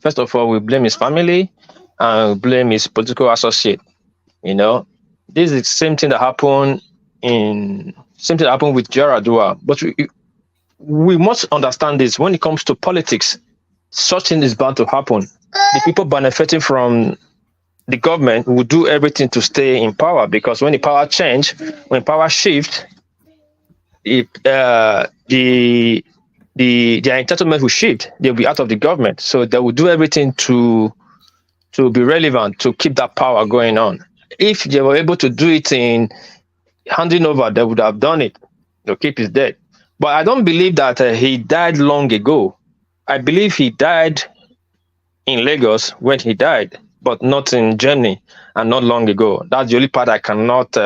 First of all, we blame his family and blame his political associate. You know, this is the same thing that happened with Jaradua. But we must understand this. When it comes to politics, such thing is bound to happen. The people benefiting from the government will do everything to stay in power, because when the power change, when power shift, their entitlement will shift. They'll be out of the government, so they will do everything to be relevant, to keep that power going on. If they were able to do it in handing over, they would have done it to keep his dead. But I don't believe that he died long ago. I believe he died in Lagos when he died, but not in Germany and not long ago. That's the only part I cannot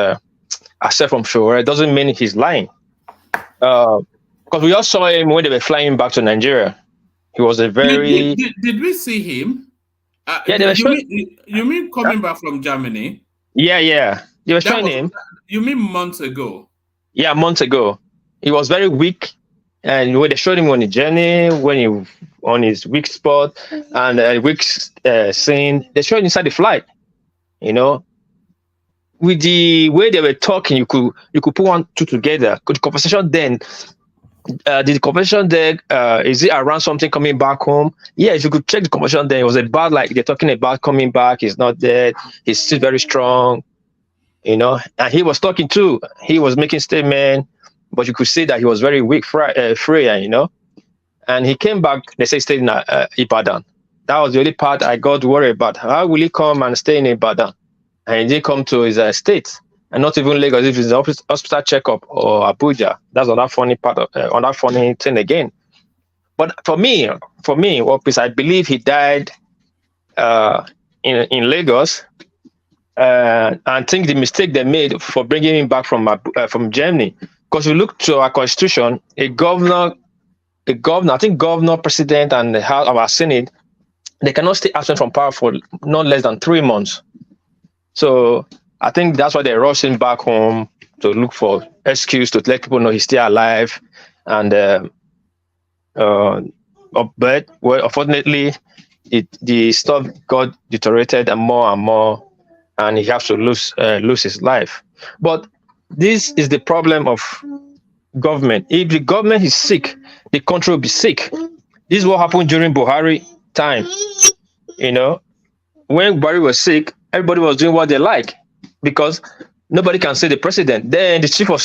accept from sure. It doesn't mean he's lying. Because we all saw him when they were flying back to Nigeria. He was a very... Did we see him? Yeah, you mean coming back from Germany? Yeah. They were showing him. You mean months ago? Yeah, months ago. He was very weak. And when they showed him on the journey, when he on his weak spot and weak scene, they showed him inside the flight. You know, with the way they were talking, you could put 1, 2 together. The conversation then, is it around something coming back home? Yes, you could check the conversation then. It was about like they're talking about coming back. He's not dead. He's still very strong. You know, and he was talking too. He was making statement. But you could see that he was very weak, frail, you know. And he came back, they say, stayed in Ibadan. That was the only part I got worried about. How will he come and stay in Ibadan? And he didn't come to his state, and not even Lagos, if it's an hospital checkup or Abuja. That's another funny part of another funny thing again. But for me, I believe he died in Lagos. I think the mistake they made for bringing him back from Germany. Because you look to our constitution, a governor, I think governor, president, and the House of our Senate, they cannot stay absent from power for not less than 3 months. So I think that's why they rushed him back home to look for excuse to let people know he's still alive. And but well, unfortunately, the stuff got deteriorated and more, and he has to lose his life. But this is the problem of government. If the government is sick, the country will be sick. This is what happened during Buhari time. You know, when Buhari was sick, everybody was doing what they like because nobody can say the president. Then the chief of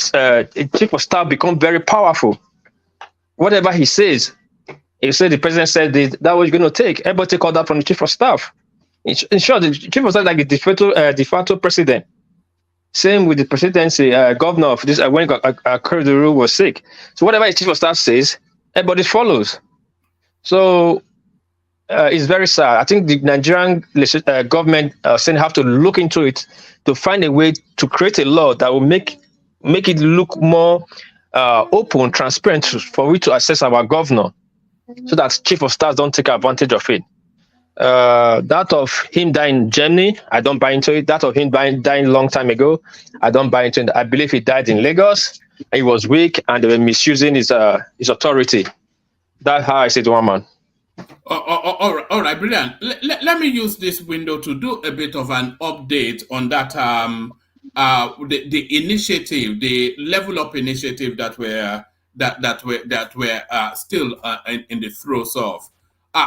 staff become very powerful. Whatever he says, he said the president said that was going to take. Everybody take order from the chief of staff. In short, the chief of staff is like a de facto president. Same with the presidency, governor of this, when Akeredolu was sick. So whatever the chief of staff says, everybody follows. So it's very sad. I think the Nigerian government have to look into it to find a way to create a law that will make it look more open, transparent for we to assess our governor, so that chief of staff don't take advantage of it. That of him dying in Germany, I don't buy into it. That of him dying a long time ago, I don't buy into it. I believe he died in Lagos. He was weak, and they were misusing his authority. That's how I see it, one man. All right, brilliant. Let me use this window to do a bit of an update on that. The initiative, the level up initiative that we're still in the throes of.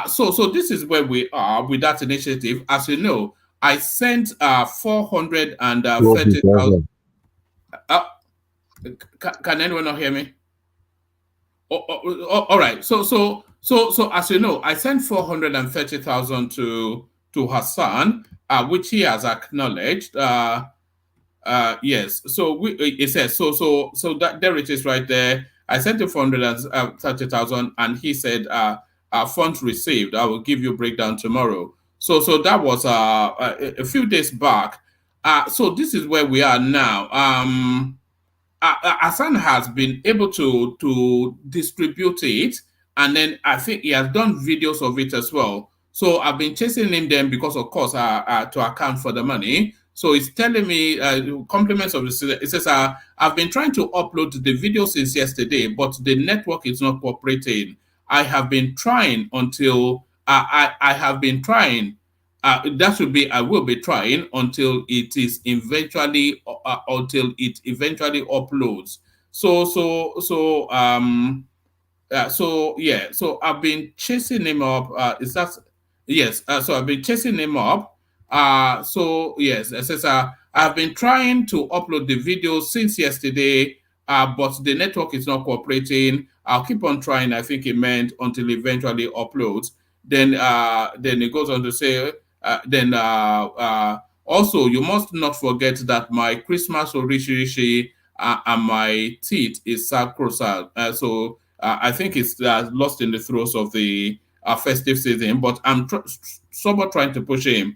So this is where we are with that initiative. As you know, I sent 430,000. Can anyone not hear me? All right. So as you know, I sent 430,000 to Hassan, which he has acknowledged. Yes. So it says so that there it is right there. I sent him 430,000, and he said, funds received. I will give you a breakdown tomorrow. So that was a few days back. So this is where we are now. Hassan has been able to distribute it, and then I think he has done videos of it as well. So I've been chasing him then because, of course, to account for the money. So he's telling me compliments of the. It says I've been trying to upload the video since yesterday, but the network is not cooperating. I have been trying until I have been trying. That should be I will be trying until it is eventually uploads. So yeah, so I've been chasing him up. Is that yes? So I've been chasing him up. So yes, it says I've been trying to upload the video since yesterday, but the network is not cooperating. I'll keep on trying. I think it meant until eventually uploads. Then it goes on to say, also you must not forget that my Christmas Orishirishi and my teeth is sacrosanct. So I think it's lost in the throes of the festive season, but I'm somewhat trying to push him.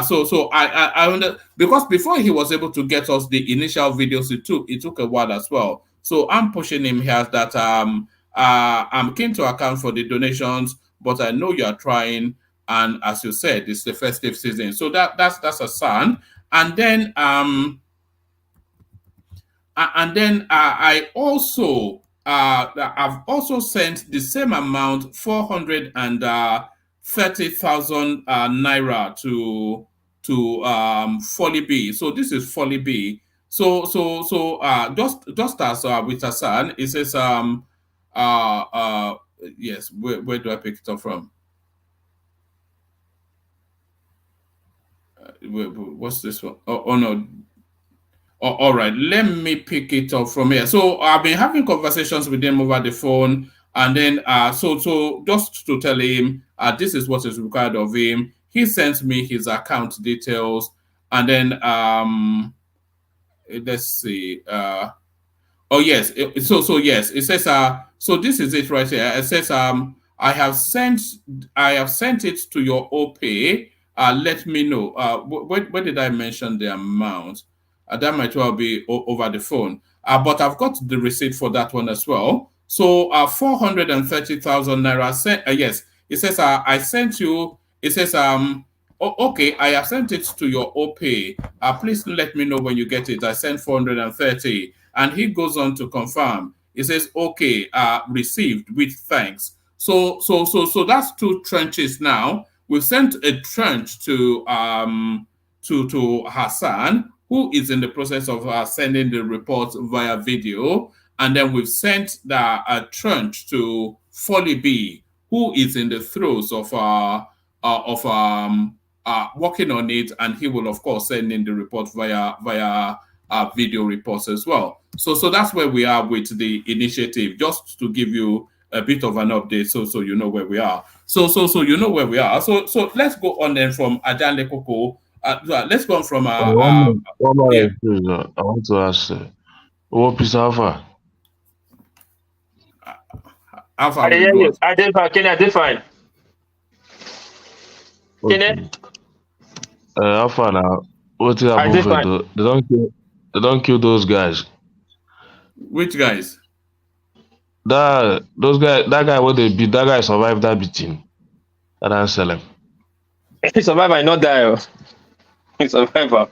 So I wonder, because before he was able to get us the initial videos, it took a while as well. So I'm pushing him here that I'm keen to account for the donations, but I know you are trying, and as you said, it's the festive season. So that's a sign. And then I also I've also sent the same amount, 430,000 naira to Folly B. So this is Folly B. So just as with Hassan, it says yes. Where do I pick it up from? What's this one? Oh no. All right, let me pick it up from here. So I've been having conversations with him over the phone, and then so just to tell him this is what is required of him. He sends me his account details, and then let's see. Oh yes, so yes, it says so this is it right here. It says I have sent it to your OPay. Let me know. Where did I mention the amount? That might well be over the phone. But I've got the receipt for that one as well. So 430,000 naira sent. Yes, it says I sent you. It says okay, I have sent it to your OPay. Please let me know when you get it. I sent 430. And he goes on to confirm. He says, okay, received with thanks. So that's 2 trenches now. We've sent a trench to Hassan, who is in the process of sending the report via video. And then we've sent the trench to Folly B, who is in the throes of working on it, and he will of course send in the report via video reports as well. So that's where we are with the initiative, just to give you a bit of an update, so you know where we are. So you know where we are. So let's go on then from Ajan Lekoko. Let's go on from one more yeah. I want to ask what is Alpha? Alpha, I hear you. I did fine. Okay. Alpha now. What is happening? They don't kill those guys. Which guys? That guy what they beat, that guy survived that beating. I don't sell him. He survived, I not die. He survived.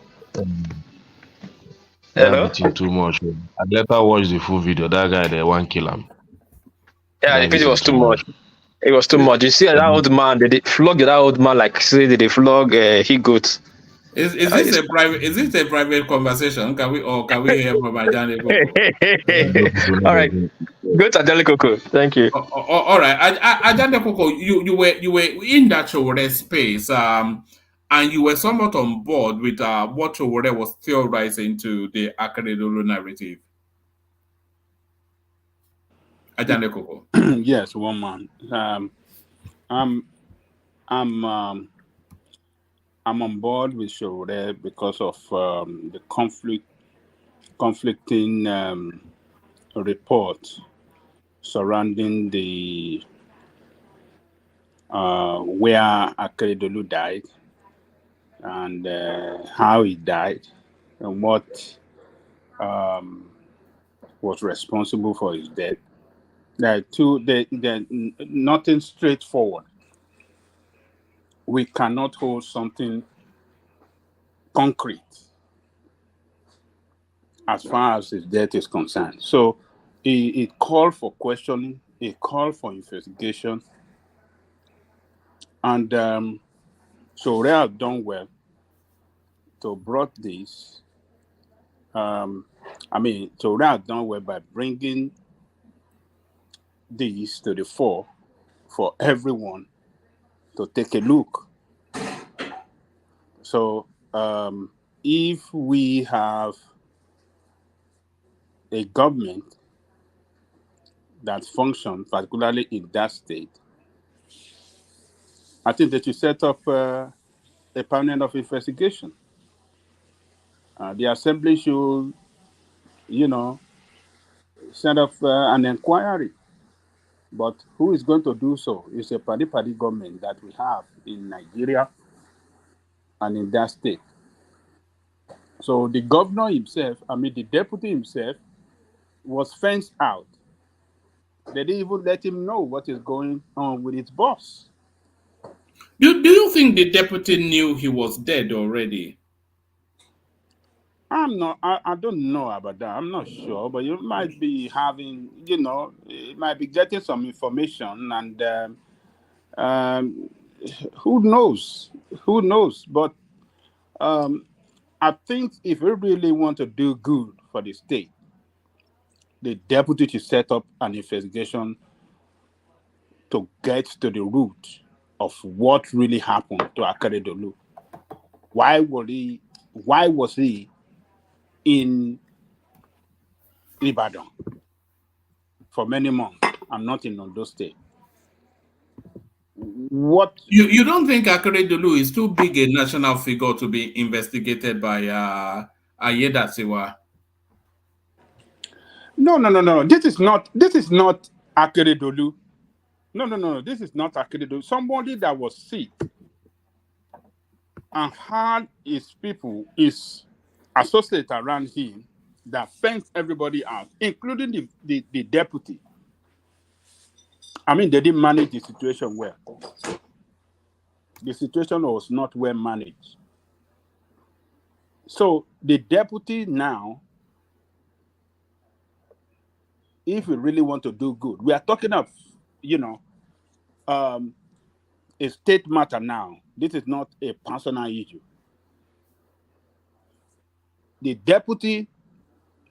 That beating too much. I later watched the full video. That guy they want kill him. Yeah, the video was too much. It was too much. You see that old man, they flog that old man like say they flog he goat. Is this a private? Is this a private conversation? Can we hear from Ajani Koko? All right, go to Ajani Koko. Thank you. All right, Ajani Koko, you were in that Showore space, and you were somewhat on board with what Showore was theorizing to the Akeredolu narrative. Ajani Koko. Yes, one man. I'm on board with Showore because of the conflicting reports surrounding the where Akeredolu died and how he died and what was responsible for his death. They're nothing straightforward. We cannot hold something concrete as far as his death is concerned. So it called for questioning, it called for investigation, and so they have done well to brought this. So they have done well by bringing this to the fore for everyone to take a look. So if we have a government that functions, particularly in that state, I think that you set up a panel of investigation. The assembly should, set up an inquiry. But who is going to do so? It's a party government that we have in Nigeria and in that state. So the governor himself, the deputy himself, was fenced out. They didn't even let him know what is going on with his boss. Do you think the deputy knew he was dead already? I don't know about that. I'm not sure, but you might be having, you might be getting some information, and who knows? Who knows? But I think if we really want to do good for the state, the deputy should set up an investigation to get to the root of what really happened to Akeredolu. Why was he in Ibadan for many months and not in Ondo State? What you don't think Akeredolu is too big a national figure to be investigated by Ayedatiwa? No. This is not Akeredolu. No. This is not Akeredolu. Somebody that was sick and had his people, his associates around him that fenced everybody out, including the deputy. They didn't manage the situation well. The situation was not well managed. So the deputy now, if we really want to do good, we are talking of, a state matter now. This is not a personal issue. The deputy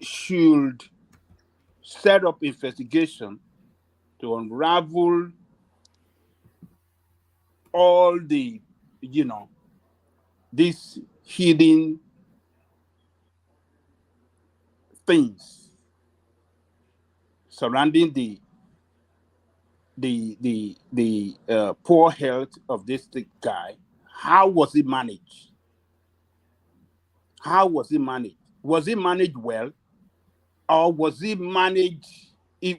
should set up investigation to unravel all the, these hidden things surrounding the poor health of this guy. How was it managed? How was it managed? Was it managed well? Or was it managed,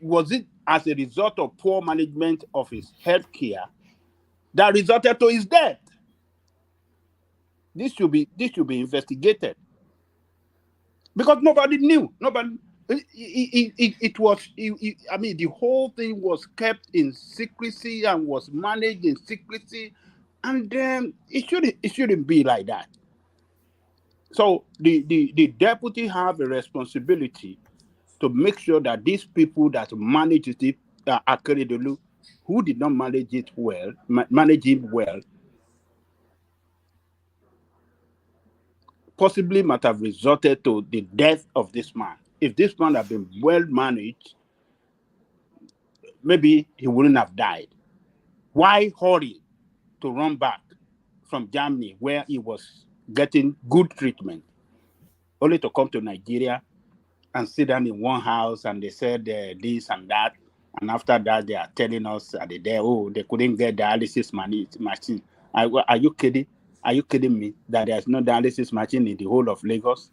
was it as a result of poor management of his health care that resulted to his death? This should be investigated. Because nobody knew. The whole thing was kept in secrecy and was managed in secrecy, and then it shouldn't be like that. So the deputy have a responsibility to make sure that these people that manage it, Akeredolu, who did not manage him well, possibly might have resulted to the death of this man. If this man had been well managed, maybe he wouldn't have died. Why hurry to run back from Germany where he was getting good treatment, only to come to Nigeria and sit down in one house and they said this and that, and after that they are telling us at the day, they couldn't get dialysis machine. Are you kidding? Are you kidding me that there's no dialysis machine in the whole of Lagos?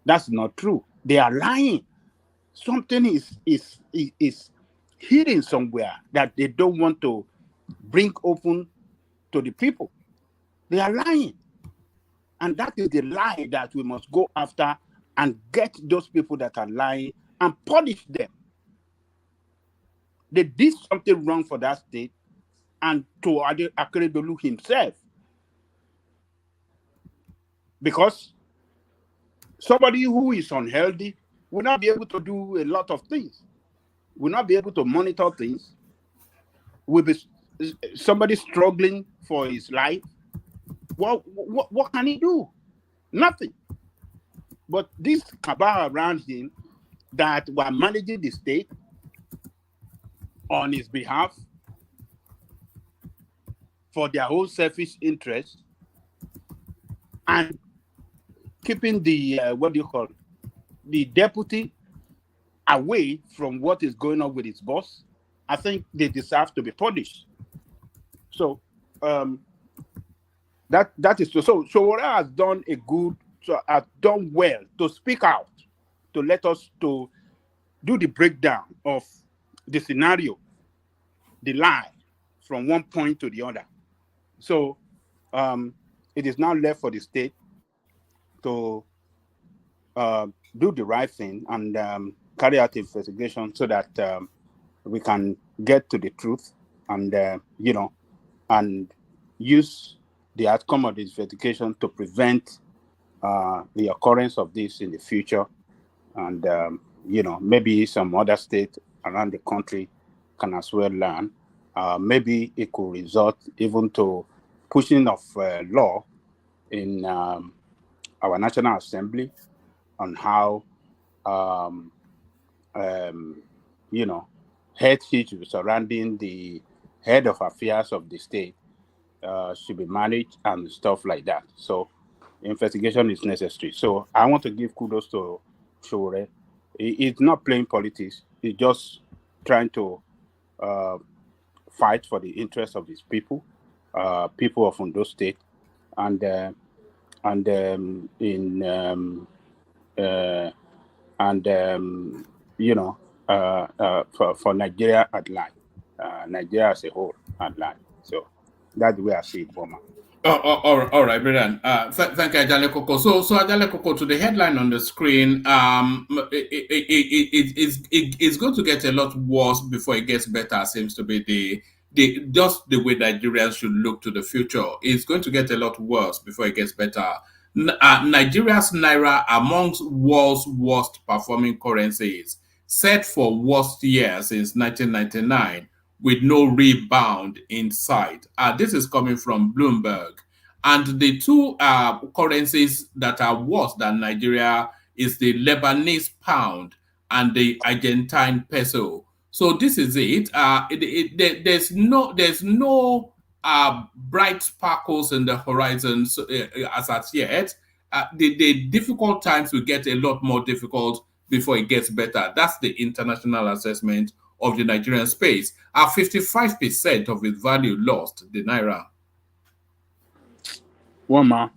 That's not true. They are lying. Something is hidden somewhere that they don't want to bring open to the people. They are lying. And that is the lie that we must go after and get those people that are lying and punish them. They did something wrong for that state and to Akeredolu himself. Because somebody who is unhealthy will not be able to do a lot of things, will not be able to monitor things, will be somebody struggling for his life. What can he do? Nothing. But this cabal around him that were managing the state on his behalf for their own selfish interests and keeping the the deputy away from what is going on with his boss, I think they deserve to be punished. So that is so Sowore has done has done well to speak out, to let us to do the breakdown of the scenario, the lie from one point to the other. So it is now left for the state to do the right thing and carry out investigation so that we can get to the truth and and use the outcome of this investigation to prevent the occurrence of this in the future. And maybe some other states around the country can as well learn. Maybe it could result even to pushing of law in our National Assembly on how head issues surrounding the head of affairs of the state should be managed and stuff like that. So investigation is necessary. So I want to give kudos to Sowore. He's not playing politics. He's just trying to fight for the interests of his people, people of Ondo State, for Nigeria at large, Nigeria as a whole at large. So that's the way I see it, Boma. All right, brilliant. Thank you, Ajale Koko. So Ajale Koko, to the headline on the screen, it's going to get a lot worse before it gets better. Seems to be just the way Nigerians should look to the future. It's going to get a lot worse before it gets better. Nigeria's naira amongst world's worst performing currencies, set for worst year since 1999. With no rebound in sight. This is coming from Bloomberg. And the two currencies that are worse than Nigeria is the Lebanese pound and the Argentine peso. So this is it. There's no bright sparkles in the horizon as at yet. The difficult times will get a lot more difficult before it gets better. That's the international assessment of the Nigerian space. 55% of its value lost, the naira. One more.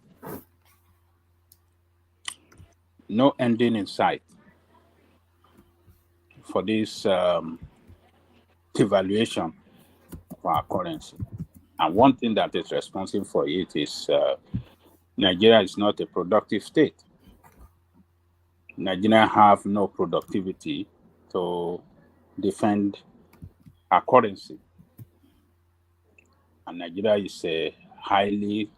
No ending in sight for this devaluation of our currency. And one thing that is responsible for it is Nigeria is not a productive state. Nigeria have no productivity to defend our currency. And Nigeria is a highly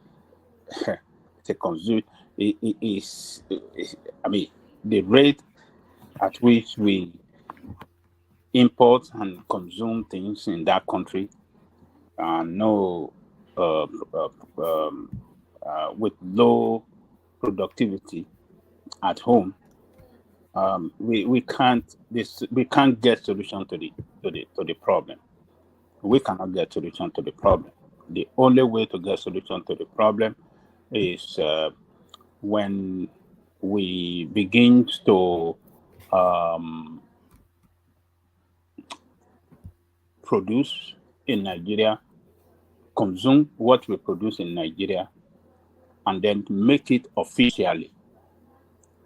the rate at which we import and consume things in that country, with low productivity at home, we can't get solution to the problem. We cannot get solution to the problem. The only way to get solution to the problem is when we begin to produce in Nigeria, consume what we produce in Nigeria, and then make it officially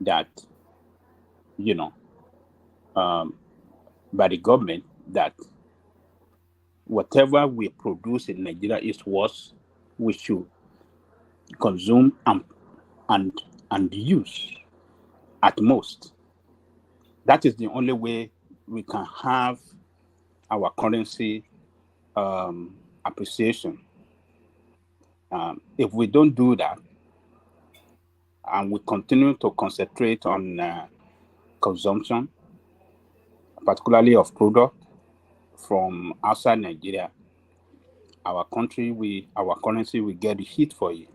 that, by the government, that whatever we produce in Nigeria is what we should consume and use at most That is the only way we can have our currency appreciation. If we don't do that, and we continue to concentrate on consumption, particularly of product from outside Nigeria, our currency will get hit for it.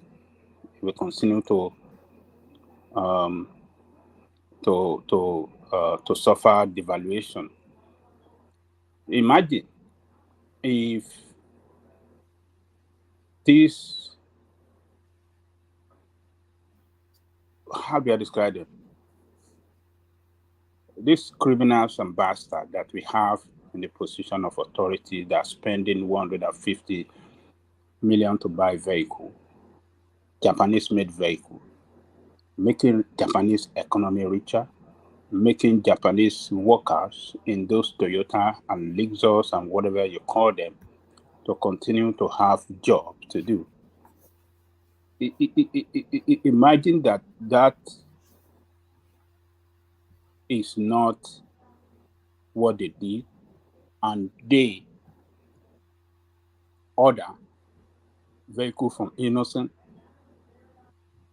We continue to suffer devaluation. Imagine if this, how do I describe it? These criminals and bastards that we have in the position of authority that are spending 150 million to buy vehicle, Japanese-made vehicle, making Japanese economy richer, making Japanese workers in those Toyota and Lexus and whatever you call them to continue to have jobs to do. Imagine that is not what they did, and they order vehicle from innocent,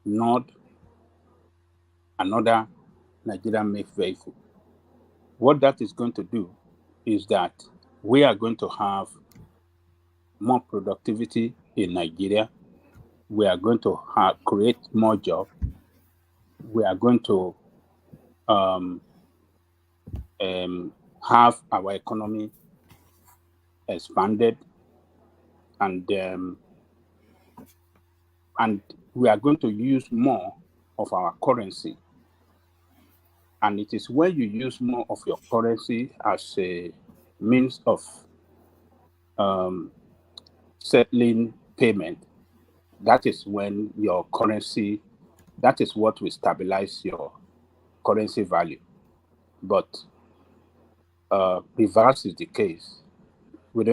not another Nigerian-made vehicle. What that is going to do is that we are going to have more productivity in Nigeria. We are going to create more jobs. We are going to have our economy expanded, and we are going to use more of our currency. And it is when you use more of your currency as a means of settling payment, that is when your currency, that is what will stabilize your currency value. But reverse is the case. We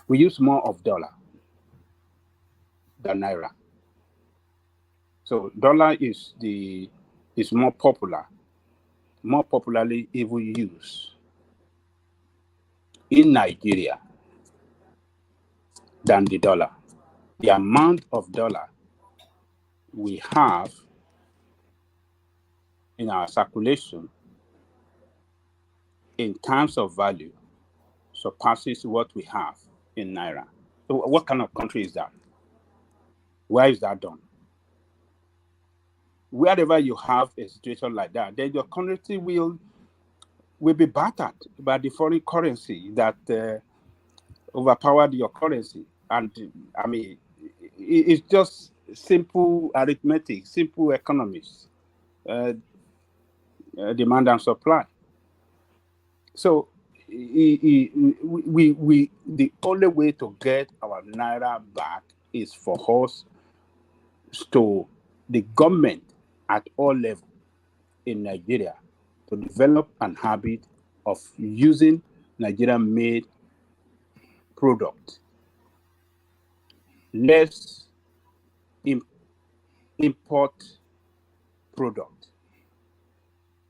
use more of dollar than naira. So dollar is more popularly even used in Nigeria than the dollar. The amount of dollar we have in our circulation in terms of value surpasses what we have in naira. So what kind of country is that? Where is that done? Wherever you have a situation like that, then your currency will be battered by the foreign currency that overpowered your currency. And I mean, it's just simple arithmetic, simple economics, demand and supply. So the only way to get our naira back is for us to, the government at all levels in Nigeria, to develop an habit of using Nigerian-made product. Less import product.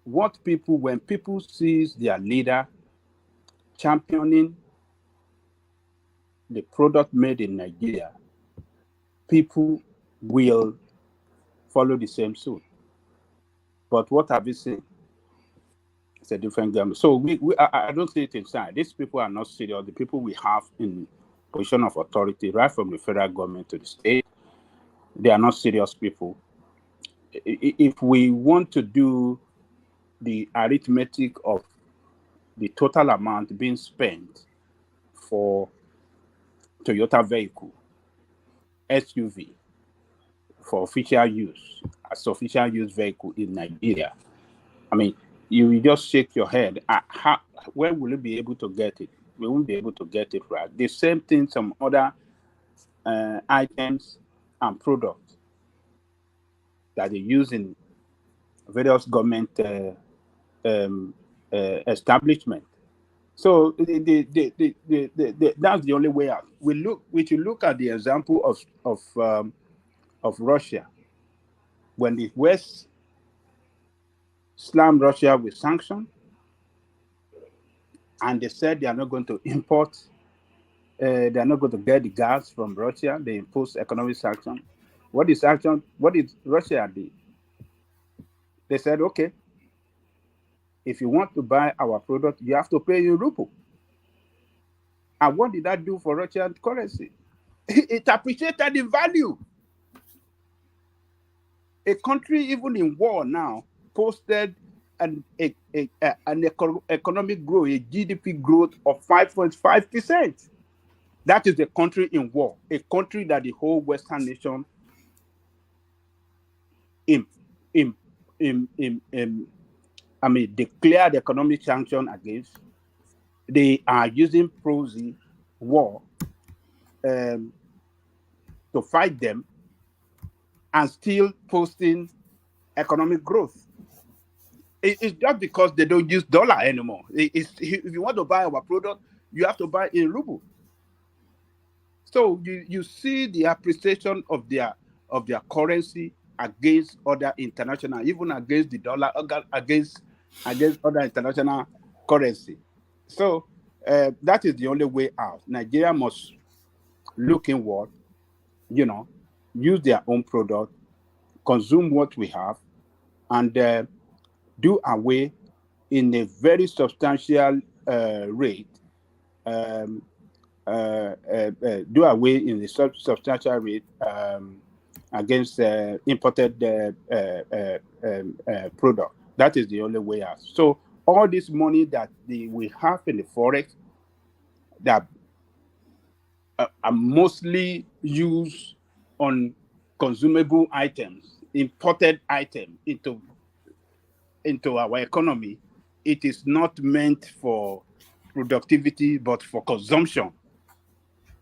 When people see their leader championing the product made in Nigeria, people will follow the same suit. But what have we seen? It's a different game. So I don't see it inside. These people are not serious. The people we have in position of authority, right from the federal government to the state, they are not serious people. If we want to do the arithmetic of the total amount being spent for Toyota vehicle, SUV, for official use, as official use vehicle in Nigeria, I mean, you will just shake your head. When will you be able to get it? We won't be able to get it right. The same thing, some other items and products that they use in various government establishment. So that's the only way out. We should look at the example of Russia. When the West slammed Russia with sanctions, and they said they are not going to import, they are not going to get the gas from Russia. They imposed economic sanctions. What is Russia did? They said, okay, if you want to buy our product, you have to pay in ruble. And what did that do for Russian currency? It appreciated in value. A country, even in war now, posted an economic growth, a GDP growth of 5.5%. That is a country in war, a country that the whole Western nation declared economic sanction against. They are using proxy war to fight them and still posting economic growth. It's just because they don't use dollar anymore. If you want to buy our product, you have to buy in ruble. So you see the appreciation of their currency against other international, even against the dollar, against other international currency. So that is the only way out. Nigeria must look inward, use their own product, consume what we have, and do away in a very substantial rate. Do away in the substantial rate against imported product. That is the only way out. So all this money that we have in the forex that are mostly used on consumable items, imported items into our economy, it is not meant for productivity but for consumption.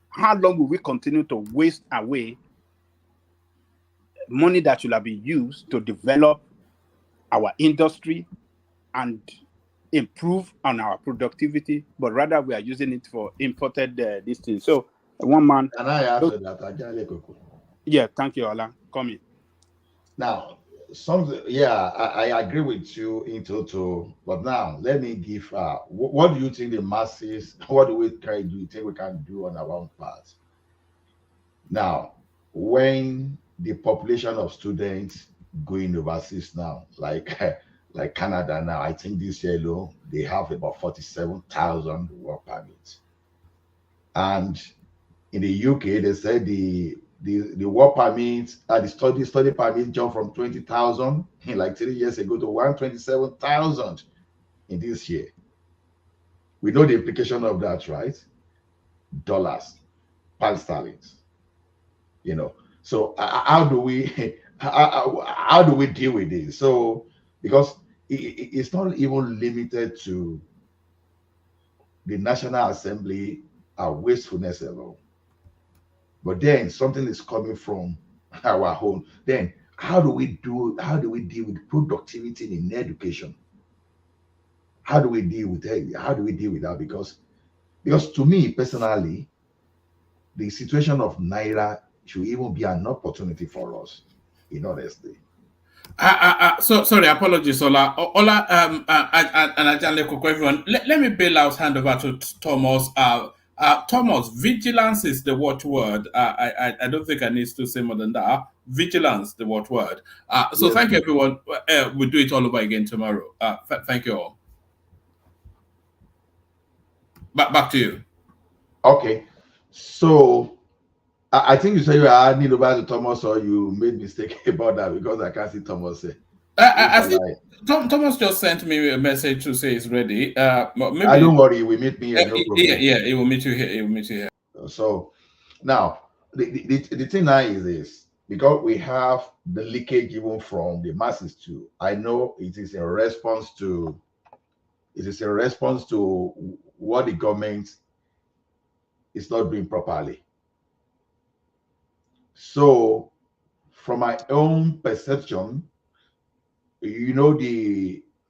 How long will we continue to waste away money that should have been used to develop our industry and improve on our productivity, but rather we are using it for imported this thing. So one man. Can I answer that? Yeah, thank you, Ola. Come in. Now, I agree with you in total, but now let me give what do you think the masses, what do you think we can do on our own part? Now, when the population of students going overseas now, like Canada now, I think this year alone, they have about 47,000 work permits. And in the UK, they said the work permits, the study permits jumped from 20,000 like 3 years ago to 127,000 in this year. We know the implication of that, right? Dollars, pound sterling. So how do we deal with this? So because it's not even limited to the National Assembly wastefulness alone, but then something is coming from our home. Then how do we deal with productivity in education? How do we deal with that? How do we deal with that? Because to me personally, the situation of Naira should even be an opportunity for us, in honesty. So sorry, apologies, Ola. Ola, and everyone. Let me bail out, hand over to Thomas. Thomas, vigilance is the watchword. I don't think I need to say more than that. Vigilance, the watchword. So yes, thank you, everyone. We'll do it all over again tomorrow. Thank you all. Back to you. Okay. So I think you said you are handing over to Thomas, or you made mistake about that, because I can't see Thomas. I think Thomas just sent me a message to say he's ready. Maybe, I don't worry, we meet me here. No problem. Yeah, he will meet you here. He will meet you here. So now the thing now is this, because we have the leakage even from the masses too. I know it is in response to what the government is not doing properly. So from my own perception,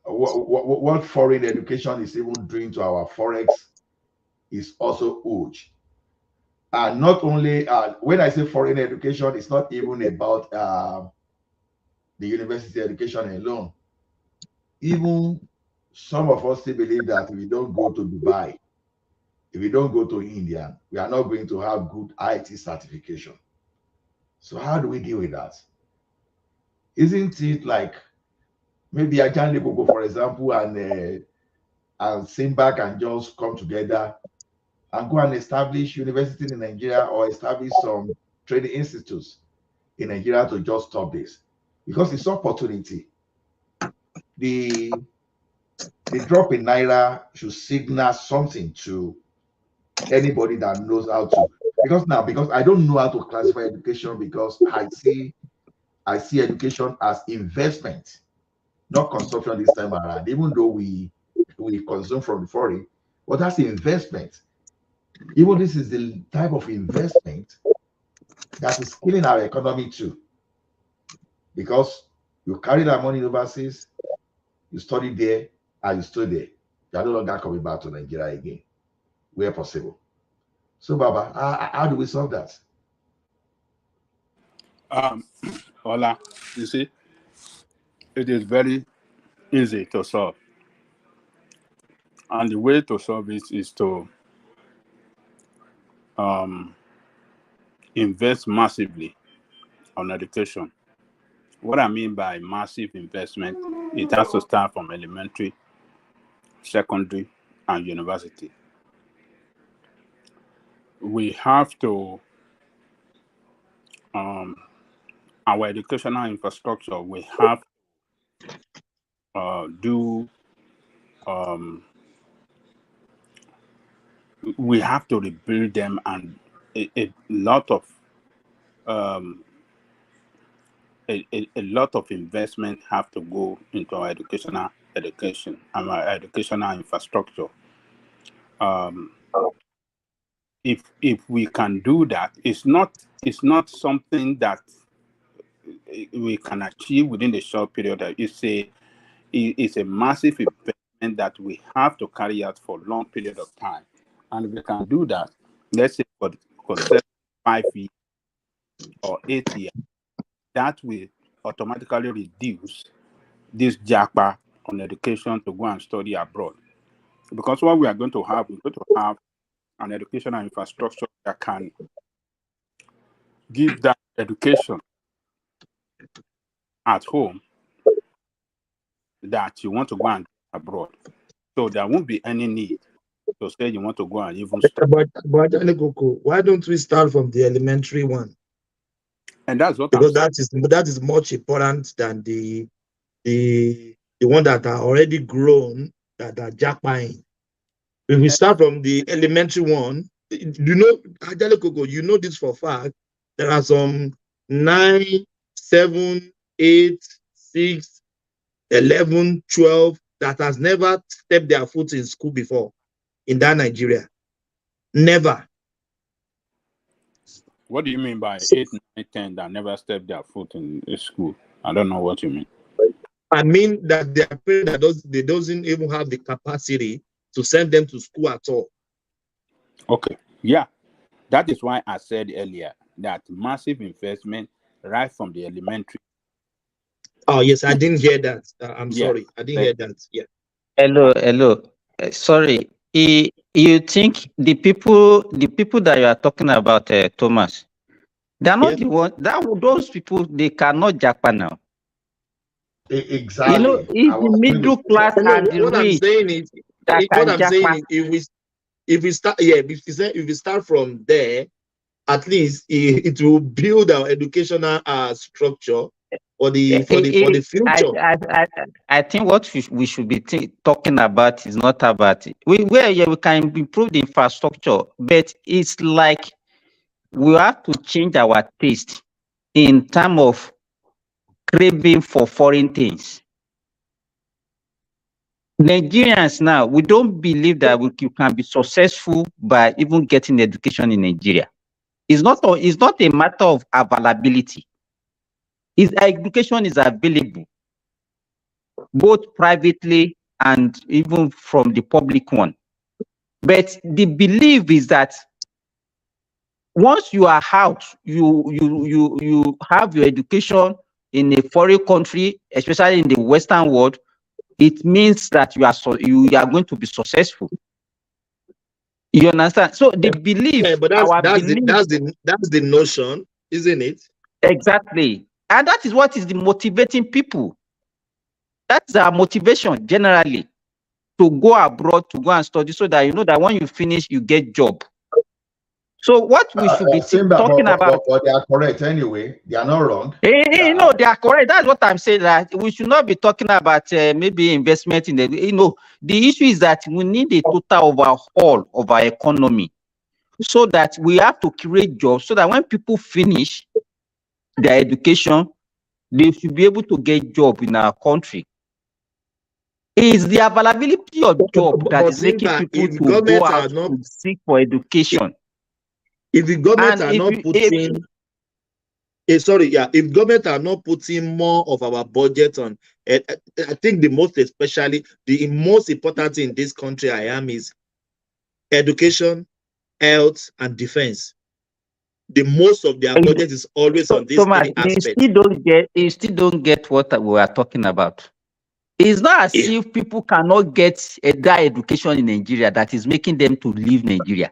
what foreign education is even doing to our forex is also huge. And not only when I say foreign education, it's not even about the university education alone. even some of us still believe that if we don't go to Dubai, if we don't go to India, we are not going to have good IT certification. So how do we deal with that? Isn't it like maybe I can go, for example, and sit back and just come together and go and establish university in Nigeria or establish some training institutes in Nigeria to just stop this? Because it's opportunity. The drop in Naira should signal something to anybody that knows how to. Because I don't know how to classify education, because I see education as investment, not consumption this time around, even though we consume from the foreign, but that's investment. Even this is the type of investment that is killing our economy too. Because you carry that money overseas, you study there, and you stay there. You are no longer coming back to Nigeria again, where possible. So, Baba, how do we solve that? Ola, you see, it is very easy to solve. And the way to solve it is to invest massively on education. What I mean by massive investment, it has to start from elementary, secondary, and university. We have to, our educational infrastructure, we have we have to rebuild them, and a lot of investment have to go into our educational infrastructure. If we can do that, it's not something that we can achieve within the short period. It's a massive investment that we have to carry out for a long period of time. And if we can do that, let's say for 5 years or 8 years, that will automatically reduce this japa on education to go and study abroad. Because what we're going to have an educational infrastructure that can give that education at home that you want to go and abroad. So there won't be any need to say you want to go and even study. But why don't we start from the elementary one? And that's what because that is much important than the one that are already grown, that are jackpying. If we start from the elementary one, you know this for a fact. There are some 9, 7, 8, 6, 11, 12 that has never stepped their foot in school before in that Nigeria. Never. What do you mean by 8, 9, 10 that never stepped their foot in school? I don't know what you mean. I mean that they are parents that doesn't even have the capacity to send them to school at all. Okay, yeah, that is why I said earlier that massive investment right from the elementary. Oh yes, I didn't hear that. I'm sorry, I didn't hear that. Yeah. Hello. Sorry. You think the people that you are talking about, Thomas, they are not the one those people, they cannot japa now. Exactly. You know, it's the middle class and the rich. What I'm saying is, if we start from there, at least it will build our educational structure for the future. I think what we should be talking about is not about it. We can improve the infrastructure, but it's like we have to change our taste in terms of craving for foreign things. Nigerians now, we don't believe that you can be successful by even getting education in Nigeria. It's not a matter of availability. Education is available, both privately and even from the public one. But the belief is that once you are out, you have your education in a foreign country, especially in the Western world, it means that you are going to be successful. You understand? So the belief, but that's the notion, isn't it? Exactly. And that is what is the motivating people. That's our motivation generally, to go abroad, to go and study, so that you know that when you finish, you get job. So what we should be talking about. But they are correct anyway. They are not wrong. No, they are correct. That's what I'm saying. That we should not be talking about maybe investment in the. The issue is that we need a total overhaul of our economy, so that we have to create jobs, so that when people finish their education, they should be able to get job in our country. Is the availability of job that is making people to go out to seek for education. If the government are not putting, if government are not putting more of our budget on, I think the most important thing in this country is education, health, and defense. The most of their budget is always on this aspect. You still don't get what we are talking about. It's not as if people cannot get that education in Nigeria that is making them to leave Nigeria.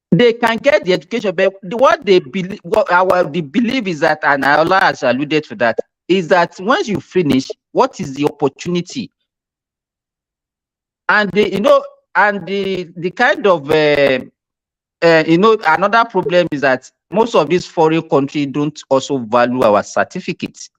They can get the education, but what they believe, the belief is that, and Allah has alluded to that, is that once you finish, what is the opportunity? And the kind of another problem is that most of these foreign countries don't also value our certificates.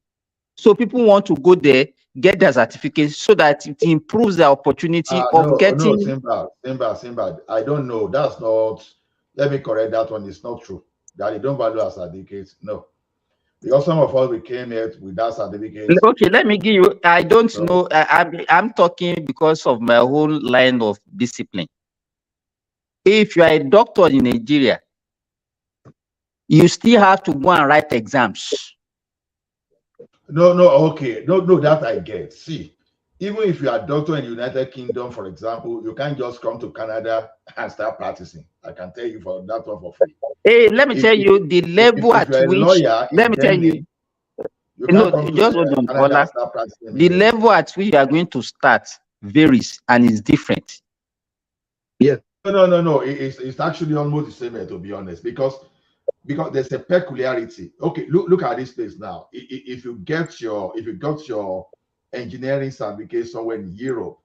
So people want to go there, get their certificates, so that it improves the opportunity of getting. No, Simba. I don't know. That's not. Let me correct that one. It's not true that they don't value our certificates. No, because some of us we came here with that certificate. Okay, let me give you. I don't know. I'm talking because of my whole line of discipline. If you are a doctor in Nigeria, you still have to go and write exams. No, okay. No, that I get. See, even if you are a doctor in the United Kingdom, for example, you can't just come to Canada and start practicing. I can tell you for that one for free. Hey, let me tell you the level at which. Lawyer, let me tell you. Just hold on, the level at which you are going to start varies and is different. Yeah. No. It's actually almost the same, to be honest, because there's a peculiarity. Okay, look at this place now. If you got your engineering certificate somewhere in Europe,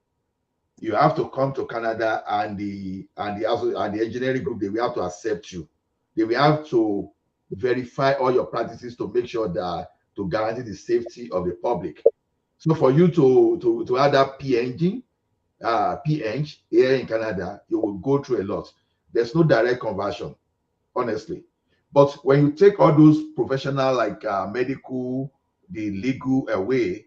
you have to come to Canada, and the engineering group, they will have to accept you. They will have to verify all your practices to make sure that to guarantee the safety of the public. So for you to add that PNG here in Canada, you will go through a lot. There's no direct conversion, honestly. But when you take all those professional, like medical, the legal away,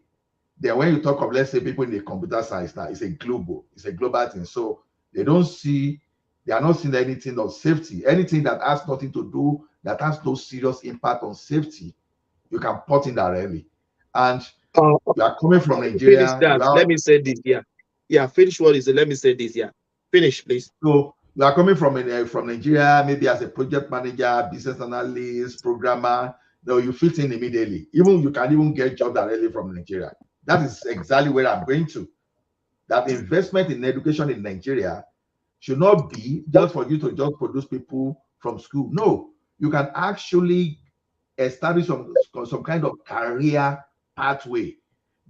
then when you talk of, let's say, people in the computer science now, it's a global thing. So they are not seeing anything of safety, anything that has nothing to do, that has no serious impact on safety, you can put in directly. And you are coming from Nigeria. Let me say this. Yeah. Finish what is it? Let me say this. Yeah. Finish, please. So you are coming from Nigeria, maybe as a project manager, business analyst, programmer. No, you fit in immediately. You can even get job directly from Nigeria. That is exactly where I'm going to. That investment in education in Nigeria should not be just for you to just produce people from school. No, you can actually establish some kind of career pathway.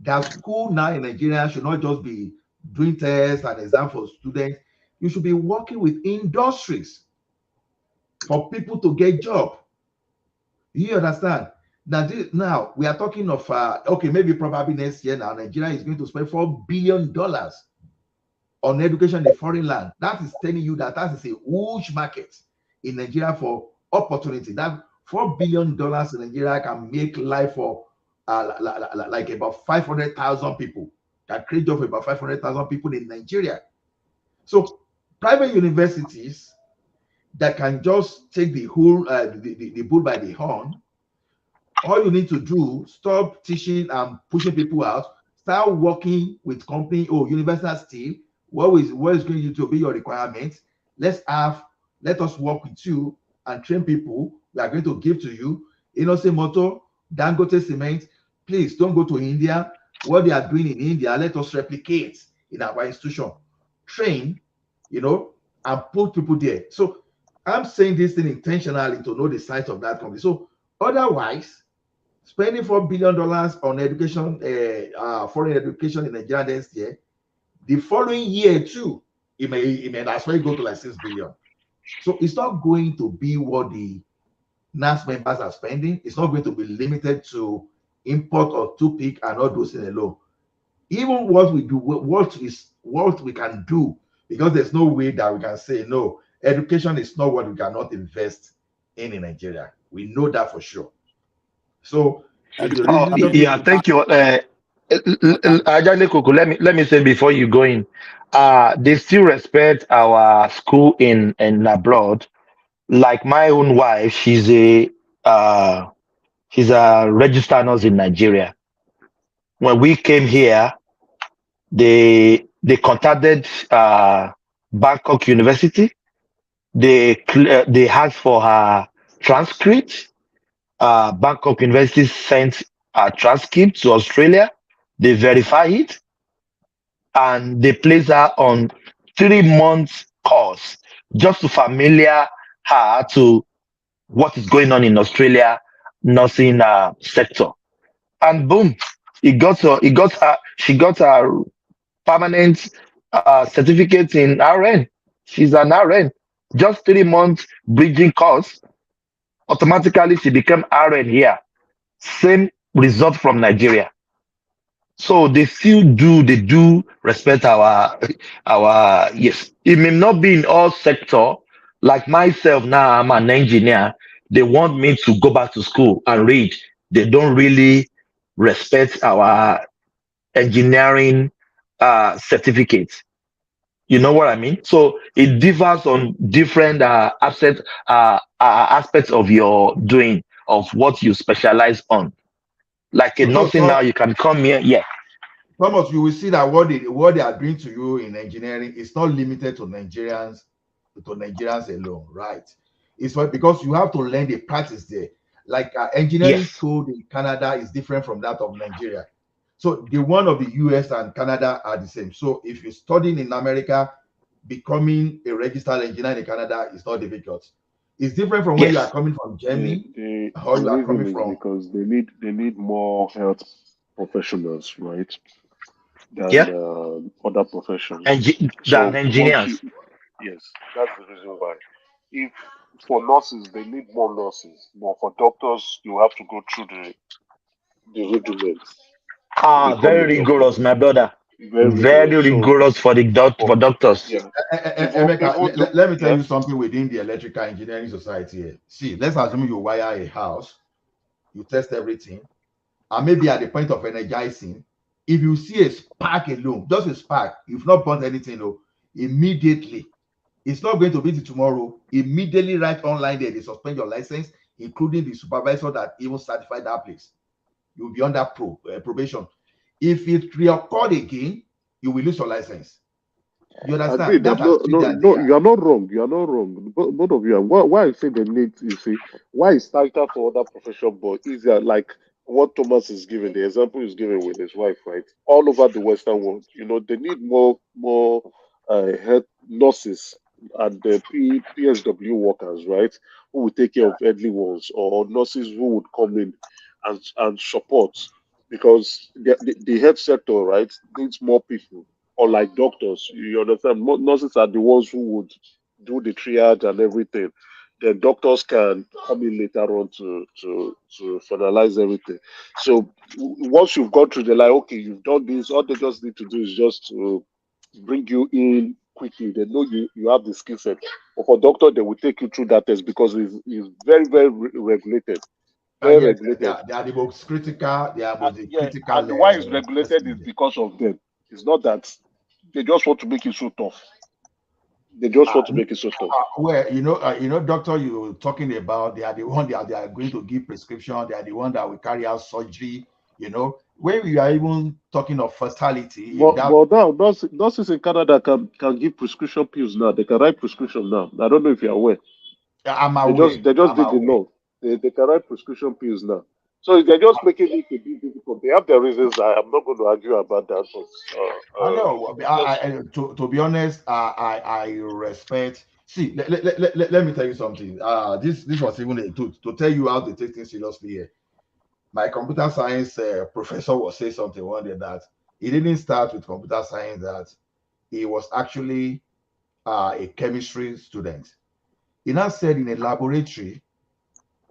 That school now in Nigeria should not just be doing tests and exams for students. You should be working with industries for people to get job. You understand? Now we are talking of okay, maybe probably next year now Nigeria is going to spend $4 billion on education in a foreign land. That is telling you that is a huge market in Nigeria for opportunity. That $4 billion in Nigeria can make life for like about 500,000 people. Can create job for about 500,000 people in Nigeria. So private universities that can just take the whole the bull by the horn. All you need to do, stop teaching and pushing people out. Start working with company or Universal Steel. What is going to be your requirements? Let us work with you and train people. We are going to give to you Innocent Motor, Dangote Cement, Please don't go to India. What they are doing in India, let us replicate in our institution. Train, and put people there. So I'm saying this thing intentionally to know the size of that company. So otherwise, spending $4 billion on education, foreign education in Nigeria next year, the following year too, it may as well go to like 6 billion. So it's not going to be what the NAS members are spending. It's not going to be limited to import or toothpick and all those things alone. Even what we do, what we can do, because there's no way that we can say no, education is not what we cannot invest in Nigeria. We know that for sure. So thank you. Ajane Koko, let me say before you go in, they still respect our school in abroad. Like my own wife, she's a registered nurse in Nigeria. When we came here, they contacted Bangkok University. They asked for her transcript. Bangkok University sent a transcript to Australia. They verify it, and they place her on 3 months course just to familiar her to what is going on in Australia nursing sector. And boom, she got her permanent certificate in RN. She's an RN. Just 3 months bridging course. Automatically, she became RN here. Same result from Nigeria. So they do respect our yes. It may not be in all sector. Like myself now, I'm an engineer. They want me to go back to school and read. They don't really respect our engineering certificates. You know what I mean? So it differs on different aspects of your doing, of what you specialize on. Like a nursing now, you can come here, yeah. Thomas, you will see that what they are doing to you in engineering is not limited to Nigerians alone, right? It's because you have to learn the practice there. Like engineering school in Canada is different from that of Nigeria. So the one of the US and Canada are the same. So if you're studying in America, becoming a registered engineer in Canada is not difficult. It's different from where you are coming from Germany, or you are coming from. Because they need more health professionals, right? Than other professions. Than engineers. Yes, that's the reason why. If for nurses, they need more nurses. But for doctors, you have to go through the rudiments. Very rigorous, my brother. Very rigorous for doctors. Yeah. Emeka, let me tell you something within the Electrical Engineering Society here. See, let's assume you wire a house, you test everything, and maybe at the point of energizing, if you see a spark alone, just a spark, you've not burnt anything, immediately, it's not going to be till tomorrow. Immediately, right online there, they suspend your license, including the supervisor that even certified that place. You'll be under probation. If it reoccurred again, you will lose your license. You understand? No, you are not wrong. You are not wrong. Both of you are. Why I say they need, you see, why is tighter for other profession but easier, like what Thomas is giving, the example he's giving with his wife, right? All over the Western world, they need more health nurses and the PSW workers, right? Who will take care of elderly ones, or nurses who would come in and support, because the health sector, right, needs more people. Or like doctors, you understand? Nurses are the ones who would do the triage and everything. Then doctors can come in later on to finalize everything. So once you've gone through the line, okay, you've done this, all they just need to do is just to bring you in quickly. They know you have the skill set. But for doctor, they will take you through that test because it's very, very regulated. Very regulated. They are the most critical. They are the critical. And why it's regulated is because of them. It's not that they just want to make it so tough. They just want to make it so tough. Well, doctor, you're talking about, they are the one that they are going to give prescription. They are the one that will carry out surgery. When we are even talking of fertility. But now, nurses in Canada can give prescription pills now. They can write prescription now. I don't know if you're aware. I'm aware. They just did the law. They can write prescription pills now. So they're just making it a bit difficult. They have their reasons. I'm not going to argue about that. But, I know. To be honest, I respect. See, let me tell you something. This was even to tell you how to take things seriously here. My computer science professor was saying something one day that he didn't start with computer science, that he was actually a chemistry student. He now said in a laboratory.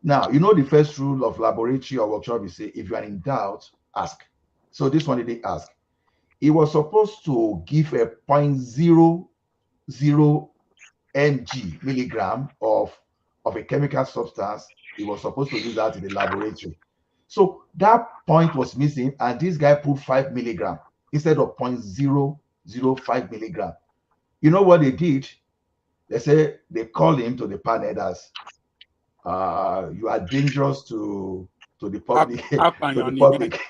Now, you know the first rule of laboratory or workshop is say, if you are in doubt, ask. So this one didn't ask. He was supposed to give a 0.00 milligram of a chemical substance. He was supposed to use that in the laboratory. So that point was missing, and this guy put 5 milligram instead of 0.005 milligram. You know what they did? They say they called him to the panel as you are dangerous to the public. To the public.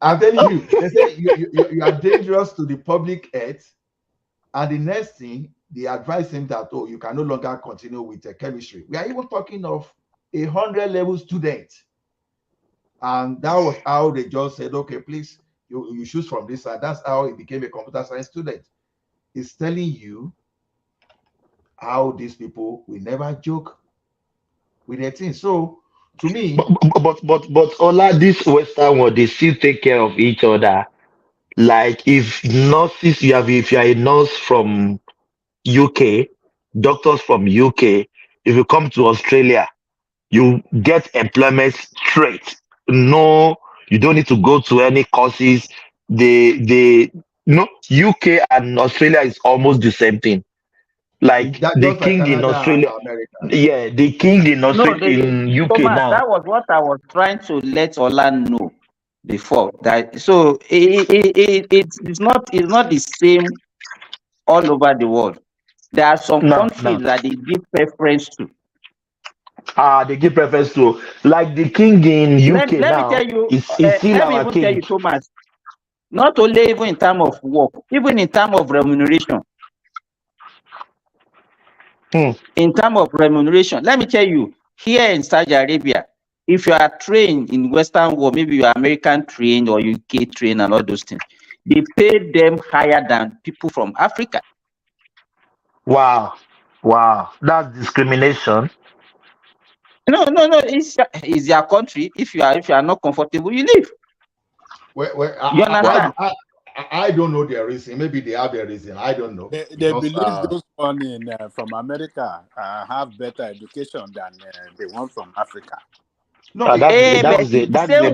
I'm telling you, they say you are dangerous to the public health. And the next thing, they advise him that, oh, you can no longer continue with chemistry. We are even talking of 100 level student. And that was how they just said, okay, please, you choose from this. And that's how he became a computer science student. It's telling you how these people will never joke with their things. So to me, but Ola, this Western world, they still take care of each other. Like if nurses, if you are a nurse from UK, doctors from UK, if you come to Australia, you get employment straight. No, you don't need to go to any courses. No, UK and Australia is almost the same thing. Like the king in Australia, yeah, the king in Australia, in UK Thomas, now. that was what I was trying to let Ola know before. That so it's not the same all over the world. There are some countries that they give preference to. They give preference to, like the king in UK Let now. me tell you, Is still let me our even king. tell you, Thomas. Not only even in terms of work, even in terms of remuneration. In terms of remuneration, let me tell you, here in Saudi Arabia, if you are trained in Western world, maybe you are American trained or UK trained and all those things, they pay them higher than people from Africa. Wow, that's discrimination. No, it's their country. If you are not comfortable, you leave. You understand? I don't know their reason. Maybe they have their reason. I don't know. They believe those one from America have better education than the one from Africa. No, that's the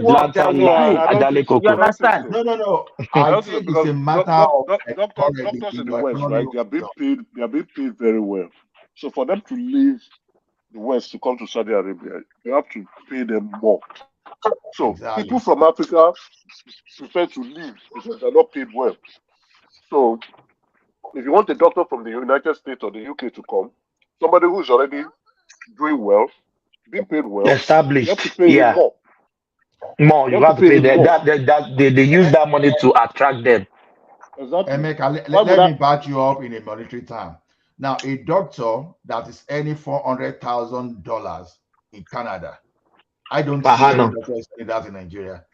black family. You understand? No. I think it's a matter of doctors in the West, right? They are being paid very well. So for them to leave the West to come to Saudi Arabia, you have to pay them more. So people from Africa prefer to leave because they're not paid well. So if you want a doctor from the United States or the UK to come, somebody who's already doing well, being paid well, established, you have to pay him more. More, you have to pay them. They use that money to attract them. Exactly. Emeka, let me back you up in a monetary term. Now, a doctor that is earning $400,000 in Canada, I don't see any doctor is earning that in Nigeria.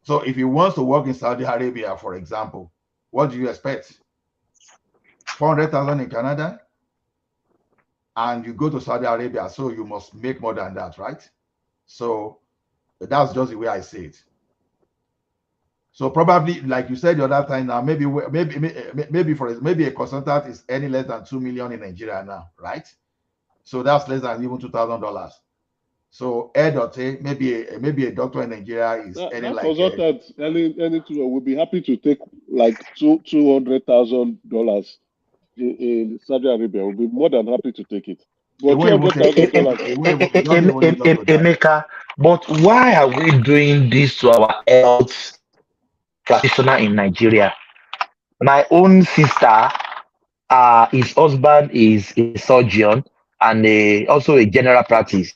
So if he wants to work in Saudi Arabia, for example, what do you expect? 400,000 in Canada, and you go to Saudi Arabia, so you must make more than that, right? So that's just the way I see it. So probably, like you said the other time, now maybe a consultant is earning less than 2 million in Nigeria now, right? So that's less than even $2,000. So maybe a doctor in Nigeria is earning like consultant will be happy to take like $200,000 in Saudi Arabia. Will be more than happy to take it. But Emeka, but why are we doing this to our health practitioner in Nigeria? My own sister, his husband is a surgeon and also a general practice.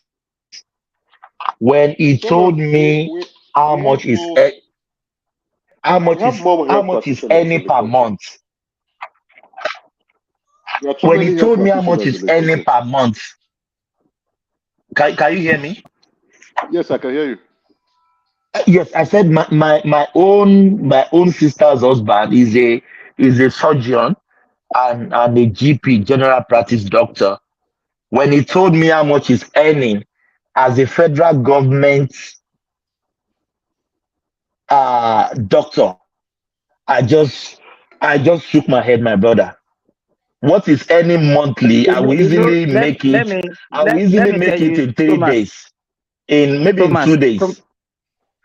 When he told me how much is any per month, when he told me how much he's earning per month. Can you hear me? Yes, I can hear you. Yes, I said my own sister's husband is a surgeon and a GP, general practice doctor. When he told me how much he's earning as a federal government doctor, I just shook my head, my brother. What is earning monthly? I will easily make it. I will easily make it in 3 days, in maybe in 2 days.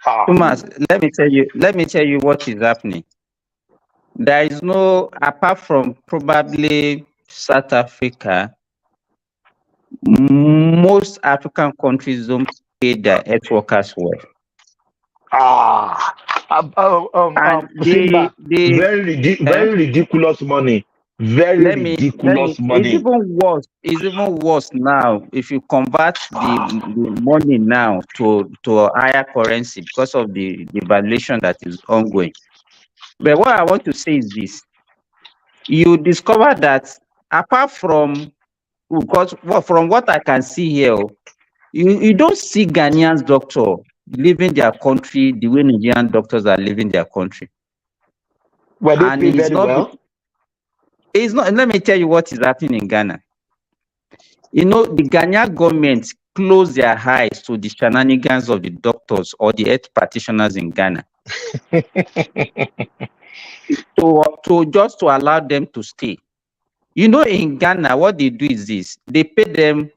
Thomas, let me tell you what is happening. There is no, apart from probably South Africa, most African countries don't pay their health workers well. Simba, very ridiculous money. Very ridiculous money. It's even worse now if you convert the money now to a higher currency because of the devaluation that is ongoing. But what I want to say is this: you discover that apart from, because from what I can see here, you don't see Ghanaian doctor leaving their country the way Nigerian doctors are leaving their country. Well, they pay very well. It's not. Let me tell you what is happening in Ghana. You know, the Ghanaian government closed their eyes to the shenanigans of the doctors or the health practitioners in Ghana. to allow them to stay. You know, in Ghana, what they do is this: they pay them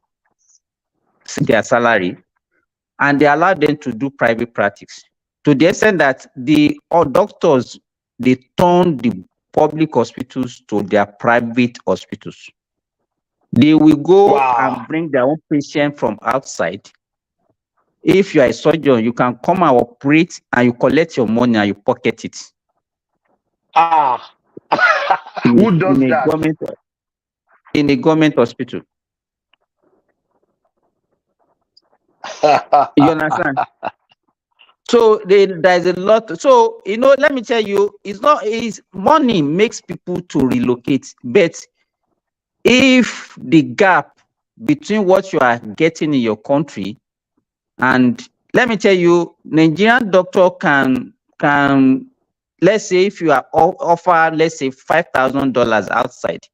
their salary, and they allow them to do private practice. To the extent that all doctors, they turn the public hospitals to their private hospitals. They will go and bring their own patient from outside. If you are a surgeon, you can come and operate, and you collect your money and you pocket it. Who does that? In a government hospital. You understand? So there's a lot. So, you know, let me tell you, it's money makes people to relocate. But if the gap between what you are getting in your country, and let me tell you, Nigerian doctor can let's say if you are offer, let's say $5,000 outside,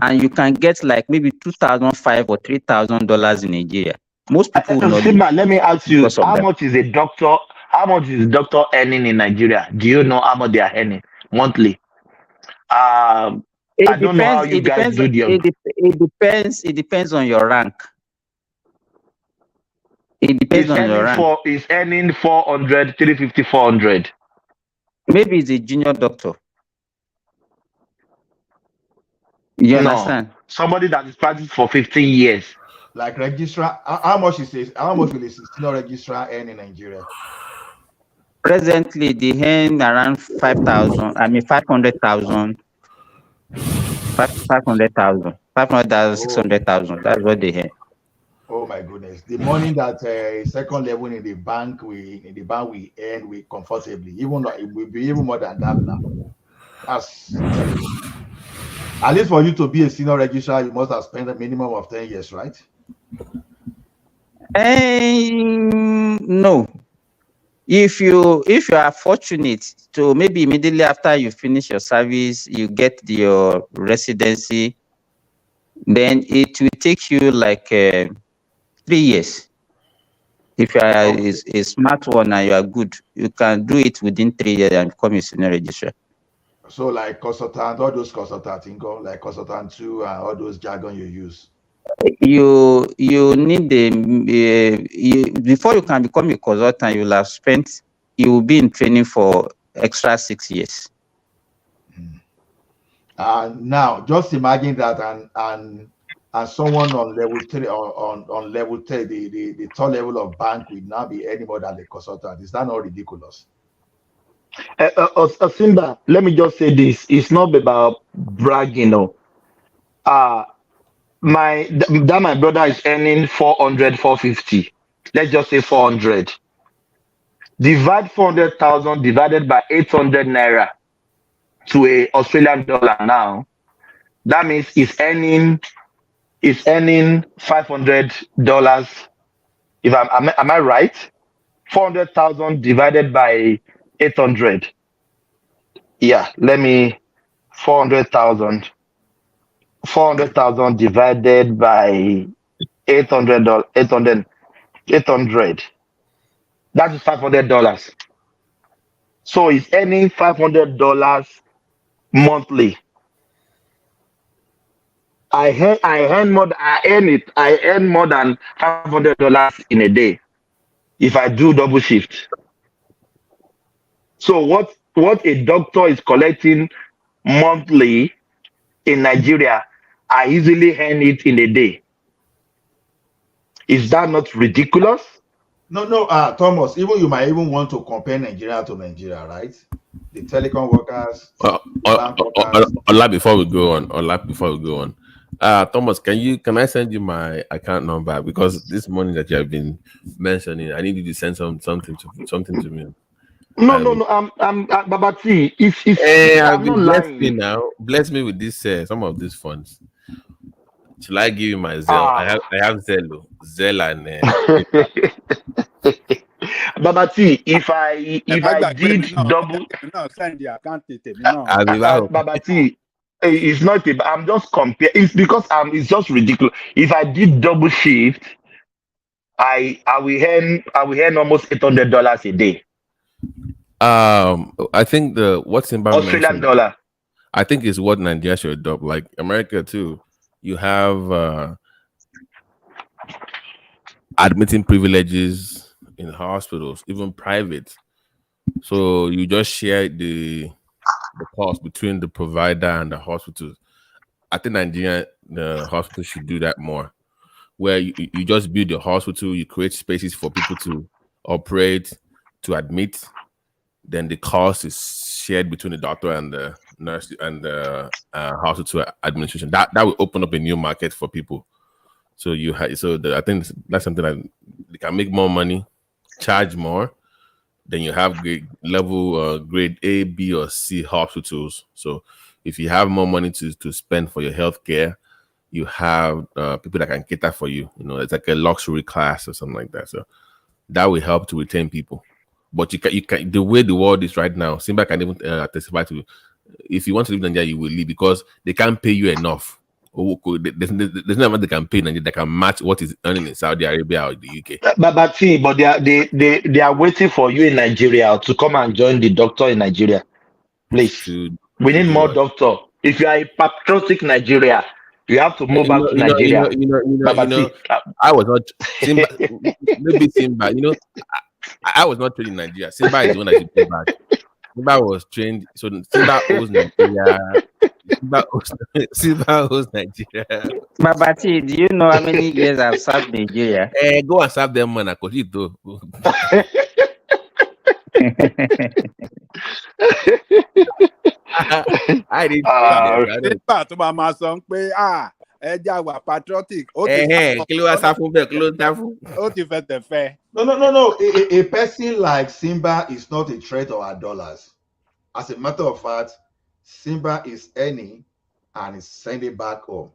and you can get like maybe $2,500 or $3,000 in Nigeria. Most people will not. Simba, let me ask you, how much is a doctor earning in Nigeria? Do you know how much they are earning monthly? I don't know how you guys do them. It depends on your rank. It depends on your rank. It's earning 400, 350, 400. Maybe it's a junior doctor. You understand? Somebody that is practicing for 15 years. Like registrar, how much will a senior registrar earn in Nigeria? Presently, they earn around 5,000. I mean, 500,000. 500,000. 600,000. That's what they earn. Oh my goodness! The money that second level in the bank we earn comfortably. Even though it will be even more than that now. That's terrible. At least for you to be a senior registrar, you must have spent a minimum of 10 years, right? No. If you are fortunate to maybe immediately after you finish your service, you get your residency, then it will take you like 3 years. If you are a smart one and you are good, you can do it within 3 years and become a senior registrar. So like consultant, all those consultant income, like consultant 2 and all those jargon you use. You need before you can become a consultant, you will be in training for extra 6 years. Now just imagine that and someone on level 3 on level 3, the top level of bank will now be any more than the consultant. Is that not ridiculous? Simba, let me just say this. It's not about bragging, my brother is earning 400, 450. Let's just say 400. Divide 400,000 divided by 800 naira to a Australian dollar now. That means it's earning $500. If am I right? 400,000 divided by 800. Yeah, let me 400,000. 400,000 divided by 800. 800. That is $500. So it's earning $500 monthly. I earn more than $500 in a day if I do double shift. So what a doctor is collecting monthly in Nigeria, I easily earn it in a day. Is that not ridiculous? No, Thomas, you might even want to compare Nigeria to Nigeria, right? The telecom workers, bank workers. Before we go on, Thomas, can I send you my account number, because this money that you have been mentioning, I need you to send something to me. No. I'm Babati. If I'm not lying. Bless me with this some of these funds. Shall I give you my Zelle? I have Zelle and Babati, if I did double, Babati, it's not. I'm just comparing. It's because it's just ridiculous. If I did double shift, I will earn almost $800 a day. I think what's in Australian dollar. I think is what Nigeria should adopt. Like America too, you have admitting privileges in hospitals, even private. So you just share the cost between the provider and the hospital. I think Nigeria, the hospital should do that more, where you just build your hospital, you create spaces for people to operate, to admit. Then the cost is shared between the doctor and the nurse and the hospital administration. That will open up a new market for people. So I think that's something that they can make more money, charge more. Then you have grade A, B, or C hospitals. So if you have more money to spend for your healthcare, you have people that can cater for you. It's like a luxury class or something like that. So that will help to retain people. But you can the way the world is right now, Simba can even testify to. If you want to live in Nigeria, you will leave because they can't pay you enough. There's no amount they can pay in Nigeria that can match what is earning in Saudi Arabia or the UK. But they are waiting for you in Nigeria to come and join the doctor in Nigeria. Please, we need more doctor. If you are a patriotic Nigeria, you have to move back to Nigeria. I was not Simba. Maybe Simba. I was not trained in Nigeria. Simba is the one that should go back. Simba was trained, so Simba owes Nigeria. Simba owes Nigeria. Babati, do you know how many years I've served Nigeria? Go and serve them, man. I didn't. patriotic. No. A person like Simba is not a threat to our dollars. As a matter of fact, Simba is earning and is sending back home.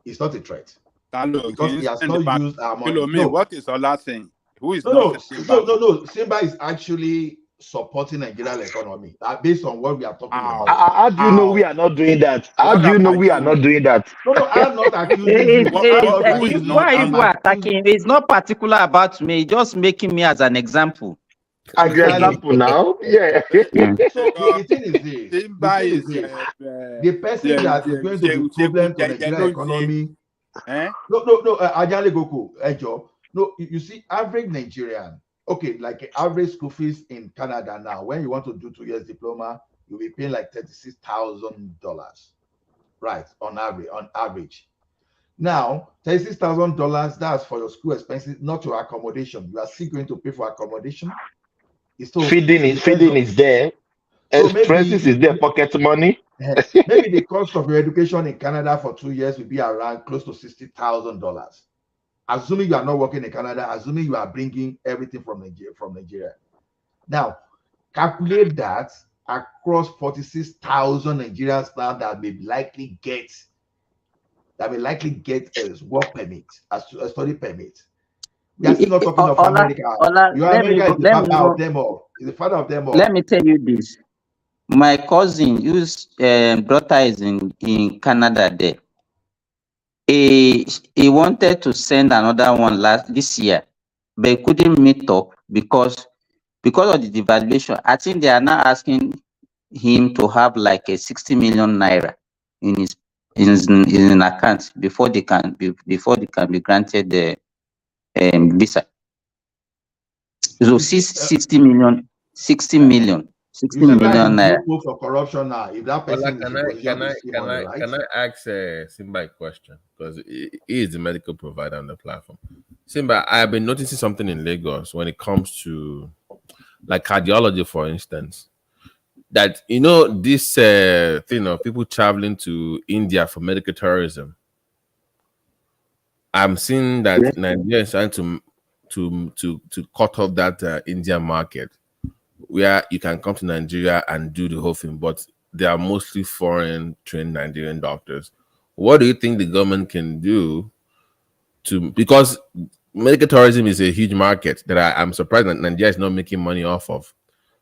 It's not a threat. Because he has not used our money. No. What is Ola saying? Who is no. Simba is actually supporting Nigerian economy based on what we are talking about. How do you know we are not doing that? How do you know we are not doing that? No, I'm not accusing you. Why are you attacking? It's not particular about me, just making me as an example. As an example now? Yeah. So the thing is this. The person that is going to be problem to Nigerian economy. No, Ajale Goku, Ejo. No, you see, average Nigerian, okay, like average school fees in Canada now, when you want to do 2 years diploma, you'll be paying like $36,000, right? On average. Now, $36,000, that's for your school expenses, not your accommodation. You are still going to pay for accommodation. Feeding is there. Expenses is there, pocket money. Maybe the cost of your education in Canada for 2 years will be around close to $60,000. Assuming you are not working in Canada, assuming you are bringing everything from Nigeria. Now, calculate that across 46,000 Nigerians now that may likely get a work permit, a study permit. We are still not talking of America. America is the father of them all. Is the father of them all. Let me tell you this. My cousin, whose daughter is in Canada there, he wanted to send another one this year, but he couldn't meet up because of the devaluation. I think they are now asking him to have like a 60 million naira in his account before they can be granted the visa. So 60 million naira. For corruption now. If that person can I ask Simba a question? Because he is the medical provider on the platform. Simba, I have been noticing something in Lagos when it comes to like cardiology, for instance. That this thing of people traveling to India for medical tourism. I'm seeing that Nigeria is trying to cut off that Indian market, where you can come to Nigeria and do the whole thing, but they are mostly foreign trained Nigerian doctors. What do you think the government can do because medical tourism is a huge market that I'm surprised that Nigeria is not making money off of,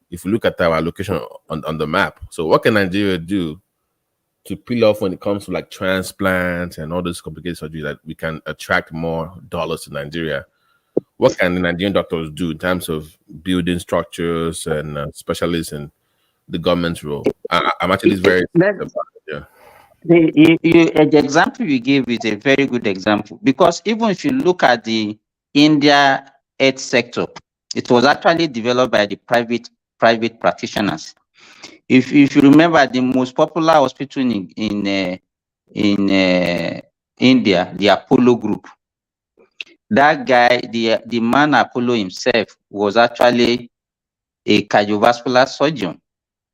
if you look at our location on the map. So what can Nigeria do to peel off when it comes to like transplants and all those complicated surgery that we can attract more dollars to Nigeria? What can the Nigerian doctors do in terms of building structures and specialists in the government's role? I'm actually very about it, The example you gave is a very good example, because even if you look at the India health sector, it was actually developed by the private practitioners. If you remember, the most popular hospital in India, the Apollo Group, that guy, the man Apollo himself, was actually a cardiovascular surgeon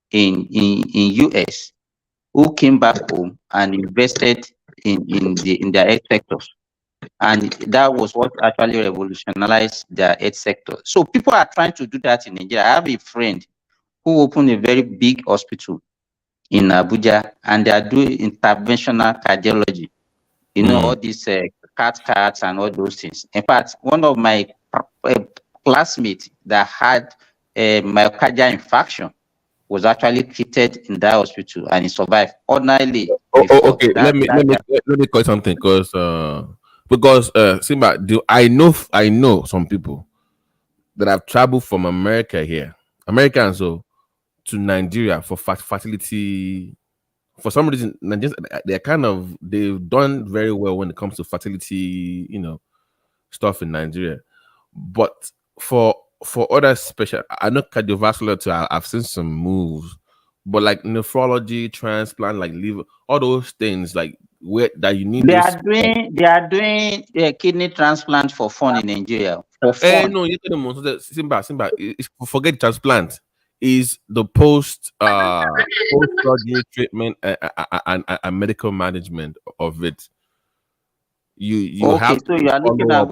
in US, who came back home and invested in their health sectors. And that was what actually revolutionized their health sector. So people are trying to do that in Nigeria. I have a friend who opened a very big hospital in Abuja, and they are doing interventional cardiology. All these CAT and all those things. In fact, one of my classmates that had a myocardial infarction was actually treated in that hospital, and he survived. Ordinarily, okay. Let me call something, because Simba, I know some people that have traveled from America to Nigeria for fertility. For some reason, they've done very well when it comes to fertility, stuff in Nigeria. But for other special, I know cardiovascular too. I've seen some moves, but like nephrology, transplant, like liver, all those things, like where that you need. They are doing kidney transplant for fun in Nigeria. For fun. No, you tell them Simba. Forget transplant. Is the post surgery treatment and medical management of it. You have. So you are looking at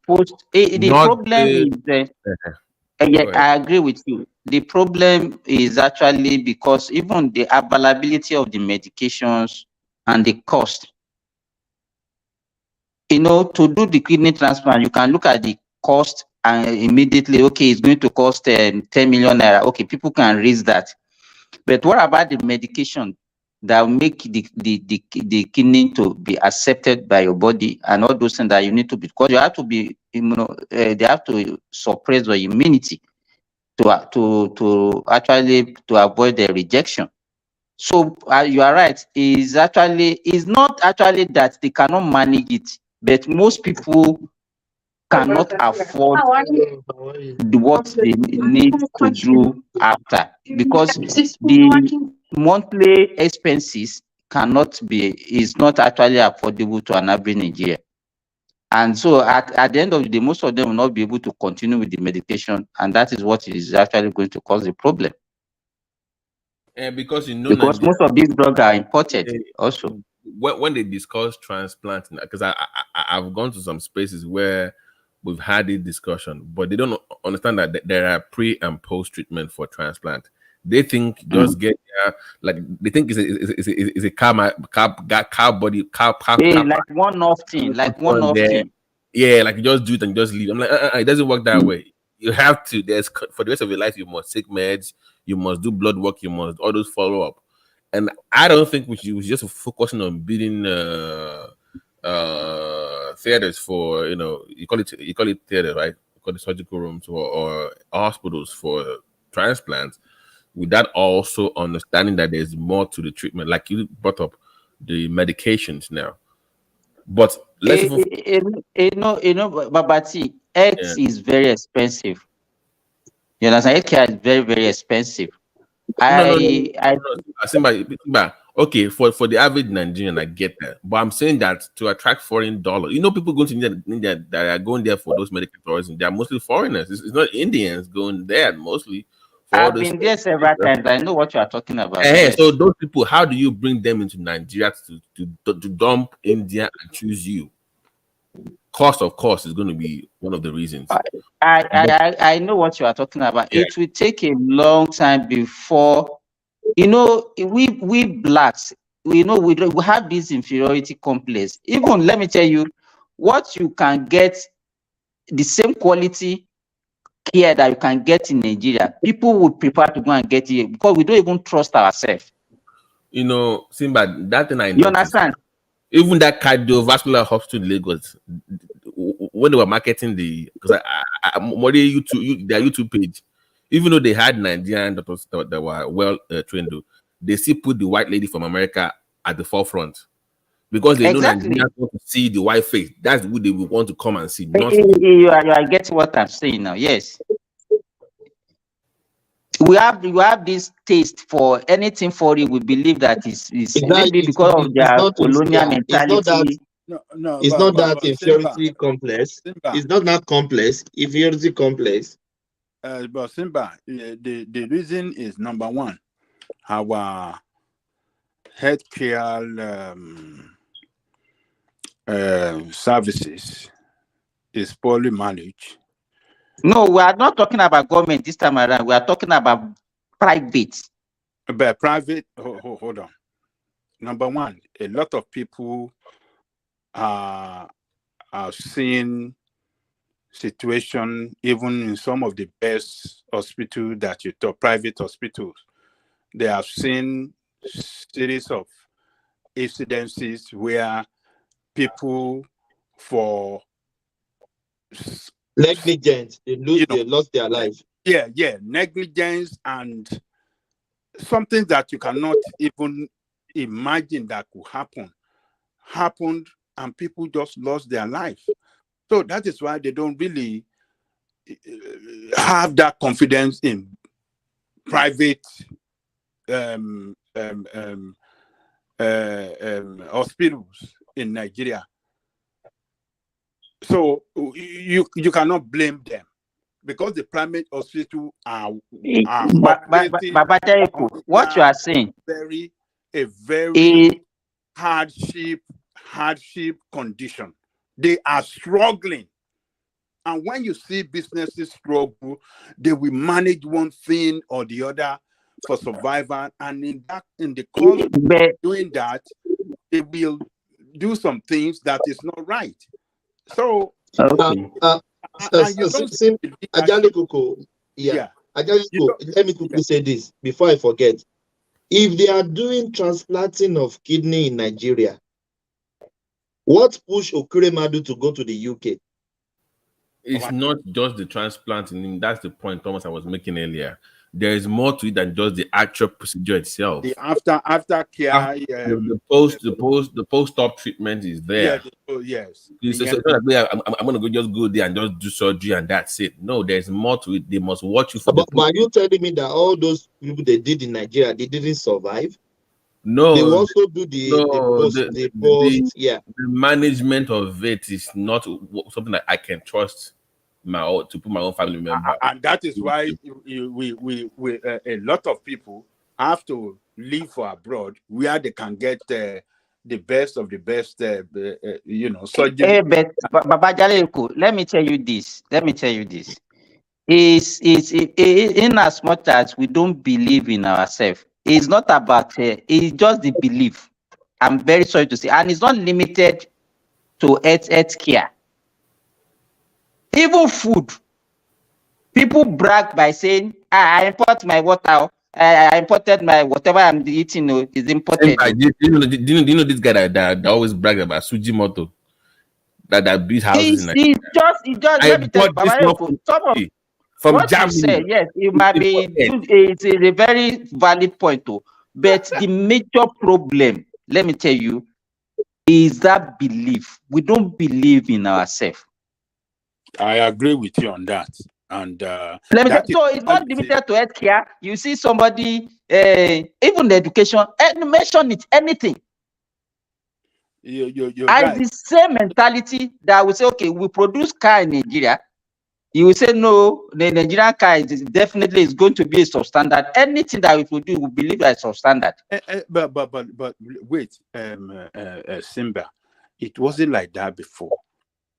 post. The problem is I agree with you. The problem is actually because even the availability of the medications and the cost. To do the kidney transplant, you can look at the cost and immediately, it's going to cost 10 million naira. Okay, people can raise that. But what about the medication that will make the kidney to be accepted by your body, and all those things that you need to be, because you have to be, they have to suppress your immunity to avoid the rejection. So you are right. It's not actually that they cannot manage it, but most people cannot afford what they need to do after, because the monthly expenses is not actually affordable to an average Nigerian. And so at the end of the day, most of them will not be able to continue with the medication, and that is what is actually going to cause the problem. Because most of these drugs are imported also. When they discuss transplanting, because I've gone to some spaces where we've had a discussion, but they don't understand that there are pre and post treatment for transplant. They think just get there, like they think it's a car body, car like one-off thing, like one-off thing. Yeah, like you just do it and just leave. I'm like, it doesn't work that way. You have to. There's for the rest of your life, you must take meds, you must do blood work, you must all those follow up. And I don't think we should just focusing on building theaters for, you call it theater, right? You call it surgical rooms or hospitals for transplants. With that also understanding that there's more to the treatment, like you brought up the medications now. But let's Babati, X is very expensive. You understand? Healthcare is very, very expensive. Okay, for the average Nigerian, I get that, but I'm saying that to attract foreign dollars, people going to India that are going there for those medical tourism, they are mostly foreigners. It's not Indians going there mostly. I've been there several times. I know what you are talking about. So those people, how do you bring them into Nigeria to dump India and choose you? Cost, of course, is going to be one of the reasons. I know what you are talking about. Yeah. It will take a long time before, we blacks, we have this inferiority complex. Even, let me tell you, what you can get, the same quality care that you can get in Nigeria, people would prefer to go and get it because we don't even trust ourselves. Simba, that thing I noticed, you understand? Even that cardiovascular hospital in Lagos, when they were marketing because their YouTube page, even though they had Nigerian doctors that were well trained, they still put the white lady from America at the forefront because they know Nigerians want to see the white face. That's who they will want to come and see. You are getting what I'm saying now. Yes. We have this taste for anything foreign. We believe that is maybe because of their colonial mentality. It's not that inferiority complex. It's not that complex. Inferiority complex. But Simba, the reason is number one, our healthcare services is poorly managed. No, we are not talking about government this time around. We are talking about private. But private, hold on. Number one, a lot of people are seeing situation even in some of the best hospitals that you talk, private hospitals. They have seen series of incidences where people for negligence, they lost their life. Yeah, negligence and something that you cannot even imagine that could happened, and people just lost their life. So that is why they don't really have that confidence in private hospitals in Nigeria. So you cannot blame them because the private hospital are what you are saying a very hardship condition. They are struggling, and when you see businesses struggle, they will manage one thing or the other for survival, and in the course of doing that, they will do some things that is not right. So Ajalikuku, let me quickly say this before I forget. If they are doing transplanting of kidney in Nigeria, what pushed Okuremadu to go to the UK? It's not just the transplanting. That's the point, Thomas, I was making earlier. There is more to it than just the actual procedure itself. The after care, the post-op treatment is there. Yes. I'm gonna just go there and just do surgery and that's it. No, there's more to it. They must watch you for. But are you telling me that all those people they did in Nigeria, they didn't survive? No, they also do the management of it is not something that I can trust to put my own family member. And that is why we a lot of people have to leave for abroad where they can get the best of the best, surgery. But Baba Jaleko, let me tell you this. is in as much as we don't believe in ourselves. It's not about it's just the belief. I'm very sorry to say, and it's not limited to health care. Even food. People brag by saying, I import my water. I imported my whatever I'm eating is imported. Do you know this guy that always brags about Sujimoto? That built houses in Nigeria. It's just let me tell you, Baba, from what Germany. You say, yes, it might be it's a very valid point too. But the major problem, let me tell you, is that belief. We don't believe in ourselves. I agree with you on that. And so it's not limited to healthcare. You see somebody, even the education, mention it, anything. It's the same mentality that we say, okay, we produce car in Nigeria. You will say no, the Nigerian car is definitely going to be a substandard. Anything that we produce, we believe that is substandard. But wait, Simba, it wasn't like that before.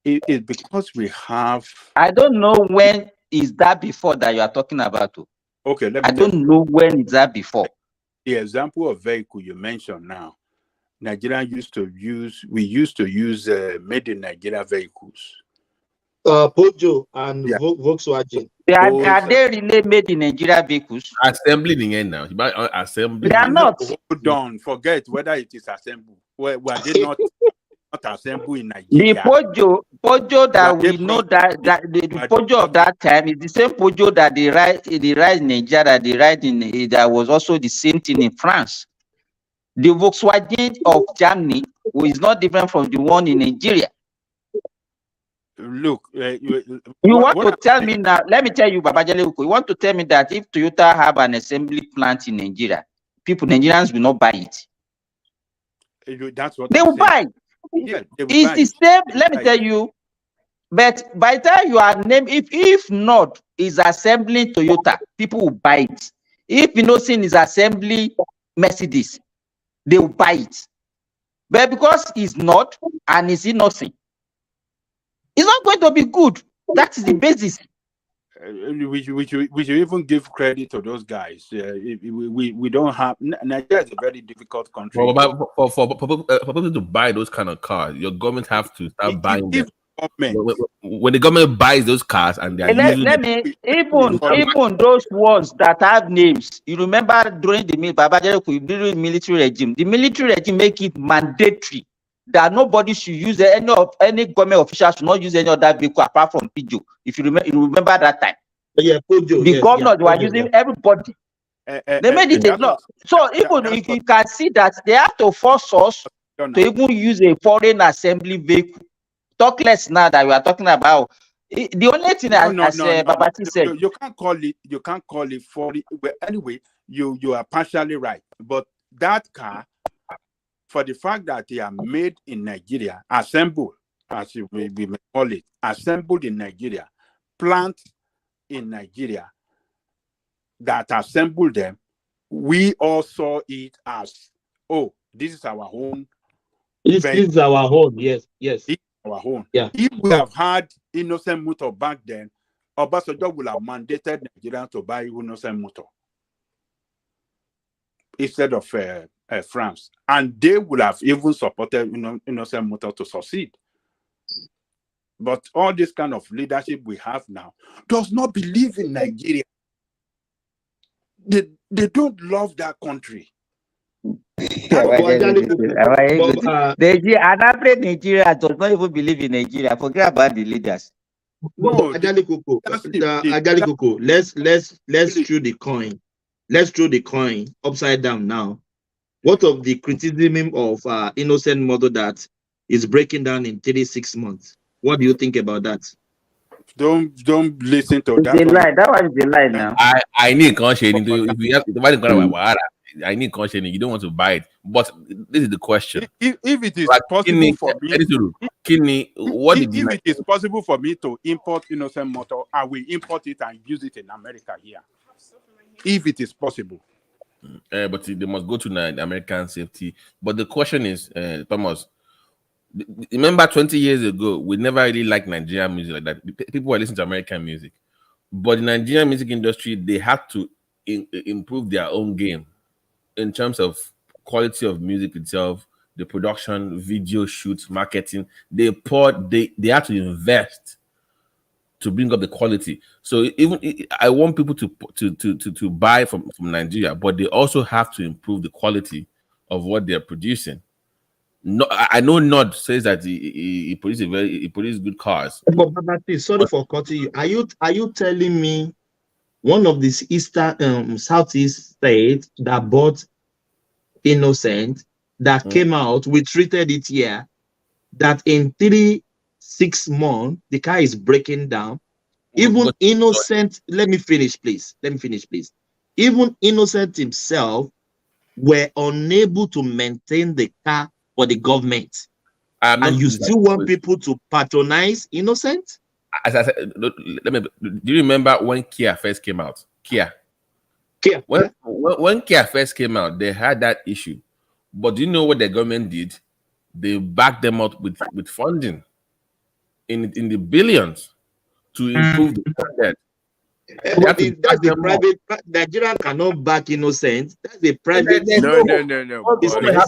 It's because we have. I don't know when is that before that you are talking about. Okay, I don't know when is that before. The example of vehicle you mentioned now, Nigeria used to use made in Nigeria vehicles. Pojo and Volkswagen. Are they really made in Nigeria vehicles? Assembly in the end now. Assembly. They are not. Hold on. Forget whether it is assembled. Were they not assembled in Nigeria? The Pojo that we know that the Pojo of that time is the same Pojo that they ride in Nigeria, that was also the same thing in France. The Volkswagen of Germany is not different from the one in Nigeria. Look, you want to tell me now? Let me tell you, Babajale, you want to tell me that if Toyota have an assembly plant in Nigeria, Nigerians will not buy it. That's what they will buy. Yeah, it's the same. Let me tell you. But by the time you are named, if not is assembling Toyota, people will buy it. If Innocent is assembling Mercedes, they will buy it. But because it's not and it's innocent, it's not going to be good. That is the basis. We should even give credit to those guys. We don't have. Nigeria is a very difficult country. For people to buy those kind of cars, your government have to start buying them. When the government buys those cars and they are even those ones that have names. You remember during the military regime, the military regime make it mandatory that nobody should use any government official should not use any other vehicle apart from Pijo. If you remember that time. Yeah, Pojo, the governors were using everybody. They made it a law. So even you can see that they have to force us to even use a foreign assembly vehicle. Talk less now that we are talking about. The only thing Babati said, you can't call it foreign. But anyway, you are partially right. But that car, for the fact that they are made in Nigeria, assembled, as we may call it, assembled in Nigeria, plant in Nigeria, that assembled them, we all saw it as, oh, this is our own. This is our own, yes. This is our own. Yeah. If we have had Innocent Motor back then, Obasanjo would have mandated Nigeria to buy Innocent Motor instead of France, and they would have even supported Innocent Motor to succeed. But all this kind of leadership we have now does not believe in Nigeria. They don't love that country. Nigeria does not even believe in Nigeria. Forget about the leaders. No, Ajali Koko, let's throw the coin. Let's throw the coin upside down now. What of the criticism of Innocent Mother that is breaking down in 36 months? What do you think about that? Don't listen to that. That was the lie now. I need conscience. If you have I need conscience. You don't want to buy it. But this is the question. If it is possible for me, if it is possible for me to import Innocent Motor, I will import it and use it in America here. If it is possible. But they must go to the American safety. But the question is, Thomas, remember 20 years ago, we never really liked Nigerian music like that. People were listening to American music. But the Nigerian music industry, they have to improve their own game in terms of quality of music itself, the production, video shoots, marketing. They have to invest to bring up the quality. So even I want people to buy from Nigeria, but they also have to improve the quality of what they're producing. No, I know Nod says that he produces good cars. But Babati, sorry for cutting you. Are you telling me one of these eastern southeast states that bought Innocent that came out, we treated it here, that in 3-6 months the car is breaking down? Even Innocent, let me finish, please. Even Innocent himself were unable to maintain the car for the government. And you still want people to patronize Innocent? As I said, do you remember when Kia first came out? When Kia first came out, they had that issue. But do you know what the government did? They backed them up with funding in the billions to improve the standard. That's the private. Nigeria cannot back Innocent. That's the private. No. But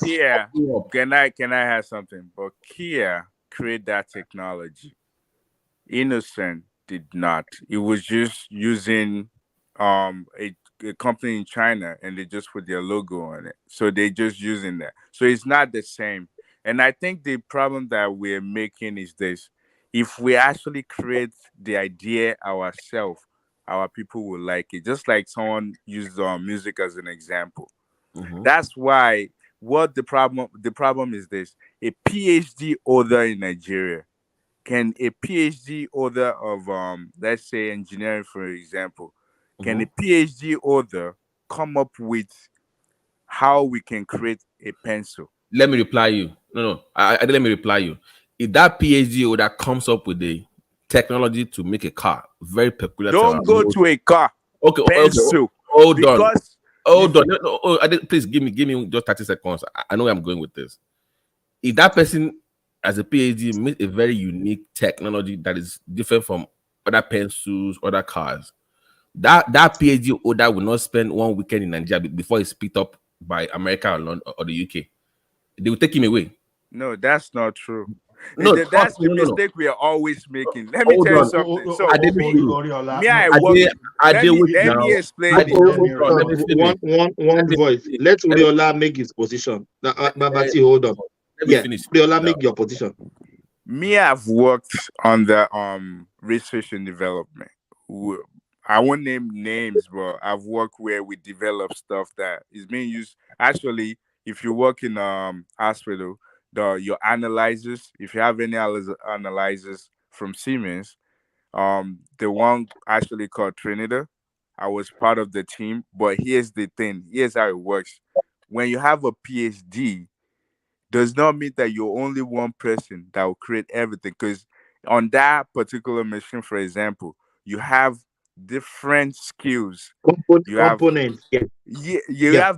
Kia, can I have something? But Kia created that technology. Innocent did not. It was just using a company in China, and they just put their logo on it. So they're just using that. So it's not the same. And I think the problem that we're making is this: if we actually create the idea ourselves, our people will like it. Just like someone used music as an example. That's why the problem is this: a PhD holder in Nigeria, can a PhD holder of let's say engineering, for example, can a PhD holder come up with how we can create a pencil? Let me reply you. No. Let me reply you. If that PhD holder comes up with the technology to make a car, very peculiar. Don't go to a car. Okay. Pencil. Hold on. Please give me just 30 seconds. I know where I'm going with this. If that person as a PhD makes a very unique technology that is different from other pencils, other cars, that PhD holder will not spend 1 weekend in Nigeria before it's picked up by America or London or the UK. They will take him away. No, that's not true. No, that's the mistake we are always making. Let me tell you something. So let me explain it. One voice. Let Uriola make his position. Babati, hold on. Uriola, make your position. I've worked on the research and development. I won't name names, but I've worked where we develop stuff that is being used. Actually, if you work in hospital, your analyzers, if you have any analyzers from Siemens, the one actually called Trinidad, I was part of the team. But here's the thing: here's how it works. When you have a PhD, does not mean that you're only one person that will create everything. Because on that particular machine, for example, you have different skills. You have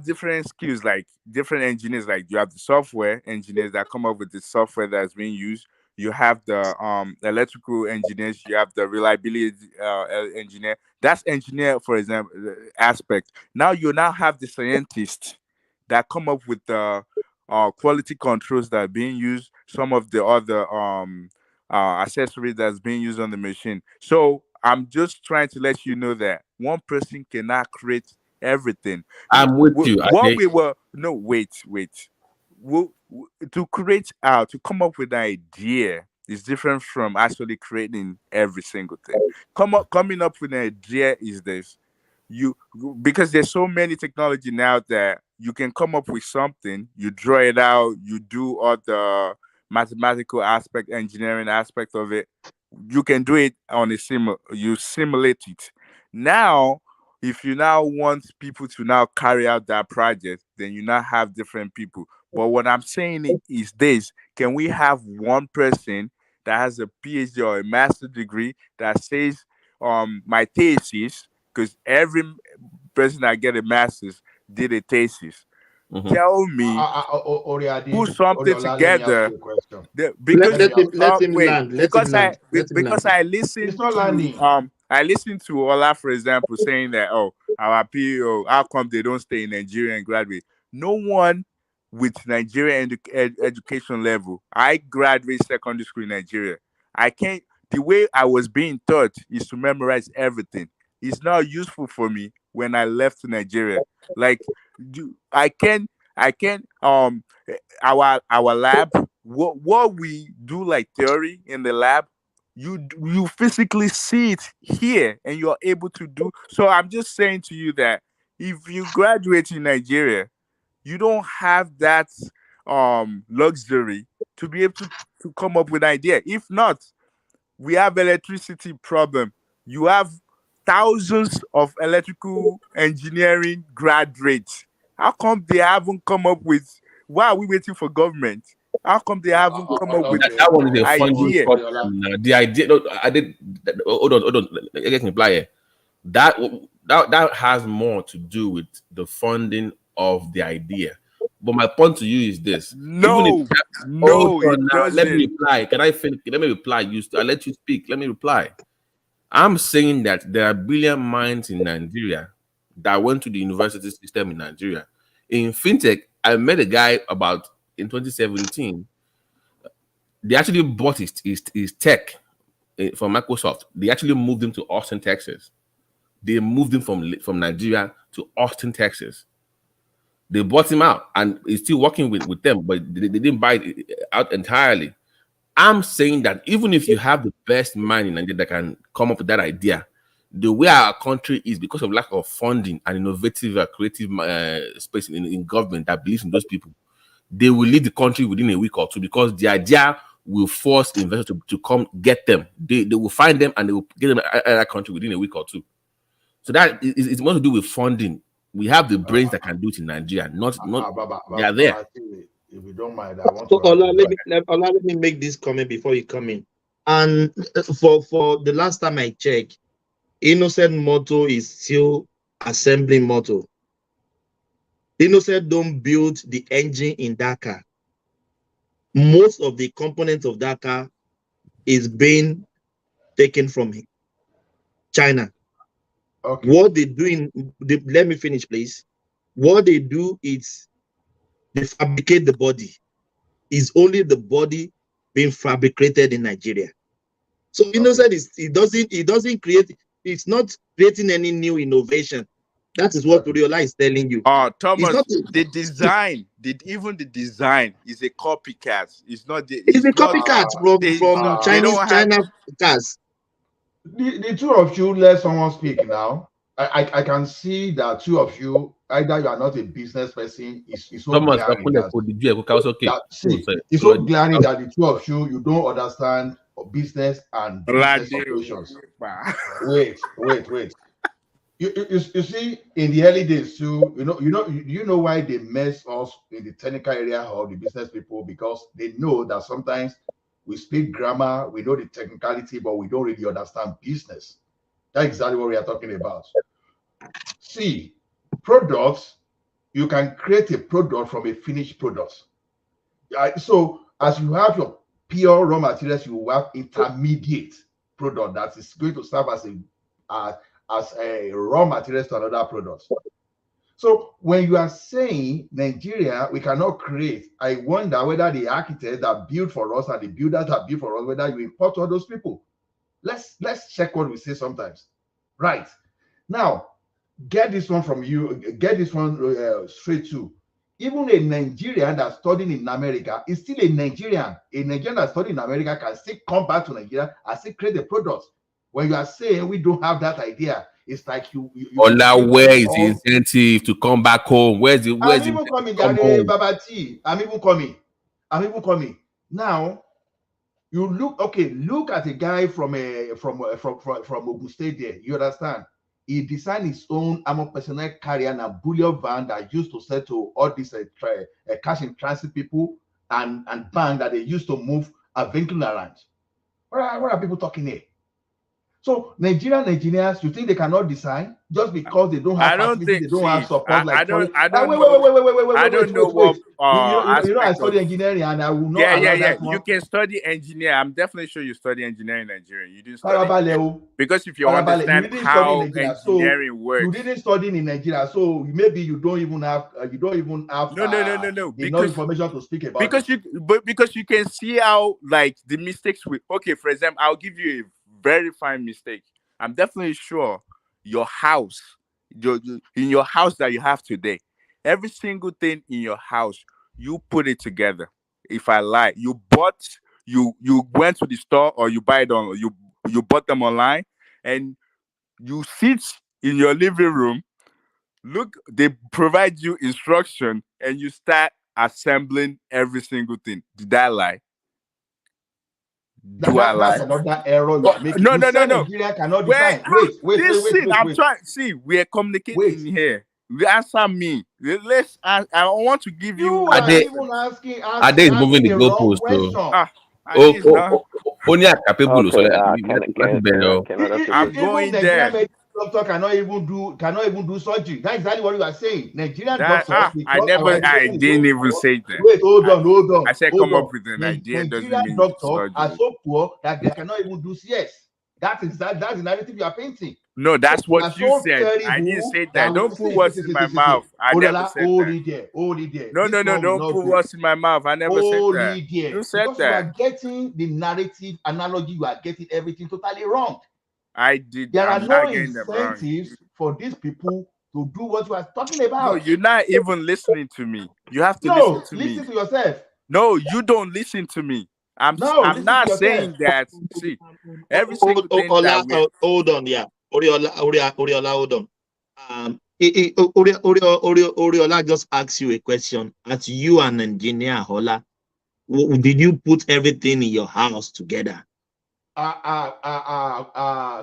different skills, like different engineers. Like you have the software engineers that come up with the software that's being used. You have the electrical engineers. You have the reliability engineer. That's engineer, for example, aspect. Now you have the scientists that come up with the quality controls that are being used. Some of the other accessories that's being used on the machine. So I'm just trying to let you know that one person cannot create everything. I'm with you. Wait. To create to come up with an idea is different from actually creating every single thing. Coming up with an idea is this. Because there's so many technology now that you can come up with something, you draw it out, you do all the mathematical aspect, engineering aspect of it. You can do it on you simulate it. Now, if you now want people to now carry out that project, then you now have different people. But what I'm saying is this: can we have one person that has a PhD or a master's degree that says, my thesis, because every person that get a master's did a thesis. Tell me, put something together. Let him land. Because I listened to I listened to Ola, for example, saying that, oh, our PO, how come they don't stay in Nigeria and graduate? No one with Nigerian education level. I graduate secondary school in Nigeria. I can't. The way I was being taught is to memorize everything. It's not useful for me when I left Nigeria. Like, I can our lab, what we do like theory in the lab, you physically see it here and you're able to do. So I'm just saying to you that if you graduate in Nigeria, you don't have that luxury to be able to come up with an idea. If not, we have electricity problem. You have thousands of electrical engineering graduates. How come they haven't come up with? Why are we waiting for government? How come they haven't come up with That one is a funding idea? problem. The idea. No, I did. Hold on. I can reply here. That has more to do with the funding of the idea. But my point to you is this: No, hold it on now. doesn't. Let me reply. Can I finish? Let me reply. I let you speak. Let me reply. I'm saying that there are brilliant minds in Nigeria that went to the university system in Nigeria. In fintech, I met a guy in 2017. They actually bought his tech from Microsoft. They actually moved him to Austin, Texas. They moved him from Nigeria to Austin, Texas. They bought him out, and he's still working with them, but they didn't buy it out entirely. I'm saying that even if you have the best mind in Nigeria that can come up with that idea, the way our country is, because of lack of funding and innovative, creative space in government that believes in those people, they will leave the country within a week or two, because the idea will force investors to come get them. They will find them and they will get them out of that country within a week or two. So that it's more to do with funding. We have the brains that can do it in Nigeria. They are there. If you don't mind, I want So, to. let me make this comment before you come in. And for the last time I checked, Innocent Motor is still assembling motor. Innocent don't build the engine in that car. Most of the components of that car is being taken from China. Okay. What they do let me finish, please. What they do is they fabricate the body. Is only the body being fabricated in Nigeria. So Innocent it doesn't create, it's not creating any new innovation. That is what Uriola is telling you. Thomas, the design is a copycat. It's a copycat from China cars. The two of you, let someone speak now. I can see that two of you, either you are not a business person, it's so Thomas, glaring that the two of you don't understand business and business operations. Wait. You see, in the early days too, you know why they mess us in the technical area of the business people, because they know that sometimes we speak grammar, we know the technicality, but we don't really understand business. That's exactly what we are talking about. See, products, you can create a product from a finished product. So as you have your pure raw materials, you have intermediate product that is going to serve as a raw materials to another product. So when you are saying Nigeria, we cannot create, I wonder whether the architects that build for us and the builders that build for us, whether you import all those people. Let's check what we say sometimes. Right. Now, get this one from you, get this one straight to. Even a Nigerian that's studying in America is still a Nigerian. A Nigerian that's studying in America can still come back to Nigeria and still create a product. When you are saying we don't have that idea, it's like you where is the incentive to come back home? Where's the I'm even coming, Babati. I'm even coming. Now, you look at a guy from Ogun State there. You understand? He designed his own armored personnel carrier and a bullion van that used to sell to all these cash in transit people and bank that they used to move a vehicle around. What are people talking here? So Nigerian engineers, you think they cannot design just because they don't have facilities, they don't have support like foreign? I don't Wait. know what You know, I aspect of. study engineering and I will not Yeah. allow that You one. can study engineer. I'm definitely sure you study engineering in Nigeria. You didn't study Farabalẹ̀. because if you You understand didn't study in how Nigeria, so engineering you works. didn't study in Nigeria, so maybe you don't even have No. enough information to speak about it. Because you can see how like the mistakes with. Okay, for example, I'll give you a very fine mistake. I'm definitely sure your house, in your house that you have today, every single thing in your house, you put it together. If I lie, you went to the store or you buy it on you bought them online, and you sit in your living room. Look, they provide you instruction, and you start assembling every single thing. Did I lie? That's another error you are making. No. Nigeria cannot define. Wait. I'm trying. See, we are communicating here. Answer me. I want to give you. You are even asking is moving the wrong goalposts question. Only a capable. So I'm going there. Doctor cannot even do surgery. That's exactly what you are saying. Nigerian doctors. I didn't even say that. Wait, hold on. I said come up with an idea. Nigerian doctors are so poor that they cannot even do CS. That's the narrative you are painting. No, that's what you said. I didn't say that. Don't put words in my mouth. I never said that. Hold it there. No. Don't put words in my mouth. I never said that. You said that. You are getting the narrative analogy. You are getting everything totally wrong. I did. There are no incentives for these people to do what you are talking about. No, you're not even listening to me. You have to listen to me. Listen to yourself. No, you don't listen to me. I'm not saying that. See, every single thing that we... Hold on, yeah. Oriola, hold on. Oriola just asked you a question. As you an engineer, Hola, did you put everything in your house together?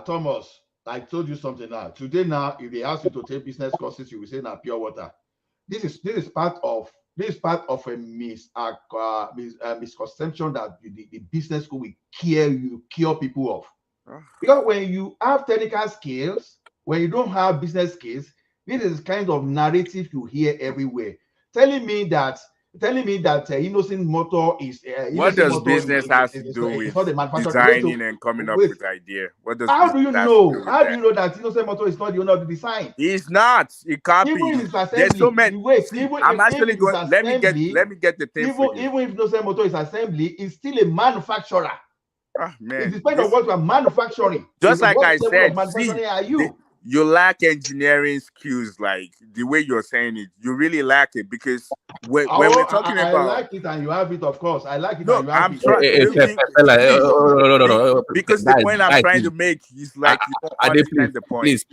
Thomas, I told you something now. Today now, if they ask you to take business courses, you will say now pure water. This is part of a misconception that the business school will cure people of. Because when you have technical skills, when you don't have business skills, this is kind of narrative you hear everywhere, telling me that Innocent Motor is what does business have to do with designing and coming up with idea? What does how do you know? How do you know that Innocent Motor is not the owner of the design? He's not. It can't be. There's so many. I'm actually going. Let me get the thing for you. Even if Innocent Motor is assembly, it's still a manufacturer. Man, it depends on what you are manufacturing. Just like I said, you lack engineering skills, like the way you're saying it. You really lack it because when we're talking about, I like it and you have it, of course. I like it. No, and you have I'm trying. Because the point I'm trying to make is like you don't understand the point.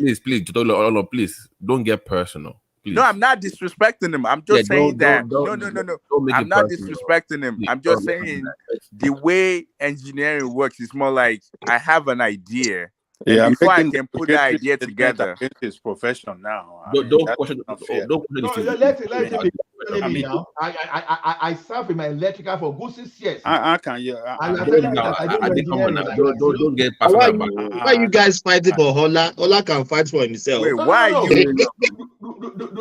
Please, don't get personal. Please. No, I'm not disrespecting him. I'm just saying that. No. I'm not disrespecting him. I'm just saying the way engineering works is more like I have an idea. Yeah, before I can put the idea together. It's professional now. Don't question me now. I serve in my electrical for good 6 years. How can you? Don't get personal. Why you guys fighting for Hola? Hola can fight for himself. Wait, why you?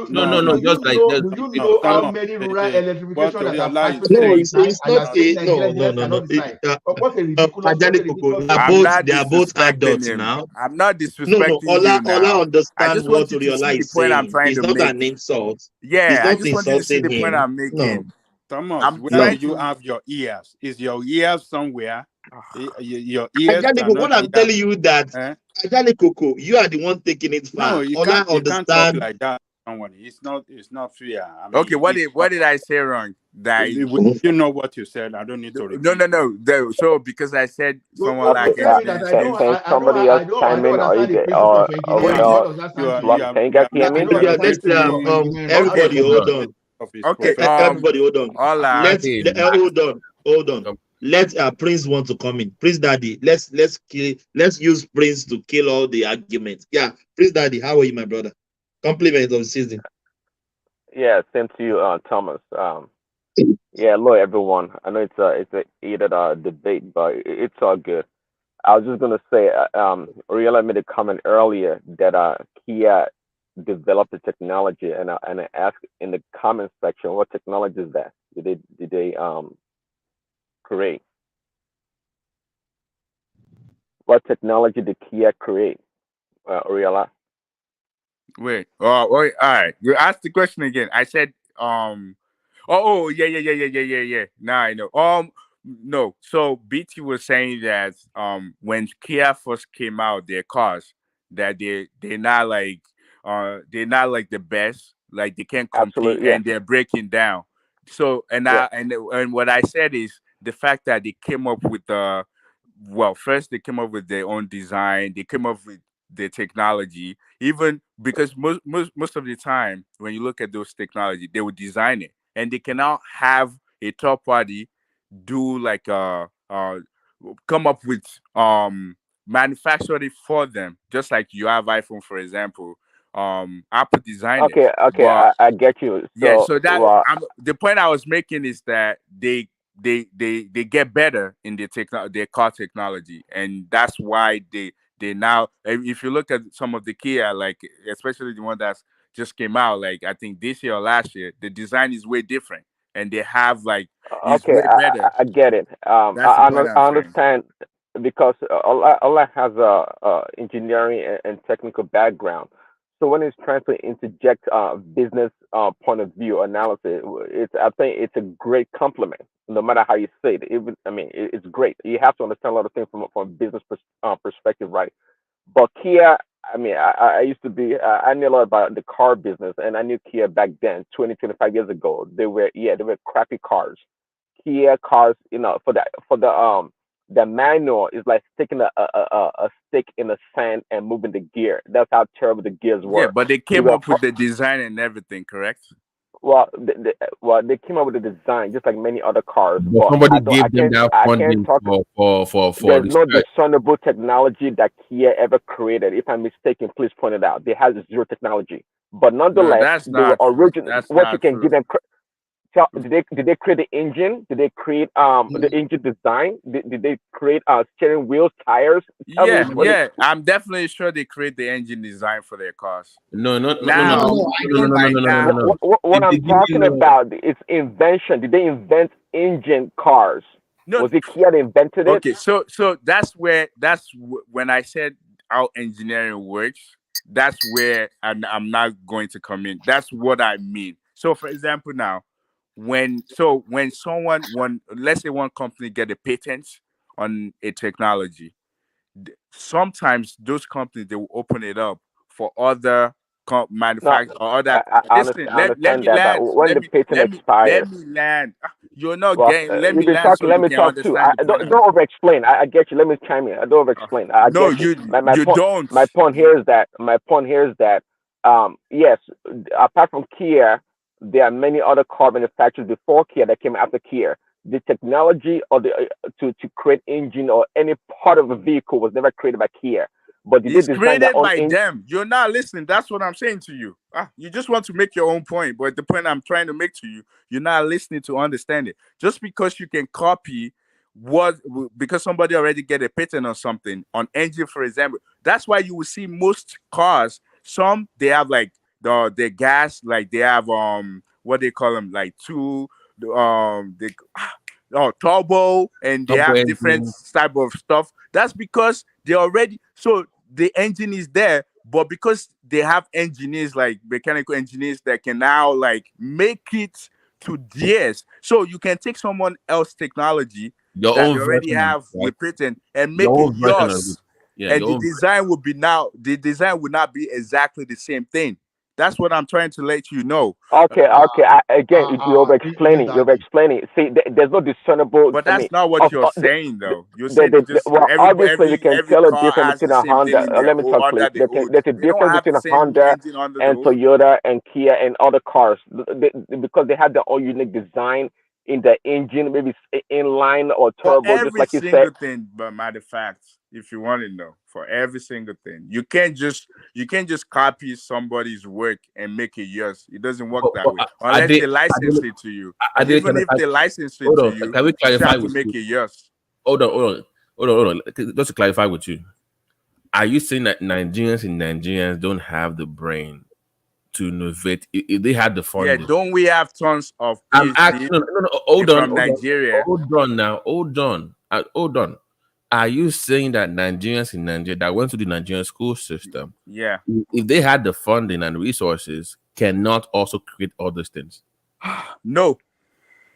No. Just like do you know how many rural electrification that have passed? No, it's not a no. They are both adults now. I'm not disrespecting you Ola now. understand what Oriola is saying. It's not an insult. Yeah, I just want you to see the point I'm making. No. Thomas, where you have your ears? Is your ears somewhere? Your ears. What I'm telling you that Ajani Coco, you are the one taking it far. No, you Ola can't talk like that. It's not fair. I mean, okay, what did I say wrong? That you know what you said. I don't need to repeat. No. So because I said someone like somebody else chime in, or you get can you guys hear me? Everybody hold on. Okay, everybody hold on. Hold on. Let Prince want to come in. Prince Daddy, let's use Prince to kill all the arguments. Yeah, Prince Daddy, how are you, my brother? Compliment of the season. Yeah, same to you, Thomas. Yeah, hello everyone. I know it's a heated debate, but it's all good. I was just gonna say, Oriela made a comment earlier that Kia developed the technology, and I asked in the comment section, what technology is that? Did they create? What technology did Kia create, Oriela? Wait. Oh, wait. All right. You asked the question again. I said, yeah. Now I know. No. So BT was saying that when Kia first came out, their cars, that they're not like the best. Like they can't compete, Absolutely, yeah, and they're breaking down. So yeah. and what I said is the fact that they came up with well, first they came up with their own design. They came up with the technology, even because most of the time when you look at those technology, they would design it, and they cannot have a third party do like come up with manufacture it for them, just like you have iPhone, for example. Apple designed it, Okay, but I get you. yeah, So, so that the point I was making is that they get better in their car technology, and that's why they now, if you look at some of the Kia, like especially the one that's just came out, like I think this year or last year, the design is way different, and they have like is okay, way better. I get it. That's the point I'm I saying. understand because Allah has a engineering and technical background. So when he's trying to interject business point of view analysis, I think it's a great compliment. No matter how you say it, it's great. You have to understand a lot of things from a business perspective, right? But Kia, I used to be, I knew a lot about the car business, and I knew Kia back then, 25 years ago. They were crappy cars. Kia cars, the manual is like sticking a stick in the sand and moving the gear. That's how terrible the gears Yeah, were. but they They came were up with the design and everything, correct? they came up with a design just like many other cars, But but somebody gave them that I can't funding talk. for There's no research. discernible technology that Kia ever created. If I'm mistaken, please point it out. They have zero technology, but No, nonetheless, that's they were not true. original. That's What you not can true. give them. Did they create the engine? Did they create the engine design? Did they create steering wheels, tires? Tell me what they. Yeah. I'm definitely sure they create the engine design for their cars. No. Now, even by now, What I'm talking about is invention. Did they invent engine cars? no. Was it Kia that invented it? Okay, so when I said how engineering works, that's where I'm not going to come in. That's what I mean. So, for example, now when let's say one company get a patent on a technology, sometimes those companies they will open it up for other No, manufacturers or other. Listen, I let understand me that, but land. when the patent expires, Let me land. You're not well, getting. Let you've me been land talking. so Let you me can talk too. understand the point. Don't over explain. I get you. Let me chime in. I don't over explain. I No, get you. My you point. don't. My point here is that yes, apart from Kia, there are many other car manufacturers before Kia that came after Kia. The technology or to create engine or any part of a vehicle was never created by Kia. But did they It's design their created own by engine? them. You're not listening. That's what I'm saying to you. You just want to make your own point, but the point I'm trying to make to you, you're not listening to understand it. Just because you can copy because somebody already get a patent on something on engine, for example. That's why you will see most cars. Some they have like the gas, like they have what they call them, like they turbo, and they Turbo have different engine. type of stuff. That's because they already so the engine is there, but because they have engineers like mechanical engineers that can now like make it to theirs. So you can take someone else's technology Your that they own already version of have it, right? with patent and make Your it own version of it. yours. Yeah, And your own. the design would not be exactly the same thing. That's what I'm trying to let you know. Okay. You're over explaining. You're over Daddy. explaining. See, there's no discernible. But that's not what you're saying, though. You're saying it just Well, obviously, we can every tell a car difference has between the a same thing Honda. in their Let me talk, please. under the hood. There's a They don't difference have between the a same Honda engine under the and hood. Toyota and Kia and other cars because they have their own unique design in the engine, maybe inline or For turbo, just every like you said. single thing, but matter of fact, if you want to know, for every single thing, you can't just copy somebody's work and make it yours. It doesn't work But, that but way unless they license it to you. I And did. even if they license it Hold to on. you, Can we you still clarify have to with make you? it yours. Hold on. hold on. Just to clarify with you, are you saying that Nigerians don't have the brain to innovate if they had the funding? Yeah, don't we have tons of I'm PhD asking. No, hold from on, Nigeria? hold on. Are you saying that Nigerians in Nigeria that went to the Nigerian school system, Yeah. if they had the funding and resources, cannot also create all these things? No.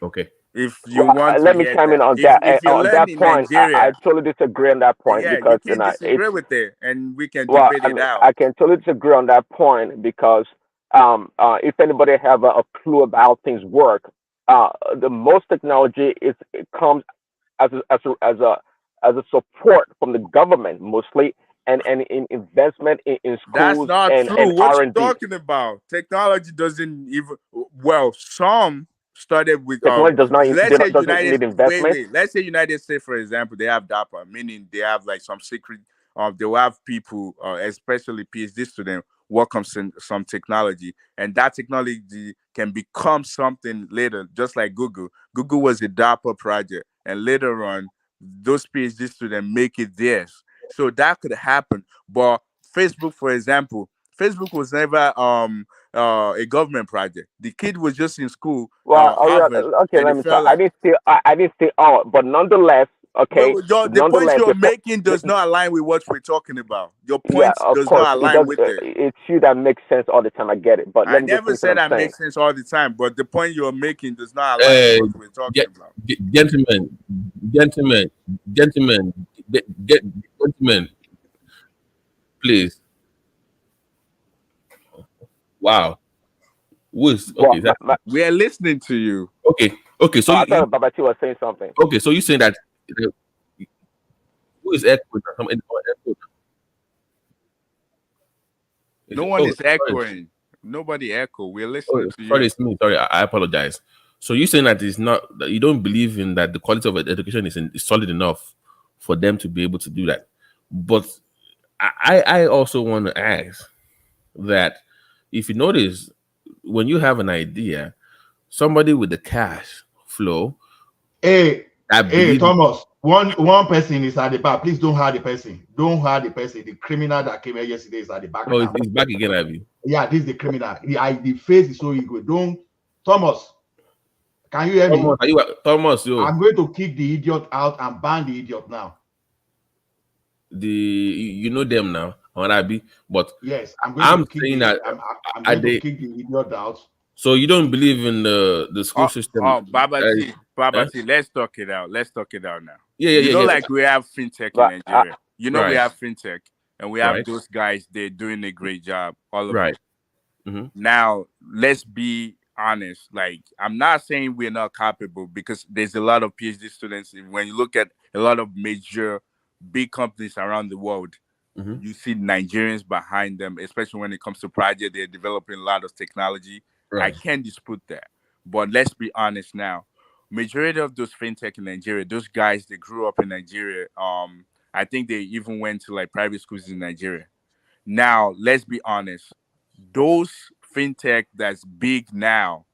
Okay. If you want let me chime in on that. On that point, I totally disagree on that point because you can disagree with it, and we can well, debate it out. I can totally disagree on that point because if anybody have a clue about how things work, the most technology it comes as a support from the government mostly, and in investment in That's schools not and true. What you R&D. talking about? Technology doesn't even. Well, some started with. Technology does not Let's say doesn't need investment. Wait. Let's say United States, for example, they have DARPA, meaning they have like some secret. They will have people, especially PhD students, work on some technology, and that technology can become something later, just like Google. Google was a DARPA project, and later on, those PhD students make it theirs. So that could happen. But Facebook, for example, Facebook was never a government project. The kid was just in school, Well, Harvard, okay, and let it me felt talk. I didn't say all, but nonetheless, okay. the point you're the making does not align with what we're talking about. Your yeah, point of does course, not it align does. with it. It's you that makes sense all the time. I get it, but I let me just never finish what said I'm that saying. makes sense all the time, but the point you're making does not align with what we're talking about. Gentlemen, please. Wow. We are listening to you. Okay. So I thought Babati was saying something. Okay, so you're saying that who is echoing? No one is echoing. Nobody echo. We're listening to you. Sorry, it's me. Sorry, I apologize. So you're saying that it's not that you don't believe in that the quality of education is solid enough for them to be able to do that. But I also want to ask that if you notice when you have an idea, somebody with the cash flow. Hey, Thomas. One person is at the back. Please don't hurt the person. Don't hurt the person. The criminal that came here yesterday is at the back. Oh, he's back again, Abby. Yeah, this is the criminal. The face is so ego. Don't, Thomas. Can you hear me? Thomas, yo. I'm going to kick the idiot out and ban the idiot now. You know them now, on Abby, but yes, I'm going to kick saying the, that I'm going to kick the idiot out. So you don't believe in the school system? Babati, let's talk it out. Let's talk it out now. Yeah. Like we have fintech in Nigeria. We have fintech, and we have those guys. They're doing a great job. All of them. Mm-hmm. Now, let's be honest. Like, I'm not saying we're not capable because there's a lot of PhD students. When you look at a lot of major big companies around the world, you see Nigerians behind them, especially when it comes to project. They're developing a lot of technology. I can't dispute that. But let's be honest now. Majority of those fintech in Nigeria, those guys, they grew up in Nigeria. I think they even went to like private schools in Nigeria. Now, let's be honest. Those fintech that's big now,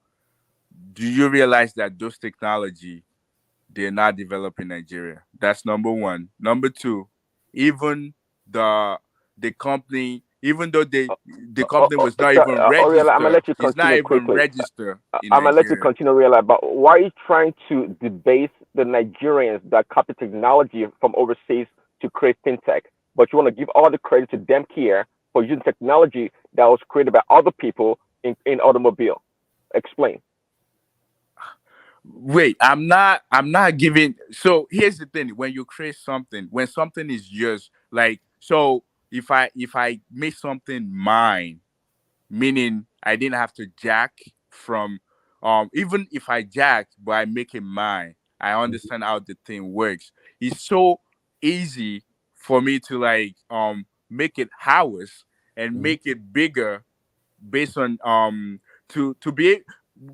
do you realize that those technology, they're not developed in Nigeria? That's number one. Number two, even the company, even though the company was not even registered, I'm gonna let you it's not continue even quickly. registered in I'm gonna let you Nigeria. continue, realize. But why are you trying to debase the Nigerians that copy technology from overseas to create fintech? But you want to give all the credit to them here for using technology that was created by other people in automobile. Explain. Wait, I'm not giving. So here's the thing: when you create something, when something is yours, like, so if I make something mine, meaning I didn't have to jack from, even if I jacked, but I make it mine, I understand how the thing works. It's so easy for me to like make it ours and make it bigger based on to be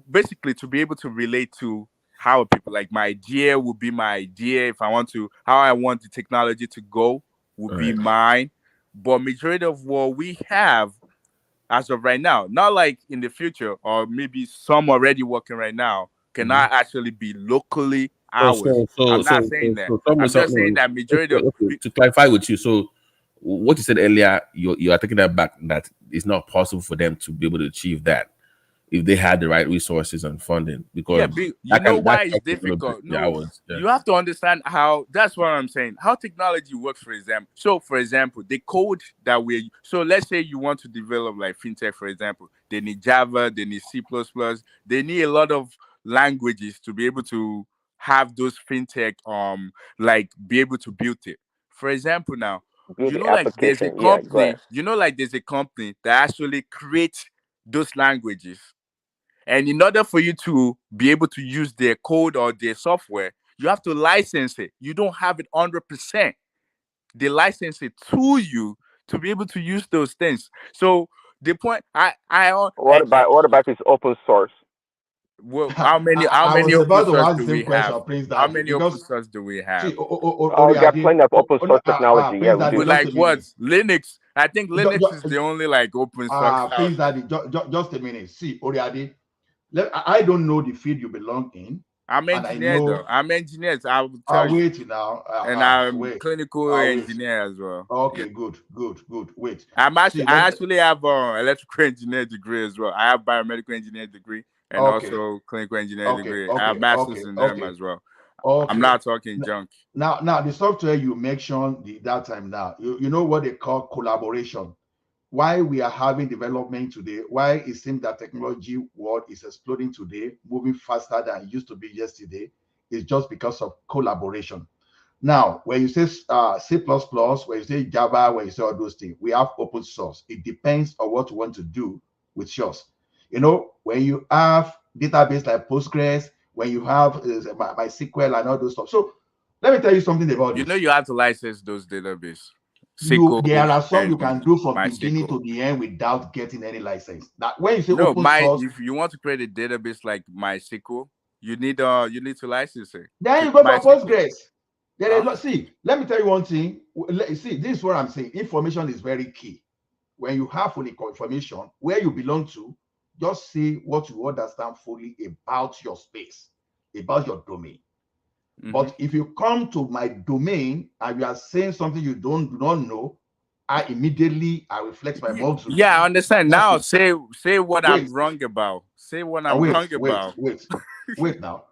basically to be able to relate to how people, like, my idea would be my idea. If I want to, how I want the technology to go would be mine. But majority of what we have as of right now, not like in the future, or maybe some already working right now, cannot actually be locally hours. I'm not saying that. I'm just saying that majority of to clarify with you. So what you said earlier, you are taking that back, that it's not possible for them to be able to achieve that if they had the right resources and funding. Because you know why it's difficult. No, you have to understand how. That's what I'm saying. How technology works, for example. So, for example, the code that we. So, let's say you want to develop like fintech, for example. They need Java, they need C++, they need a lot of languages to be able to have those fintech like be able to build it. For example, now you know like there's a company, there's a company that actually creates those languages. And in order for you to be able to use their code or their software, you have to license it. You don't have it 100%. They license it to you to be able to use those things. So the point what about this open source? Well, how many open source do we have? How many open source do we have? We got plenty of open source technology. Yeah, we do. Like what? Linux. I think Linux is the only like open source. Prince Daddy, just a minute. See, Oriade, I don't know the field you belong in. I'm engineer though. I'm engineer. I will tell you. Wait now. And I'm clinical engineer as well. Okay, good. Wait. I actually have electrical engineer degree as well. I have biomedical engineer degree and also clinical engineer degree. I have masters in them as well. I'm not talking junk. Now the software you mentioned that time now, you know what they call collaboration. Why we are having development today, why it seems that technology world is exploding today, moving faster than it used to be yesterday, is just because of collaboration. Now, when you say C++, when you say Java, when you say all those things, we have open source. It depends on what you want to do with yours. You know, when you have database like Postgres, when you have MySQL and all those stuff. So let me tell you something about this. You know, you have to license those databases. There are some you can do from beginning to the end without getting any license. That when you say open source, if you want to create a database like MySQL, you need to license it. Then you go for Postgres. See, let me tell you one thing. See, this is what I'm saying. Information is very key. When you have full information where you belong to, just say what you understand fully about your space, about your domain. But if you come to my domain and you are saying something you do not know, I reflex my muscle. Yeah, I understand. Now say what I'm wrong about. Say what I'm wrong about. Wait now.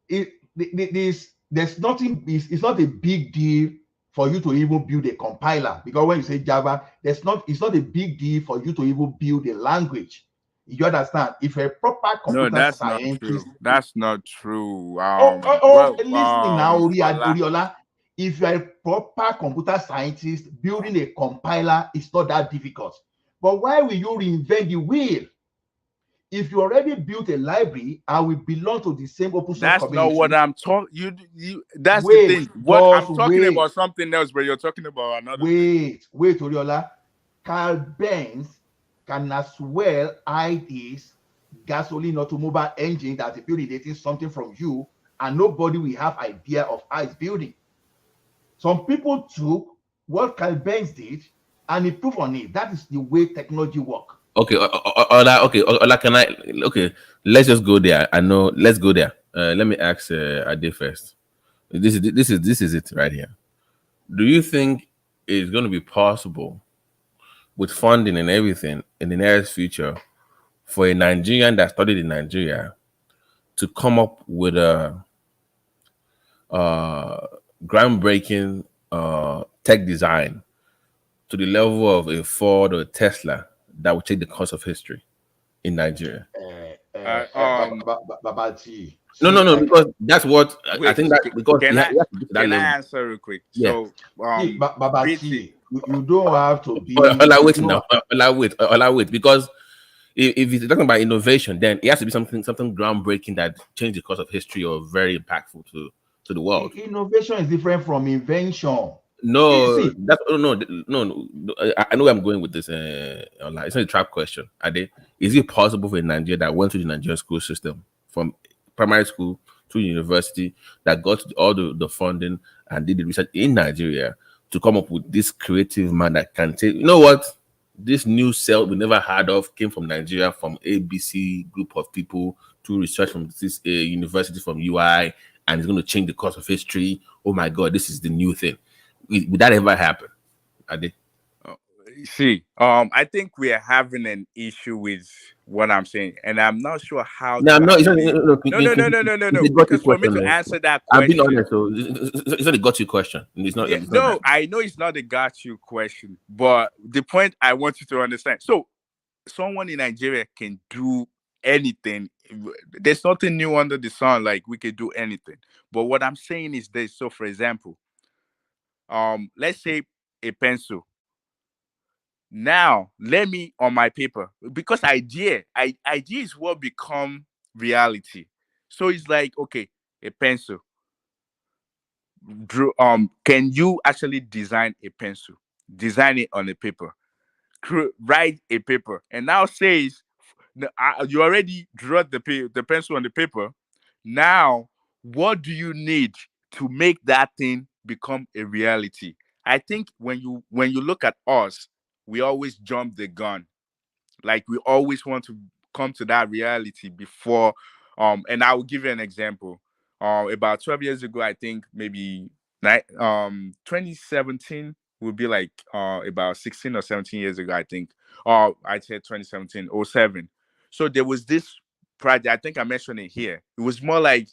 There's nothing, it's not a big deal for you to even build a compiler, because when you say Java, it's not a big deal for you to even build a language. You understand? If a proper computer scientist, that's not true. Listening now, Oriola. If you're a proper computer scientist, building a compiler is not that difficult. But why will you reinvent the wheel? If you already built a library, I will belong to the same open source community. That's not what I'm talking. That's the thing. What I'm talking about something else, but you're talking about another. Wait, Oriola. Carl Benz can as well hide his gasoline automobile engine that is building something from you, and nobody will have idea of how it's building. Some people took what Carl Benz did and improved on it. That is the way technology works. Okay, Ola, can I? Okay, let's just go there. I know. Let's go there. Let me ask Ade first. This is it right here. Do you think it's going to be possible, with funding and everything in the nearest future, for a Nigerian that studied in Nigeria to come up with a groundbreaking tech design to the level of a Ford or a Tesla that will take the course of history in Nigeria? No, because that's what I think. That because can I answer real quick? Yeah. So, Babati, you don't have to be. Wait, because if you're talking about innovation, then it has to be something groundbreaking that changed the course of history or very impactful to the world. Innovation is different from invention. No, no. I know where I'm going with this. It's not a trap question. Is it possible for a Nigerian that went to the Nigerian school system from primary school to university, that got all the funding and did the research in Nigeria, to come up with this creative man that can say, you know what, this new cell we never heard of came from Nigeria, from ABC group of people, to research from this university, from UI, and it's going to change the course of history. Oh my God, this is the new thing. Would that ever happen? Ade? See, I think we are having an issue with what I'm saying, and I'm not sure how No, to no, it's not. actually. No. Because for me to answer that I'm being question, honest. So it's not a got you question. It's not. yeah, It's not no, that. I know it's not a got you question, but the point I want you to understand. So, someone in Nigeria can do anything. There's nothing new under the sun. Like, we can do anything. But what I'm saying is this. So, for example, let's say a pencil. Now, let me on my paper, because idea is what become reality. So it's like, okay, a pencil. Can you actually design a pencil? Design it on a paper. Write a paper, and now says you already drew the pencil on the paper. Now, what do you need to make that thing become a reality? I think when you look at us, we always jump the gun. Like, we always want to come to that reality before. And I will give you an example. About 12 years ago, I think maybe 2017 would be like about 16 or 17 years ago, I think. I said 2017, 07. So there was this project, I think I mentioned it here. It was more like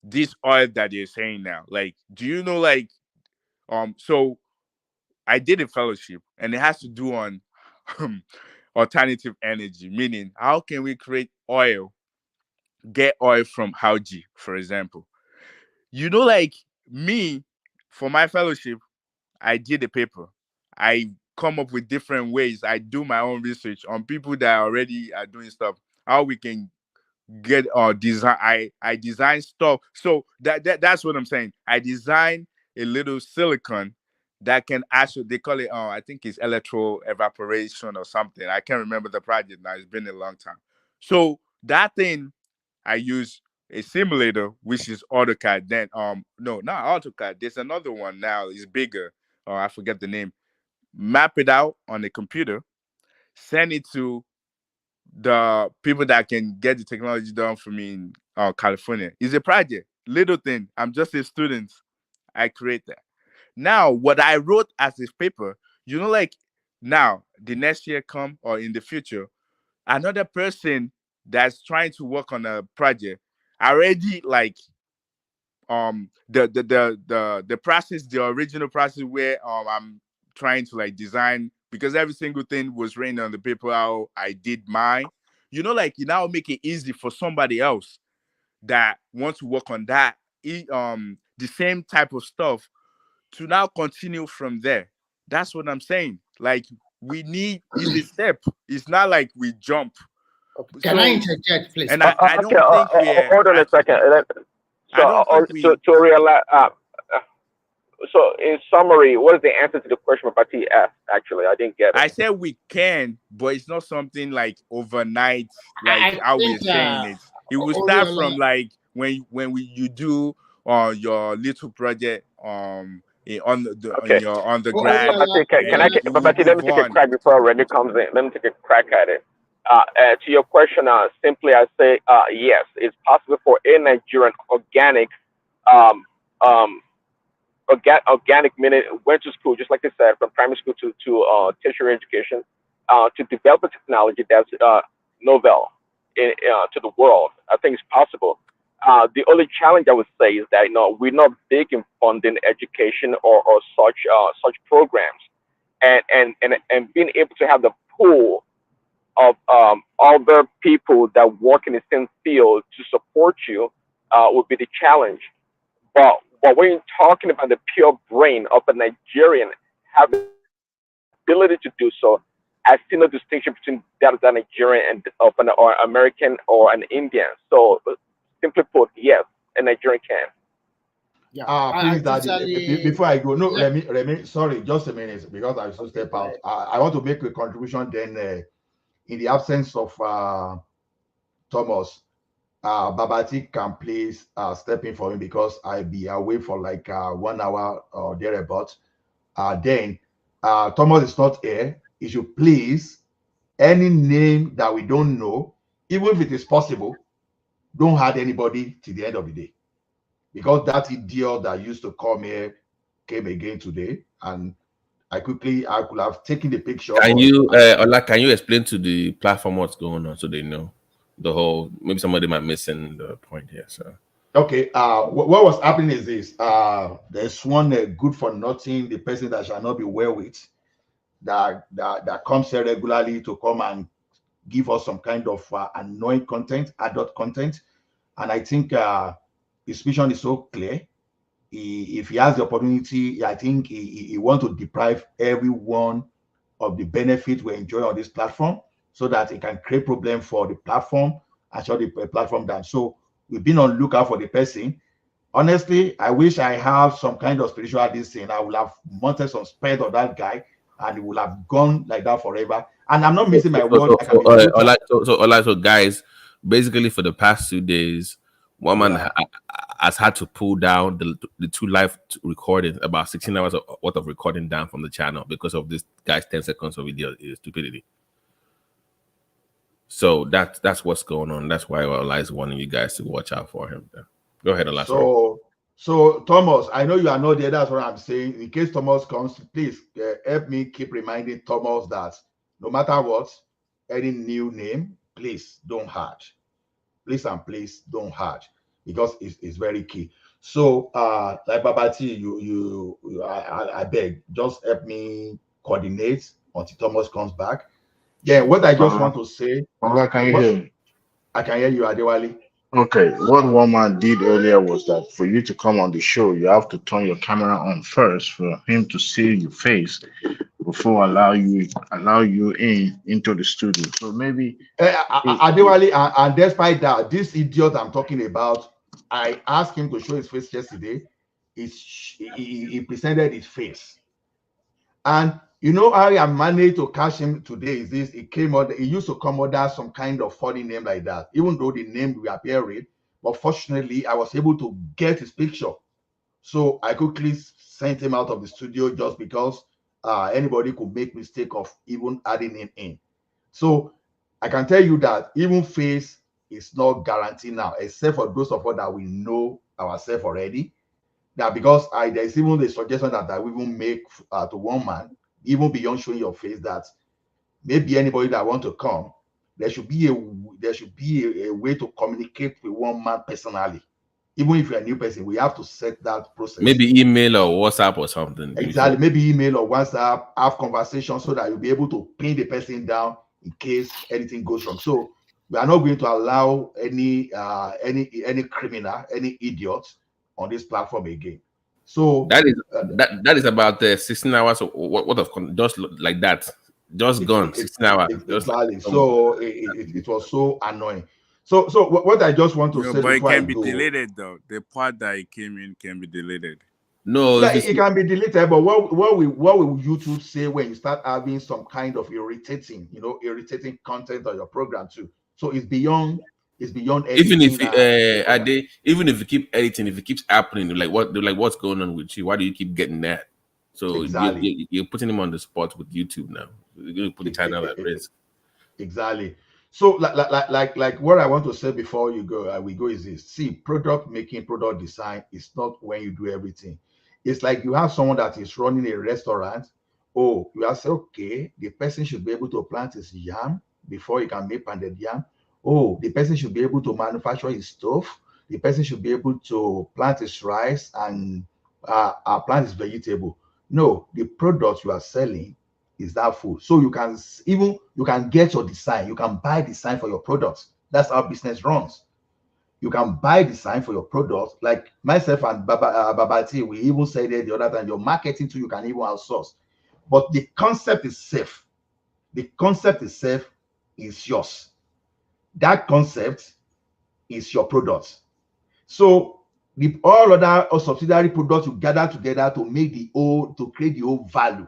this oil that you're saying now. Like, do you know, like, so I did a fellowship, and it has to do on alternative energy, meaning how can we create oil, get oil from algae, for example. Like me, for my fellowship, I did a paper. I come up with different ways. I do my own research on people that already are doing stuff. How we can get design. I design stuff. So that's what I'm saying. I design a little silicon that can actually, they call it I think it's electro evaporation or something. I can't remember the project now. It's been a long time. So that thing, I use a simulator, which is AutoCAD. Then no, not AutoCAD. There's another one now. It's bigger. I forget the name. Map it out on the computer, send it to the people that can get the technology done for me in California. It's a project, little thing. I'm just a student. I create that. Now, what I wrote as this paper, like now, the next year come or in the future, another person that's trying to work on a project already, like the process, the original process where I'm trying to like design, because every single thing was written on the paper how I did mine. Like, you now make it easy for somebody else that wants to work on that the same type of stuff to now continue from there. That's what I'm saying. Like, we need is a step. It's not like we jump. Can I interject, please? And I don't think we're hold on a second. To realize, so in summary, what is the answer to the question Babati asked? Actually, I didn't get it. I said we can, but it's not something like overnight, like how we're saying it. It will start from like when you do your little project on the undergrad. Babati, let me take a crack before Randy comes in. Let me take a crack at it. To your question, simply I say yes, it's possible for a Nigerian organic meaning went to school, just like I said, from primary school to tertiary education, to develop a technology that's novel to the world. I think it's possible. The only challenge I would say is that we're not big in funding education or such programs, and being able to have the pool of other people that work in the same field to support you would be the challenge. But when you're talking about the pure brain of a Nigerian having the ability to do so, I see no distinction between that of a Nigerian and of an or American or an Indian. So simply put, yes, a Nigerian can. Yeah. Please, Daddy, before I go, no, Remy, sorry, just a minute, because I should step out. I want to make a contribution then in the absence of Thomas. Babati can please step in for him because I'll be away for like 1 hour or thereabouts. Then Thomas is not here. He should please, any name that we don't know, even if it is possible, don't add anybody till the end of the day. because that idiot that used to come here came again today, and I could have taken the picture. Can you, Ola, can you explain to the platform what's going on so they know the whole? Maybe somebody might missing the point here. So okay, what was happening is this: there's one good for nothing, the person that shall not be well with, that comes here regularly to come and give us some kind of annoying content, adult content, and I think his mission is so clear. If he has the opportunity, I think he wants to deprive everyone of the benefit we enjoy on this platform, so that it can create problem for the platform and shut the platform down. So we've been on lookout for the person. Honestly, I wish I have some kind of spiritual this thing. I would have mounted some spell on that guy, and it would have gone like that forever. And I'm not missing my word. So guys, basically for the past 2 days, one man has had to pull down the 2 live recordings, about 16 hours worth of recording down from the channel because of this guy's 10 seconds of video stupidity. So that's what's going on. That's why Ola is wanting you guys to watch out for him. Go ahead, Ola. So Thomas, I know you are not there. That's what I'm saying. In case Thomas comes, please help me keep reminding Thomas that no matter what, any new name, please don't hard. Please and please don't hard, because it's very key. So like Babati, I beg, just help me coordinate until Thomas comes back. Yeah, what I just want to say. Ola, can you hear me? I can hear you, Adewale. Okay, what one man did earlier was that for you to come on the show, you have to turn your camera on first for him to see your face before allow you into the studio. So maybe Adewale, and despite that, this idiot I'm talking about, I asked him to show his face yesterday. He presented his face, and you know how I managed to catch him today is this: he used to come under some kind of funny name like that, even though the name we appear with. But fortunately, I was able to get his picture, so I quickly sent him out of the studio, just because anybody could make mistake of even adding him in. So I can tell you that even face is not guaranteed now, except for those of us that we know ourselves already. That because there's even the suggestion that I will even make to one man, even beyond showing your face, that maybe anybody that want to come, there should be a way to communicate with one man personally. Even if you're a new person, we have to set that process. Maybe email or WhatsApp or something. Exactly. Maybe email or WhatsApp, have conversation, so that you'll be able to pin the person down in case anything goes wrong. So we are not going to allow any criminal, any idiot on this platform again. So that is about 16 hours of what of just like that, just gone 16 hours. Exactly. So it was so annoying. So what I just want to say, but it can be deleted though. The part that it came in can be deleted. No, it can be deleted. But what will YouTube say when you start having some kind of irritating content on your program too? So it's beyond even if even if you keep editing, if it keeps happening, like what's going on with you? Why do you keep getting that? So exactly. you're putting him on the spot with YouTube now. You're going to put the channel at risk. Exactly. So like what I want to say before we go is this: see, product making, product design is not when you do everything. It's like you have someone that is running a restaurant. Oh, you have said, okay, the person should be able to plant his yam before he can make pounded yam. Oh, the person should be able to manufacture his stove. The person should be able to plant his rice and plant his vegetable. No, the product you are selling is that food. So you can get your design. You can buy design for your products. That's how business runs. You can buy design for your products. Like myself and Babati, we even said it the other time, your marketing too, you can even outsource. But the concept is safe. The concept itself is yours. That concept is your product. So all other subsidiary products you gather together to create the whole value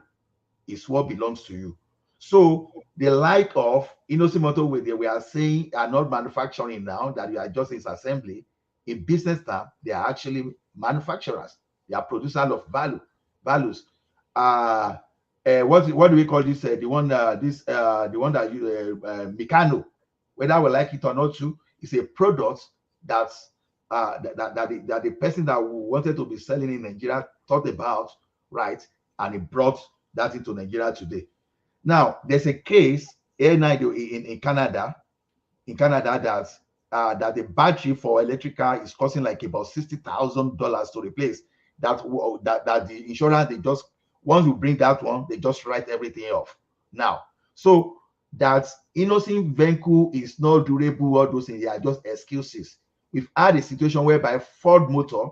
is what belongs to you. So the like of Inosimoto, we are saying are not manufacturing now, that you are just in assembly. In business term, they are actually manufacturers. They are producers of values. What do we call this? The one that Mikano, whether we like it or not, too, is a product that that the person that wanted to be selling in Nigeria thought about, right? And he brought that into Nigeria today. Now, there's a case in Canada, that the battery for electric car is costing like about $60,000 to replace. That the insurance, they just, once you bring that one, they just write everything off. Now, so that innocent vehicle is not durable, all those things, they are just excuses. We've had a situation whereby Ford Motor,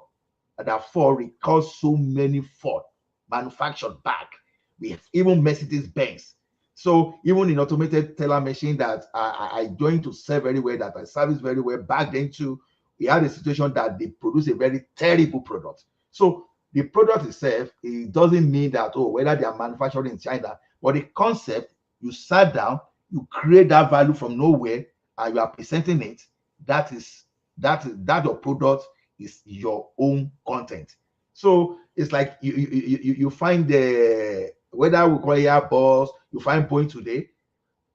that Ford recalls so many Ford manufactured back. We have even Mercedes-Benz. So even in automated teller machine that I joined to sell very well, that I service very well, back then too, we had a situation that they produce a very terrible product. So the product itself, it doesn't mean that, oh, whether they are manufactured in China, but the concept, you sat down, you create that value from nowhere, and you are presenting it. That your product is your own content. So it's like you find the, whether we call it Airbus, you find Boeing today,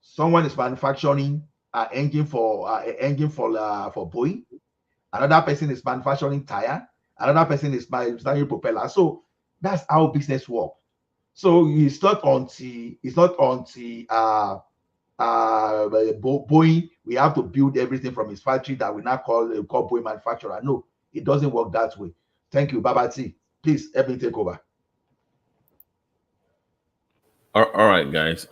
someone is manufacturing an engine for Boeing, another person is manufacturing tire, another person is manufacturing propeller. So that's how business works. So it's not until Boeing, we have to build everything from his factory that we now call Boeing manufacturer. No, it doesn't work that way. Thank you, Babati. Please help me take over. All right, guys.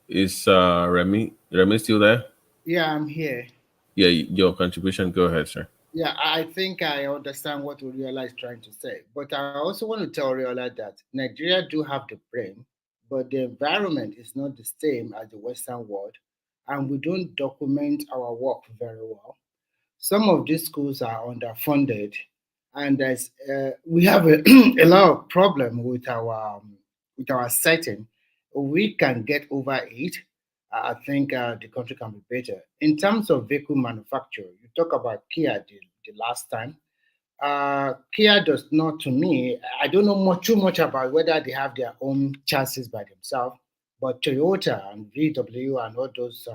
Is Remy still there? Yeah, I'm here. Yeah, your contribution. Go ahead, sir. Yeah, I think I understand what Uriola is trying to say, but I also want to tell Uriola that Nigeria do have the brain, but the environment is not the same as the Western world, and we don't document our work very well. Some of these schools are underfunded, and we have a, a lot of problem with our setting. We can get over it. I think the country can be better. In terms of vehicle manufacture, you talk about Kia the last time. Kia does not, to me, I don't know too much about whether they have their own chassis by themselves, but Toyota and VW and all those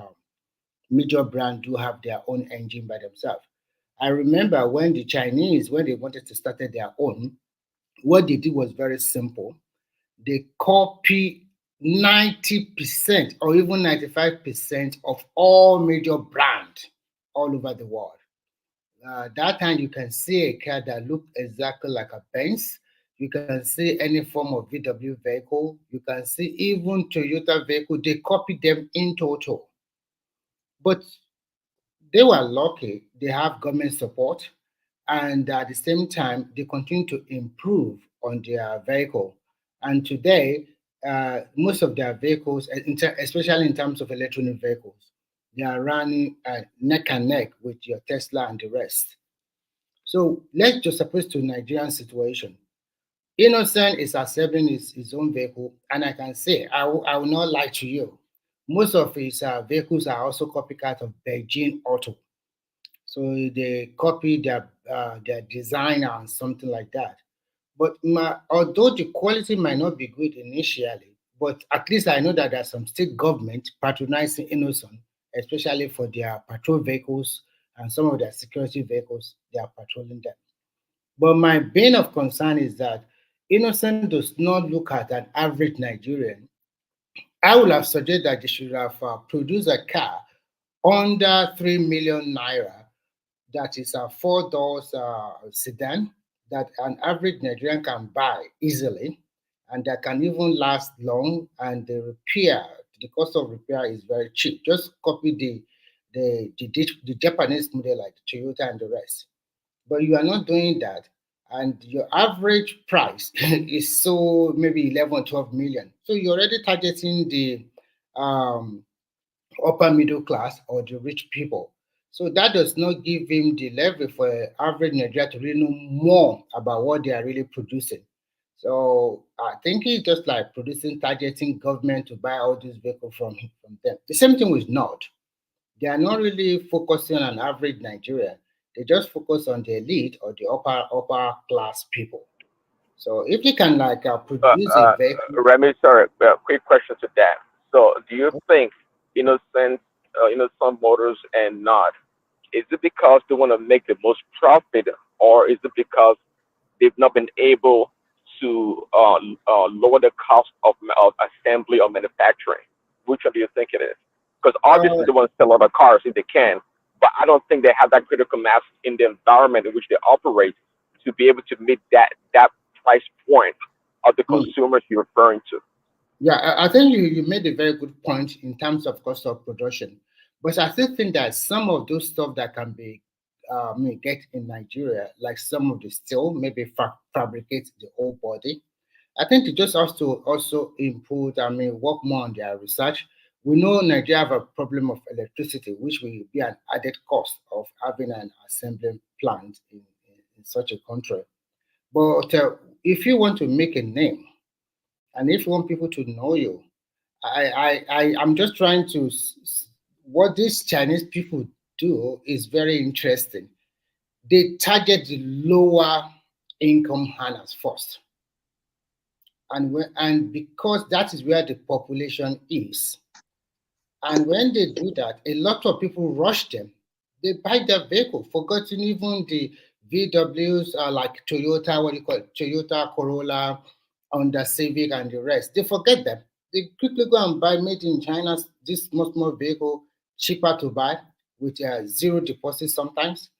major brands do have their own engine by themselves. I remember when the Chinese, when they wanted to start their own, what they did was very simple. They copy 90% or even 95% of all major brands all over the world. That time you can see a car that looks exactly like a Benz. You can see any form of VW vehicle. You can see even Toyota vehicle. They copy them in total. But they were lucky. They have government support. And at the same time, they continue to improve on their vehicle. And today, most of their vehicles, especially in terms of electronic vehicles, they are running neck and neck with your Tesla and the rest. So let's just suppose to Nigerian situation. Innocent is assembling his own vehicle, and I can say, I will not lie to you. Most of his vehicles are also copycat of Beijing Auto. So they copy their design and something like that. But although the quality might not be good initially, but at least I know that there's some state government patronizing Innocent, especially for their patrol vehicles and some of their security vehicles, they are patrolling them. But my bane of concern is that Innocent does not look at an average Nigerian. I would have suggested that they should have produced a car under 3 million naira. That is a 4-door sedan that an average Nigerian can buy easily, and that can even last long. And the cost of repair is very cheap. Just copy the Japanese model like Toyota and the rest. But you are not doing that, and your average price is so maybe 11, 12 million. So you're already targeting the upper middle class or the rich people. So that does not give him the level for average Nigeria to really know more about what they are really producing. So I think it's just like targeting government to buy all these vehicles from them. The same thing with Nord. They are not really focusing on average Nigeria. They just focus on the elite or the upper class people. So if you can produce a vehicle. Remy, sorry, quick question to that. So do you think Innocent Motors and Nord Is it because they want to make the most profit, or is it because they've not been able to lower the cost of assembly or manufacturing? Which one do you think it is? Because obviously they want to sell a lot of cars if they can, but I don't think they have that critical mass in the environment in which they operate to be able to meet that price point of the consumers you're referring to. Yeah, I think you made a very good point in terms of cost of production. But I still think that some of those stuff that can be get in Nigeria, like some of the steel, maybe fabricate the whole body. I think it just has to also input, work more on their research. We know Nigeria have a problem of electricity, which will be an added cost of having an assembly plant in such a country. But if you want to make a name, and if you want people to know you, I'm just trying to, what these Chinese people do is very interesting. They target the lower income earners first. And because that is where the population is. And when they do that, a lot of people rush them. They buy their vehicle, forgetting even the VWs like Toyota, what do you call it? Toyota Corolla, Honda Civic, and the rest. They forget them. They quickly go and buy made in China, this small vehicle, cheaper to buy, with zero deposit sometimes.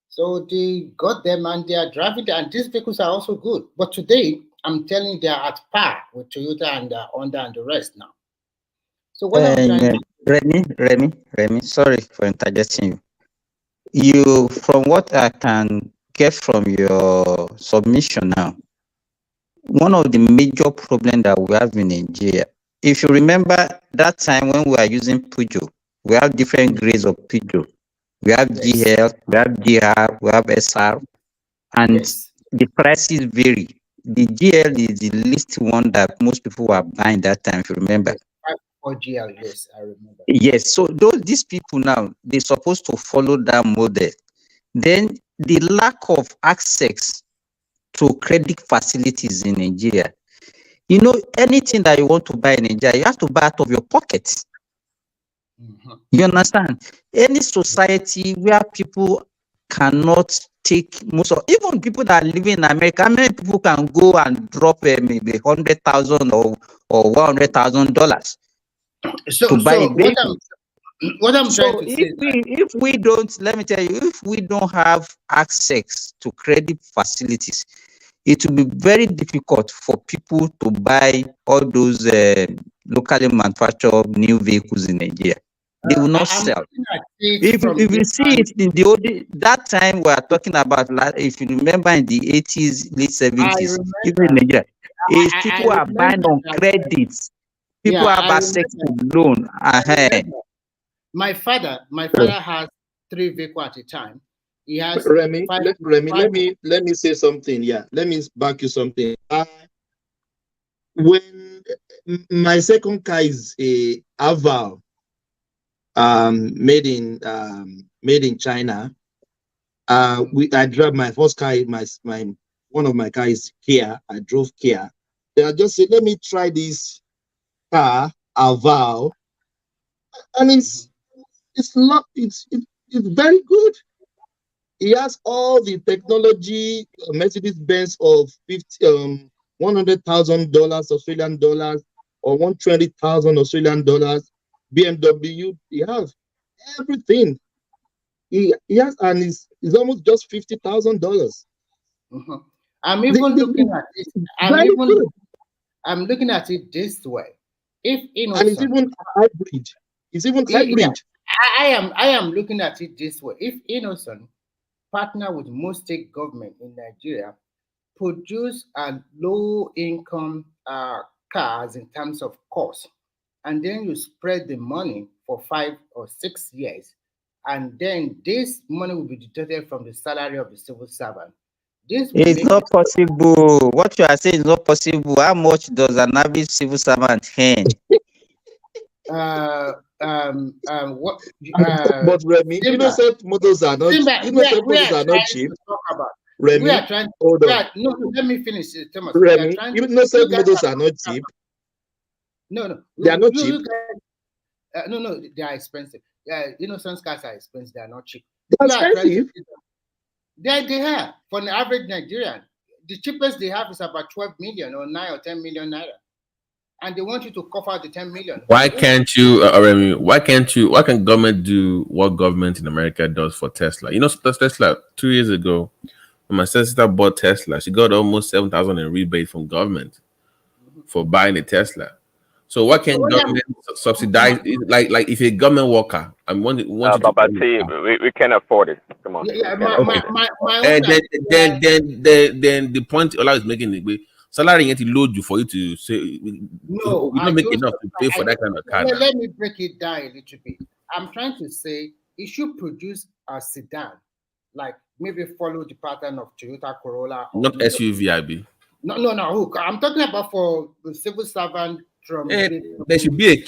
So they got them and they are driving them, and these vehicles are also good. But today, I'm telling you, they are at par with Toyota and Honda and the rest now. So what I'm trying to... Remy, sorry for interjecting you. From what I can get from your submission now, one of the major problems that we have in Nigeria, if you remember that time when we are using Peugeot, we have different grades of Peugeot. We have GL, we have GR, we have SR, and the prices vary. The GL is the least one that most people were buying that time, if you remember. Or GL, yes, I remember. Yes, so these people now, they're supposed to follow that model. Then the lack of access to credit facilities in Nigeria. You know, anything that you want to buy in Nigeria, you have to buy out of your pocket. You understand? Any society where people cannot take most of, even people that are living in America, how many people can go and drop maybe $100,000 or $100,000 to buy a vehicle? What I'm trying to say, if we don't, let me tell you, if we don't have access to credit facilities, it will be very difficult for people to buy all those locally manufactured new vehicles in Nigeria. They will not sell. If you see it in the old, that time we are talking about, if you remember in the 80s, late 70s, even in Nigeria, people are buying on credits. People have access to loan. My father has 3 vehicles at a time. He has Remy, let me say something. Yeah, let me back you something. When my second car is a Aval, made in China. I drive my first car. One of my cars is Kia. I drove Kia. Then I just said, let me try this car, Aval, and it's very good. It has all the technology, Mercedes-Benz of $100,000 Australian dollars or $120,000 Australian dollars. BMW, he has everything. He has, and it's almost just $50,000. I'm even looking at it. I'm looking at it this way. If innocent, and it's even hybrid. It's even hybrid. Yeah, I am looking at it this way. If innocent partner with most state government in Nigeria, produce a low income cars in terms of cost, and then you spread the money for 5 or 6 years, and then this money will be deducted from the salary of the civil servant. It's not possible. What you are saying is not possible. How much does an average civil servant earn? But Remy, innocent motors are not. Innocent motors are not cheap. Remy, we are trying. Hold on. No, let me finish, Thomas. Remy, innocent motors are not cheap. No, they are not cheap. No, they are expensive. Innocent cars are expensive. They are not cheap. expensive. They have for an average Nigerian. The cheapest they have is about 12 million or 9 or 10 million naira, and they want you to cover the 10 million. Why can't you, Remy? Why can government do what government in America does for Tesla? You know, Tesla 2 years ago, when my sister bought Tesla, she got almost 7,000 in rebate from government for buying a Tesla. So why can't government subsidize? Like if you're a government worker, I'm want you to. But see, we can't afford it. Come on. Yeah, then the point Ola is making is salary ain't load you for you to say no, we don't make enough to pay for that kind of car. Let me break it down a little bit. I'm trying to say it should produce a sedan, like maybe follow the pattern of Toyota Corolla. Not SUV, IB. No. I'm talking about for the civil servant. There should be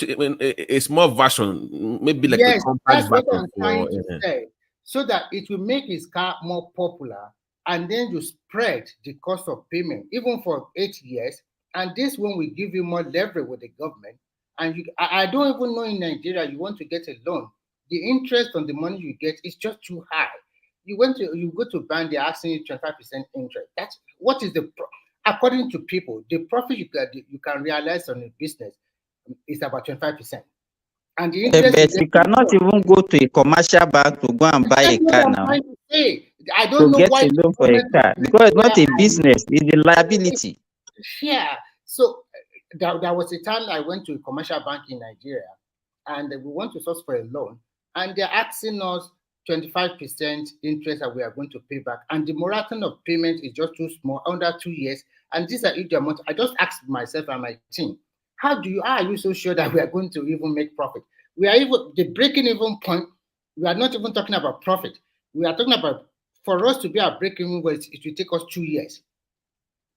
a small version, maybe like a compact version. What I'm trying to say, so that it will make his car more popular, and then you spread the cost of payment even for 8 years, and this one will give you more leverage with the government. And I don't even know in Nigeria, you want to get a loan, the interest on the money you get is just too high. You go to bank, they're asking you 25% interest. That's what is according to people, the profit you can realize on a business is about 25%. And the interest you cannot even go to a commercial bank to go and buy a car now. I don't know why to get a loan for a car, because it's not a business, it's a liability. Yeah. So there was a time I went to a commercial bank in Nigeria, and we want to source for a loan, and they're asking us 25% interest that we are going to pay back, and the moratorium of payment is just too small, under 2 years, and these are huge amounts. I just asked myself and my team, how are you so sure that we are going to even make profit? We are even the breaking even point. We are not even talking about profit. We are talking about for us to be a breaking even, it will take us 2 years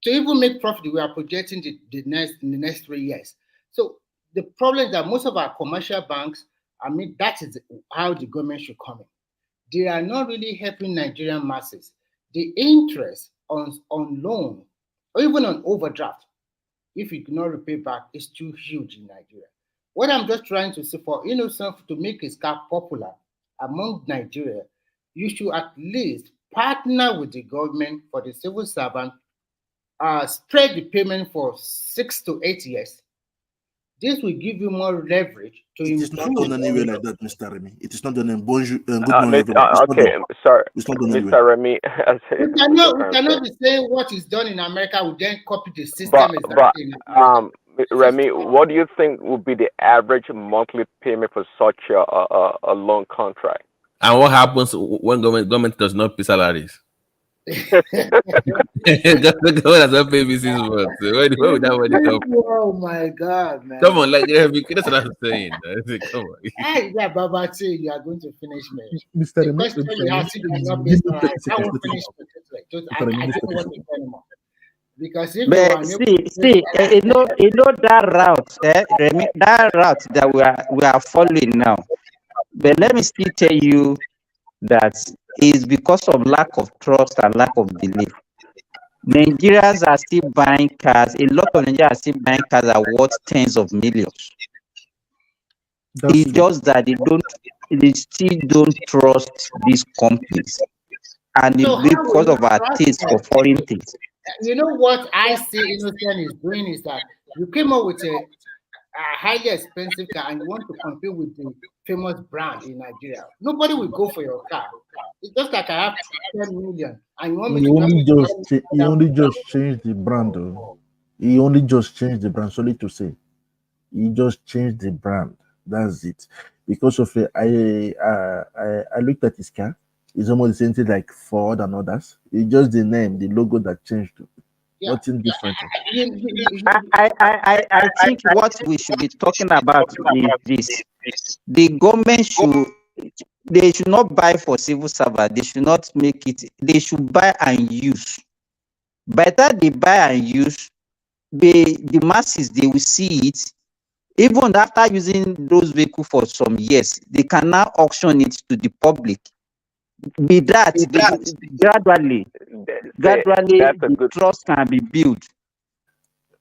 to even make profit. We are projecting the next 3 years. So the problem is that most of our commercial banks, that is how the government should come in. They are not really helping Nigerian masses. The interest on loan or even on overdraft, if you cannot repay back, is too huge in Nigeria. What I'm just trying to say for Innocent to make his car popular among Nigeria, you should at least partner with the government for the civil servant, spread the payment for 6 to 8 years. This will give you more leverage to improve. It is not done anywhere like that, Mr. Remy. It is not done in bonjour. Okay, sorry, Mr. Remy. We cannot be saying what is done in America. We then copy the system. But Remy, what do you think would be the average monthly payment for such a loan contract? And what happens when government does not pay salaries? The government does not pay me 6 months. Where would that money come from? Oh my God, man! Come on, like that's what I'm saying. Come on. Hey, yeah, Babati, you are going to finish me. Mr. Remy, I will finish it. I don't want to say anymore. Because if you know that route, Remy, that route that we are following now. But let me still tell you that is because of lack of trust and lack of belief. Nigerians are still buying cars. A lot of Nigerians are still buying cars that are worth tens of millions. It's just that they still don't trust these companies, and it's because of our taste for foreign things. You know what I see Innocent is doing is that you came up with a highly expensive car and you want to compete with the famous brand in Nigeria. Nobody will go for your car. It's just like I have 10 million and you want me to he only just changed the brand though. He only just changed the brand, sorry to say. He just changed the brand. That's it. Because of it, I looked at his car. It's almost the same thing like Ford and others. It's just the name, the logo that changed. Nothing different. I think what we should be talking about is this: the government should not buy for civil servants. They should not make it. They should buy and use. By the time they buy and use, the masses, they will see it. Even after using those vehicles for some years, they can now auction it to the public. With that, gradually, the trust can be built.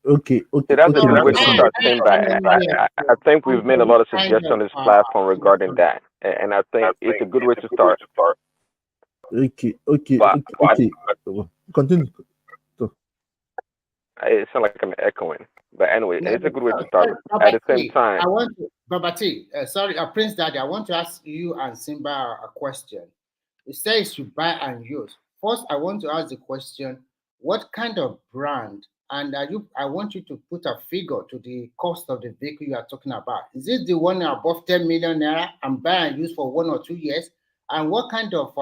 Okay. That's a good way to start. I think we've made a lot of suggestions on this platform regarding that, and I think it's a good way to start. Okay. Continue. It sounds like I'm echoing. But anyway, Yeah, it's a good way to but, start. At the same Babati, time, I want to, Babati, sorry, Prince Daddy, I want to ask you and Simba a question. It says you buy and use. First, I want to ask the question: what kind of brand? And I want you to put a figure to the cost of the vehicle you are talking about. Is it the one above 10 million naira and buy and use for 1 or 2 years? And what kind of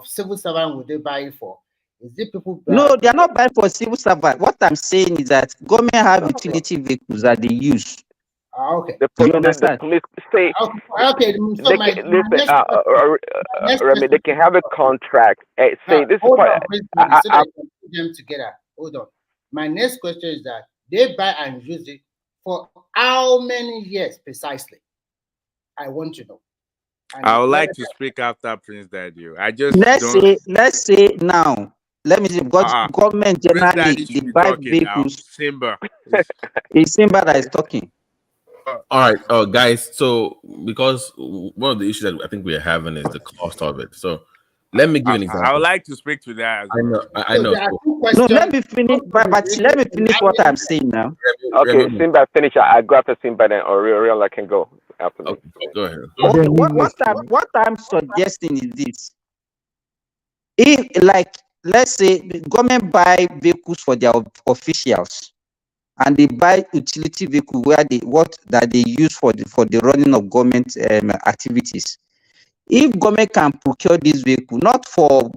civil servant would they buy it for? Is it people? No, they are not buying for civil servant. What I'm saying is that government have utility vehicles that they use. Okay. You understand? The police say okay. So Remy, they can have a contract. Say this is hold part. on, please, so that I can put them together. Hold on. My next question is that they buy and use it for how many years precisely? I want to know. I would like to speak after Prince Daddy. I just let's say now. Let me see, because government generally they buy vehicles. Simba. It's Simba that is talking. All right, guys. So because one of the issues that I think we are having is the cost of it. So let me give an example. I would like to speak to that as well. I know. No, let me finish. But let me finish what I'm saying now. Okay, Simba finish. I go after Simba, then Oriol can go after me. Go ahead. Okay, what I'm suggesting is this: if, like, let's say the government buy vehicles for their officials, and they buy utility vehicle where they use for the running of government activities. If government can procure this vehicle, not for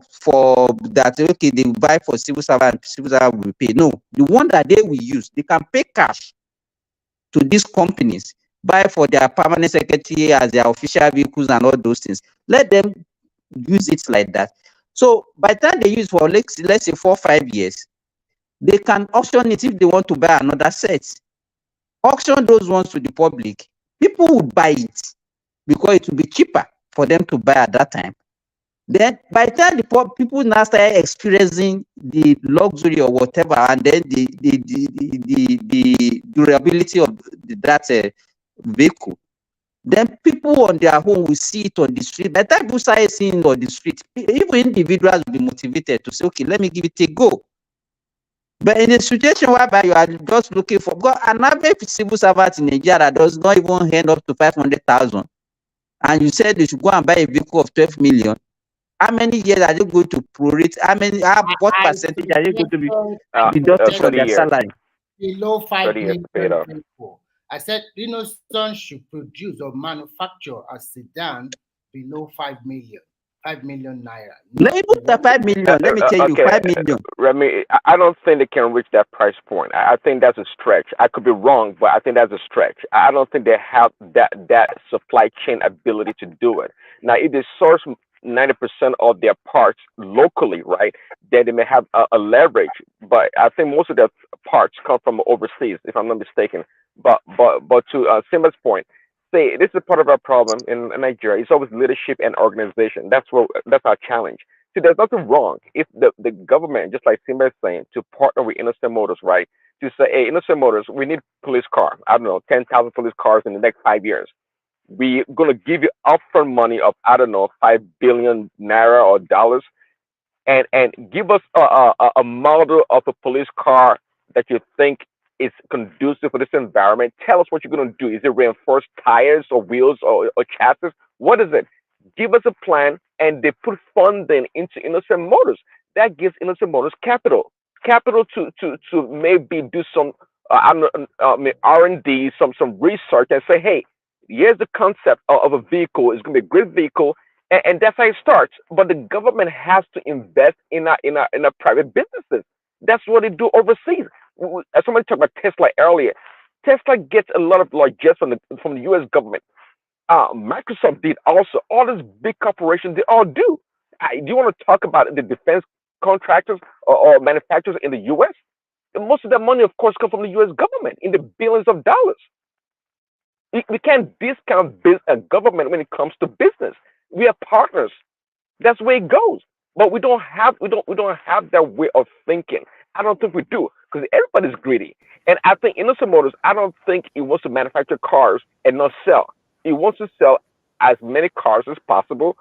that, okay, they will buy for civil servant will pay. No, the one that they will use, they can pay cash to these companies, buy for their permanent secretary as their official vehicles and all those things. Let them use it like that. So by the time they use for let's say 4 or 5 years, they can auction it if they want to buy another set. Auction those ones to the public. People would buy it because it will be cheaper for them to buy at that time. Then by the time the people now start experiencing the luxury or whatever, and then the durability of that vehicle, then people on their own will see it on the street. By the time people start seeing it on the street, even individuals will be motivated to say, okay, let me give it a go. But in a situation whereby you are just looking for, because an average civil servant in Nigeria does not even hand up to 500,000, and you said they should go and buy a vehicle of 12 million, how many years are they going to prorate? What percentage are they going to be deducted from their salary? Below 5 million people. I said, Innoson should produce or manufacture a sedan below 5 million. 5 million naira. Let me put the 5 million. Let me tell you, 5 million. Remy, I don't think they can reach that price point. I think that's a stretch. I could be wrong, but I think that's a stretch. I don't think they have that supply chain ability to do it. Now, if they source 90% of their parts locally, right, then they may have a leverage. But I think most of their parts come from overseas, if I'm not mistaken. But to Simba's point, say this is part of our problem in Nigeria. It's always leadership and organization. That's our challenge. See, there's nothing wrong if the government, just like Simba is saying, to partner with Innocent Motors, right? To say, hey, Innocent Motors, we need police car. I don't know, 10,000 police cars in the next 5 years. We're gonna give you upfront money of 5 billion naira or dollars, and give us a model of a police car that you think is conducive for this environment. Tell us what you're going to do. Is it reinforced tires or wheels or chassis? What is it? Give us a plan, and they put funding into Innocent Motors. That gives Innocent Motors capital to maybe do some R&D, some research, and say, hey, here's the concept of a vehicle. It's going to be a great vehicle, and that's how it starts. But the government has to invest in a private businesses. That's what they do overseas. Somebody talked about Tesla earlier. Tesla gets a lot of largesse from the U.S. government. Microsoft did also. All these big corporations, they all do. Do you want to talk about the defense contractors or manufacturers in the U.S.? Most of that money, of course, comes from the U.S. government in the billions of dollars. We can't discount government when it comes to business. We are partners. That's the way it goes. But we don't have that way of thinking. I don't think we do, because everybody's greedy. And I think Innocent Motors, I don't think it wants to manufacture cars and not sell. It wants to sell as many cars as possible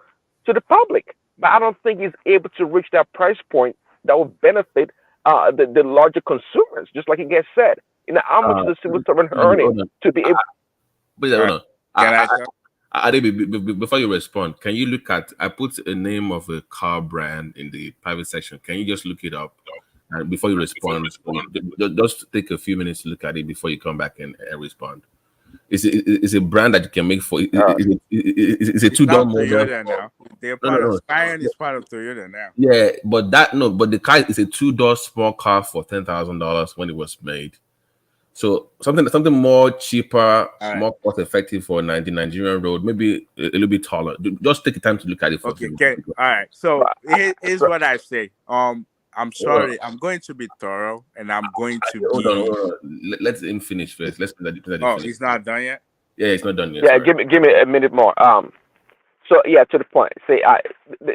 to the public. But I don't think it's able to reach that price point that will benefit the larger consumers, just like it gets said. How much is the civil servant earning to be able? But hold on. Can I tell? Before you respond, can you look at? I put a name of a car brand in the private section. Can you just look it up? And before you respond, just take a few minutes to look at it before you come back and respond. It's a brand that you can make for. It's a two-door model. Toyota now. They're part of Scion is part of Toyota now. Yeah, but the car is a two-door small car for $10,000 when it was made. So something more cheaper, more cost effective for the Nigerian road, maybe a little bit taller. Just take the time to look at it. Okay. All right. So here's what I say. I'm sorry. I'm going to be thorough, and I'm going to. Hold on. Let him finish first. Let's let him finish. He's not done yet. Yeah, it's not done yet. Yeah, give me a minute more. So yeah, to the point. Say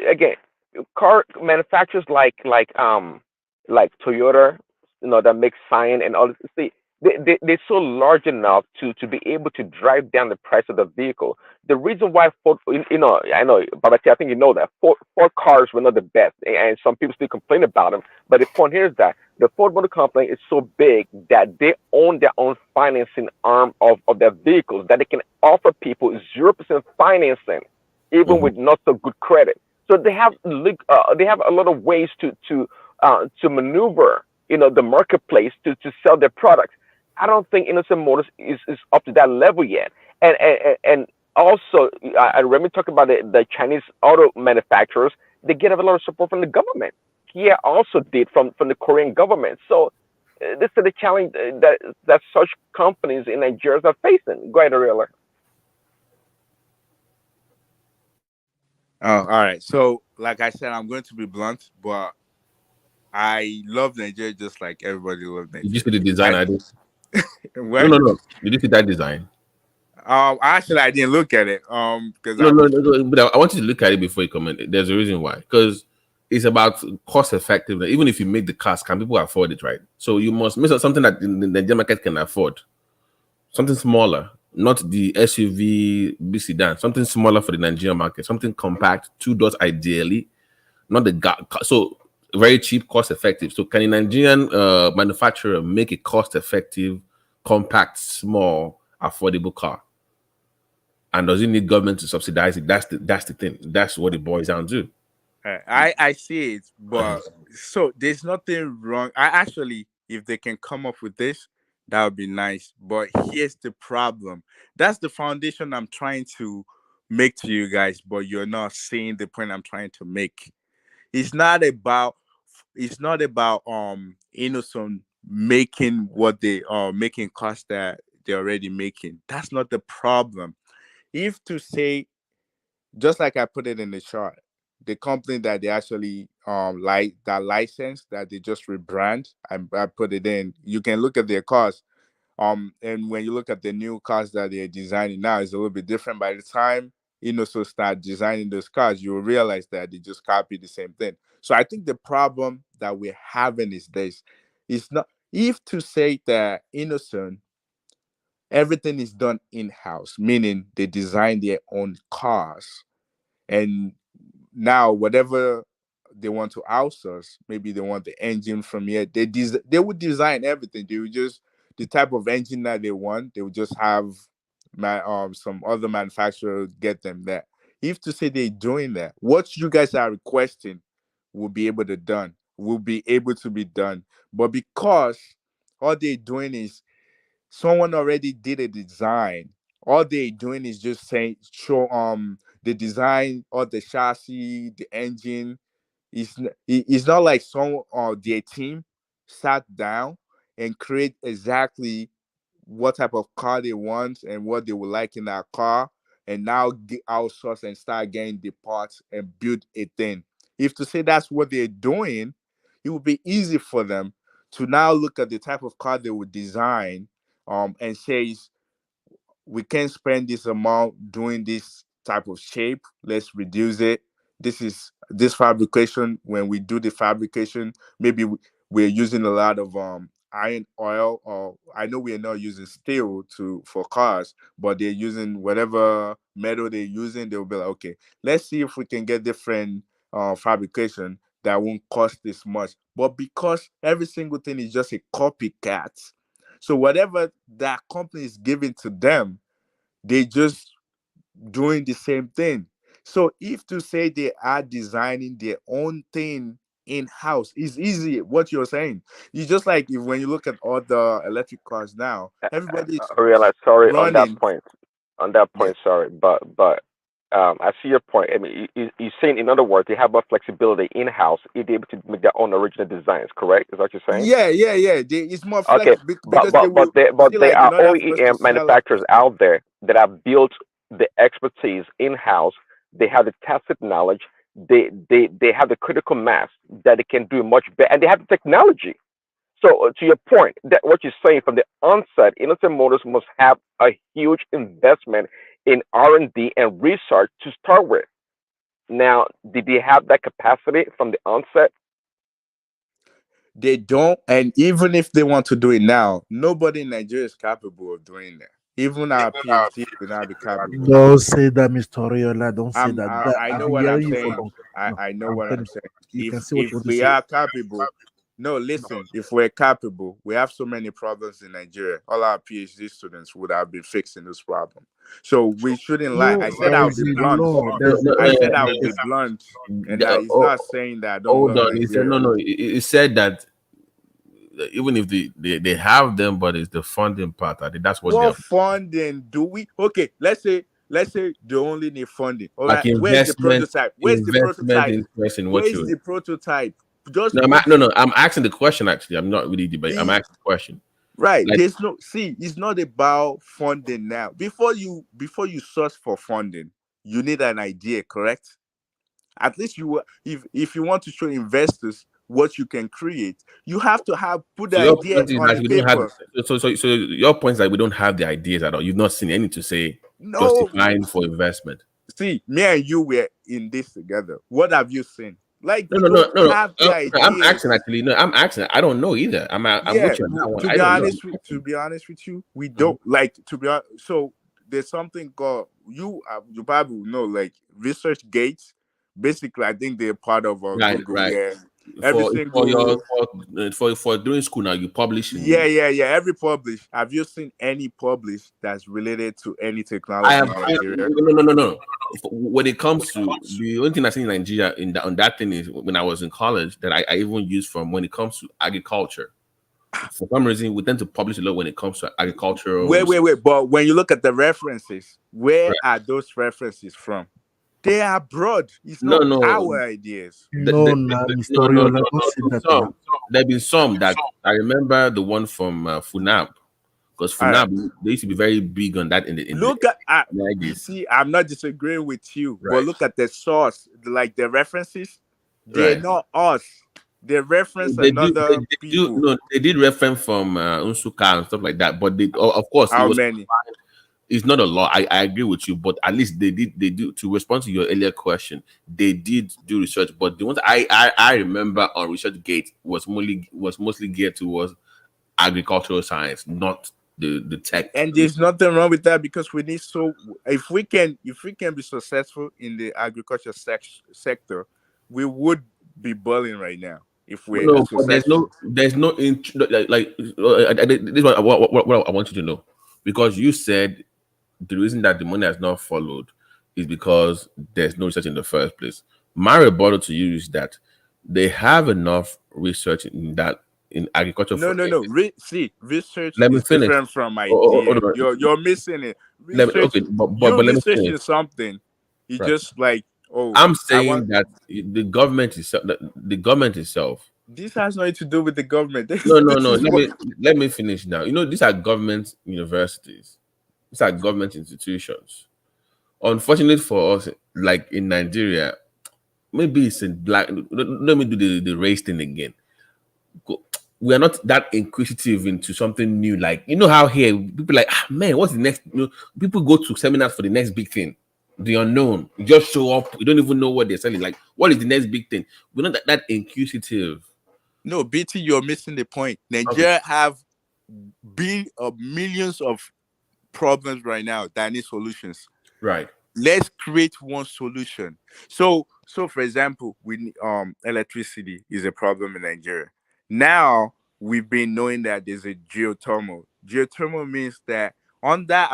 again, car manufacturers like Toyota, that makes Scion and all this. See, they're so large enough to be able to drive down the price of the vehicle. The reason why Ford, I know, but I think you know that Ford cars were not the best, and some people still complain about them. But the point here is that the Ford Motor Company is so big that they own their own financing arm of their vehicles, that they can offer people 0% financing, even with not so good credit. So they have a lot of ways to maneuver, the marketplace to sell their products. I don't think Innocent Motors is up to that level yet. And also, Remy talked about the Chinese auto manufacturers. They get a lot of support from the government. Kia also did from the Korean government. So this is the challenge that such companies in Nigeria are facing. Go ahead, Ariella. Oh, all right. So, like I said, I'm going to be blunt, but I love Nigeria just like everybody loves Nigeria. Did you see the design I did? No. Did you see that design? Actually, I didn't look at it. Because no. But I want you to look at it before you comment. There's a reason why. Because it's about cost effectiveness. Even if you make the cars, can people afford it, right? So you must make something that the Nigerian market can afford. Something smaller, not the SUV, big sedan. Something smaller for the Nigerian market. Something compact, 2 doors ideally, not the so very cheap, cost effective. So can a Nigerian manufacturer make a cost effective, compact, small, affordable car? And does it need government to subsidize it? That's the thing. That's what it boils down to. I see it, but so there's nothing wrong. If they can come up with this, that would be nice. But here's the problem. That's the foundation I'm trying to make to you guys, but you're not seeing the point I'm trying to make. It's not about Innocent making what they are making cost that they're already making. That's not the problem. If to say, just like I put it in the chart, the company that they actually license that they just rebrand, I put it in. You can look at their cars. And when you look at the new cars that they're designing now, it's a little bit different. By the time Innocent start designing those cars, you will realize that they just copy the same thing. So I think the problem that we're having is this. It's not if to say that Innocent, everything is done in-house, meaning they design their own cars. And now whatever they want to outsource, maybe they want the engine from here. They would design everything. They would just the type of engine that they want. They would just have some other manufacturer get them that. If to say they're doing that, what you guys are requesting will be able to be done. But because all they're doing is someone already did a design. All they're doing is just show the design or the chassis, the engine. It's not like their team sat down and create exactly what type of car they want and what they would like in that car, and now outsource and start getting the parts and build a thing. If to say that's what they're doing, it would be easy for them to now look at the type of car they would design and say, we can spend this amount doing this type of shape. Let's reduce it. This fabrication. When we do the fabrication, maybe we're using a lot of iron oil, or I know we are not using steel for cars, but they're using whatever metal they're using. They'll be like, okay, let's see if we can get different fabrication that won't cost this much. But because every single thing is just a copycat, so whatever that company is giving to them, they just doing the same thing. So if to say they are designing their own thing in-house is easy, what you're saying. You just like if when you look at all the electric cars now, everybody's I realize. Sorry on that running. point. On that Yeah. point, sorry, but I see your point. I mean, you're saying, in other words, they have more flexibility in-house if they're able to make their own original designs. Correct? Is what you're saying? Yeah. It's more Okay, flexible because they will but see there like they're are not that supposed to OEM sell it. manufacturers out there that have built the expertise in-house. They have the tacit knowledge. They have the critical mass that they can do much better, and they have the technology. So to your point, that what you're saying from the onset, Innocent Motors must have a huge investment in R&D and research to start with. Now, did they have that capacity from the onset? They don't, and even if they want to do it now, nobody in Nigeria is capable of doing that. Even our PhD will not be capable. Don't say that, Mr. Oriola. Don't say that. I I've know been what I'm hearing you for saying. long. No, I know I'm what telling I'm saying. you. You can say what If you want to we say. are capable, no, listen. If we're capable, we have so many problems in Nigeria. All our PhD students would have been fixing this problem. So we shouldn't lie. No, I said there I would is be a blunt. law. There's a I law. said I would be blunt, and it's not saying that I don't Hold love on. He said Nigeria. no. He said that even if they have them, but it's the funding part. I think that's what What they're funding do we? Okay, let's say they only need funding. All like right, where's the investment. prototype? Investment interest in what Where's you. the prototype? Just No, put no. I'm asking the question. Actually, I'm not really debating. I'm the asking the question. right. Like, There's no see. It's not about funding now. Before you search for funding, you need an idea, correct? At least if you want to show investors what you can create, you have to put the so your idea point is on that a we don't have. paper. So your point is that we don't have the ideas at all. You've not seen any to say No, justifying for investment. see, me and you were in this together. What have you seen? Like we No, no, don't no, no, have the no. I'm ideas. asking actually. No, I'm asking. I don't know either. I'm Yeah, with you on that one. to I be don't know. honest, with you, we don't like to be honest. So there's something called you probably know like research gates. Basically, I think they're part of Right, Google right. where every single For doing school now, you publish yeah, in. every publish. Have you seen any publish that's related to any I technology have in Nigeria? no. When it comes to the only thing I see in Nigeria on that thing is when I was in college that I even use from when it comes to agriculture. For some reason, we tend to publish a lot when it comes to agricultural research. Wait. But when you look at the references, where Right. are those references from? They are broad. It's No, not no. our ideas. No, nah, Mr. Oriola, don't say that now. There been some that I remember the one from Funab because All right. Funab they used to be very big on that in the Look at you 90s. see, I'm not disagreeing with you, but Right. look at the source, like the references. They're Right. not us. They reference They do, another they do, people. no, they did reference from Unsuka and stuff like that, but of course, it How was. many? It's not a lot. I agree with you, but at least they do. To respond to your earlier question, they did do research, but the ones I remember on ResearchGate was mostly geared towards agricultural science, not the tech. And there's nothing wrong with that because we need if we can be successful in the agriculture sector, we would be balling right now if we're No, but successful. there's no this is what I want you to know, because you said the reason that the money has not followed is because there's no research in the first place. My rebuttal to you is that they have enough research in agriculture. No. See, research Let me is finish. different from idea. You're missing it. Research, But you let me researching finish. something. You Right. just like, I'm I saying want. that the government itself. This has nothing to do with the government. No. This is what. Let me finish now. These are government universities. These are government institutions. Unfortunately for us, like in Nigeria, maybe it's in black. Let me do the race thing again. We are not that inquisitive into something new. Like how here people like, man, what's the next? People go to seminars for the next big thing, the unknown. You just show up. You don't even know what they're selling. Like, what is the next big thing? We're not that inquisitive. No, BT, you're missing the point. Nigeria have millions of problems right now that need solutions. Right. Let's create one solution. So for example, we electricity is a problem in Nigeria. Now we've been knowing that there's a geothermal. Geothermal means that under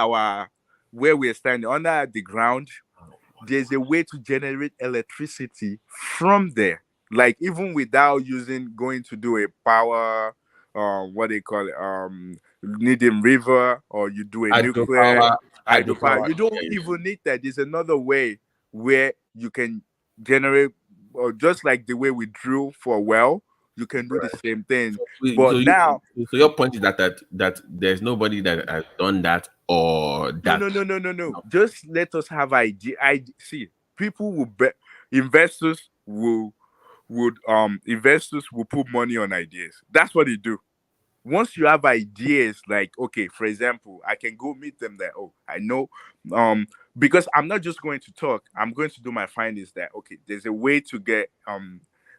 where we're standing, under the ground, there's a way to generate electricity from there. Like even without going to do a power, what they call it, needing river, or you do a nuclear hydropower. You don't even need that. There's another way where you can generate, or just like the way we drill for a well, you can do the same thing. But now, so your point is that there's nobody that has done that, or that. No. Just let us have idea. I see people will bet, investors will put money on ideas. That's what they do. Once you have ideas, like, okay, for example, I can go meet them there. Oh, I know, because I'm not just going to talk, I'm going to do my findings that, okay, there's a way to get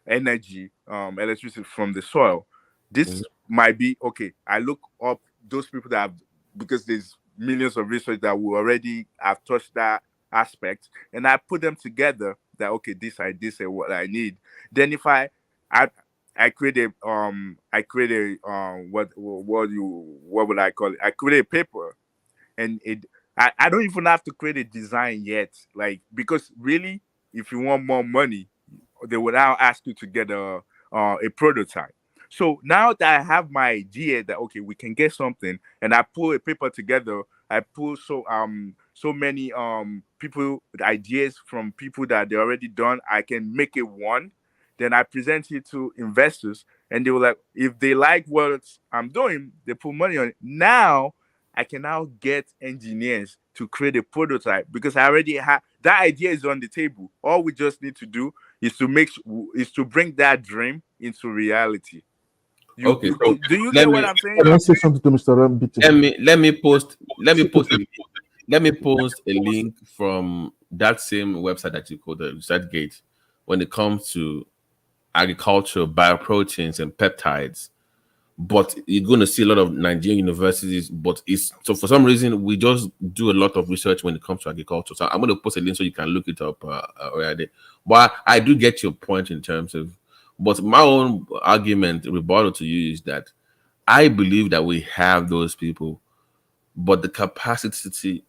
energy, electricity from the soil. This might be, okay, I look up those people that have, because there's millions of research that will already have touched that aspect, and I put them together that, okay, this is what I need. Then if I create a what would I call it? I create a paper, and I don't even have to create a design yet, like, because really, if you want more money, they will now ask you to get a prototype. So now that I have my idea that, okay, we can get something, and I pull a paper together, I pull so many people ideas from people that they already done, I can make it one. Then I present it to investors, and they will, like, if they like what I'm doing, they put money on it. Now I can now get engineers to create a prototype, because I already have that idea is on the table. All we just need to do is to bring that dream into reality. Do you get what I'm saying? Can I say something to Mr. Rambiti? Let me post a link from that same website that you called the ResearchGate when it comes to agriculture, bioproteins, and peptides. But you're going to see a lot of Nigerian universities, but so for some reason we just do a lot of research when it comes to agriculture. So I'm going to post a link so you can look it up already. But I do get your point in terms of, but my own argument, rebuttal to you, is that I believe that we have those people, but the capacity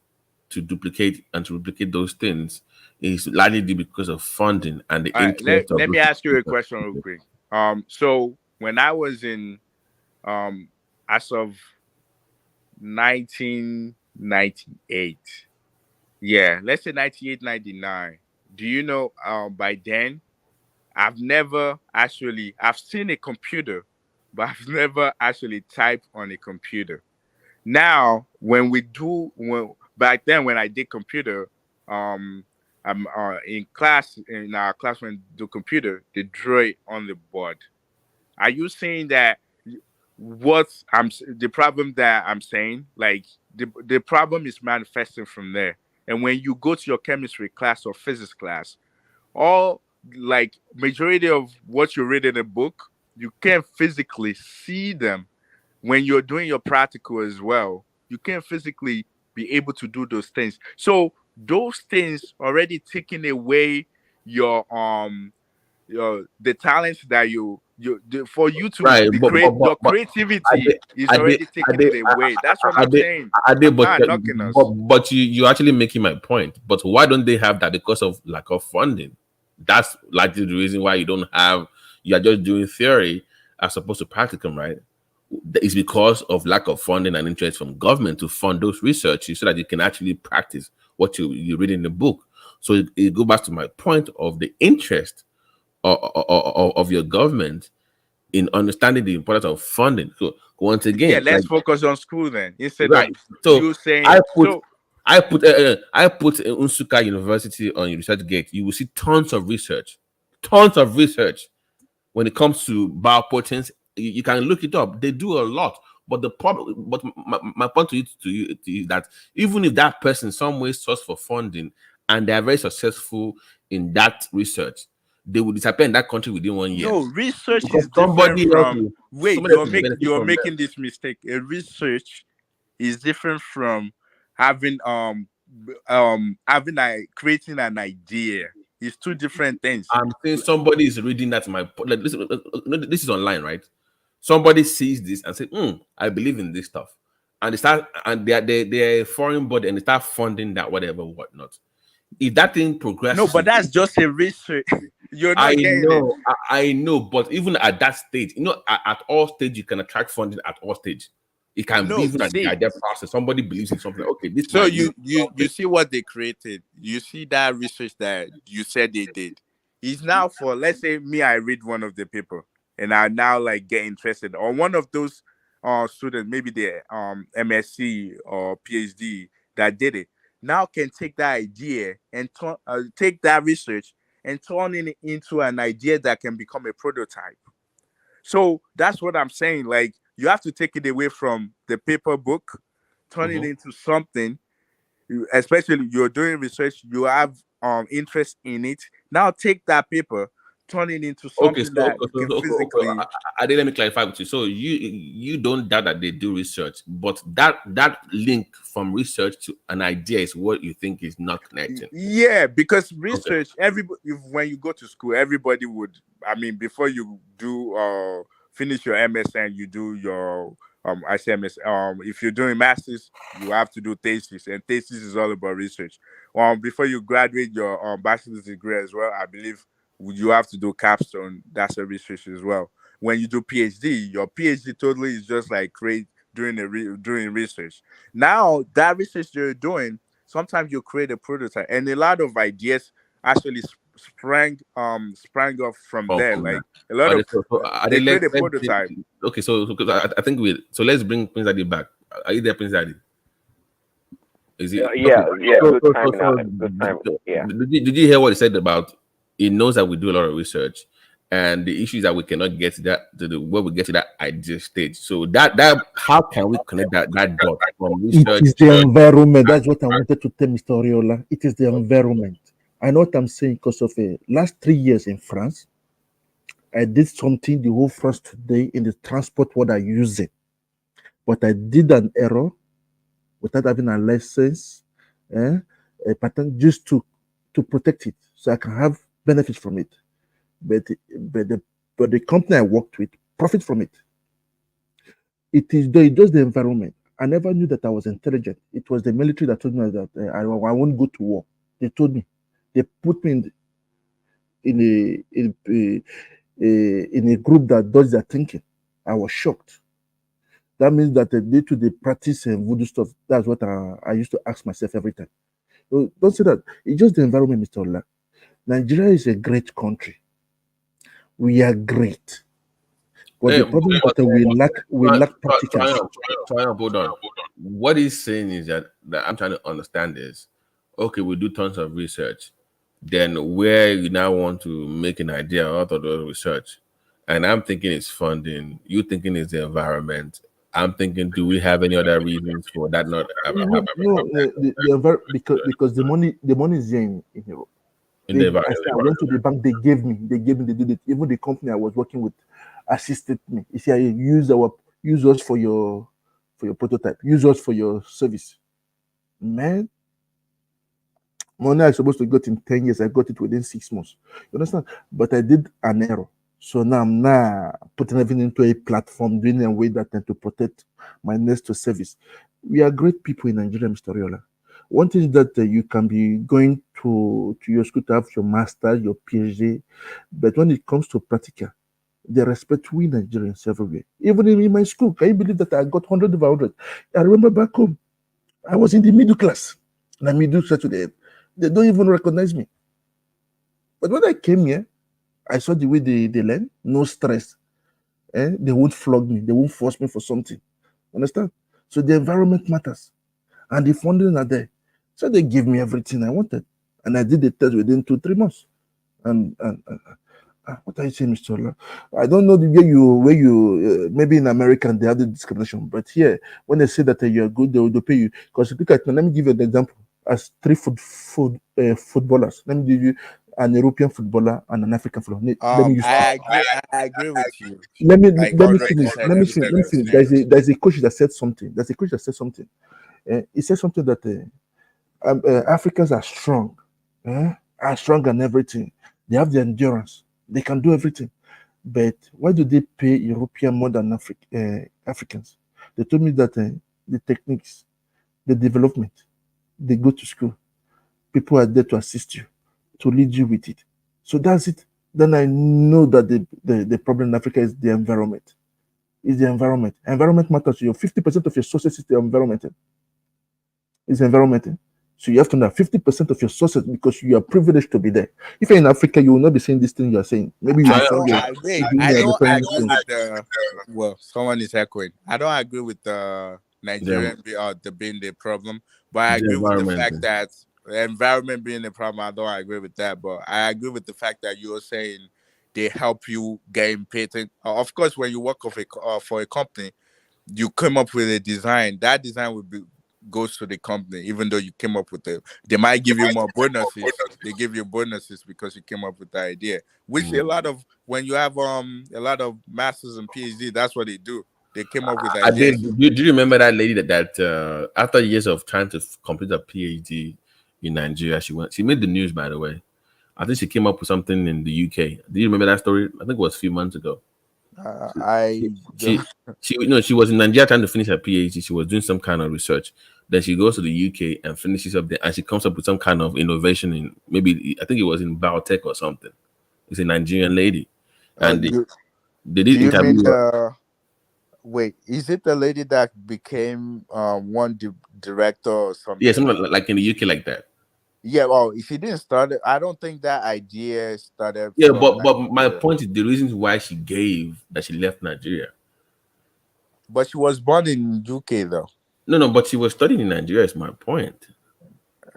to duplicate and to replicate those things is largely because of funding and the interest. Let me ask you a question real quick. So when I was in as of 1998, let's say 98, 99, do you know, by then I've seen a computer, but I've never actually typed on a computer. Now back then when I did computer, I'm in our class when we do computer, they draw it on the board. Are you saying that the problem that I'm saying, like, the problem is manifesting from there? And when you go to your chemistry class or physics class, all, like, majority of what you read in a book, you can't physically see them. When you're doing your practical as well, you can't physically be able to do those things. So those things already taking away your the talents that for you to be great. Your creativity is already taking it away. That's what I'm saying. But you're actually making my point. But why don't they have that? Because of lack of funding. That's likely the reason why you are just doing theory as opposed to practicum, right? It's because of lack of funding and interest from government to fund those researches so that you can actually practice what you read in the book. So it goes back to my point of the interest of your government in understanding the importance of funding. So once again, let's focus on school then instead of you saying. I put Nsukka University on ResearchGate. You will see tons of research when it comes to bioproteins. You can look it up. They do a lot. But the problem, but my point to you is that even if that person some way source for funding and they are very successful in that research, they will disappear in that country within 1 year. No, research Because is different somebody else from. will, Wait, somebody else will benefit you're from them. making this mistake. A research is different from having creating an idea. It's two different things. I'm saying somebody is reading that like this is online, right? Somebody sees this and say, I believe in this stuff. And they start, and they're a foreign body, and they start funding that, whatever, whatnot. If that thing progresses, No, but that's just a research. You're not I getting know, it. I know, but even at that stage, at all stage, you can attract funding at all stage. It can be No, even at the see. idea process. Somebody believes in something. Okay, this. So might you be see what they created. You see that research that you said they did. It's now for, let's say me, I read one of the paper and I now like get interested, or one of those students, maybe the MSc or PhD that did it, now can take that idea and take that research and turn it into an idea that can become a prototype. So that's what I'm saying. Like, you have to take it away from the paper book, turn it into something. Especially you're doing research, you have interest in it. Now take that paper, turn it into okay. something that you can physically. Let me clarify with you. So you don't doubt that they do research, but that link from research to an idea is what you think is not connecting. Yeah, because research, everybody, when you go to school, everybody would, I mean, before you do finish your MSN, you do your ICMS. If you're doing masters, you have to do thesis, and thesis is all about research. Before you graduate your bachelor's degree as well, I believe you have to do capstone. That's a research as well. When you do PhD, your PhD totally is just like doing research. Now that research you're doing, sometimes you create a prototype, and a lot of ideas actually sprang off from there. Like a lot of they create a prototype. Okay, so I think let's bring Prince Daddy back. Are you there, Prince Daddy? Is it? Yeah, okay. yeah. Good timing out. Good timing. Yeah. Did you hear what he said about? He knows that we do a lot of research, and the issue is that we cannot get to where we get to that ideal stage. So that how can we connect that dot from research? It is the environment. That's what I wanted to tell Mr. Oriola. It is the environment. I know what I'm saying because of last 3 years in France. I did something the whole France today in the transport what I use it, but I did an error without having a license, a patent, just to protect it so I can have benefits from it. But the company I worked with profit from it. It is just the environment. I never knew that I was intelligent. It was the military that told me that I won't go to war. They told me. They put me in a group that does their thinking. I was shocked. That means that they to the practice and voodoo stuff. That's what I used to ask myself every time. So don't say that. It's just the environment, Mr. Ola. Nigeria is a great country. We are great. But the problem is that we lack practicals. Hold on. What he's saying is that I'm trying to understand is, okay, we do tons of research. Then where you now want to make an idea out of the research, and I'm thinking it's funding. You thinking it's the environment. I'm thinking, do we have any other reasons for that? Not because the money is here in Europe. I went to the bank. They gave me. They did it. Even the company I was working with assisted me. He said, use us for your prototype. Use us for your service. Man, money I supposed to get in 10 years. I got it within 6 months. You understand? But I did an error. So now I'm putting everything into a platform, doing a way that to protect my next service. We are great people in Nigeria, Mr. Riola. One thing is that you can be going to your school to have your master, your PhD, but when it comes to practical, they respect we Nigerians everywhere. Even in my school, can you believe that I got 100 over 100? I remember back home, I was in the middle class, and I'm middle class today. They don't even recognize me. But when I came here, I saw the way they learn, no stress. They won't flog me. They won't force me for something. Understand? So the environment matters. And the funding are there. So they give me everything I wanted. And I did the test within 2-3 months. And what are you saying, Mr. Ola? I don't know the way you maybe in America they have the discrimination, but here, when they say that you are good, they'll pay you. Because look at, let me give you an example. As 3 footballers, let me give you, an European footballer and an African footballer. Let me use. I agree with you. Let me Like finish. 100%. Let me finish. Let me finish. There's a coach that said something. There's a coach that said something. He said something that Africans are strong, are strong and everything. They have the endurance. They can do everything. But why do they pay European more than Africans? They told me that the techniques, the development, they go to school. People are there to assist you, to lead you with it. So that's it. Then I know that the problem in Africa is the environment. Is the environment. Environment matters to you. 50% of your sources is the environment. Is the environment. So you have to know 50% of your sources because you are privileged to be there. If you're in Africa, you will not be saying this thing you are saying. Maybe you I will don't agree things. with the someone is echoing. I don't agree with the Nigerian being the problem, but I agree with the fact that the environment being the problem. I don't agree with that, but I agree with the fact that you're saying they help you gain patent. Of course, when you work for a company, you come up with a design. That design goes to the company, even though you came up with it. They might give you more bonuses. They give you bonuses because you came up with the idea. Which a lot of when you have a lot of masters and PhD, that's what they do. They came up with ideas. Do you remember that lady that after years of trying to complete a PhD in Nigeria, she made the news, by the way. I think she came up with something in the UK. Do you remember that story? I think it was a few months ago. She was in Nigeria trying to finish her PhD. She was doing some kind of research. Then she goes to the UK and finishes up there, and she comes up with some kind of innovation in I think it was in biotech or something. It's a Nigerian lady, and they did interview her. Wait, is it the lady that became one director or something? Yeah, something like in the UK like that. Yeah, well, if she didn't start it, I don't think that idea started. Yeah, but my point is the reasons why she gave that she left Nigeria. But she was born in UK though. No, but she was studying in Nigeria. Is my point.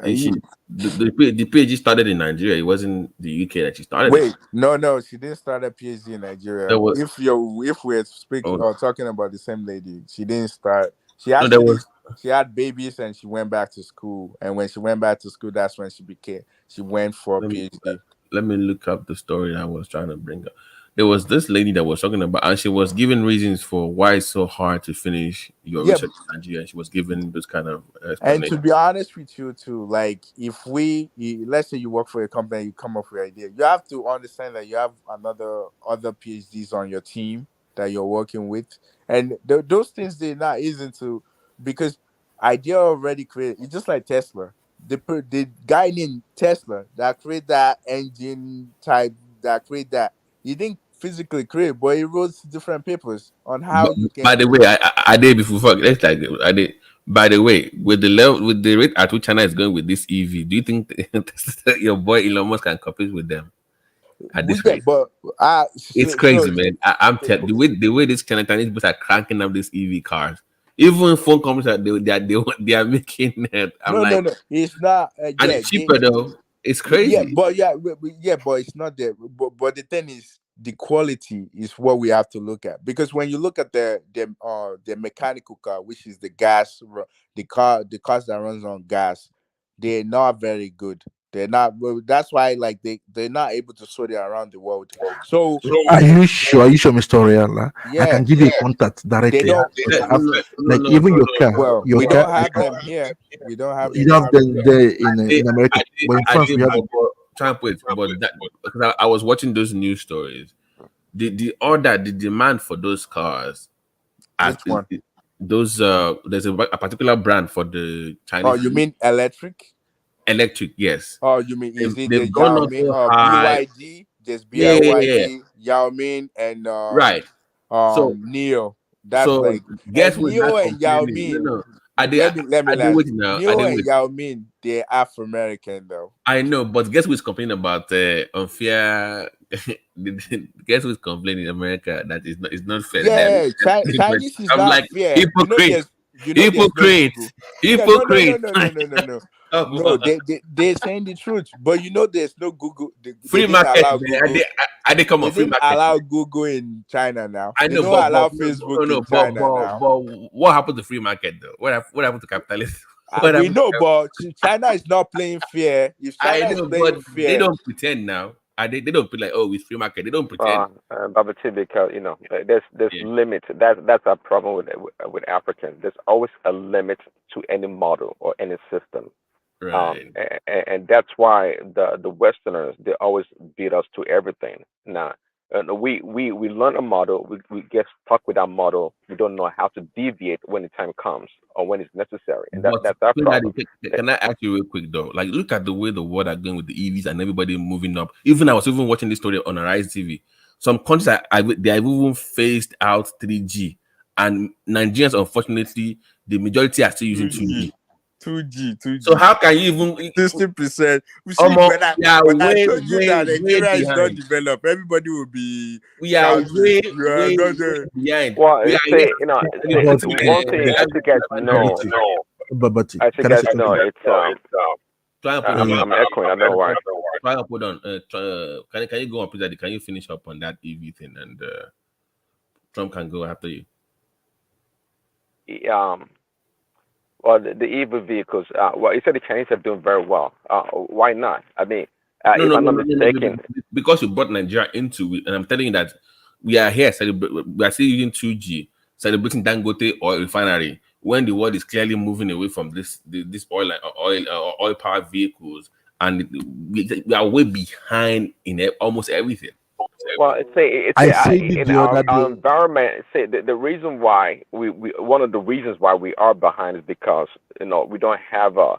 The PhD started in Nigeria. It wasn't the UK that she started. Wait, no, she didn't start a PhD in Nigeria. If we're speaking or talking about the same lady, she didn't start. She had babies and she went back to school. And when she went back to school, that's when she went for a PhD. Let me look up the story I was trying to bring up. There was this lady that was talking about, and she was giving reasons for why it's so hard to finish your research in Nigeria. She was giving this kind of explanation. And to be honest with you too, like if let's say you work for a company, you come up with an idea, you have to understand that you have other PhDs on your team that you're working with, and those things they're not easy to, because idea already created. It's just like Tesla. The guy named Tesla that created that engine type, that created that, he didn't physically create, but he wrote different papers on how you can. By the way, I did before. Let's like I did. By the way, with the rate at which China is going with this EV, do you think your boy Elon Musk can compete with them at this rate? But it's crazy, man. I'm telling the way these Chinese people are cranking up these EV cars. Even phone companies they are making it. No, it's not. And it's cheaper though. It's crazy. But it's not there. But the thing is, the quality is what we have to look at, because when you look at the mechanical car, which is the cars that runs on gas, they're not very good. They're not. That's why they're not able to sort it around the world. So are you sure, Mr. Oriala? Yeah, I can give you a contact directly. Even your car. Well, we don't have them here. We don't have. You have them there in America. But in France, we have them. Because I was watching those news stories. The demand for those cars. Which one? Those there's a particular brand for the Chinese. Oh, you mean electric? Electric, yes. Oh, you mean is it they've the gone Yao Ming, BYD? There's BYD, Yao Ming, and right. So Neo. That's guess and Neo and Yao Ming. Let me Neo and Yao Ming, they're Afro-American though. I know, but guess who's complaining about unfair? Guess who's complaining in America that it's not fair? Yeah, Chinese is not fair. Hypocrite. Hypocrite. No. No, they're saying the truth, but there's no Google. Free market. They come on free market. Allow Google in China now. I know, they don't allow Facebook in China now. But what happened to free market though? What happened to capitalism? We know, but China is not playing fair. If China is playing but fair, they don't pretend now. They don't put like, oh, with free market. They don't pretend. Baba T, because there's limits. That's our problem with Africans. There's always a limit to any model or any system. Right. And that's why the Westerners, they always beat us to everything. Now, we learn a model, we get stuck with that model. We don't know how to deviate when the time comes or when it's necessary, and that's our problem. Can I ask you real quick though? Like, look at the way the world are going with the EVs and everybody moving up. I was even watching this story on Arise TV. Some countries they have even phased out 3G, and Nigerians, unfortunately, the majority are still using 2G. 2G. So how can you even 60%? We see almost, when I told you that Nigeria is not developed, everybody will be. We are way behind. Well, one thing I think guys know. I think guys know it's I'm echoing. I know why. Try and put on. Can you go on, please? Can you finish up on that EV thing, and Trump can go after you. Well, the EV vehicles. Well, you said the Chinese are doing very well. Why not? I mean, if I'm not mistaken, because you brought Nigeria into it, and I'm telling you that we are here. We are still using 2G, celebrating Dangote oil refinery when the world is clearly moving away from this oil powered vehicles, and we are way behind in almost everything. Well, in our environment. Say the reason why we one of the reasons why we are behind is because we don't have a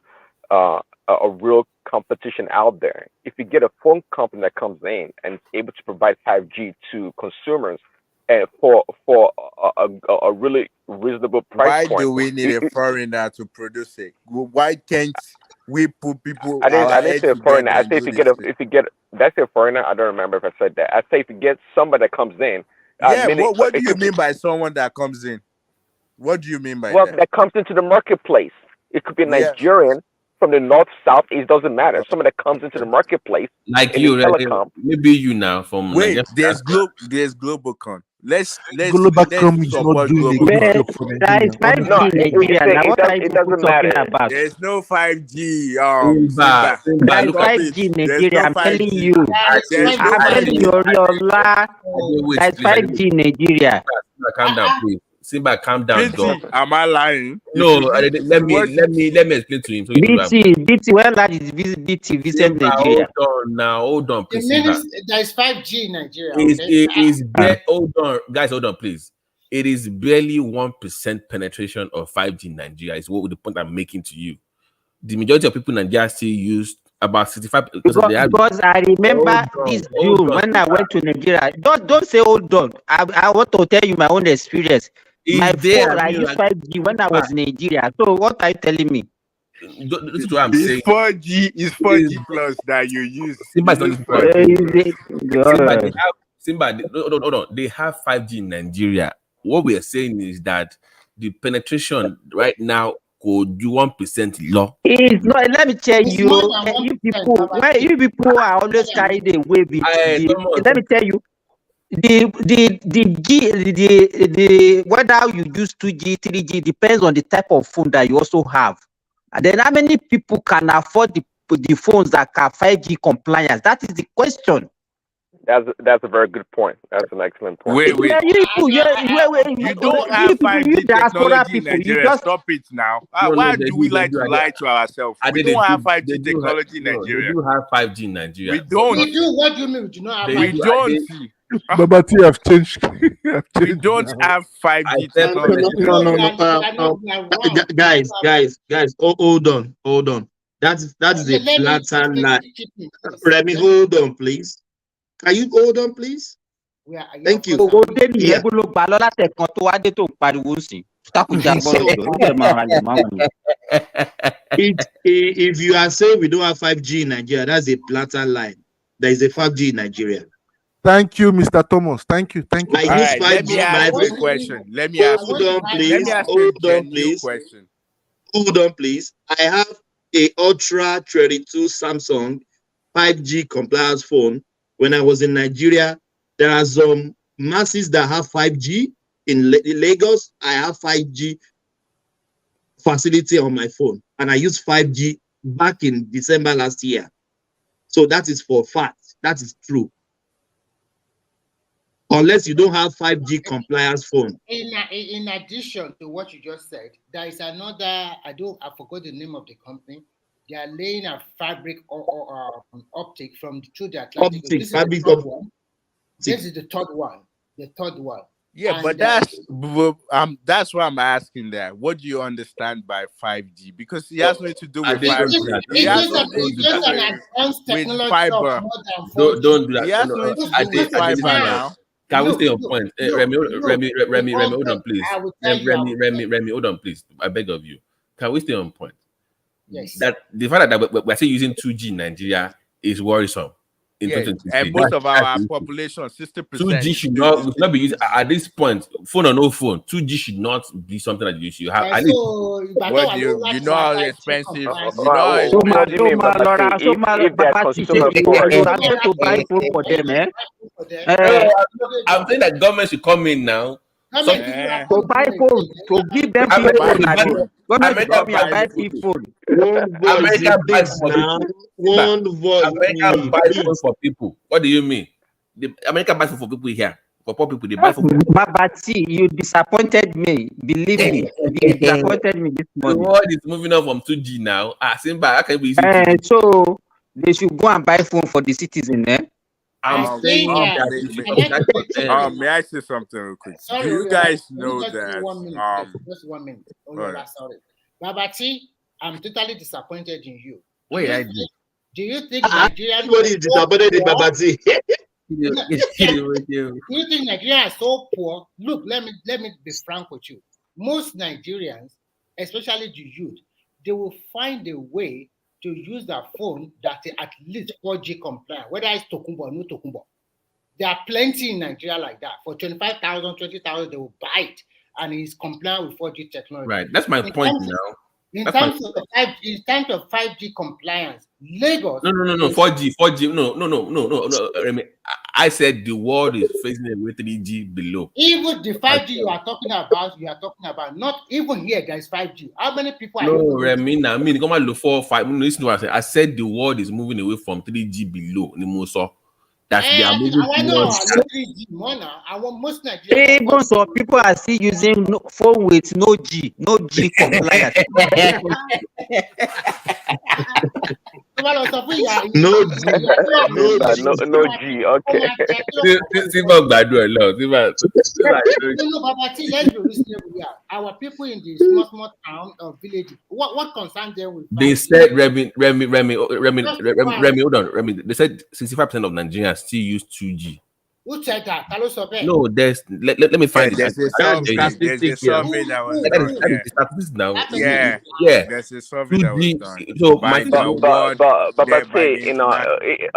real competition out there. If you get a phone company that comes in and is able to provide 5G to consumers and for a really reasonable price point, why do we need a foreigner to produce it? Why can't we put people? I didn't say a foreigner. I say if you get that's a foreigner. I don't remember if I said that. I say if you get somebody that comes in. What do you mean by someone that comes in? What do you mean by that? That comes into the marketplace. It could be a Nigerian from the north, south, east. Doesn't matter. Someone that comes into the marketplace, like you, maybe you now from. Wait, there's Globacom. Let's Globacom is not doing a good job for Nigeria. It doesn't matter. There's no 5G. That's 5G Nigeria. I'm telling you. I'm telling you, Oriola. That's 5G Nigeria. Calm down, please. Simba, calm down, dog. Am I lying? No, let me explain to him. So BT, where that is BT, Vincent Nigeria. Hold on, please. There's 5G in Nigeria. Hold on, guys, hold on, please. It is barely 1% penetration of 5G in Nigeria. Is what the point I'm making to you. The majority of people in Nigeria still use about 65%. Because I remember this June when I went to Nigeria. Don't say hold on. I want to tell you my own experience. My phone, I used 5G when I was in Nigeria. So what are you telling me? This is what I'm saying. 4G is 4G plus that you use. Simba is not using 4G. Simba, hold on. They have 5G in Nigeria. What we are saying is that the penetration right now could do 1% low. It's not. Let me tell you, you people are always carried away with. Let me tell you. The whether you use 2G, 3G depends on the type of phone that you also have. And then how many people can afford the phones that are 5G compliant? That is the question. That's a very good point. That's an excellent point. Wait. You don't have 5G technology in Nigeria. Stop it now. Why do we like to lie to ourselves? We don't have 5G technology in Nigeria. We do have 5G in Nigeria. We don't. We do. What do you mean we do not have 5G? We don't. Baba T have changed. We don't have 5G technology. No. Guys. Hold on. That is a blatant lie. Remy, hold on, please. Can you hold on, please? Thank you. If you are saying we don't have 5G in Nigeria, that's a blatant lie. There is a 5G in Nigeria. Thank you, Mr. Thomas. Thank you. I use 5G. Let me ask you a question. Let me ask you a question. Hold on, please. I have a Ultra 32 Samsung 5G compliance phone. When I was in Nigeria, there are some masses that have 5G. In Lagos, I have 5G facility on my phone. and I used 5G back in December last year. So that is for fact. That is true. Unless you don't have 5G compliance phone. In addition to what you just said, there is another, I forgot the name of the company. They are laying a fabric or optic through the Atlantic. Optic, This is fabric the third optic. one. This is the third one. The third one. Yeah, And, but that's why I'm asking that. What do you understand by 5G? Because he has nothing to do with Don't do 5G. that. He has it's nothing to just do an advanced with technology of fiber. more than 4G. Don't do that. He has No, nothing to I do did with fiber listen now. now. Can we Look, stay on look, point? look, Remy, look, hold on, please. I will tell you. Remy, hold on, please. I beg of you. Can we stay on point? Yes. That the fact that we're still using 2G in Nigeria is worrisome. In Yeah, 2023. and most of our That's population, 60%. 2G should not be used at this point. Phone or no phone, 2G should not be something that you should have. At least. But you know how expensive. You know how What do you mean, expensive. Baba T? If they're consumer products, You are going to buy food for them, eh? I'm saying that government should come in now. To buy phone, to give them free phone. Government should come here and buy free phone. America buys for now. people. America buys phone for people. What do you mean? America buys phone for people here. For poor people, they buy phone. Baba T, you disappointed me. Believe me, you disappointed me this The morning. world is moving on from 2G now. Simba, how can we use 2G? So they should go and buy phone for the citizen, eh? I'm saying that may I say something real quick? Sorry, do you guys know just that? 1 minute, just 1 minute. Sorry, Baba T, I'm totally disappointed in you. Wait, I did. Do you think Nigeria? Everybody is disappointed in Baba T. Do you think Nigeria is so poor? Look, let me be frank with you. Most Nigerians, especially the youth, they will find a way to use their phone that is at least 4G compliant, whether it's Tokumbo or no Tokumbo. There are plenty in Nigeria like that. For 25,000, 20,000, they will buy it, and it's compliant with 4G technology. Right, that's my point now. In terms of 5G compliance, Lagos. No, 4G. No. I said the world is facing a way 3G below. Even the 5G you are talking about, not even here, there is 5G. How many people are you? No, Remy, now, come on, look 4, 5. Listen to what I said. I said the world is moving away from 3G below. That they are moving towards. Most Nigerians. Even some people are still using phone with no G compliant. No G. Okay. Our people in the small town or village, what concerns them with? They said Remy, hold on, Remy. They said 65% of Nigerians still use 2G. Who said that? No, let me find it. There's a survey that was done. Yeah. There's a survey that was done. So but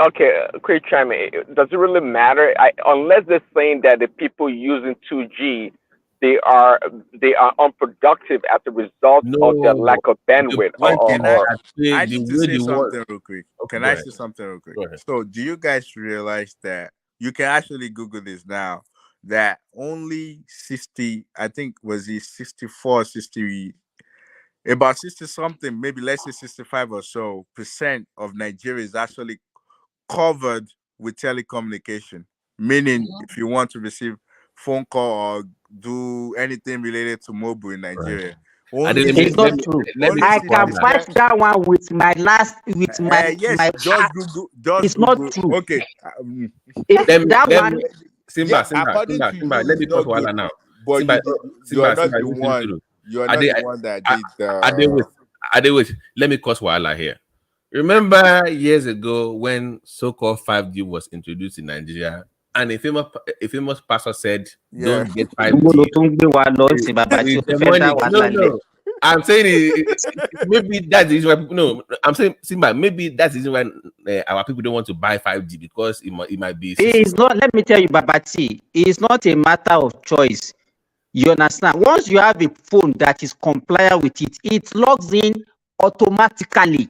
okay, quick chime in. Does it really matter? Unless they're saying that the people using 2G, they are unproductive as a result of their lack of bandwidth. I need to say something real quick. Can I say something real quick? So, do you guys realize that you can actually Google this now? That only 60, I think was it 64, 60, about 60 something, maybe let's say 65 or so % of Nigeria is actually covered with telecommunication. Meaning, if you want to receive phone call or do anything related to mobile in Nigeria. It's not true. I can patch that one with my just Google. It's not true. Okay. That one. Simba, let me pause Wala now. But you are not the one. You are not the one that did. Wait. Let me cause Wala here. Remember years ago when so-called 5G was introduced in Nigeria, and a famous pastor said, "Don't get 5G." No. I'm saying maybe that's the reason why people. No, I'm saying Simba. Maybe that's the reason why our people don't want to buy 5G because it might be. It's not. Let me tell you, Babati. It's not a matter of choice. You understand? Once you have a phone that is compliant with it, it logs in automatically.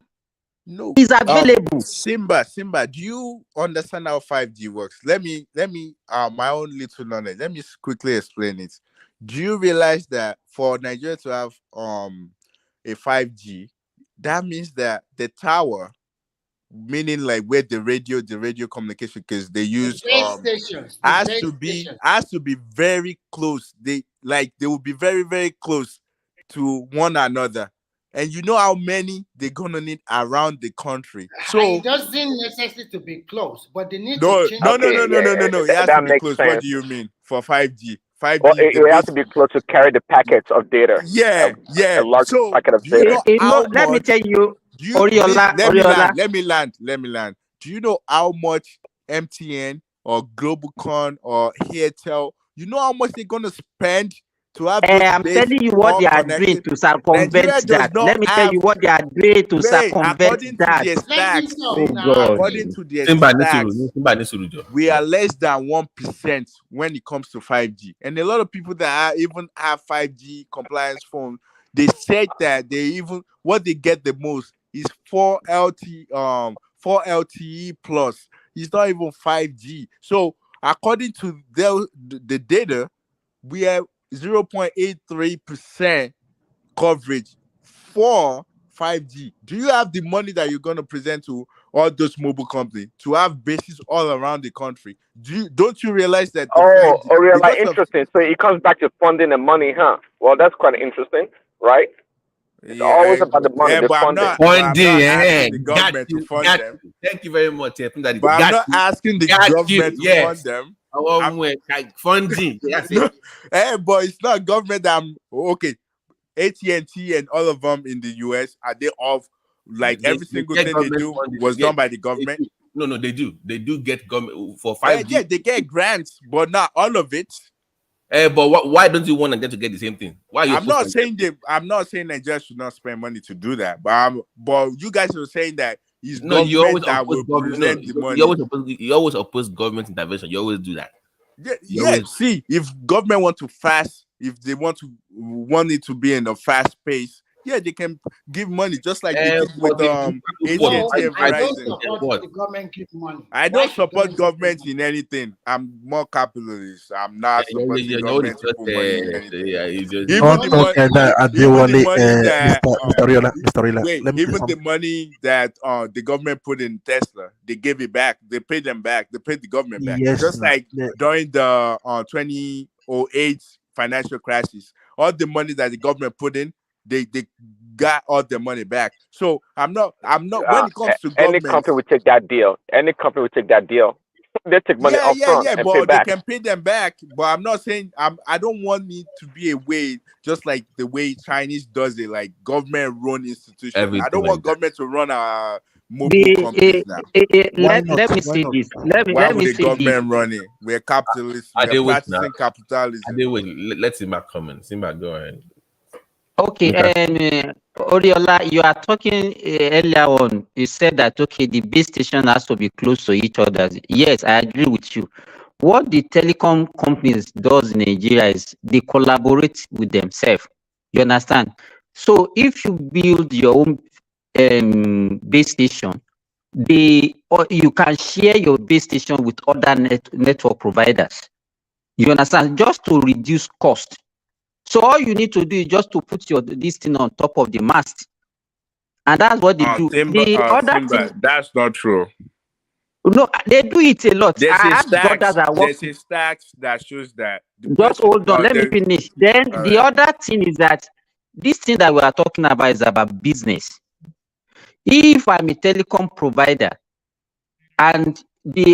No, it's available. Simba, do you understand how 5G works? Let me my own little knowledge. Let me quickly explain it. Do you realize that for Nigeria to have a 5G, that means that the tower, meaning like where the radio communication, because they use has to be very close. They will be very, very close to one another. And you know how many they're gonna need around the country. So it doesn't necessarily to be close, but they need no. to change. It has to be close. What do you mean for 5G? 5G, well, it has to be close to carry the packets of data. A large packet of data. Let me tell you, let me land. Do you know how much MTN or Globalcon or Airtel, you know how much they're gonna spend to have those I'm telling you what they are doing to circumvent that. Let me tell you what they are doing to circumvent that. Oh God. According to their stats, we are less than 1% when it comes to 5G. And a lot of people that even have 5G compliance phones, they said that what they get the most is 4 LTE plus. It's not even 5G. So according to the data, we have 0.83% coverage for 5G. Do you have the money that you're going to present to all those mobile companies to have bases all around the country? Don't you realize that? Interesting. So it comes back to funding and money, huh? Well, that's quite interesting, right? It's always about the money. The funding. I'm not asking the government to fund them. Thank you very much. But I'm not asking the government to fund them. Funding. But it's not government that okay. AT&T and all of them in the US, are they off? Every single thing they do was done by the government? No, they do. They do get government for 5G. Yeah, they get grants, but not all of it. But why don't you want them to get the same thing? Why? I'm not saying Nigeria should not spend money to do that, but you guys are saying that it's government that will present the money. You always oppose government intervention. You always do that. Yeah. See, if government want to fast, if they want it to be in a fast pace, yeah, they can give money just like they did with AT&T and Verizon. I don't support the government give money. I don't support government in anything. I'm more capitalist. I'm not supporting government to put money in anything. Even the money that the government put in Tesla, they gave it back. They paid them back. They paid the government back. Just like during the 2008 financial crisis, all the money that the government put in, they got all the money back. So I'm not when it comes to government, any company would take that deal. They take money up front and but pay back. They can pay them back. But I'm not saying I don't want it to be a way just like the way Chinese does it, like government run institutions. I don't want government to run our mobile companies now. Let me see this. Why would the government run it? We're capitalists. We're practicing capitalism. Let's see my comments. Go ahead. Okay, Oriola, you are talking earlier on. You said that the base station has to be close to each other. Yes, I agree with you. What the telecom companies does in Nigeria is they collaborate with themselves. You understand? So if you build your own base station, you can share your base station with other network providers. You understand? Just to reduce cost. So all you need to do is just to put this thing on top of the mast, and that's what they do. That's not true. No, they do it a lot. There's a stats that shows that. Just hold on, let me finish. Then the other thing is that this thing that we are talking about is about business. If I'm a telecom provider and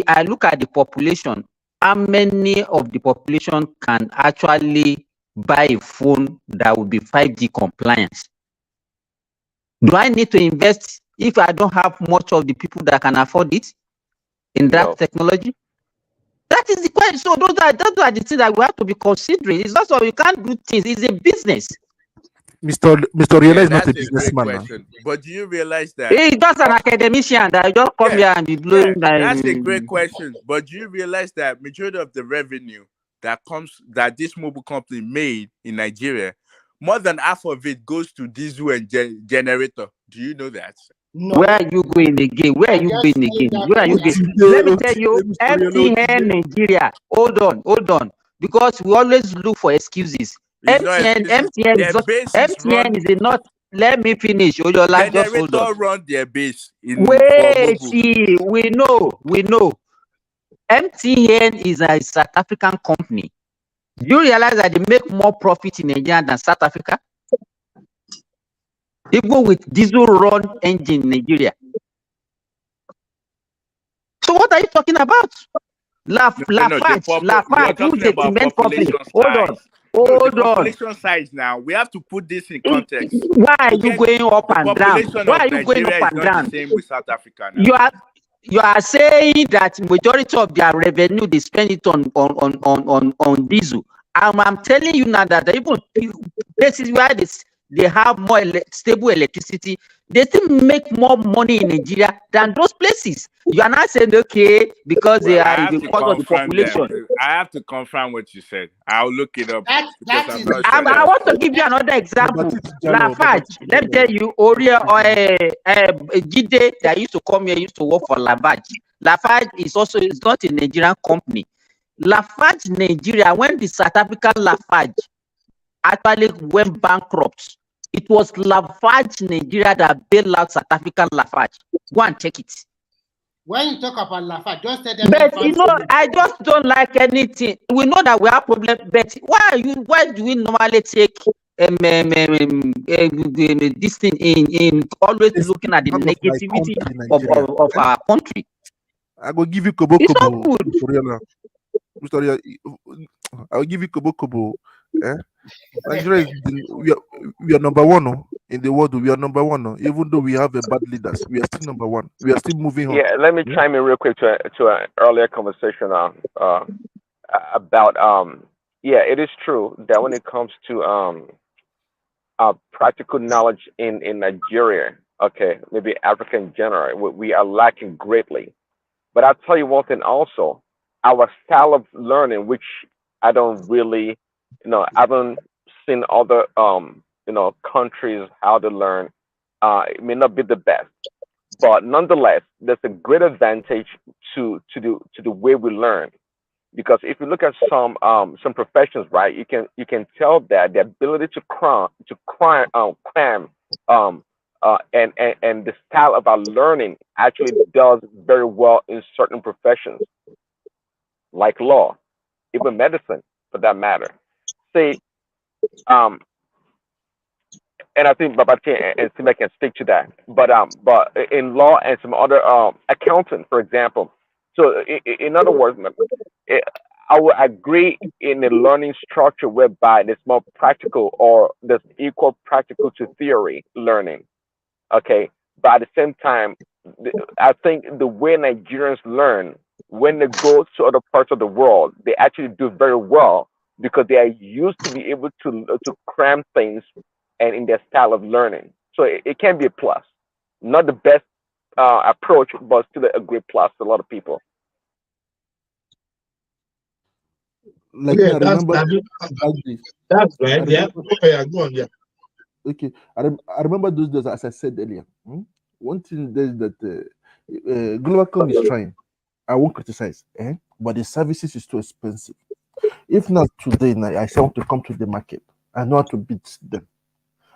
I look at the population, how many of the population can actually buy a phone that will be 5G compliant? Do I need to invest if I don't have much of the people that can afford it in that technology? That is the question. So those are the things that we have to be considering. It's not so you can't do things. It's a business. Mr. Riela is not a businessman. But do you realize that he's just an academician that just come here and be blowing? That's a great question. But do you realize that majority of the revenue that this mobile company made in Nigeria, more than half of it goes to diesel and generator? Do you know that? No. Where are you going again? Where are you going again? Where are you going? Let me tell you, MTN Nigeria. Hold on, because we always look for excuses. MTN is not. let me finish. Oyola, just hold on. Generator run their base in for Wait, mobile. see, we know. MTN is a South African company. Do you realize that they make more profit in Nigeria than South Africa? Even with diesel run engine in Nigeria. So what are you talking about? Lafarge, You're who's talking the about cement company? population Hold on, size. No, the hold on. population size now. We have to put this in context. Why are you going up The and down? population Why of are you going up Nigeria is and not the down? same with South Africa now. You are saying that majority of their revenue they spend it on diesel. I'm telling you now that even places where they have more stable electricity, they still make more money in Nigeria than those places. You are not saying okay because they are because of the population. I have to confirm what you said. I'll look it up because I'm not sure. I want to give you another example. Lafarge, let me tell you, Oria or Gide that used to come here used to work for Lafarge. Lafarge is not a Nigerian company. Lafarge Nigeria, when the South African Lafarge actually went bankrupt, it was Lafarge Nigeria that bailed out South African Lafarge. Go and check it. When you talk about Lafarge, just tell them. But you know, I just don't like anything. We know that we have problem, but why do we normally take this thing in always looking at the negativity of our country? I will give you Kobo It's Kobo. not good. Mr. I will give you Kobo Kobo. Nigeria we are number one in the world. We are number one. Even though we have a bad leaders, we are still number one. We are still moving on. Yeah, let me chime in real quick to an earlier conversation about yeah, it is true that when it comes to practical knowledge in Nigeria, okay, maybe Africa in general, we are lacking greatly. But I'll tell you one thing also, our style of learning, which I don't really, I haven't seen other, countries how to learn. It may not be the best, but nonetheless, there's a great advantage to the way we learn. Because if you look at some professions, right, you can tell that the ability to cram and the style of our learning actually does very well in certain professions, like law, even medicine, for that matter. Say, and I think Babati and Sima can speak to that. But in law and some other accounting, for example. So in other words, I would agree in a learning structure whereby there's more practical or there's equal practical to theory learning. Okay, but at the same time, I think the way Nigerians learn when they go to other parts of the world, they actually do very well because they are used to be able to cram things and in their style of learning. So it can be a plus, not the best approach, but still a great plus to a lot of people. Like yeah, I remember that's right. Yeah, go on. Yeah. Okay, I remember those days, as I said earlier. One thing is that Globalcom is trying. I won't criticize, but the services is too expensive. If not today, I say I want to come to the market. I know how to beat them.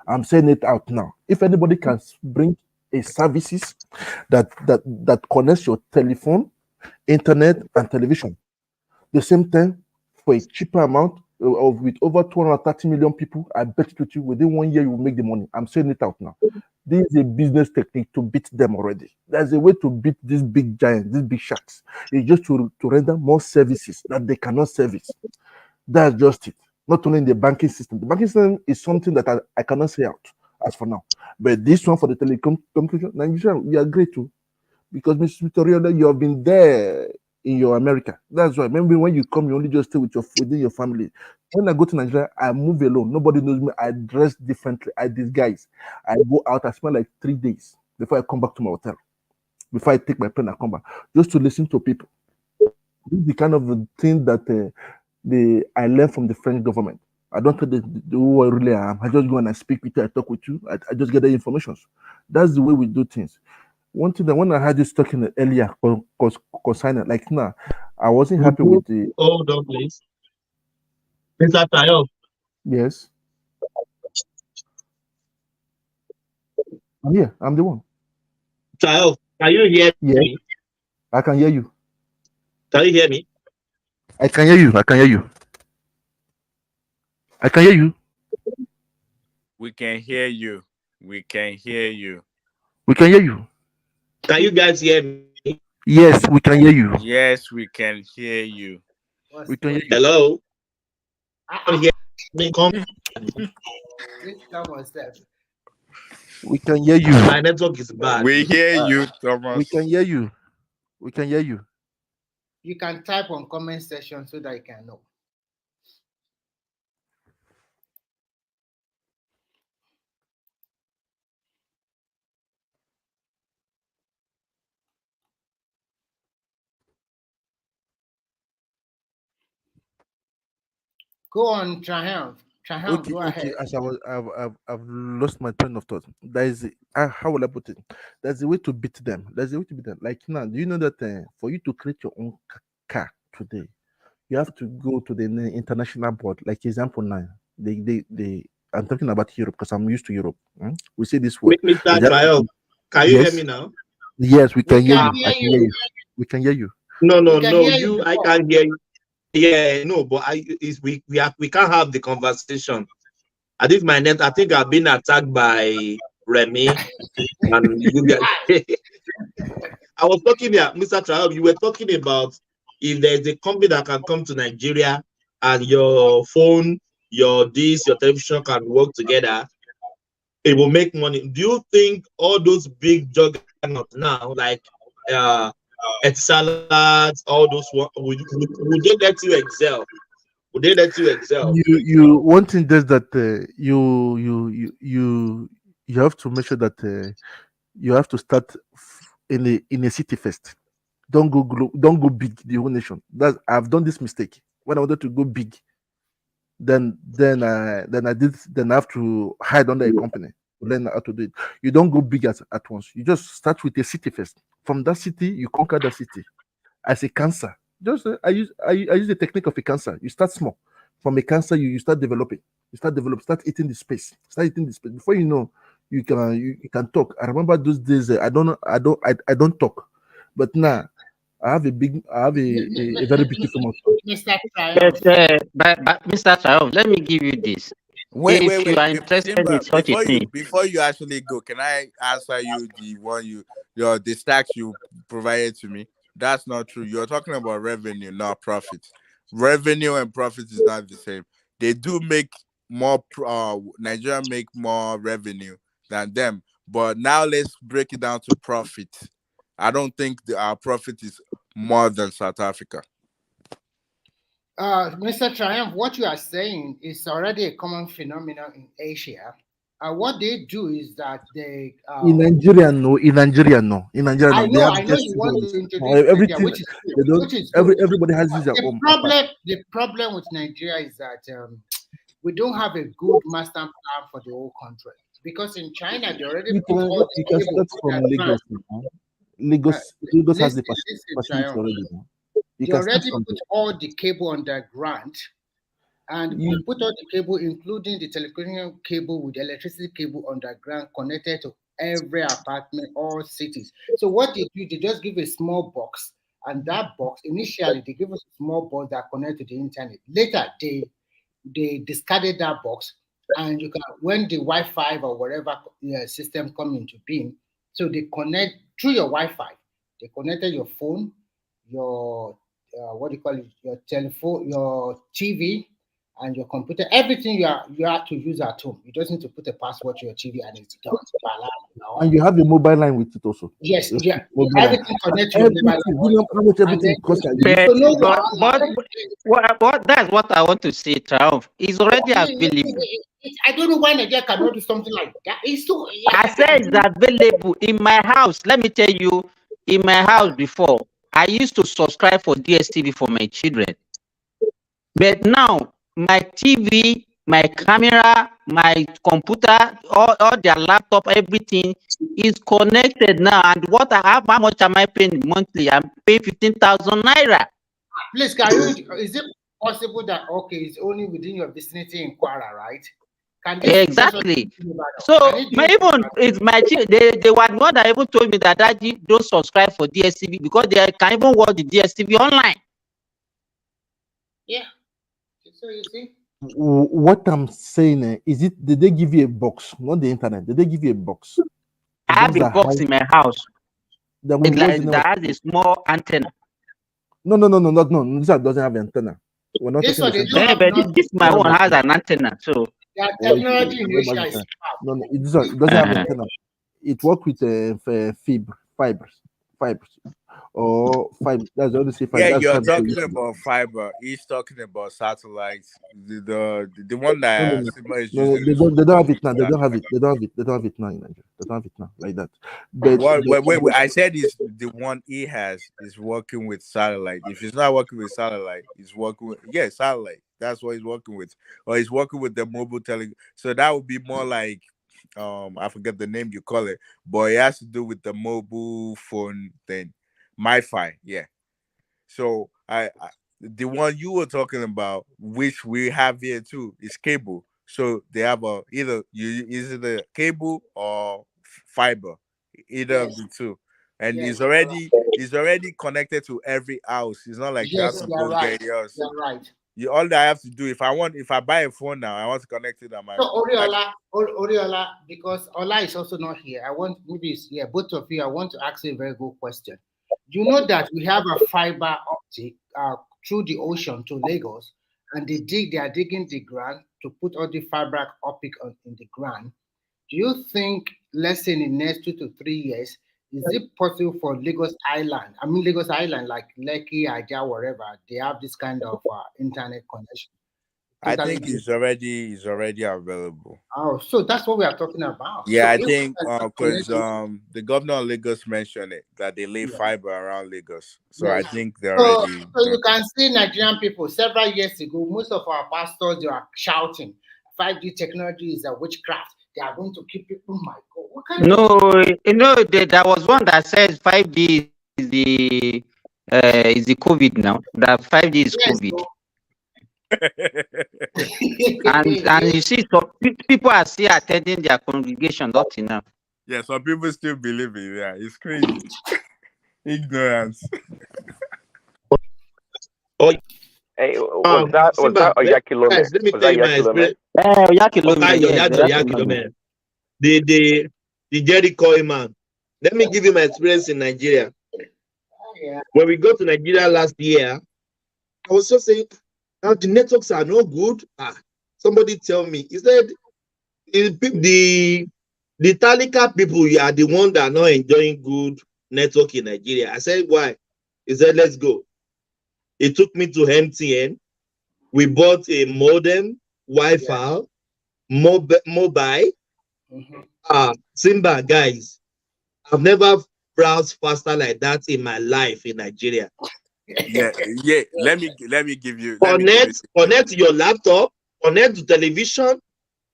I'm saying it out now. If anybody can bring a services that connects your telephone, internet, and television, the same time for a cheaper amount of with over 230 million people, I bet you within 1 year you will make the money. I'm saying it out now. This is a business technique to beat them already. There's a way to beat these big giants, these big sharks. It's just to render more services that they cannot service. That's just it. Not only in the banking system. The banking system is something that I cannot say out as for now. But this one for the telecommunication, Nigeria, we are great too. Because Mr. Victoria, you have been there in your America. That's why. Remember when you come, you only just stay within your family. When I go to Nigeria, I move alone. Nobody knows me. I dress differently. I disguise. I go out. I spend like 3 days before I come back to my hotel. Before I take my pen and come back, just to listen to people. This is the kind of thing that I learned from the French government. I don't tell who I really am. I just go and I speak with you. I talk with you. I just get the information. That's the way we do things. One thing that when I had this talking earlier concerning, like now, I wasn't happy with the. Hold on, please. Mr. Tayo. Yes. I'm here. I'm the one. Child, can you hear me? I can hear you. Can you hear me? I can hear you. I can hear you. I can hear you. We can hear you. We can hear you. We can hear you. Can you guys hear me? Yes, we can hear you. Yes, we can hear you. We can hear you. Hello. Can hear me? Come. We can hear you. My network is bad. We hear you, Thomas. We can hear you. We can hear you. You can type on comment section so that you can know. Go on, Triumph. Triumph, go ahead. As I've lost my train of thought. There is how will I put it? There's a way to beat them. There's a way to beat them. Like now, do you know that for you to create your own car today, you have to go to the international board. Like example now, I'm talking about Europe because I'm used to Europe. We say this word. Mr. Triumph, can you hear me now? Yes, we can hear you. I can hear you. We can hear you. No, I can't hear you. Yeah, no, but we can't have the conversation. I think I've been attacked by Remy and you guys. I was talking here, Mr. Triumph, you were talking about if there's a company that can come to Nigeria and your phone, your television can work together, it will make money. Do you think all those big juggernauts now, like Salads, all those would they let you excel? Would they let you excel? You one thing is that you have to make sure that you have to start in a city first. Don't go big the whole nation. I've done this mistake when I wanted to go big. Then I have to hide under a company to learn how to do it. You don't go big at once. You just start with a city first. From that city, you conquer the city. As a cancer, I use the technique of a cancer. You start small. From a cancer, you start developing. Start eating the space. Before you know, you can talk. I remember those days. I don't talk, but now I have a very beautiful mouth. Mr. Triumph. But Mr. Triumph, let me give you this. Wait. You are interested in such a thing. Before you actually go, can I answer you the stacks you provided to me? That's not true. You're talking about revenue, not profit. Revenue and profit is not the same. They do make more. Nigeria make more revenue than them. But now let's break it down to profit. I don't think our profit is more than South Africa. Mr. Triumph, what you are saying is already a common phenomenon in Asia. What they do is that they in Nigeria, no. I know you want to introduce everything, India, which is everybody has their own. The problem with Nigeria is that we don't have a good master plan for the whole country. Because in China, they already put all the can start from Lagos. Lagos has the facility already. They already put all the cable underground, and we put all the cable, including the telecommunication cable with the electricity cable underground, connected to every apartment, all cities. So what they do, they just give a small box, and that box, initially, they give us a small box that connects to the internet. Later, they discarded that box, and you can, when the Wi-Fi or whatever system come into being, so they connect through your Wi-Fi. They connected your phone, your your telephone, your TV, and your computer. Everything you have to use at home. You just need to put a password to your TV, and it's done. And you have a mobile line with it also. Yes, yeah. Everything connects to your mobile line. How much everything costs? But that's what I want to say, Triumph. It's already available. I don't know why Nigeria cannot do something like that. It's so. I said it's available in my house. Let me tell you, in my house before, I used to subscribe for DSTV for my children. But now, my TV, my camera, my computer, all their laptop, everything is connected now. And how much am I paying monthly? I'm paying 15,000 naira. Please, is it possible that, okay, it's only within your vicinity in Kwara, right? Can this Exactly. So even it's my they were the one that even told me that Daddy, don't subscribe for DSTV because they can even watch the DSTV online. Yeah. So you see. What I'm saying is, did they give you a box, not the internet? Did they give you a box? I have a box in my house. It's like that has a small antenna. No. This one doesn't have antenna. We're not This talking one, the they same don't this my one has an antenna. So their technology in Asia is no, this one, it doesn't have antenna. It works with fibers, or fiber. That's the only say fiber. Yeah, That's you're fiber. talking about fiber. He's talking about satellites. The one that Sima is No, using. they don't have it now. They don't have it. They don't have it. They don't have it now in Nigeria. They don't have it now like that. But Wait. I said is the one he has is working with satellite. If he's not working with satellite, he's working with satellite. That's what he's working with, or he's working with the mobile tele. So that would be more like I forget the name you call it, but it has to do with the mobile phone thing, MiFi. Yeah. So the one you were talking about, which we have here too, is cable. So they have either the cable or fiber, either of the two, and it's already connected to every house. It's not like you have to go get yours. You're right. All that I have to do if I buy a phone now, I want to connect it on my. So Oriola, because Ola is also not here. I want both of you. I want to ask you a very good question. You know that we have a fiber optic through the ocean to Lagos, and they are digging the ground to put all the fiber optic in the ground. Do you think, let's say in the next 2 to 3 years, is it possible for Lagos Island, like Lekki, Aja, wherever, they have this kind of internet connection? I think it's already available. Oh, so that's what we are talking about. Yeah, so I think because the governor of Lagos mentioned it that they lay fiber around Lagos. So I think they're already. So you can see Nigerian people several years ago, most of our pastors, they are shouting 5G technology is a witchcraft. They are going to keep people. Oh my God, what kind of there was one that says 5G is the COVID now. That 5G is COVID. and you see, so people are still attending their congregation up to now. Yeah, some people still believe it. Yeah, it's crazy. Ignorance. Hey, was that Oyakilome? Guys, let me tell you my experience. Oyakilome. The Jericho man. Let me give you my experience in Nigeria. When we go to Nigeria last year, I was just saying, now the networks are no good. Somebody tell me, he said, the Talika people, you are the one that are not enjoying good network in Nigeria. I said, why? He said, let's go. He took me to MTN. We bought a modem, Wi-Fi, mobile. Simba, guys, I've never browsed faster like that in my life in Nigeria. Yeah. Let me give you. Connect your laptop. Connect to television.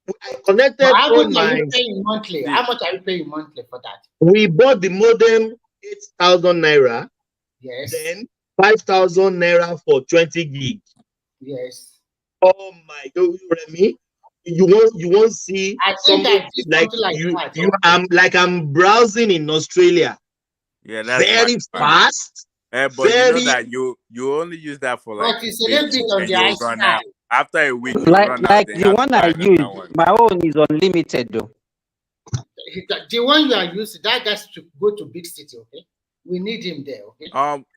I connected on my. Are you paying monthly? How much are you paying monthly for that? We bought the modem 8,000 naira. Yes. Then 5,000 naira for 20 gig. Yes. Oh my God, Remy, you won't see something like I'm browsing in Australia. Yeah, that's very fast. But you know that you only use that for like. But it's a little bit on the high side. After a week, you like run out, the one I use, my own is unlimited though. The one you are using, that guy's to go to big city, okay? We need him there, okay?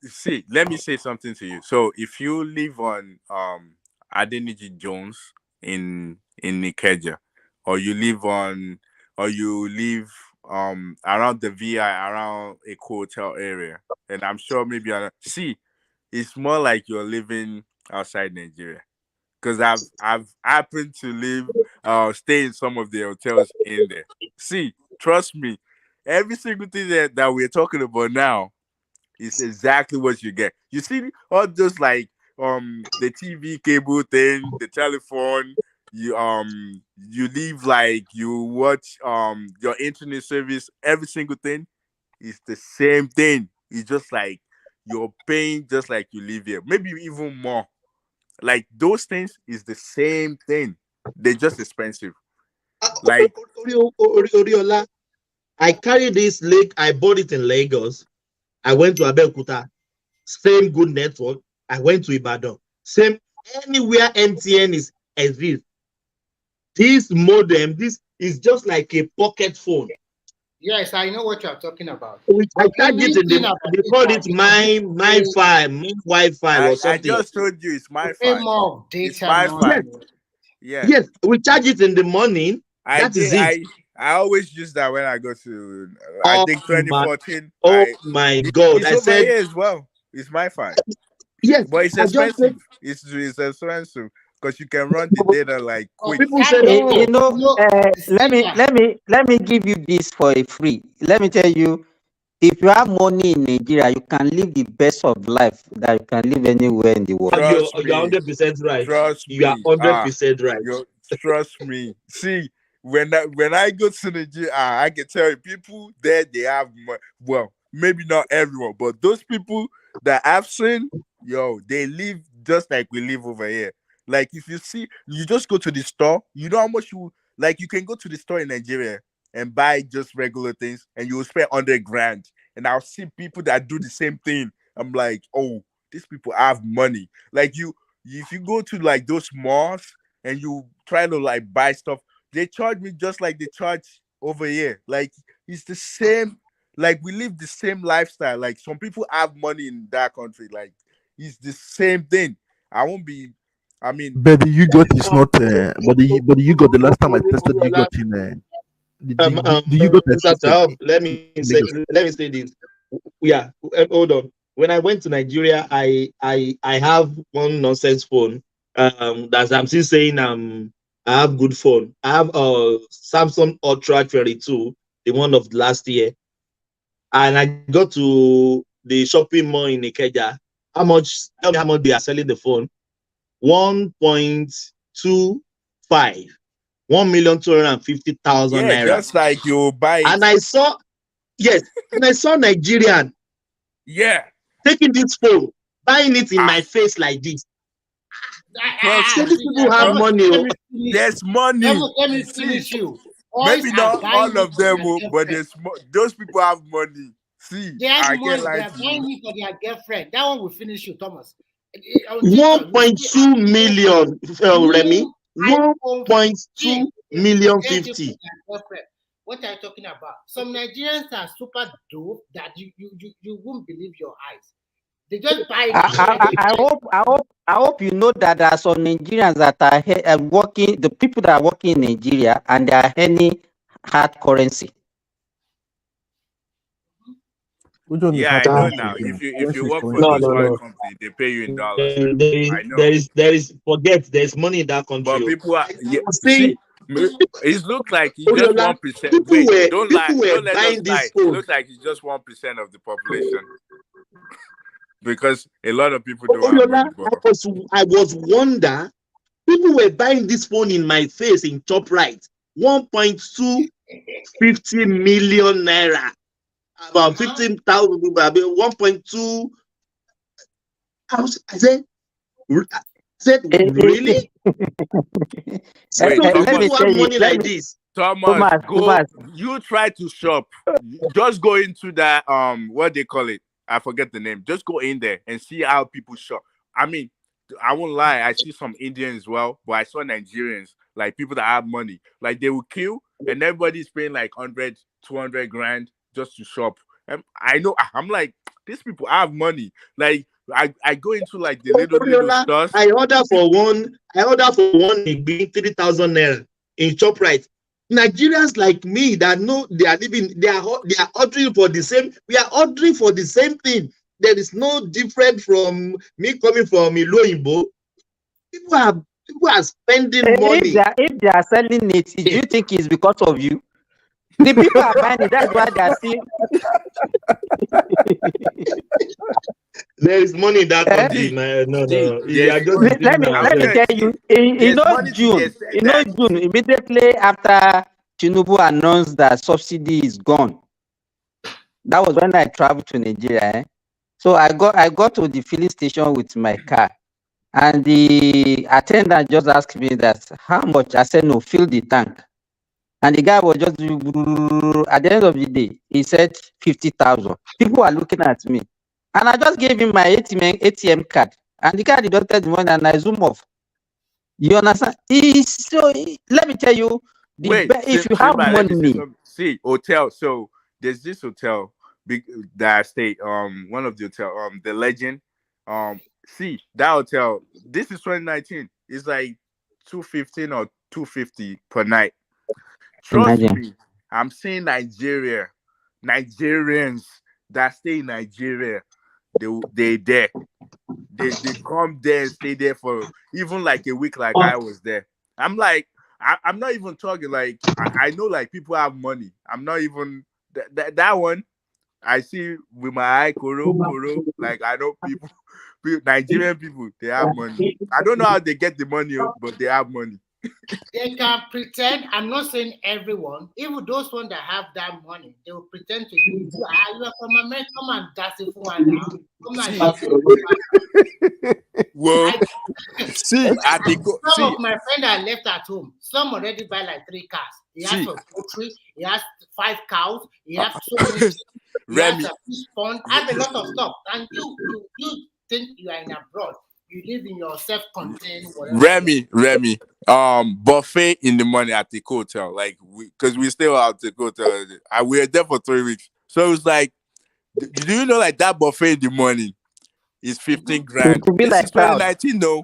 See, let me say something to you. So if you live on Adeniji Jones in Nikeja, or you live around the VI, around a hotel area, and I'm sure maybe it's more like you're living outside Nigeria. Because I've happened to stay in some of the hotels in there. See, trust me, every single thing that we're talking about now is exactly what you get. You see, all just like the TV cable thing, the telephone, you leave like you watch your internet service, every single thing is the same thing. It's just like you're paying just like you live here, maybe even more. Like those things is the same thing. They're just expensive. Like Oriola, I carried this lake. I bought it in Lagos. I went to Abeokuta. Same good network. I went to Ibadan. Same anywhere MTN is exists. This modem, this is just like a pocket phone. Yes, I know what you are talking about. I charge it in they call it my Wi-Fi or I something. just told you it's my Pay five. more of It's data my now. five. Yeah. Yes, we charge it in the morning. That is it. I always use that when I go to I think 2014. My God! It's I over said here as well. It's my five. yes, But it's expensive. It's expensive because you can run the data like quick. People say You know, let me give you this for a free. Let me tell you, if you have money in Nigeria, you can live the best of life that you can live anywhere in the world. You're 100% right. Trust me. You are 100% right. Trust me. See, when I go to Nigeria, I can tell you people there they have well, maybe not everyone, but those people that I've seen, they live just like we live over here. Like if you see, you just go to the store, you know how much you can go to the store in Nigeria and buy just regular things and you will spend 100 grand. And I'll see people that do the same thing. I'm like, oh, these people have money. Like if you go to like those malls and you try to like buy stuff, they charge me just like they charge over here. Like it's the same, like we live the same lifestyle. Like some people have money in that country. Like it's the same thing. I won't be. I mean, but the YouGot is not. But the YouGot, the last time I tested YouGot in. Do you got let me say this. Yeah, hold on. When I went to Nigeria, I have one nonsense phone. That I'm still saying I have good phone. I have a Samsung Ultra 22, the one of last year, and I got to the shopping mall in Ikeja. How much? Tell me how much they are selling the phone. 1.25. 1,250,000 naira. Just like you buy it. And I saw Nigerian. Yeah. Taking this phone, buying it in my face like this. These people have money. There's money. Let me finish you. Maybe not all of them, but those people have money. See, they have I money. can't lie They are to buying you. it for their girlfriend. That one will finish you, Thomas. 1.2 million, Remy. 1.2 million 50. What are you talking about? Some Nigerians are super dope that you won't believe your eyes. They just buy it. I hope you know that there are some Nigerians that are working. The people that are working in Nigeria and they are earning hard currency. Yeah, I know now. If you work for those oil companies, they pay you in dollars. I know. There's money in that country. But people are it looks like it's just 1%. Wait, don't let us lie. It looks like it's just 1% of the population. Because a lot of people don't have money. I was wonder. People were buying this phone in my face in top right. 1.250 million naira. About 15,000 people. 1.2. I said, really? Wait, let me tell you, money like this. Thomas, you try to shop. Just go into that what they call it. I forget the name. Just go in there and see how people shop. I mean, I won't lie. I see some Indians as well, but I saw Nigerians, like people that have money. Like they will queue and everybody's paying like 100, 200 grand just to shop. And I know, I'm like, these people have money. Like I go into like the little stores. I order for one being 3,000 naira in ShopRite. Nigerians like me that know they are ordering for the same. We are ordering for the same thing. There is no different from me coming from Iloimbo. People are spending money. If they are selling it, do you think it's because of you? The people are buying it. That's why they are still. There is money in that country, man. No. Let me tell you. In June, immediately after Tinubu announced that subsidy is gone, that was when I traveled to Nigeria. So I got to the filling station with my car, and the attendant just asked me that how much. I said no, fill the tank. And the guy was just at the end of the day, he said 50,000. People are looking at me. And I just gave him my ATM card. And the guy deducted the money and I zoom off. You understand? Let me tell you, if you have money. See, hotel. So there's this hotel that I stayed, one of the hotel, the Legend. See, that hotel, this is 2019. It's like 215 or 250 per night. Trust me, I'm saying Nigerians that stay in Nigeria, they there. They come there and stay there for even like a week, like I was there. I'm like, I'm not even talking like I know like people have money. I'm not even that one. I see with my eye, Koro, like I know people, Nigerian people, they have money. I don't know how they get the money, but they have money. They can pretend. I'm not saying everyone. Even those ones that have that money, they will pretend to you. You are from America. Come and dance it for one now. Come and dance it. Well, see, some of my friends that left at home. Some already buy like 3 cars. He has a poultry. He has 5 cows. He has so many. He has a fish pond. Has a lot of stuff. And you think you are in abroad. You live in your self-contained whatever. Remy, buffet in the morning at the hotel, like because we stay out the hotel, and we were there for 3 weeks. So it was like, do you know like that buffet in the morning is 15 grand? It could be this like is 2019, no.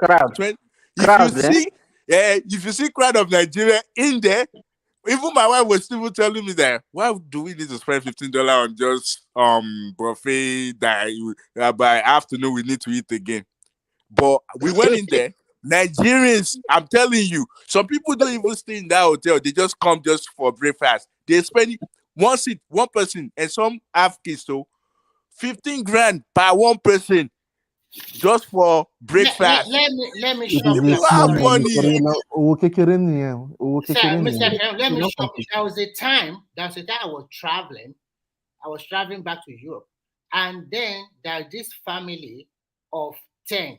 If you see crowd of Nigeria in there, even my wife was still telling me that why do we need to spend $15 on just buffet that by afternoon we need to eat again. But we went in there. Nigerians, I'm telling you, some people don't even stay in that hotel. They just come just for breakfast. They spend one seat, one person, and some have kids, so 15 grand per one person just for breakfast. Let me show you. You have money. Sir, Mr. Let me show you. There was a time I was traveling. I was traveling back to Europe. And then there's this family of 10.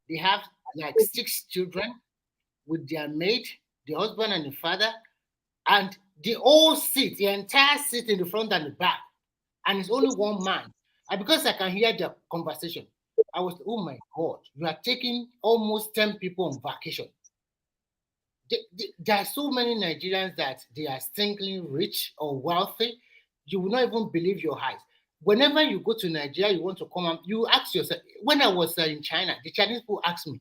They have like 6 children with their maid, the husband and the father, and the whole seat, the entire seat in the front and the back. And it's only one man. And because I can hear the conversation, I was, oh my God, you are taking almost 10 people on vacation. There are so many Nigerians that they are stinkingly rich or wealthy. You will not even believe your eyes. Whenever you go to Nigeria, you want to come out, you ask yourself, when I was in China, the Chinese people asked me,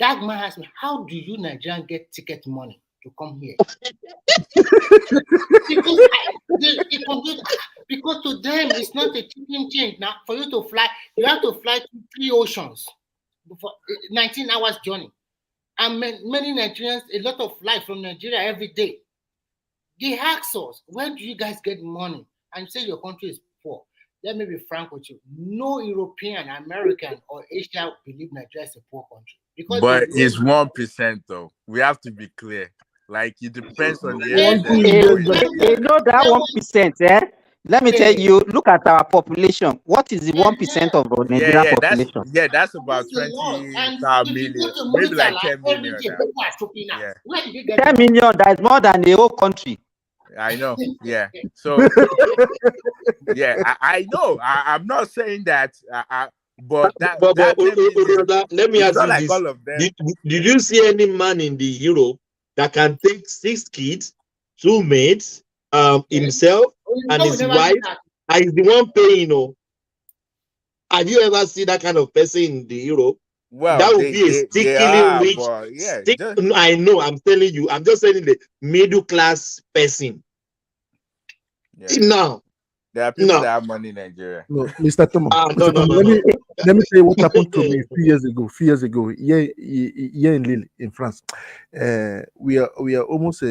that man asked me, how do you Nigerians get ticket money to come here? because to them, it's not a chicken change. Now, for you to fly, you have to fly to 3 oceans for 19 hours journey. And many Nigerians, a lot of flights from Nigeria every day. They ask us, where do you guys get money? And you say your country is poor. Let me be frank with you. No European, American, or Asian believe Nigeria is a poor country. But it's 1% though. We have to be clear. Like it depends on the area. You know that 1%, eh? Let me tell you, look at our population. What is the 1% of the Nigerian population? That's about 20 million, maybe like 10 million. Yeah. 10 million, that is more than the whole country. I know, yeah. So, yeah, I know. I'm not saying that, but let me ask you like this: all of them. Did you see any man in the Europe that can take 6 kids, 2 maids, himself and his wife, and is the one paying? Have you ever seen that kind of person in the Europe? Well, that would be a stickily rich. I know. I'm telling you. I'm just saying the middle class person. Yeah. Now, there are people that have money in Nigeria. No, Mr. Thomas. Let me tell you what happened to me a few years ago. Here in Lille, in France, we are almost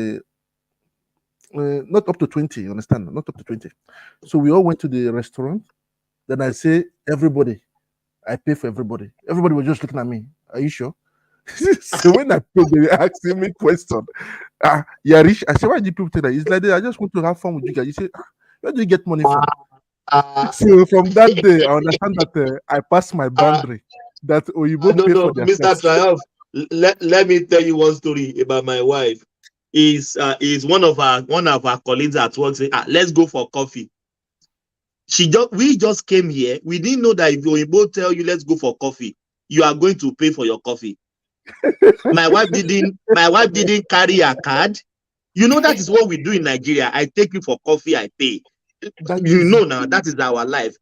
not up to 20. You understand? Not up to 20. So we all went to the restaurant. Then I say, everybody, I pay for everybody. Everybody was just looking at me. Are you sure? So when I paid, they were asking me question. You're rich. I said, why do people take that? It's like I just want to have fun with you guys. You say, where do you get money from? So from that day, I understand that I passed my boundary. That Oyibo pay for their Mr. Triumph, let me tell you one story about my wife. is one of our colleagues at work say, let's go for coffee. We just came here. We didn't know that if Oyibo tell you let's go for coffee, you are going to pay for your coffee. My wife didn't carry a card. You know, that is what we do in Nigeria. I take you for coffee, I pay. Now that is our life.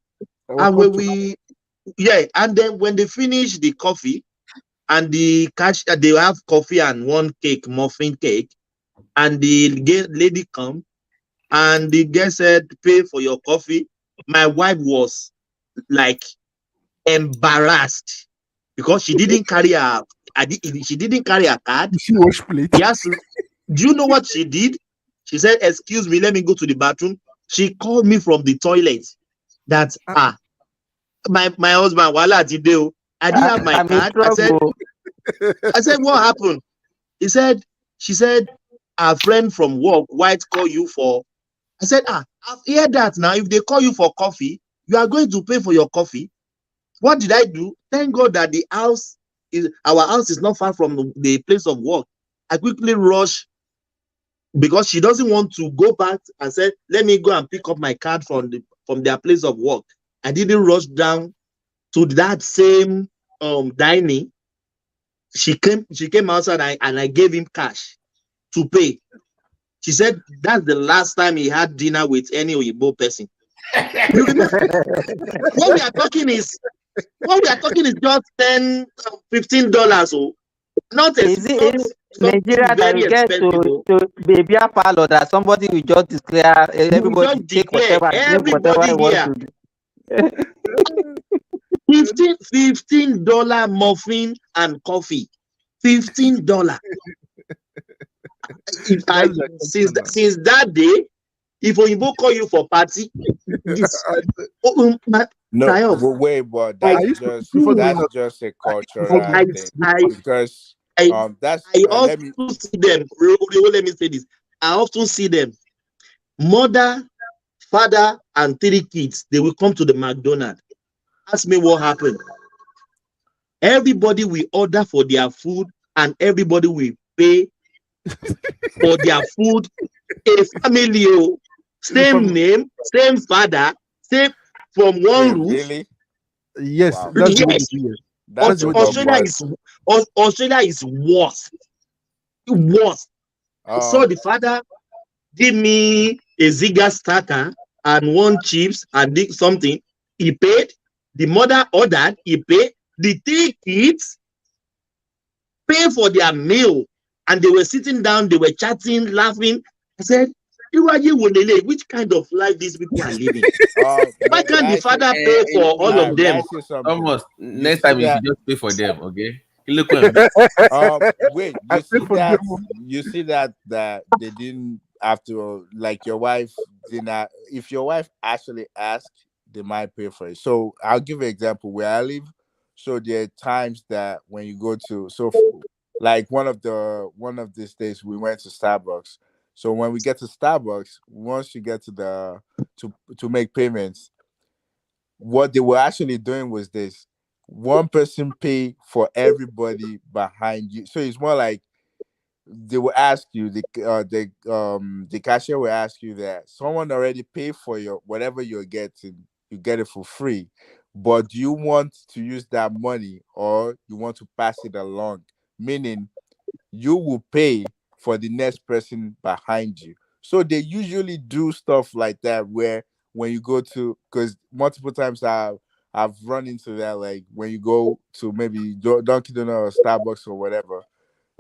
And when and then when they finish the coffee and the cash, they have coffee and one cake, muffin cake, and the lady come and the girl said, pay for your coffee. My wife was like embarrassed because she didn't carry a card. She was split. Yes. Do you know what she did? She said, excuse me, let me go to the bathroom. She called me from the toilet that my husband, I didn't have my card. I said, what happened? She said, a friend from work, white, call you for. I said, I've heard that now. If they call you for coffee, you are going to pay for your coffee. What did I do? Thank God that our house is not far from the place of work. I quickly rush because she doesn't want to go back and say, let me go and pick up my card from their place of work. I didn't rush down to that same dining. She came outside and I gave him cash to pay. She said that's the last time he had dinner with any Oyibo person. You remember? What we are talking is just $10, $15. Oh, not Nigeria that we get to baby parlor that somebody will just declare everybody take whatever he wants to do. $15 muffin and coffee. $15. Since that day, if Oyibo call you for party, no, wait, but that's just a cultural thing because that's. I often see them. Let me say this. I often see them. Mother, father, and 3 kids. They will come to the McDonald's. Ask me what happened. Everybody will order for their food, and everybody will pay for their food. A family, same name, same father, same from one roof. Really? Yes, wow. That's Australia is worse. Worse. So the father give me a Ziga starter and 1 chips and something. He paid. The mother ordered. He paid. The 3 kids pay for their meal, and they were sitting down. They were chatting, laughing. I said, which kind of life these people are living? Why can't the father pay for all of them? Almost next time you should just pay for them, okay? Look wait, you see that they didn't have to, like, your wife didn't. If your wife actually asked, they might pay for it. So I'll give you an example where I live. So there are times that when you go to, like one of these days we went to Starbucks. So when we get to Starbucks, once you get to to make payments, what they were actually doing was this: one person pay for everybody behind you. So it's more like they will ask you, the cashier will ask you that someone already paid for your whatever you're getting, you get it for free. But do you want to use that money or you want to pass it along? Meaning you will pay for the next person behind you. So they usually do stuff like that where when you go to, because multiple times I've run into that, like when you go to maybe Dunkin' Donuts or Starbucks or whatever,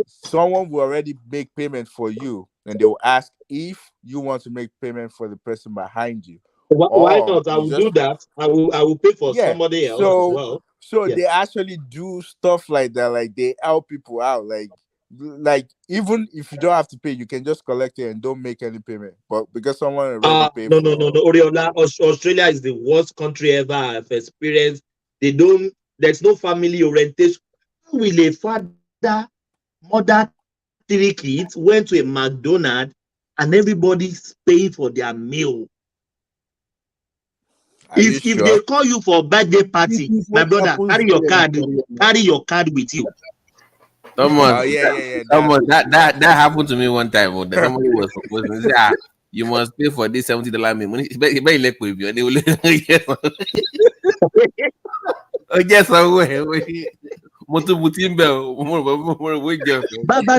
someone will already make payment for you and they will ask if you want to make payment for the person behind you. Why not? I will do that. I will pay for somebody else as well. So they actually do stuff like that, like they help people out, like even if you don't have to pay, you can just collect it and don't make any payment. But because someone already paid no, Oriola, Australia is the worst country ever I've experienced. There's no family orientation. How will a father, mother, 3 kids went to a McDonald's and everybody's paying for their meal? If they call you for a birthday party, my brother, carry your card with you. Someone, yeah. someone that happened to me one time. That somebody was to say, you must pay for this $70 money. He better let with you. And they will yes. Oh yes, somewhere. Baba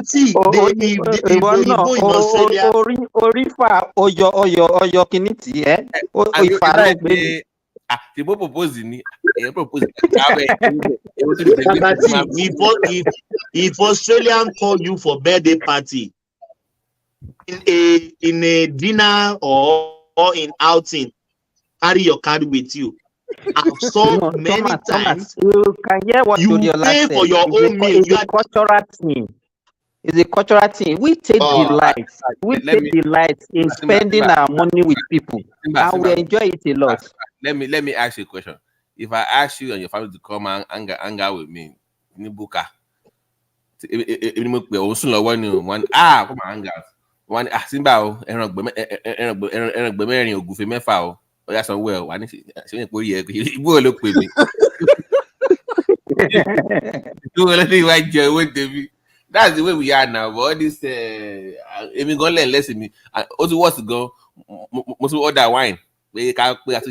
T, if Oyibo in Australia. Orifa Oyo Kiniti, eh? The proposing, Baba T, if Australian call you for birthday party in a dinner or in outing, carry your card with you. I've saw many times. You can hear what you pay for your own meal. It's a cultural thing. It's a cultural thing. We take delight. We take delight in spending our money with people, and we enjoy it a lot. Let me ask you a question. If I ask you and your family to come and hang out with me in Buka, come hang out. One Simba, Goofy Mefao, or that's well. One is look with me. That's the way we are now. But all this, even gonna learn less in me. Also, what's to go? Most order wine. We can't propose.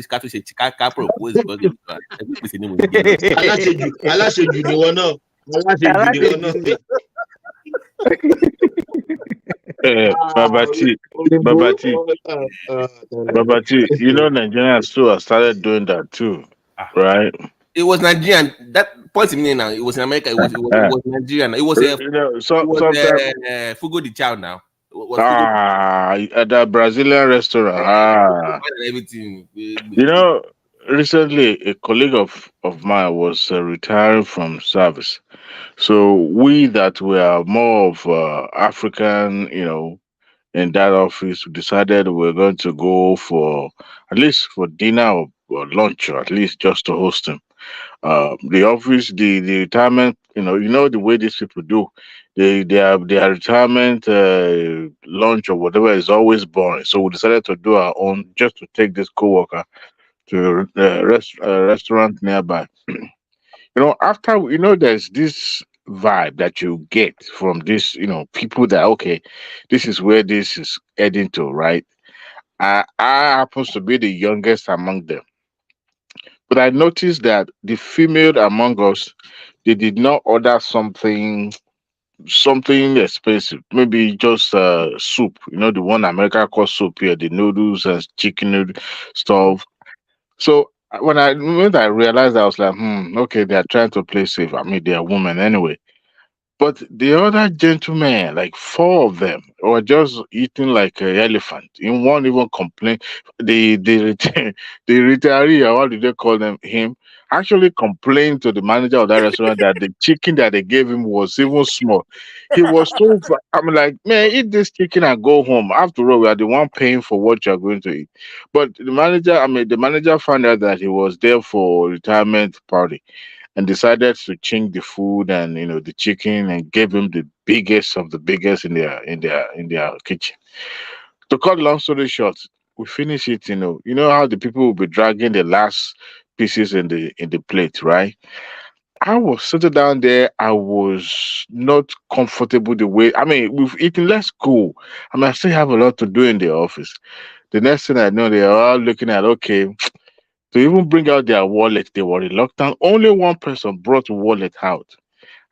Babati, you know Nigerians too have started doing that too, right? It was Nigerian. That point to me now. It was in America. It was Nigerian. It was Fugo the Child now. At the Brazilian restaurant. Everything. You know, recently a colleague of mine was retiring from service. So we that were more of African, in that office, we decided we were going to go for at least for dinner or lunch, or at least just to host him. The office, the retirement, the way these people do, their retirement lunch or whatever is always boring. So we decided to do our own, just to take this coworker to a restaurant nearby. After there's this vibe that you get from this, people that okay, this is where this is heading to, right? I happens to be the youngest among them. But I noticed that the female among us, they did not order something expensive. Maybe just soup. The one America calls soup here, the noodles and chicken noodle stuff. So when I realized, I was like, okay, they are trying to play safe. I mean, they are women anyway. But the other gentlemen, like 4 of them, were just eating like an elephant. In one even complained. The retiree, or what do they call him, actually complained to the manager of that restaurant that the chicken that they gave him was even small. He was so. I'm like, man, eat this chicken and go home. After all, we are the one paying for what you're going to eat. But the manager found out that he was there for a retirement party, and decided to change the food and the chicken, and gave him the biggest of the biggest in their kitchen. To cut long story short, we finish it. You know how the people will be dragging the last pieces in the plate, right? I was sitting down there. I was not comfortable the way. I mean, we've eaten. Let's go. I mean, I still have a lot to do in the office. The next thing I know, they are all looking at, okay, to even bring out their wallet, they were reluctant. Only one person brought a wallet out.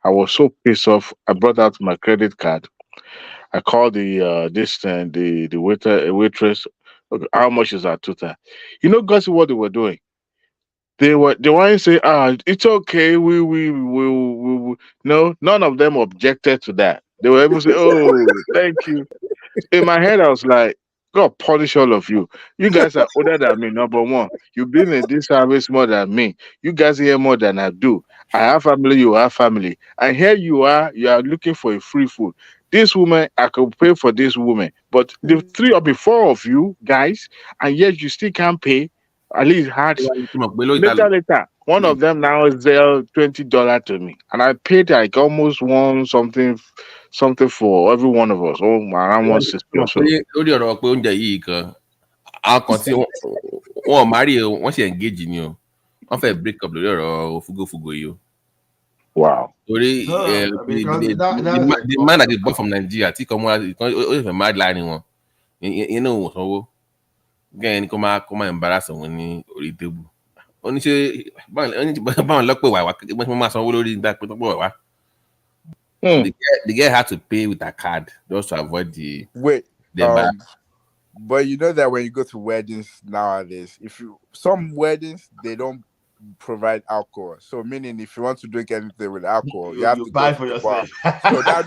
I was so pissed off. I brought out my credit card. I called the waitress. Okay, how much is our total? Guys, what they were doing? They weren't saying, it's okay. We no, none of them objected to that. They were able to say, oh, thank you. In my head, I was like, God punish all of you. You guys are older than me, number one. You've been in this service more than me. You guys hear more than I do. I have family, you have family. And here you are looking for a free food. This woman, I could pay for this woman. But the 3 or 4 of you guys, and yet you still can't pay. At least hard. Later, one of them now is there $20 to me. And I paid like almost something for every one of us. Around 160 or so. Lórí ọ̀rọ̀ pé oúnjẹ yìí kan, àwọn kan tí wọ́n marry wọ́n ṣe engage ni o, wọ́n fẹ́ break up lórí ọ̀rọ̀ fugo yìí o. Wow. Already, Because the man that they bought from Nigeria, I think a mad line one. You know, so again, come embarrassing when you already table. Only say, báwọn lọ́pọ̀ wà wọ́n máa sanwó lórí ìgbà pé tọ́pọ̀ wà. The girl had to pay with a card just to avoid the embarrassment. But you know that when you go to weddings nowadays, some weddings they don't provide alcohol. So meaning if you want to drink anything with alcohol, you have to buy go for to the bar. yourself. So that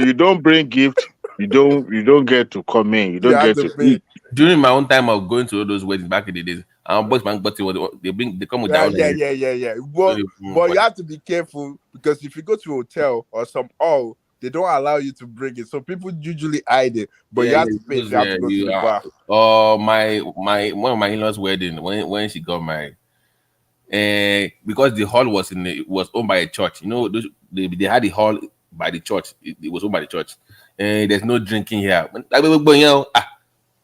you don't bring gift. You don't get to come in. You don't get to eat. During my own time of going to all those weddings back in the days, boys man they come with their own. Yeah. But you have to be careful because if you go to a hotel or some hall, they don't allow you to bring it. So people usually hide it, but you have to pay if you have to go to the bar. My one of my in-laws' wedding when she got married, because the hall was owned by a church. You know, they had the hall by the church. It was owned by the church. There's no drinking here.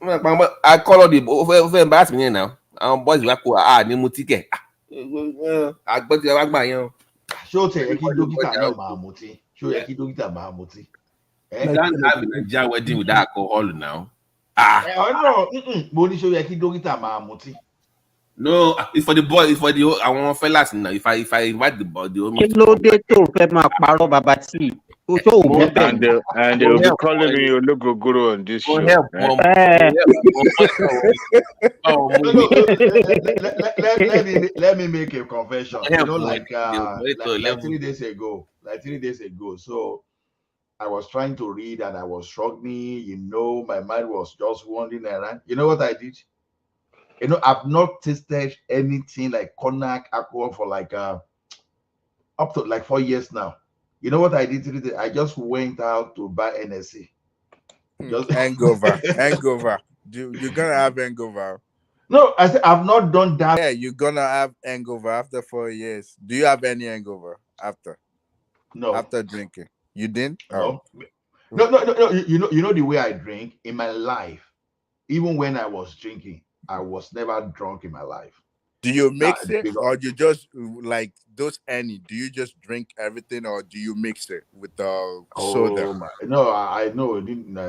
I call all the embarrass me now. Boys like ni mo ticket. I got the agba yan. Show te eki dókítà náà máa mutí. Show eki dókítà máa mutí. You can't have a Nigerian wedding with alcohol now. No, mo ní show eki dókítà máa mutí. No, it's for the boy. It's for the àwọn fellas now. If I invite the boy, the kí ló dé tó fẹ́ máa parọ́ bàbá tí o tó o bọ́ bẹ́ẹ̀. And they will be calling me Ologogoro on this show. Let me make a confession. You know, like 3 days ago. So I was trying to read and I was struggling. You know, my mind was just wandering around. You know what I did? You know, I've not tasted anything like cognac alcohol for like up to like 4 years now. You know what I did today? I just went out to buy NSC. Just hangover. You're gonna have hangover. No, I said I've not done that. Yeah, you're gonna have hangover after 4 years. Do you have any hangover after? No. After drinking, you didn't? No. No. You know the way I drink in my life. Even when I was drinking, I was never drunk in my life. Do you mix it or you just like those any? Do you just drink everything or do you mix it with soda? No, I know. I didn't. No,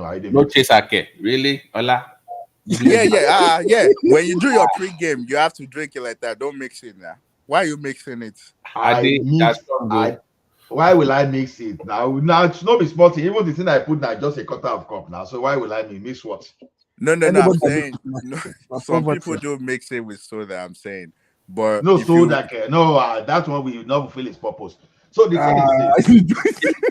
I didn't. No chesake, really? Hola. Yeah. When you do your pre-game, you have to drink it like that. Don't mix it now. Why are you mixing it? Why will I mix it now? Now it's not be small thing. Even the thing I put now just a quarter of cup now. So why will I mix what? No. I'm saying some people do mix it with soda. I'm saying, but no soda. No, that one will not fulfill its purpose. So the thing is,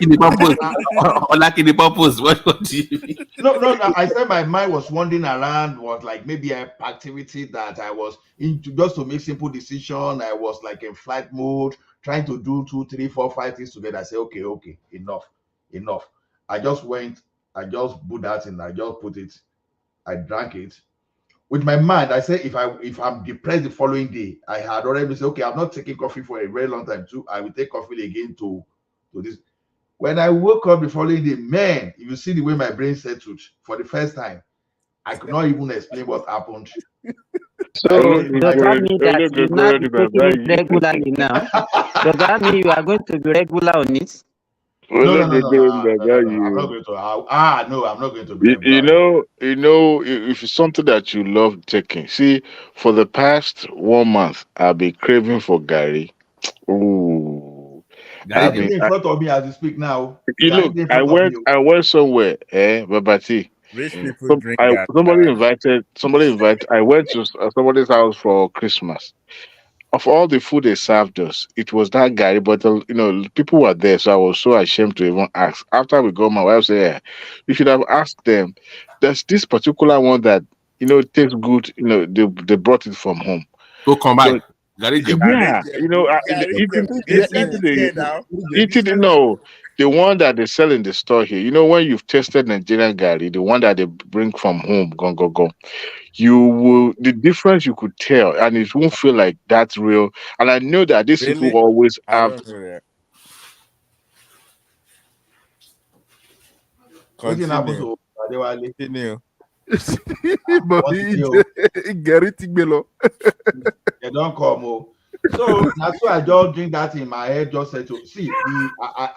the purpose. What do you mean? No. I said my mind was wandering around. Was like maybe an activity that I was into just to make simple decision. I was like in flight mode, trying to do 2, 3, 4, 5 things together. I said, okay, enough. I just went. I just put that in. I just put it. I drank it. With my mind, I said, if I'm depressed the following day, I had already said, okay, I'm not taking coffee for a very long time too. I will take coffee again to this. When I woke up the following day, man, if you see the way my brain settled for the first time, I could not even explain what happened. So does that mean that you now be taking it regularly now? Does that mean you are going to be regular on it? No, I'm not going to. I'm not going to be. You know, if it's something that you love taking. See, for the past 1 month, I've been craving for Gary. Ooh, in front of me as you speak now. You look, I went somewhere, Babati. Rich people drink that. Somebody invited. I went to somebody's house for Christmas. Of all the food they served us, it was that Gary, but people were there, so I was so ashamed to even ask. After we got, my wife said, "Yeah, you should have asked them." There's this particular one that tastes good. They brought it from home. So come back. Eating. The one that they sell in the store here. When you've tasted Nigerian Gary, the one that they bring from home, go. The difference you could tell, and it won't feel like that's real. And I know that these people always have. Continue. They don't come. So that's why I just drink that in my head. Just said to see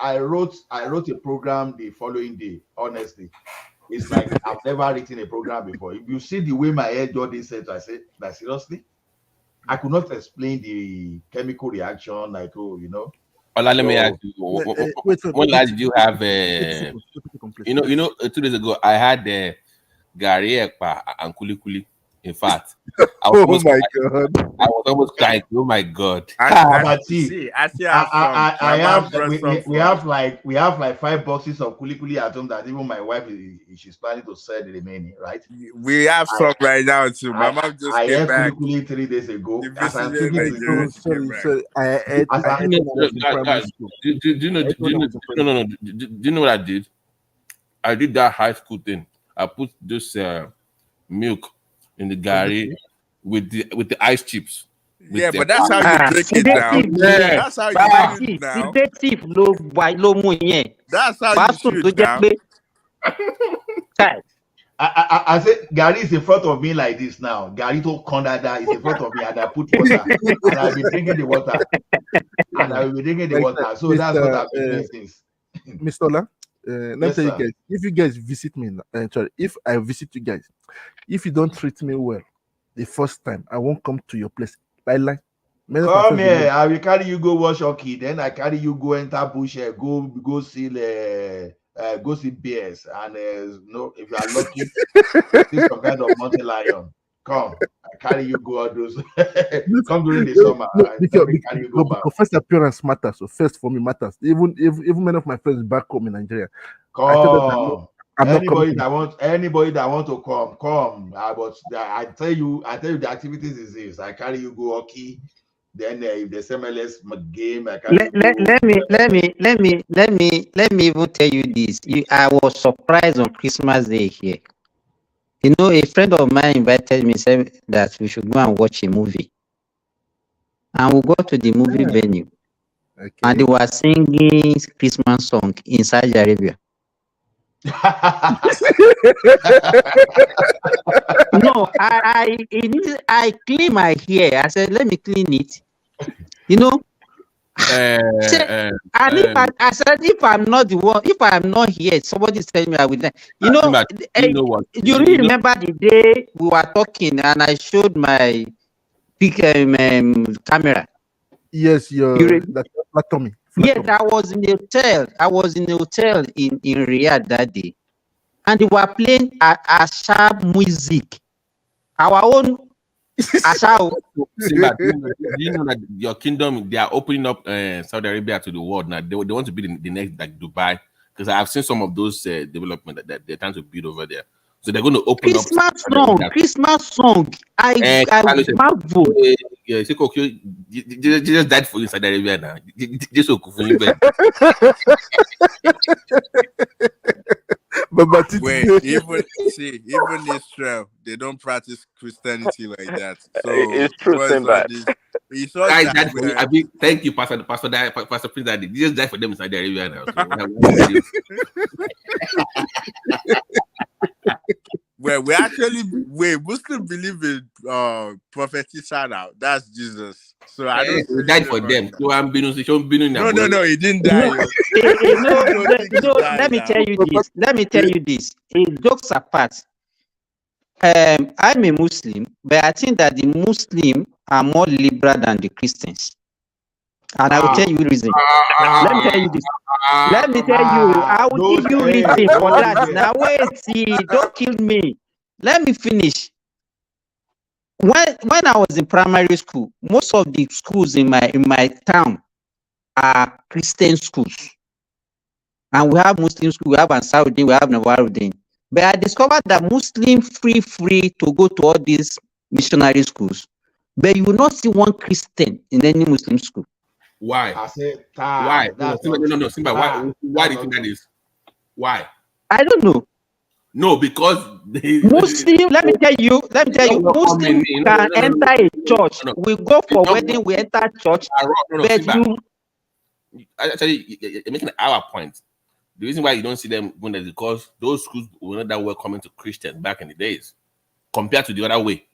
I wrote a program the following day. Honestly, it's like I've never written a program before. If you see the way my head just said, I said, like seriously, I could not explain the chemical reaction. Like Ola, let me ask So you, Wait, when last did you have 30 seconds. 30 seconds, please. 2 days ago, I had Gary Ekpa and Kuli Kuli. In fact, I was Oh almost my crying. God. I was almost crying. Oh my God. but see, I still have some. I My mom have brought some we have like 5 boxes of kuli kuli at home that even my wife she's planning to sell the remaining, right? We have some right now too. My mom just I came ate kuli back. kuli 3 days ago. She As I'm visited speaking to Nigeria. you, Oh, sorry. I ate as when I was in primary Guys, school. do you know? I ate when I was in primary school. Do you know what I did? I did that high school thing. I put this milk in the gari with the ice chips. Yeah, but that's how you drink it now. That's how you should now. That's how you should now. I said Gary is in front of me like this now. Gary to Condada is in front of me, and I put water, and I'll be drinking the water, and I will be drinking the water. So that's what I've been doing since. Mr. Ola, let me Yes, tell you sir. guys, if you guys visit me, sorry, if I visit you guys, if you don't treat me well the first time, I won't come to your place. Like, Come here, I will carry you go wash your kid. Then I carry you go enter bush, go see go see bears, and if you are lucky, see some kind of mountain lion. Come, I carry you go all those. Come during the summer. Let me carry you go back. Because first appearance matters. So first for me matters. Even many of my friends back home in Nigeria, I tell them that, I'm not coming. Anybody that want to come. I tell you the activities is this. I carry you go hockey. Then if there's MLS game, I carry you go. Let me even tell you this. I was surprised on Christmas Day here. You know, a friend of mine invited me, said that we should go and watch a movie. And we go to the movie venue. And they were singing Christmas song in Saudi Arabia. No, I clean my hair. I said, let me clean it. You know? I said, if I'm not the one, if I'm not here, somebody's telling me I will. You know, you really remember the day we were talking and I showed my big camera. Yes, that Tommy. Yes, I was in the hotel. I was in the hotel in Riyadh that day, and they were playing a sharp music. Our own. Simba, do you know that your kingdom, they are opening up Saudi Arabia to the world now? They want to be the next like Dubai, because I've seen some of those development that they're trying to build over there. So they're going to open Christmas song. I marvel. Yeah, Jesus died for you in Saudi Arabia now. Wait, even Israel, they don't practice Christianity like that. So it's true, Simba. Thank you, Pastor Prince Daddy. Jesus died for them in Saudi Arabia now. Well, Muslims believe in Prophet Isa now. That's Jesus. So I don't. He died for them. So I'm being No, he didn't die. Let me tell you this. Jokes apart. I'm a Muslim, but I think that the Muslims are more liberal than the Christians. And I will tell you the reason. Let me tell you this. Let me tell you. I will give you reason for that. Now wait, see, don't kill me. Let me finish. When I was in primary school, most of the schools in my town are Christian schools. And we have Muslim schools, we have Ansarudin, we have Nawaruddin. But I discovered that Muslims free to go to all these missionary schools. But you will not see one Christian in any Muslim school. Why? I said, why? No, Simba, why do you think that is? Why? I don't know. No, because Muslim, let me tell you, Muslim can enter a church. We go for wedding, we enter church. Actually, you're making our point. The reason why you don't see them going is because those schools were not that welcoming to Christians back in the days, compared to the other way.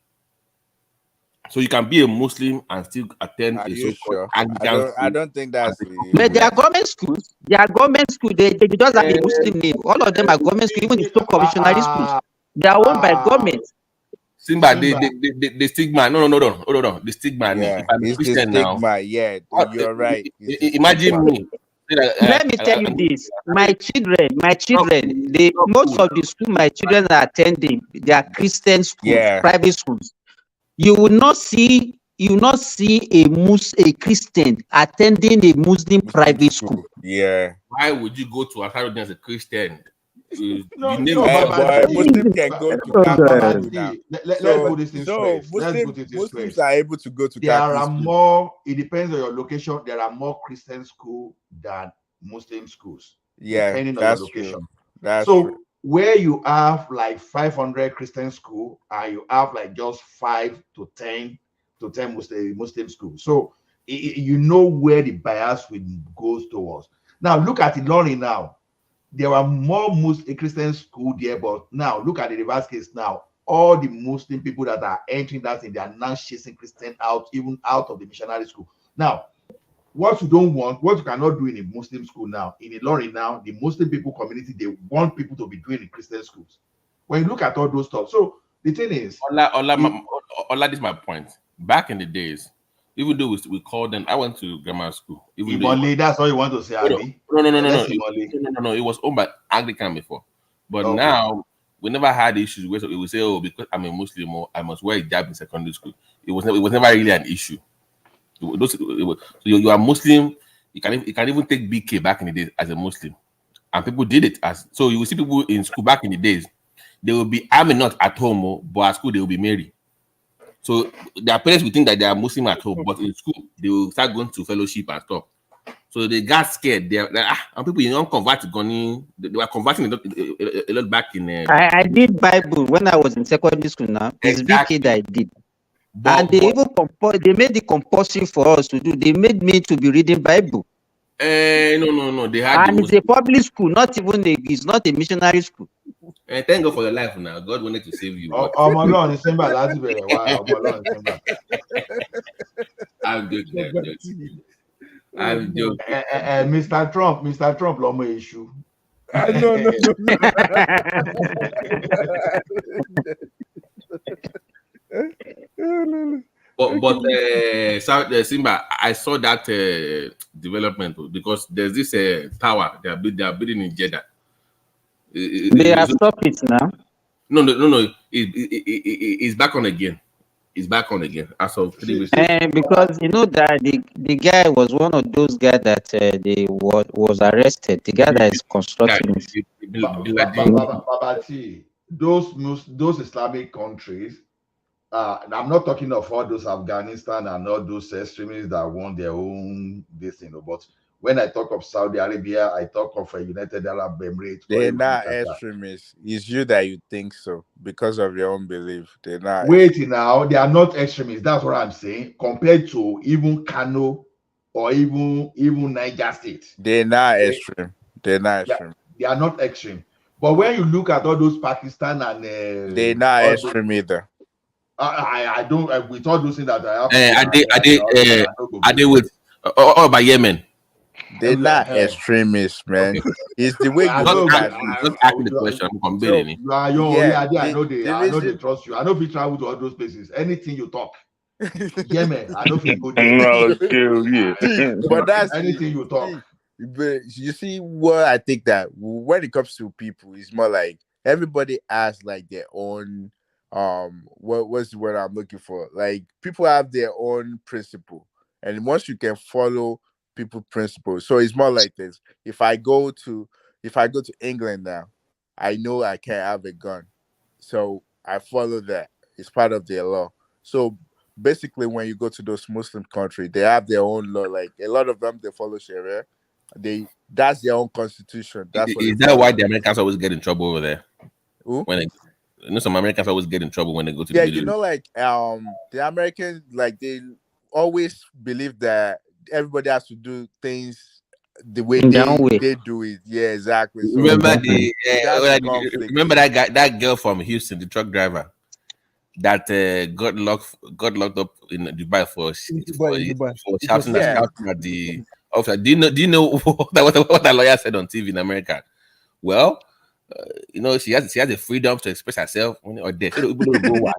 So you can be a Muslim and still attend Are a you so-called sure? Anglican I school. don't think that's the But they are government schools. They are government schools. They just have a Muslim name. All of them are government schools, even the so-called schools. They are owned by government. Simba, the stigma. No. The stigma. Yeah, If I'm a it's the Christian now, stigma. Yeah, you're right. It's the imagine stigma. me. Let me tell you this: my children, most of the school my children are attending, they are Christian schools, Yeah. private schools. You will not see a Christian attending a Muslim private school. Yeah. Why would you go to Asarudin as a Christian? Baba Muslim can go to Baba Catholic now. let's put this in So straight. Let's put it in Muslims straight. are able to go to There Catholic are school. more. It depends on your location. There are more Christian schools than Muslim schools. Yeah, Depending on your that's location. true. That's so true. where you have like 500 Christian school and you have like just 5 to 10 Muslim schools. So you know where the bias will goes towards. Now look at Ilorin now. There are more Muslim Christian school there, but now look at the reverse case now. All the Muslim people that are entering that thing, they are now chasing Christian out, even out of the missionary school. Now, what you don't want, what you cannot do in a Muslim school now, in Ilorin now, the Muslim people community, they want people to be doing in Christian schools. When you look at all those stuff, so the thing is, Ola, this is my point. Back in the days, even though we called them, I went to grammar school. Imole, that's all you want to say, Abi? No. It was owned by Anglican before, but now we never had issues where we would say, "Oh, because I'm a Muslim, or I must wear a hijab in secondary school." It was never really an issue. So you are Muslim. You can even take BK back in the days as a Muslim, and people did it as. So you will see people in school back in the days. They will be not at home, but at school they will be married. So their parents will think that they are Muslim at home, but in school they will start going to fellowship and stuff. So they got scared. They're like, and people don't convert to Goni. They were converting a lot back in. I did Bible when I was in secondary school. Now it's BK that I did, and they even they made it compulsory for us to do. They made me to be reading Bible. No. They had, and it's a public school, not even it's not a missionary school. Thank God for your life now. God wanted to save you. I'm joking. I'm joking. Mr. Trump, Lomo issue. No. But Simba, I saw that development because there's this tower they are building in Jeddah. They have stopped it now. No. It's back on again. It's back on again as of 3 weeks. Because you know that the guy was one of those guys that they was arrested. The guy that is constructing Babati, those Islamic countries. I'm not talking of all those Afghanistan and all those extremists that want their own this thing, but when I talk of Saudi Arabia, I talk of a United Arab Emirates. They're not extremists. It's you that you think so because of your own belief. They're not. Wait now, they are not extremists. That's what I'm saying. Compared to even Kano or even Niger State, they're not extreme. They're not extreme. They are not extreme. But when you look at all those Pakistan and they're not extreme either. I don't. With all those things that I have, are they with by Yemen? They're not extremists, man. It's the way you look at it. Just asking the question. I know they trust you. I know if you travel to all those places, anything you talk, Yemen, I know if you go there. But that's anything you talk. But you see what I think that when it comes to people, it's more like everybody has like their own what's the word I'm looking for? Like people have their own principle, and once you can follow people principles, so it's more like this. If I go to England now, I know I can't have a gun, so I follow that. It's part of their law. So basically, when you go to those Muslim countries, they have their own law. Like a lot of them, they follow Sharia. That's their own constitution. That's Is that why the Americans always get in trouble over there? Some Americans always get in trouble when they go to the Middle East. Like the Americans, like they always believe that everybody has to do things the way they do it. Yeah, exactly. So remember remember that girl from Houston, the truck driver. that got locked up in Dubai for shouting and Yeah. shouting at the officer. Do you know what that lawyer said on TV in America? Well, she has the freedom to express herself or there. So people don't go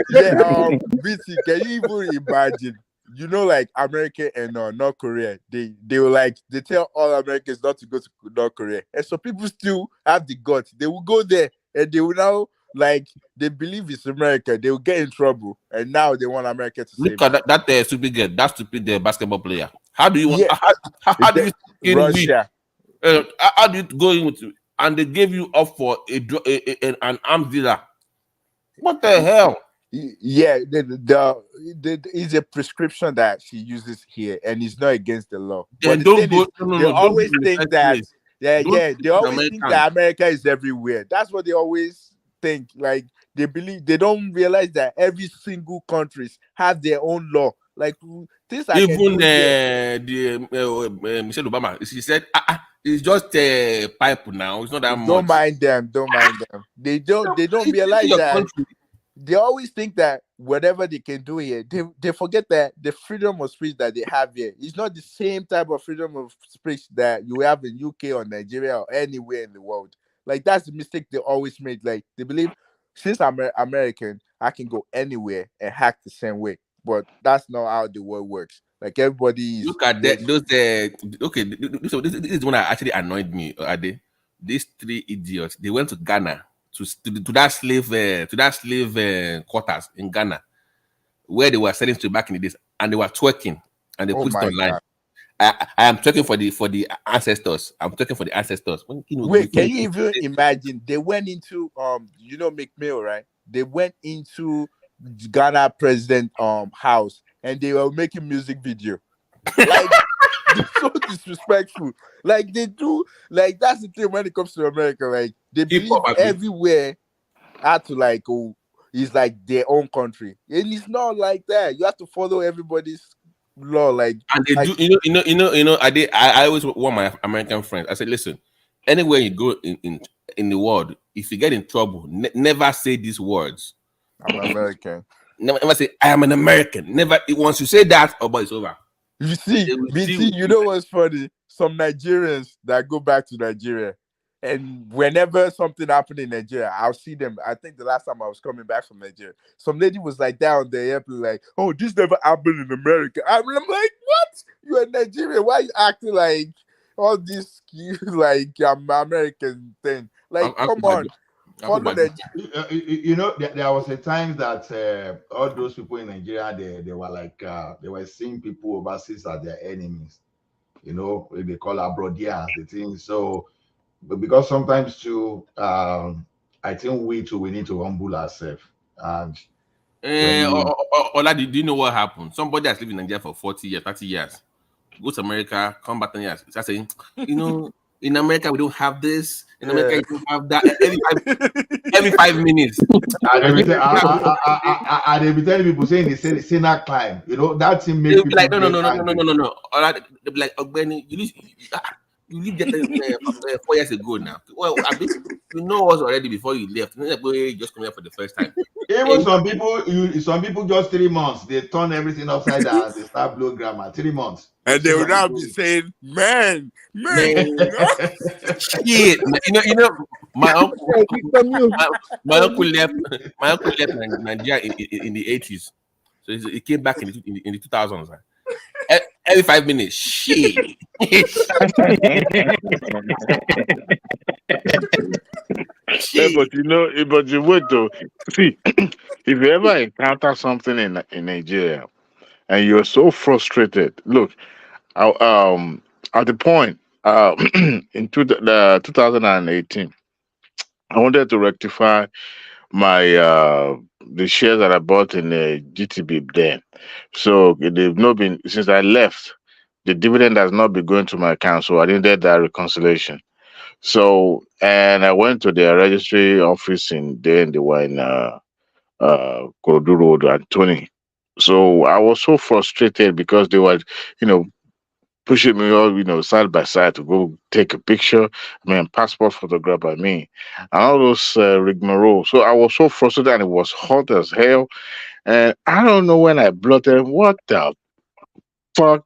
Yeah, BT, can you even imagine? You know, like America and North Korea, they were like they tell all Americans not to go to North Korea, and so people still have the guts. They will go there, and they will now like they believe it's America. They will get in trouble, and now they want America to save Look at that stupid girl, that stupid basketball player. How do you want? Yeah. How do you in Russia? how do you go in with, and they gave you up for an arms dealer? What the hell? Yeah, it's a prescription that she uses here, and it's not against the law. Then But the don't thing go. is, No, they don't always go in the think first that place. they Don't always think that America is everywhere. That's what they always think. Like they don't realize that every single countries have their own law. Like things I can Even do here. Michelle Obama, she said, it's just a pipe now. It's not that Don't much. mind them. Don't mind them. They don't realize your that. country. They always think that whatever they can do here, they forget that the freedom of speech that they have here is not the same type of freedom of speech that you have in UK or Nigeria or anywhere in the world. Like that's the mistake they always make. Like they believe since I'm American, I can go anywhere and hack the same way. But that's not how the world works. Like everybody is. Look at that. Those okay. So this is one that actually annoyed me. Ade. These three idiots. They went to Ghana to that slave quarters in Ghana, where they were selling to back in the days, and they were twerking, and they Oh put it my online. God. I am twerking for the ancestors. I'm twerking for the ancestors. Wait, can you even imagine? They went into McMill, right? They went into Ghana president house and they were making music video. Like they're so disrespectful. Like they do, like that's the thing when it comes to America. Like they believe everywhere had to like go is like their own country. And it's not like that. You have to follow everybody's law. Like And they do, I always warn my American friends. I said, listen, anywhere you go in the world, if you get in trouble, never say these words. I'm American. Never say I am an American. Never. Once you say that, it's over. You see, BT, you know what's funny? Some Nigerians that go back to Nigeria, and whenever something happened in Nigeria, I'll see them. I think the last time I was coming back from Nigeria, some lady was like down the airplane, like, "Oh, this never happened in America." I'm like, "What? You're in Nigeria? Why are you acting like all this like American thing? Like, come on." You know, there was a time that all those people in Nigeria, they were like, they were seeing people overseas as their enemies. You know, they call abroadians, the thing. So, but because sometimes too, I think we need to humble ourselves. And Ola, do you know what happened? Somebody that's lived in Nigeria for 40 years, 30 years, go to America, come back 10 years, start saying, in America we don't have this, in America you don't have that. Every 5 minutes. I they be telling people saying they say the sinner climb. You know, that thing makes people like, no. Ola, they'll be like, Ogbeni, you lived there 4 years ago now. Well, you know us already before you left. You just come here for the first time. Even some people just 3 months, they turn everything upside down. They start blow grammar 3 months, and they will now be saying, "Man, shit." My uncle left Nigeria in the 80s, so he came back in the 2000s. Every 5 minutes, shit. Yeah, but you wait though. See, if you ever encounter something in Nigeria and you're so frustrated, look, at the point in 2018, I wanted to rectify my the shares that I bought in GTB then. So they've not been since I left. The dividend has not been going to my account, so I needed that reconciliation. So, and I went to their registry office they were in Korodu Road and Tony. So I was so frustrated because they were, pushing me all, side by side to go take a picture. Passport photograph by me, and all those rigmarole. So I was so frustrated, and it was hot as hell. And I don't know when I blurted, what the fuck,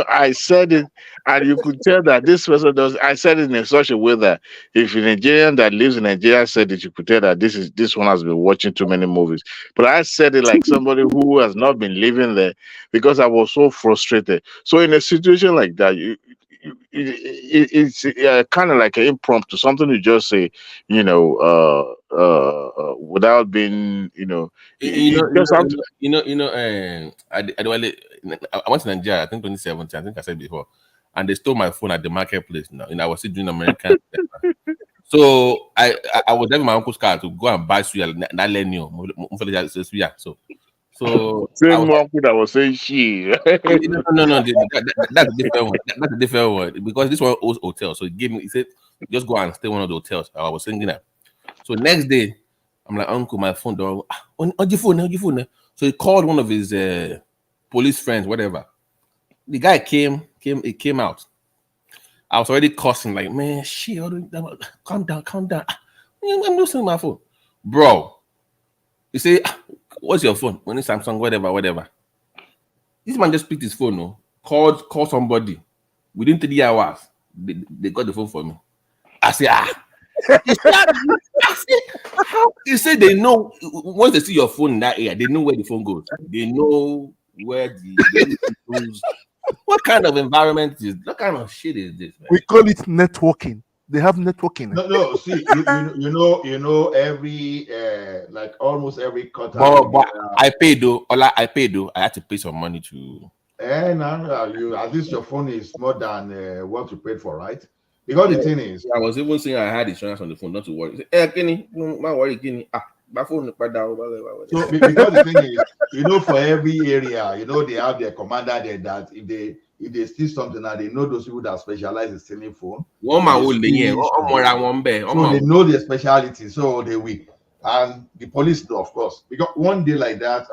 I said it, and you could tell that this person does. I said it in such a way that if a Nigerian that lives in Nigeria said it, you could tell that this one has been watching too many movies. But I said it like somebody who has not been living there, because I was so frustrated. So in a situation like that, it's kind of like an impromptu, something you just say, without being, you just have to. I went to Nigeria, I think 2017, I think I said before, and they stole my phone at the marketplace. Now, I was still doing American. So I was driving my uncle's car to go and buy suya. So Same uncle that was saying she. No, that's a different one. That's a different one, because this one owns hotel. So he said, just go and stay one of the hotels. I was thinking that. So next day, I'm like, uncle, my phone don't on your phone. So he called one of his police friends, whatever. The guy he came out. I was already cussing, like, man, shit, calm down. I'm losing my phone. Bro, you say, what's your phone? When it's Samsung, whatever. This man just picked his phone, no? Called somebody. Within 3 hours, they got the phone for me. I say, You say they know, once they see your phone in that area, they know where the phone goes. They know where the goes. What kind of environment is? What kind of shit is this, man? We call it networking. They have networking. No. See, you know every like almost every quarter. But I paid though. I paid though. I had to pay some money to. And you at least your phone is more than what you paid for, right? Because the thing is, I was even saying I had insurance on the phone, not to worry. Hey, Kenny, don't worry, Kenny. My phone. So because the thing is, for every area, they have their commander there that if they steal something, and they know those people that specialize in stealing phone. One man will So they know their specialty, so they will. And the police know, of course, because one day like that,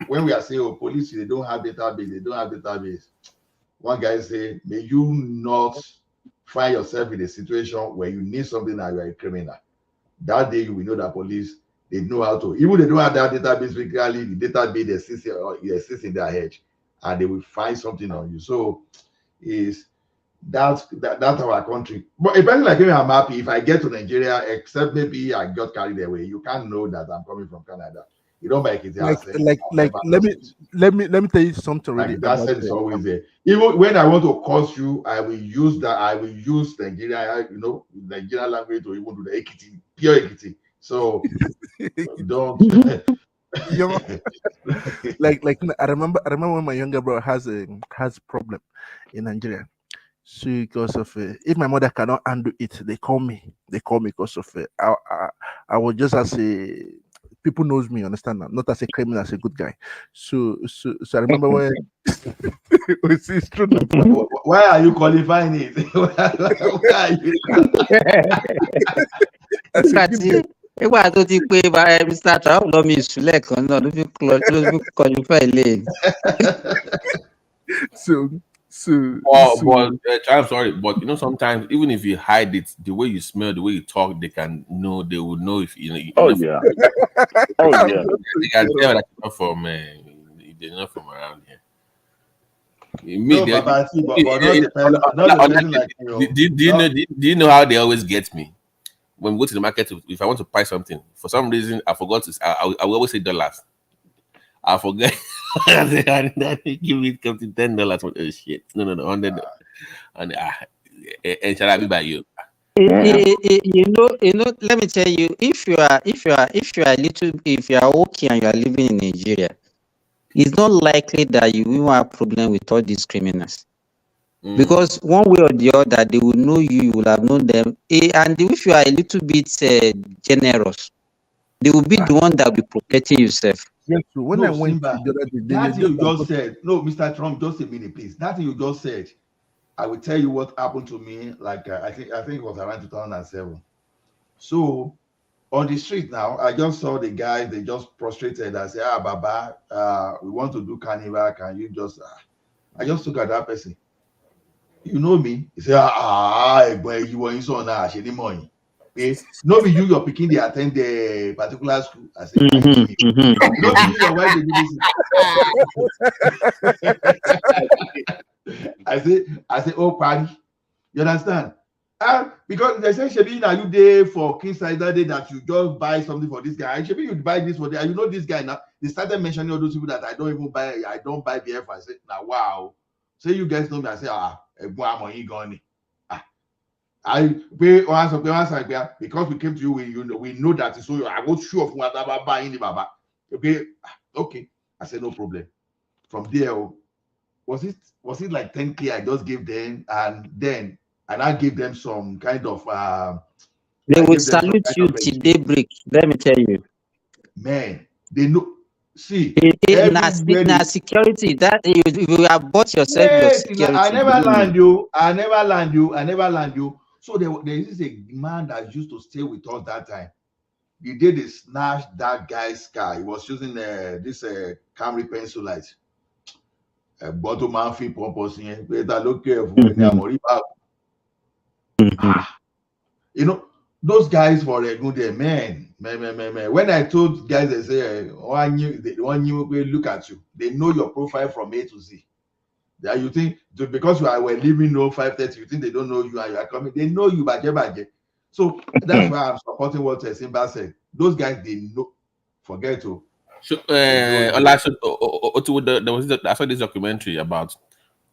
when we are saying, police, they don't have database. One guy say, may you not find yourself in a situation where you need something and you are a criminal. That day you will know that police, they know how to, even they don't have that database physically, the database exists in their head, and they will find something on you. So that's our country. But a person like me, I'm happy if I get to Nigeria, except maybe I got carried away. You can't know that I'm coming from Canada. You don't make it let me tell you something really. Like that accent is always there. Even when I want to curse you, I will use Nigeria, Nigerian language to even do the Ekiti, pure Ekiti. So don't like I remember when my younger brother has a problem in Nigeria. So because of if my mother cannot handle it, they call me because of I was just as a people knows me, understand now, not as a criminal, as a good guy. So I remember when it's true. Why are you qualifying it? Why are you? Nígbà tó ti pé Mr. Trump lọ mi ìsúlẹ̀ kan náà ló fi qualify lane. I'm sorry, but sometimes even if you hide it, the way you smell, the way you talk, they can know. They will know if yeah. They can tell that you're not from. They're not from around here. Do you know how they always get me? When we go to the market, if I want to buy something, for some reason I forgot to. I will always say dollars. I forget. Give me come to $10. Oh shit! No, $100. And shall I be by you? Let me tell you, if you are okay and you are living in Nigeria, it's not likely that you will have problem with all these criminals. Because one way or the other, they will know you will have known them. And if you are a little bit generous, they will be the one that will be protecting yourself. Yes, so when I went Simba, that thing you just said, no, Mr. Trump, just a minute, please. That thing you just said, I will tell you what happened to me. Like I think it was around 2007. So on the street now, I just saw the guys. They just prostrated. I said, Baba, we want to do carnival. Can you just? I just look at that person. you know me. He say, boy, you were in so now. She need money. Okay, no be you, your pikin they attend the particular school. I say, are you kidding me? No be you, your wife they do this. I say, oh, party. You understand? Because they say, Shebi, now you there for King Sider Day that you just buy something for this guy. And Shebi, you buy this for you know this guy now. They started mentioning all those people that I don't even buy. I don't buy beer for. I say, now wow. Say you guys know me. I say, money gone. I pay because we came to you. We know that. So I was sure of what I'm buying the Baba. Okay. I said no problem. From there, was it like 10K I just gave them, and I gave them some kind of they will salute you till daybreak. Let me tell you. Man, they know. See, na security that you have bought yourself your security. I never land you. So there is a man that used to stay with us that time. The day they snatched that guy's car, he was using this Camry pencil light. Bottom man fee purpose here. Better look careful. You know, those guys for a good day, man. When I told guys, they say, one you will look at you. They know your profile from A to Z. That you think because you are leaving 5:30, you think they don't know you and you are coming. They know you by. So that's why I'm supporting what Simba said. Those guys, they know. Forget to. So, I saw this documentary about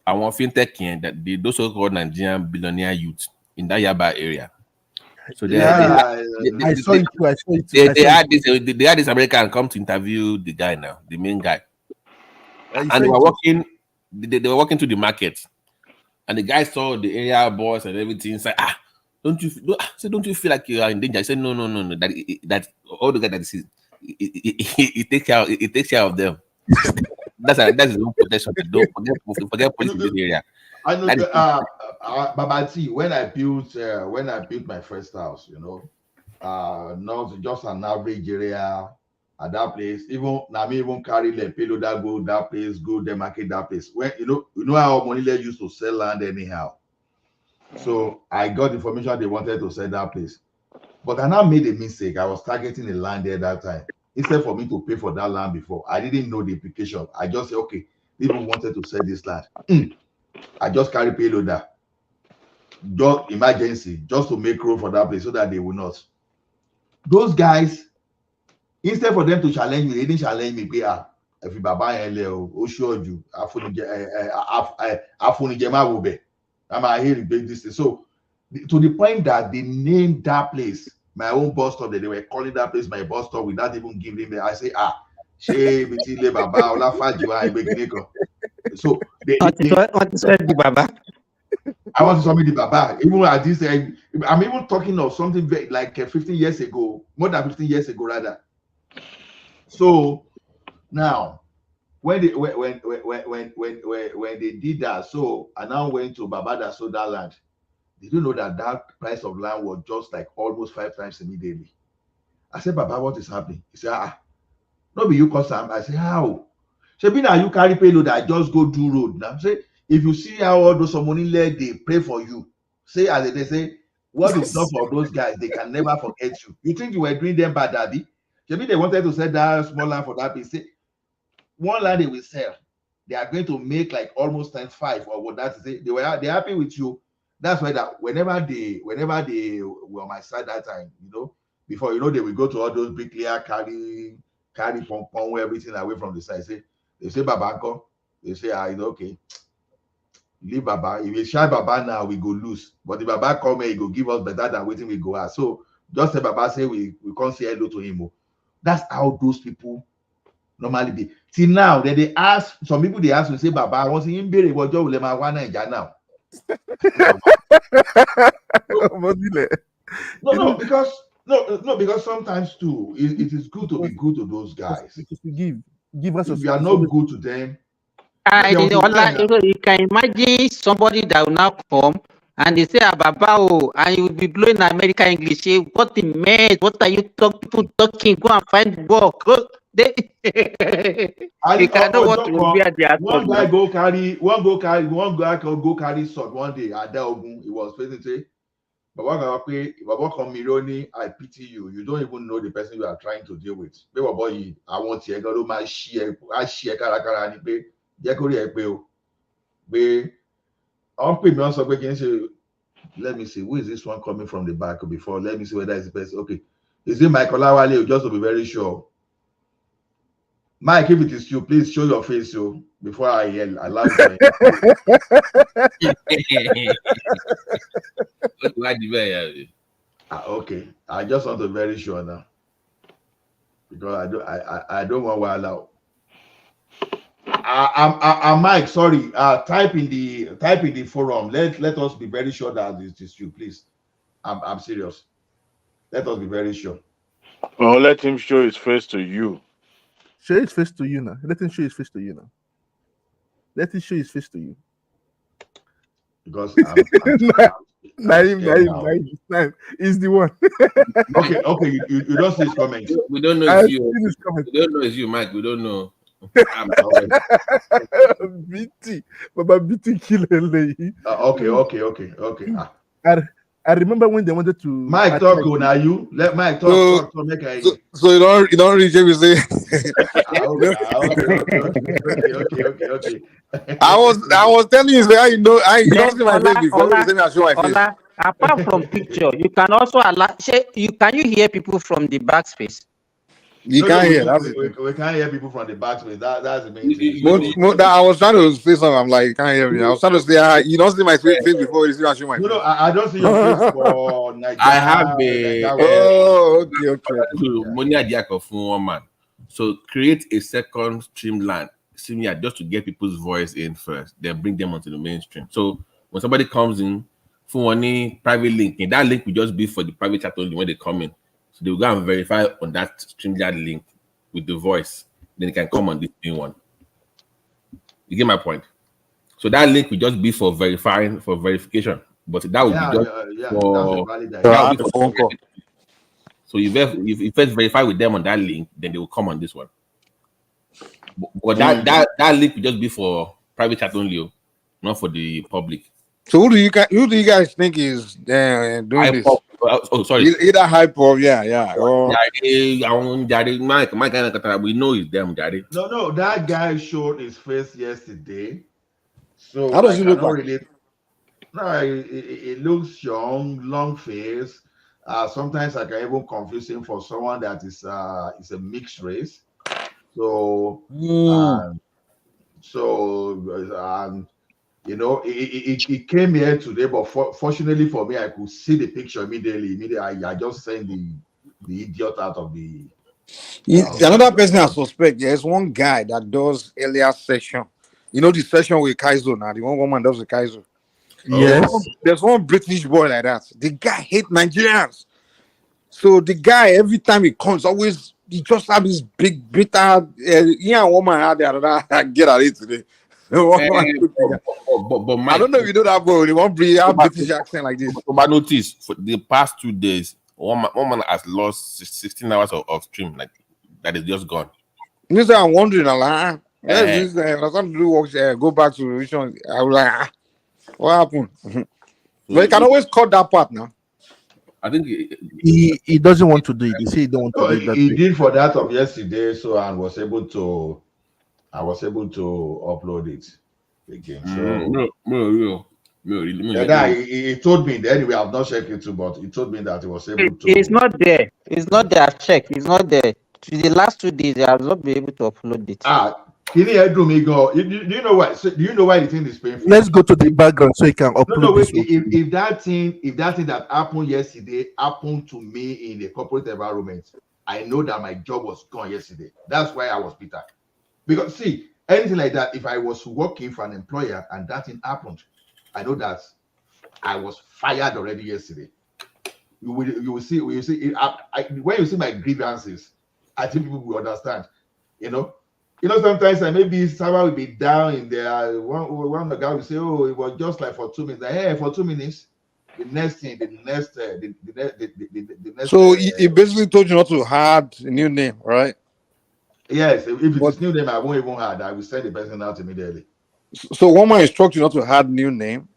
our fintech and that those so-called Nigerian billionaire youth in that Yaba area. So they had this American come to interview the guy now, the main guy, and they were walking. They were walking to the market, and the guy saw the area boss and everything. Said, don't you feel like you are in danger? I said, no. That all the guy that is, it takes care of them. that's his own protection. Don't forget police in this area. I know. Babati, when I built my first house, not just an average area. At that place, even carry the payload that go that place, go the market that place. When you know how money used to sell land anyhow. So I got information they wanted to sell that place, but I now made a mistake. I was targeting the land there that time. Instead for me to pay for that land before, I didn't know the implication. I just said, okay, people wanted to sell this land. I just carry payload that, just emergency, just to make room for that place so that they will not. Those guys. Instead for them to challenge me, they didn't challenge me. If you baba you, I'm here to big this. So to the point that they named that place my own bus stop, that they were calling that place my bus stop without even giving me. I say, so they Baba. I want to submit the Baba. Even at this, I'm even talking of something like 15 years ago, more than 15 years ago, rather. So now, when they did that, so I now went to Baba that sold that land. Did you know that price of land was just like almost 5 times immediately? I said, Baba, what is happening? He said, no be you cause am. I said, how? Shebi na you carry payload, I just go do road now. Say, if you see how all those money let they pray for you, say as they say, what is done for those guys, they can never forget you. You think you were doing them bad, Daddy? Maybe they wanted to sell that small land for that place. One land they will sell, they are going to make like almost times 5 or what that is. They're happy with you. That's why that whenever they were on my side that time, before they will go to all those bricklayer carry pong everything away from the side. They say Baba come. They say okay. Leave Baba. If we shy Baba now, we go lose. But if Baba come here, he go give us better than waiting we go out. So just say Baba say we can't say hello to him. That's how those people normally be. Till now, they ask some people. They ask to say, "Baba, I want to him be what job will my one now." No, because sometimes too, it is good to be good to those guys. Give us. If you are not good to them, you can imagine somebody that will now come and they say, Baba, and you will be blowing American English. What the mess? What are you people talking? Go and find work. They you can know what will be at their one now. guy go carry sword one day at Ogun. He was facing say, Baba come Mironi, I pity you. You don't even know the person you are trying to deal with. Boy, I want to go to my share. I share karakara ni pe. Jekori e pe o. Be on pe me on so pe kin say, let me see, who is this one coming from the back before? Let me see whether it's the person. Okay. Is it Michael Awale? Just to be very sure. Mike, if it is you, please show your face so before I allow you to okay. I just want to be very sure now. Because I don't want to allow. Mike, sorry. Type in the forum. Let us be very sure that it is you, please. I'm serious. Let us be very sure. Oh, let him show his face to you. Show his face to you now. Let him show his face to you now. Let him show his face to you. Because Naim, is the one. Okay. You don't see his comments. We don't know it's you. We don't know it's you, Mike. We don't know. BT, Baba BT killer. Okay. I remember when they wanted to. Mike talk now. You let Mike talk. So make I. So you don't reach him. You say. Okay. I was telling you, you know, you don't see my face before. You say me I show my face. Apart from picture, you can also allow. Can you hear people from the backspace? You can't hear. We can't hear people from the backspace. That's the main thing. I was trying to say something. I'm like, you can't hear me. I was trying to say, you don't see my face before you see me show my face. No, I don't see your face for Nigeria. I have a. Okay. Money Adiako for one man. So create a second streamline, similar just to get people's voice in first, then bring them onto the mainstream. So when somebody comes in, for any private link, and that link will just be for the private chat only when they come in. So they will go and verify on that StreamYard link with the voice. Then they can come on this new one. You get my point? So that link will just be for verification. But that will be just for phone call. So you first verify with them on that link, then they will come on this one. But that link will just be for private chat only, not for the public. So who do you guys think is doing this? Oh, sorry. Either hype or yeah. Or... we know it's them, Daddy. No, that guy showed his face yesterday. So how does he look like? Really... No, it looks young, long face. Sometimes I can even confuse him for someone that is a mixed race. So you know, it came here today, but fortunately for me, I could see the picture immediately. I just sent the idiot out of the. Another person I suspect. There's one guy that does earlier session. You know the session with Kaizo now. The one woman does the Kaizo. Yes. There's one British boy like that. The guy hates Nigerians. So the guy, every time he comes, he just have this big bitter. Woman had the get at it today. But I don't know if you know that boy. They won't bring a British accent like this. But notice for the past 2 days, one man has lost 16 hours of stream. Like that is just gone. You say I'm wondering, I started to do go back to which one. I was like, what happened? But you can always cut that part now. I think he doesn't want to do it. He said he don't want to do it. He did for that of yesterday, so I was able to upload it again. So he told me anyway. I've not checked it too, but he told me that he was able to. It's not there. It's not there. I've checked. It's not there. To the last 2 days, I have not been able to upload it. Can you do me go? Do you know why? So, do you know why the thing is painful? Let's go to the background so you can upload. No, wait. If that thing that happened yesterday happened to me in a corporate environment, I know that my job was gone yesterday. That's why I was bitter. Because see, anything like that, if I was working for an employer and that thing happened, I know that I was fired already yesterday. You will see. When you see my grievances, I think people will understand. You know, sometimes maybe someone will be down in there. One of the guys will say, "Oh, it was just like for 2 minutes." Like, hey, for 2 minutes. The next thing, the next. So he basically told you not to add a new name, right? Yes, if it is new name, I won't even add. I will send the person out immediately. So one man instruct you not to add new name,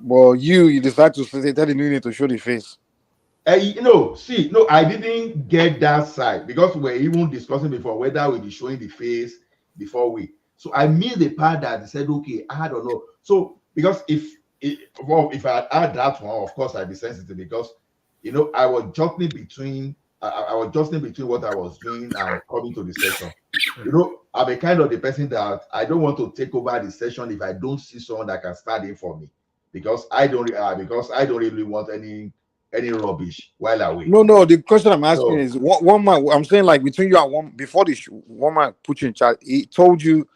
but you decide to say tell the new name to show the face. No, I didn't get that side because we were even discussing before whether we'll be showing the face before we. So I missed the part that they said, okay, add or no. So because if I add that one, of course I'd be sensitive because I was juggling between I was jostling between what I was doing and coming to the session. I'm a kind of the person that I don't want to take over the session if I don't see someone that can stand in for me because I don't really want any rubbish while away. No. The question I'm asking is one man. I'm saying like between you and one before the show, one man put you in charge. He told you.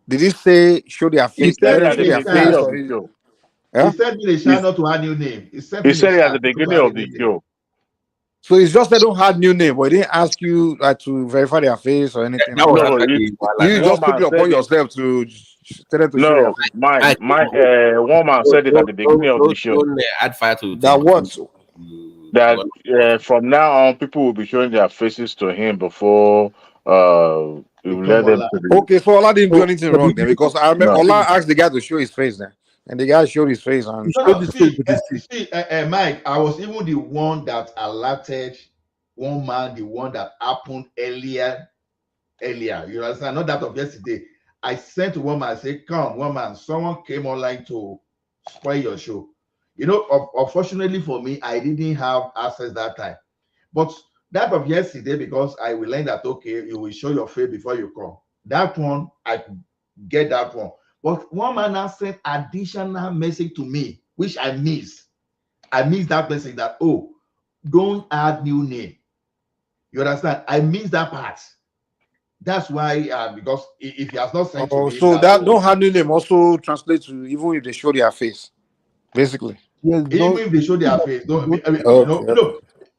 Did he say show their face? He said Let them show their face, or he sent me the shout not to add new name. He said it at the beginning of the show. So it's just they don't have new name, but they didn't ask you to verify their face or anything. No, you just took it upon yourself to tell them to show their face. One man said it at the beginning of the show. Add fire to that what? That from now on, people will be showing their faces to him before you let them. Okay, so Ola didn't do anything wrong then because I remember Ola asked the guy to show his face then, and the guy showed his face and Mike, I was even the one that alerted one man, the one that happened earlier. You understand? Not that of yesterday. I sent to one man, I said, come, one man, someone came online to spoil your show. Unfortunately for me, I didn't have access that time. But that of yesterday, because I will learn that, okay, you will show your face before you come. That one, I get that one. But one man now sent additional message to me, which I missed. I missed that message that, don't add new name. You understand? I missed that part. That's why, because if he has not sent to me, so that don't have new name also translate to even if they show their face, basically. Even if they show their face,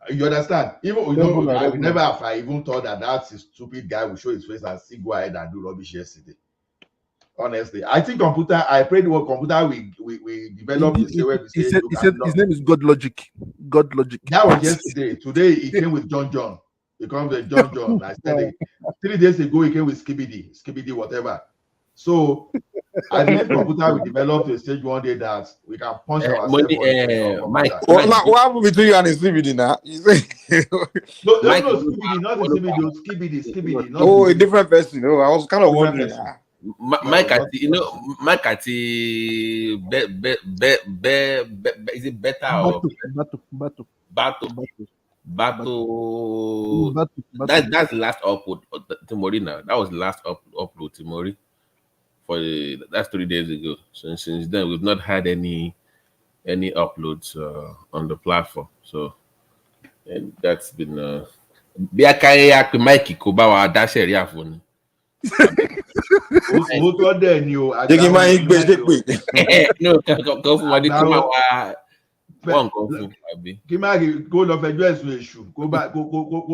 you understand? Even I would never have I even thought that a stupid guy will show his face and still go ahead and do rubbish yesterday. Honestly, I think I prayed what computer we developed the way we he said his name is God Logic. God Logic. That was yesterday. Today he came with John. He comes with John. I said 3 days ago he came with Skibidi whatever. So I believe computer we developed a stage one day that we can punch ourselves. Mike, what happened between you and Skibidi now? You say no, Skibidi, not the Skibidi. Oh, a different person. I was kind of wondering. Mike is it better or Battle? That's the last upload Timori now. That was the last upload Timori. That's 3 days ago. So since then we've not had any uploads on the platform. So and that's been Mike Kobawa dash area phone. Mo tó dẹ̀ ni o. Jẹ́kí máa ń gbé ṣe pé. No, kọ́ fún wa ní kó máa wá wọ́n nǹkan fún àbí. Kí má kó lọ fẹjọ́ ẹ̀sùn èṣù kó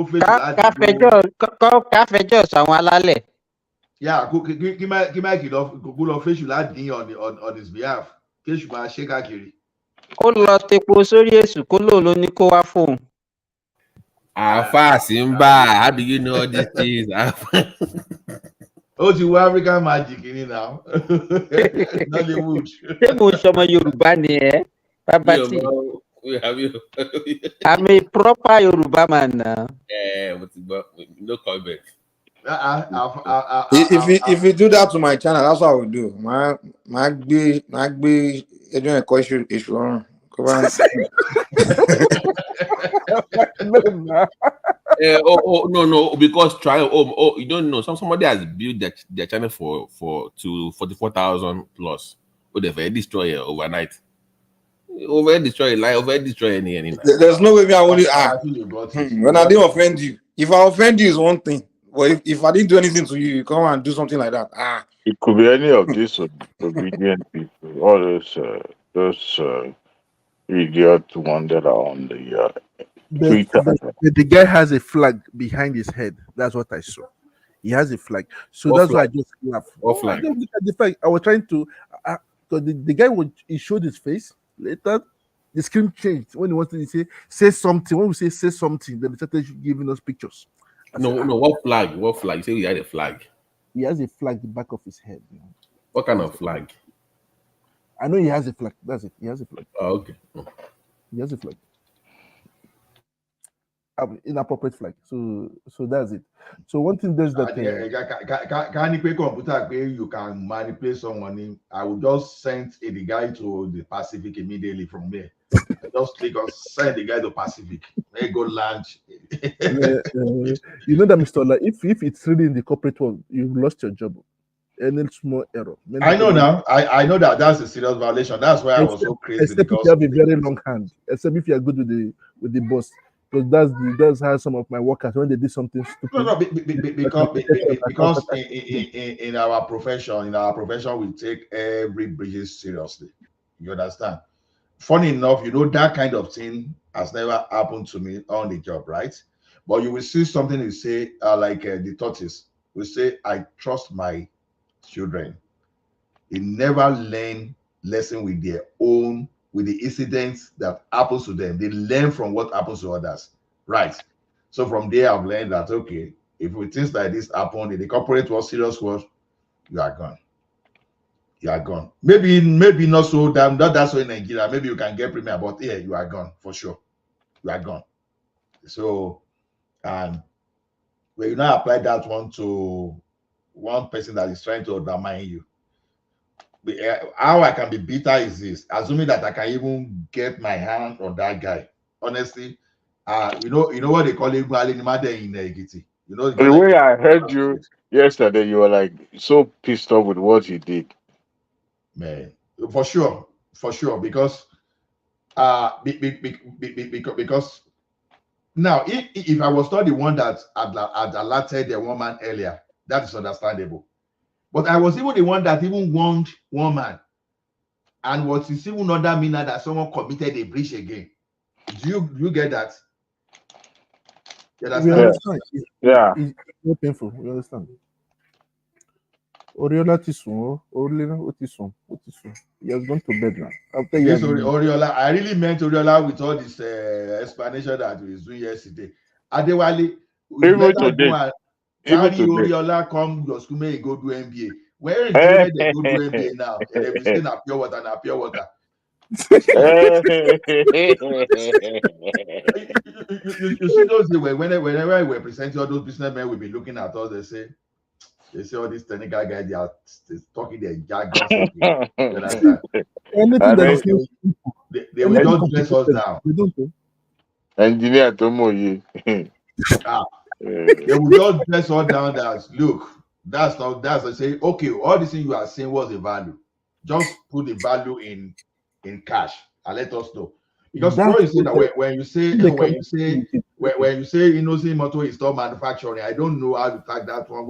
fèsì láti. Ká fẹjọ́ sàwọn alálẹ̀. Yeah, kí má kó lọ fèsì láti on his behalf. Kí èṣù máa ṣe káàkiri. Kó lọ tepo sórí èṣù kó ló ní kó wá fóun. Àfáà Simba, how do you know all these things? Ó ti wá African magic ni now. Nollywood. Ṣé mo ṣọmọ Yorùbá ni ẹ́? Bàbá tí. I'm a proper Yoruba man now. No comment. If you do that to my channel, that's what I will do. My gbé ẹjọ́ ẹ̀kọ́ èṣù ọ̀run. No, because you don't know. Somebody has built their channel to 44,000 plus. Would they destroy it overnight? Destroy any. There's no way I only when I didn't offend you. If I offend you is one thing, but if I didn't do anything to you, you come and do something like that. It could be any of these obedient people, all those idiot ones that are on the Twitter. The guy has a flag behind his head. That's what I saw. He has a flag, so that's why I just laughed. I just look at the flag. I was trying to, because the guy he showed his face. Later, the screen changed when he wanted to say something. When we say something, then they started giving us pictures. No. What flag? What flag? You say he had a flag. He has a flag at the back of his head. What kind of flag? I know he has a flag. That's it. He has a flag. Oh, okay. He has a flag. Inappropriate flag. So that's it. So one thing does that. Can you computer where you can manipulate someone? I will just send the guy to the Pacific immediately from there. Just click on send the guy to Pacific. May go lunch. You know that, Mr. Ola, if it's really in the corporate world, you've lost your job. Any small error. I know now. I know that that's a serious violation. That's why I was so crazy. Except if you have a very long hand. Except if you are good with the boss. Because that's how some of my workers, when they do something stupid. No, because in our profession, we take every breach seriously. You understand? Funny enough, that kind of thing has never happened to me on the job, right? But you will see something you say like the tortoise. We say, I trust my children. They never learn lesson with their own, with the incidents that happens to them. They learn from what happens to others, right? So from there, I've learned that, okay, if things like this happen in the corporate world, serious world, you are gone. You are gone. Maybe not so damn, not that so in Nigeria. Maybe you can get premium, but yeah, you are gone for sure. You are gone. So, and when you now apply that one to one person that is trying to undermine you, how I can be bitter is this: assuming that I can even get my hand on that guy. Honestly, you know what they call him in Ekiti. The way I heard you yesterday, you were like so pissed off with what he did. Man, for sure, because because now if I was not the one that had alerted the woman earlier, that is understandable. But I was even the one that even warned one man, and what is even another mean that someone committed a breach again. Do you get that? You understand? Yeah. It's so painful. You understand? Oriola Tisson. He has gone to bed now. Yes, Oriola. I really meant Oriola with all this explanation that we was doing yesterday. Adewale, even today. Carry Oriola come your school, may go do MBA. Where is they go do MBA now? And they will say na pure water. You see those days whenever I were presenting all those businessmen, we'll be looking at us. They say all these technical guys, they are talking their jargon. You understand? They will just dress us down. Engineer Tomoye. They will just dress us down. That's I say, okay, all this thing you are saying was the value. Just put the value in cash and let us know. Because you say that when you say Innocent Motor is not manufacturing, I don't know how to tag that one.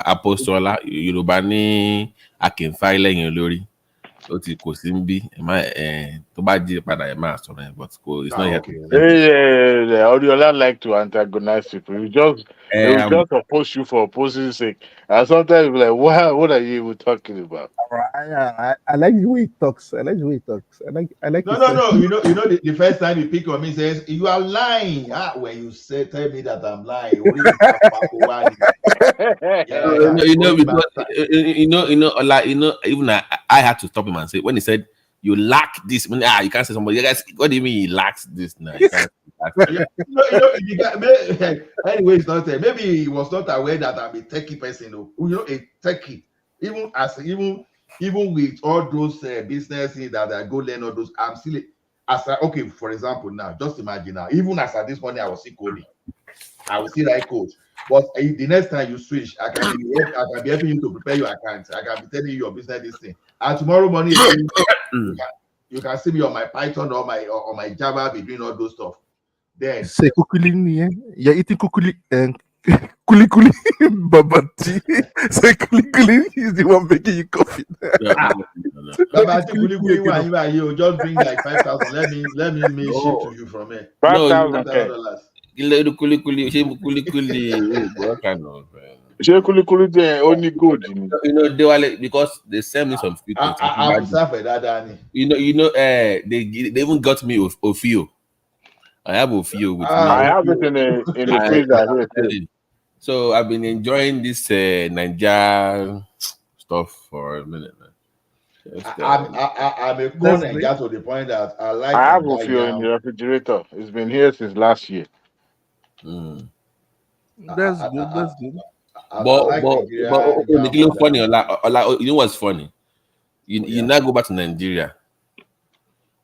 Apostola Yorùbá ní Akínfáyé lẹ́yìn olórí ó ti kò sí ń bí tó bá jí padà ẹ máa sọ̀rọ̀ ẹ̀ but it's not yet. Oriola like to antagonize people. They will just oppose you for opposing sake, and sometimes you're like, what are you even talking about? I like the way he talks. I like. No. You know the first time he pick on me says you are lying. When you tell me that I'm lying, even I had to stop him and say when he said you lack this. You can't say somebody. Guys, what do you mean he lacks this now? Anyway, it's not maybe he was not aware that I'm a techie person. A techie. Even with all those businesses that I go learn all those, I'm still okay. For example, now just imagine now. Even as at this morning, I was still coding. I will still write code. But the next time you switch, I can be helping you to prepare your account. I can be telling you your business this thing. And tomorrow morning, you can see me on my Python or my Java, be doing all those stuff. Then say kukuli, you're eating kukuli and kuli babati. Say kuli is the one making you coffee. Babati kuli you just bring like 5,000. Let me ship to you from here. $5,000. What kind of Kuli only good. They were because they sent me some few things. I'm sorry for that, Danny. They even got me Ofio. I have a few with me. I have it in the freezer here too. So I've been enjoying this Niger stuff for a minute, man. I'm a corn and gas to the point that I like. I have a few in the refrigerator. It's been here since last year. That's good. That's good. But funny, you know what's funny? You now go back to Nigeria.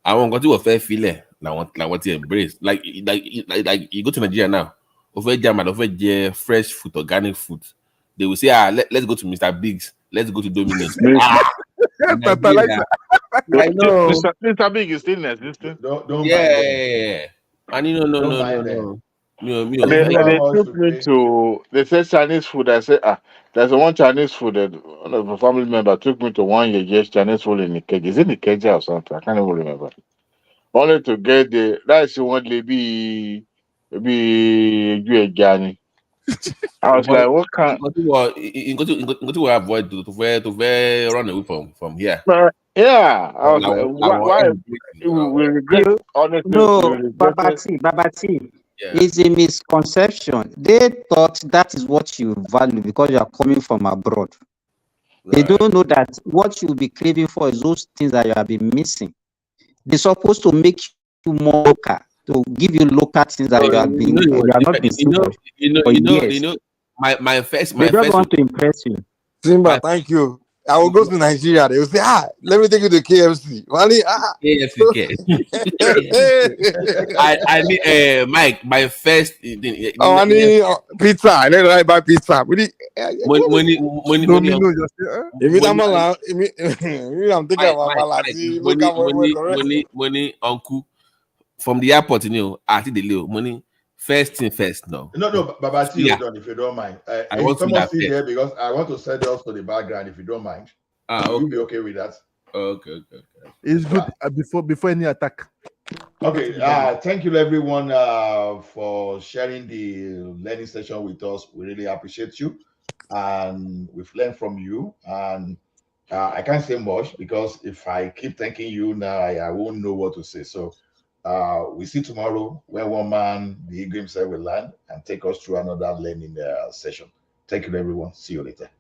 I want to go to a fair feeling. Like what you embrace. Like you go to Nigeria now. Over German, over fresh food, organic food. They will say, let's go to Mr. Biggs. Let's go to Domino's. I know. Mr. Big is still existing. Don't yeah. And no. They took me to. They said Chinese food. I said, there's one Chinese food that one of a family member took me to one year Chinese food in Ikeja. Is it Ikeja or something? I can't even remember. Only to get the that's the one they be Johnny. I was like, what kind? You go to avoid to run away from here. Yeah, I was like, why? We regret honestly. No, Babati. It's a misconception. They thought that is what you value because you are coming from abroad. Right. They don't know that what you'll be craving for is those things that you have been missing. They're supposed to make you more local, to give you local things that you have been my first they just want to impress you. Simba, thank you. I will go to Nigeria. They will say, let me take you to KFC. KFC. I need Mike, my first I need pizza. I need to buy pizza. I'm thinking about money, uncle from the airport, I think the little money. First thing first, no. No, Babati, if you don't mind. I want someone sit there because I want to set us to the background, if you don't mind. Okay. You'll be okay with that. Okay. It's good before any attack. Okay. Thank you, everyone, for sharing the learning session with us. We really appreciate you, and we've learned from you. And I can't say much because if I keep thanking you now, I won't know what to say. So. We see tomorrow where one man, the eagle himself, will land and take us through another learning session. Thank you, everyone. See you later.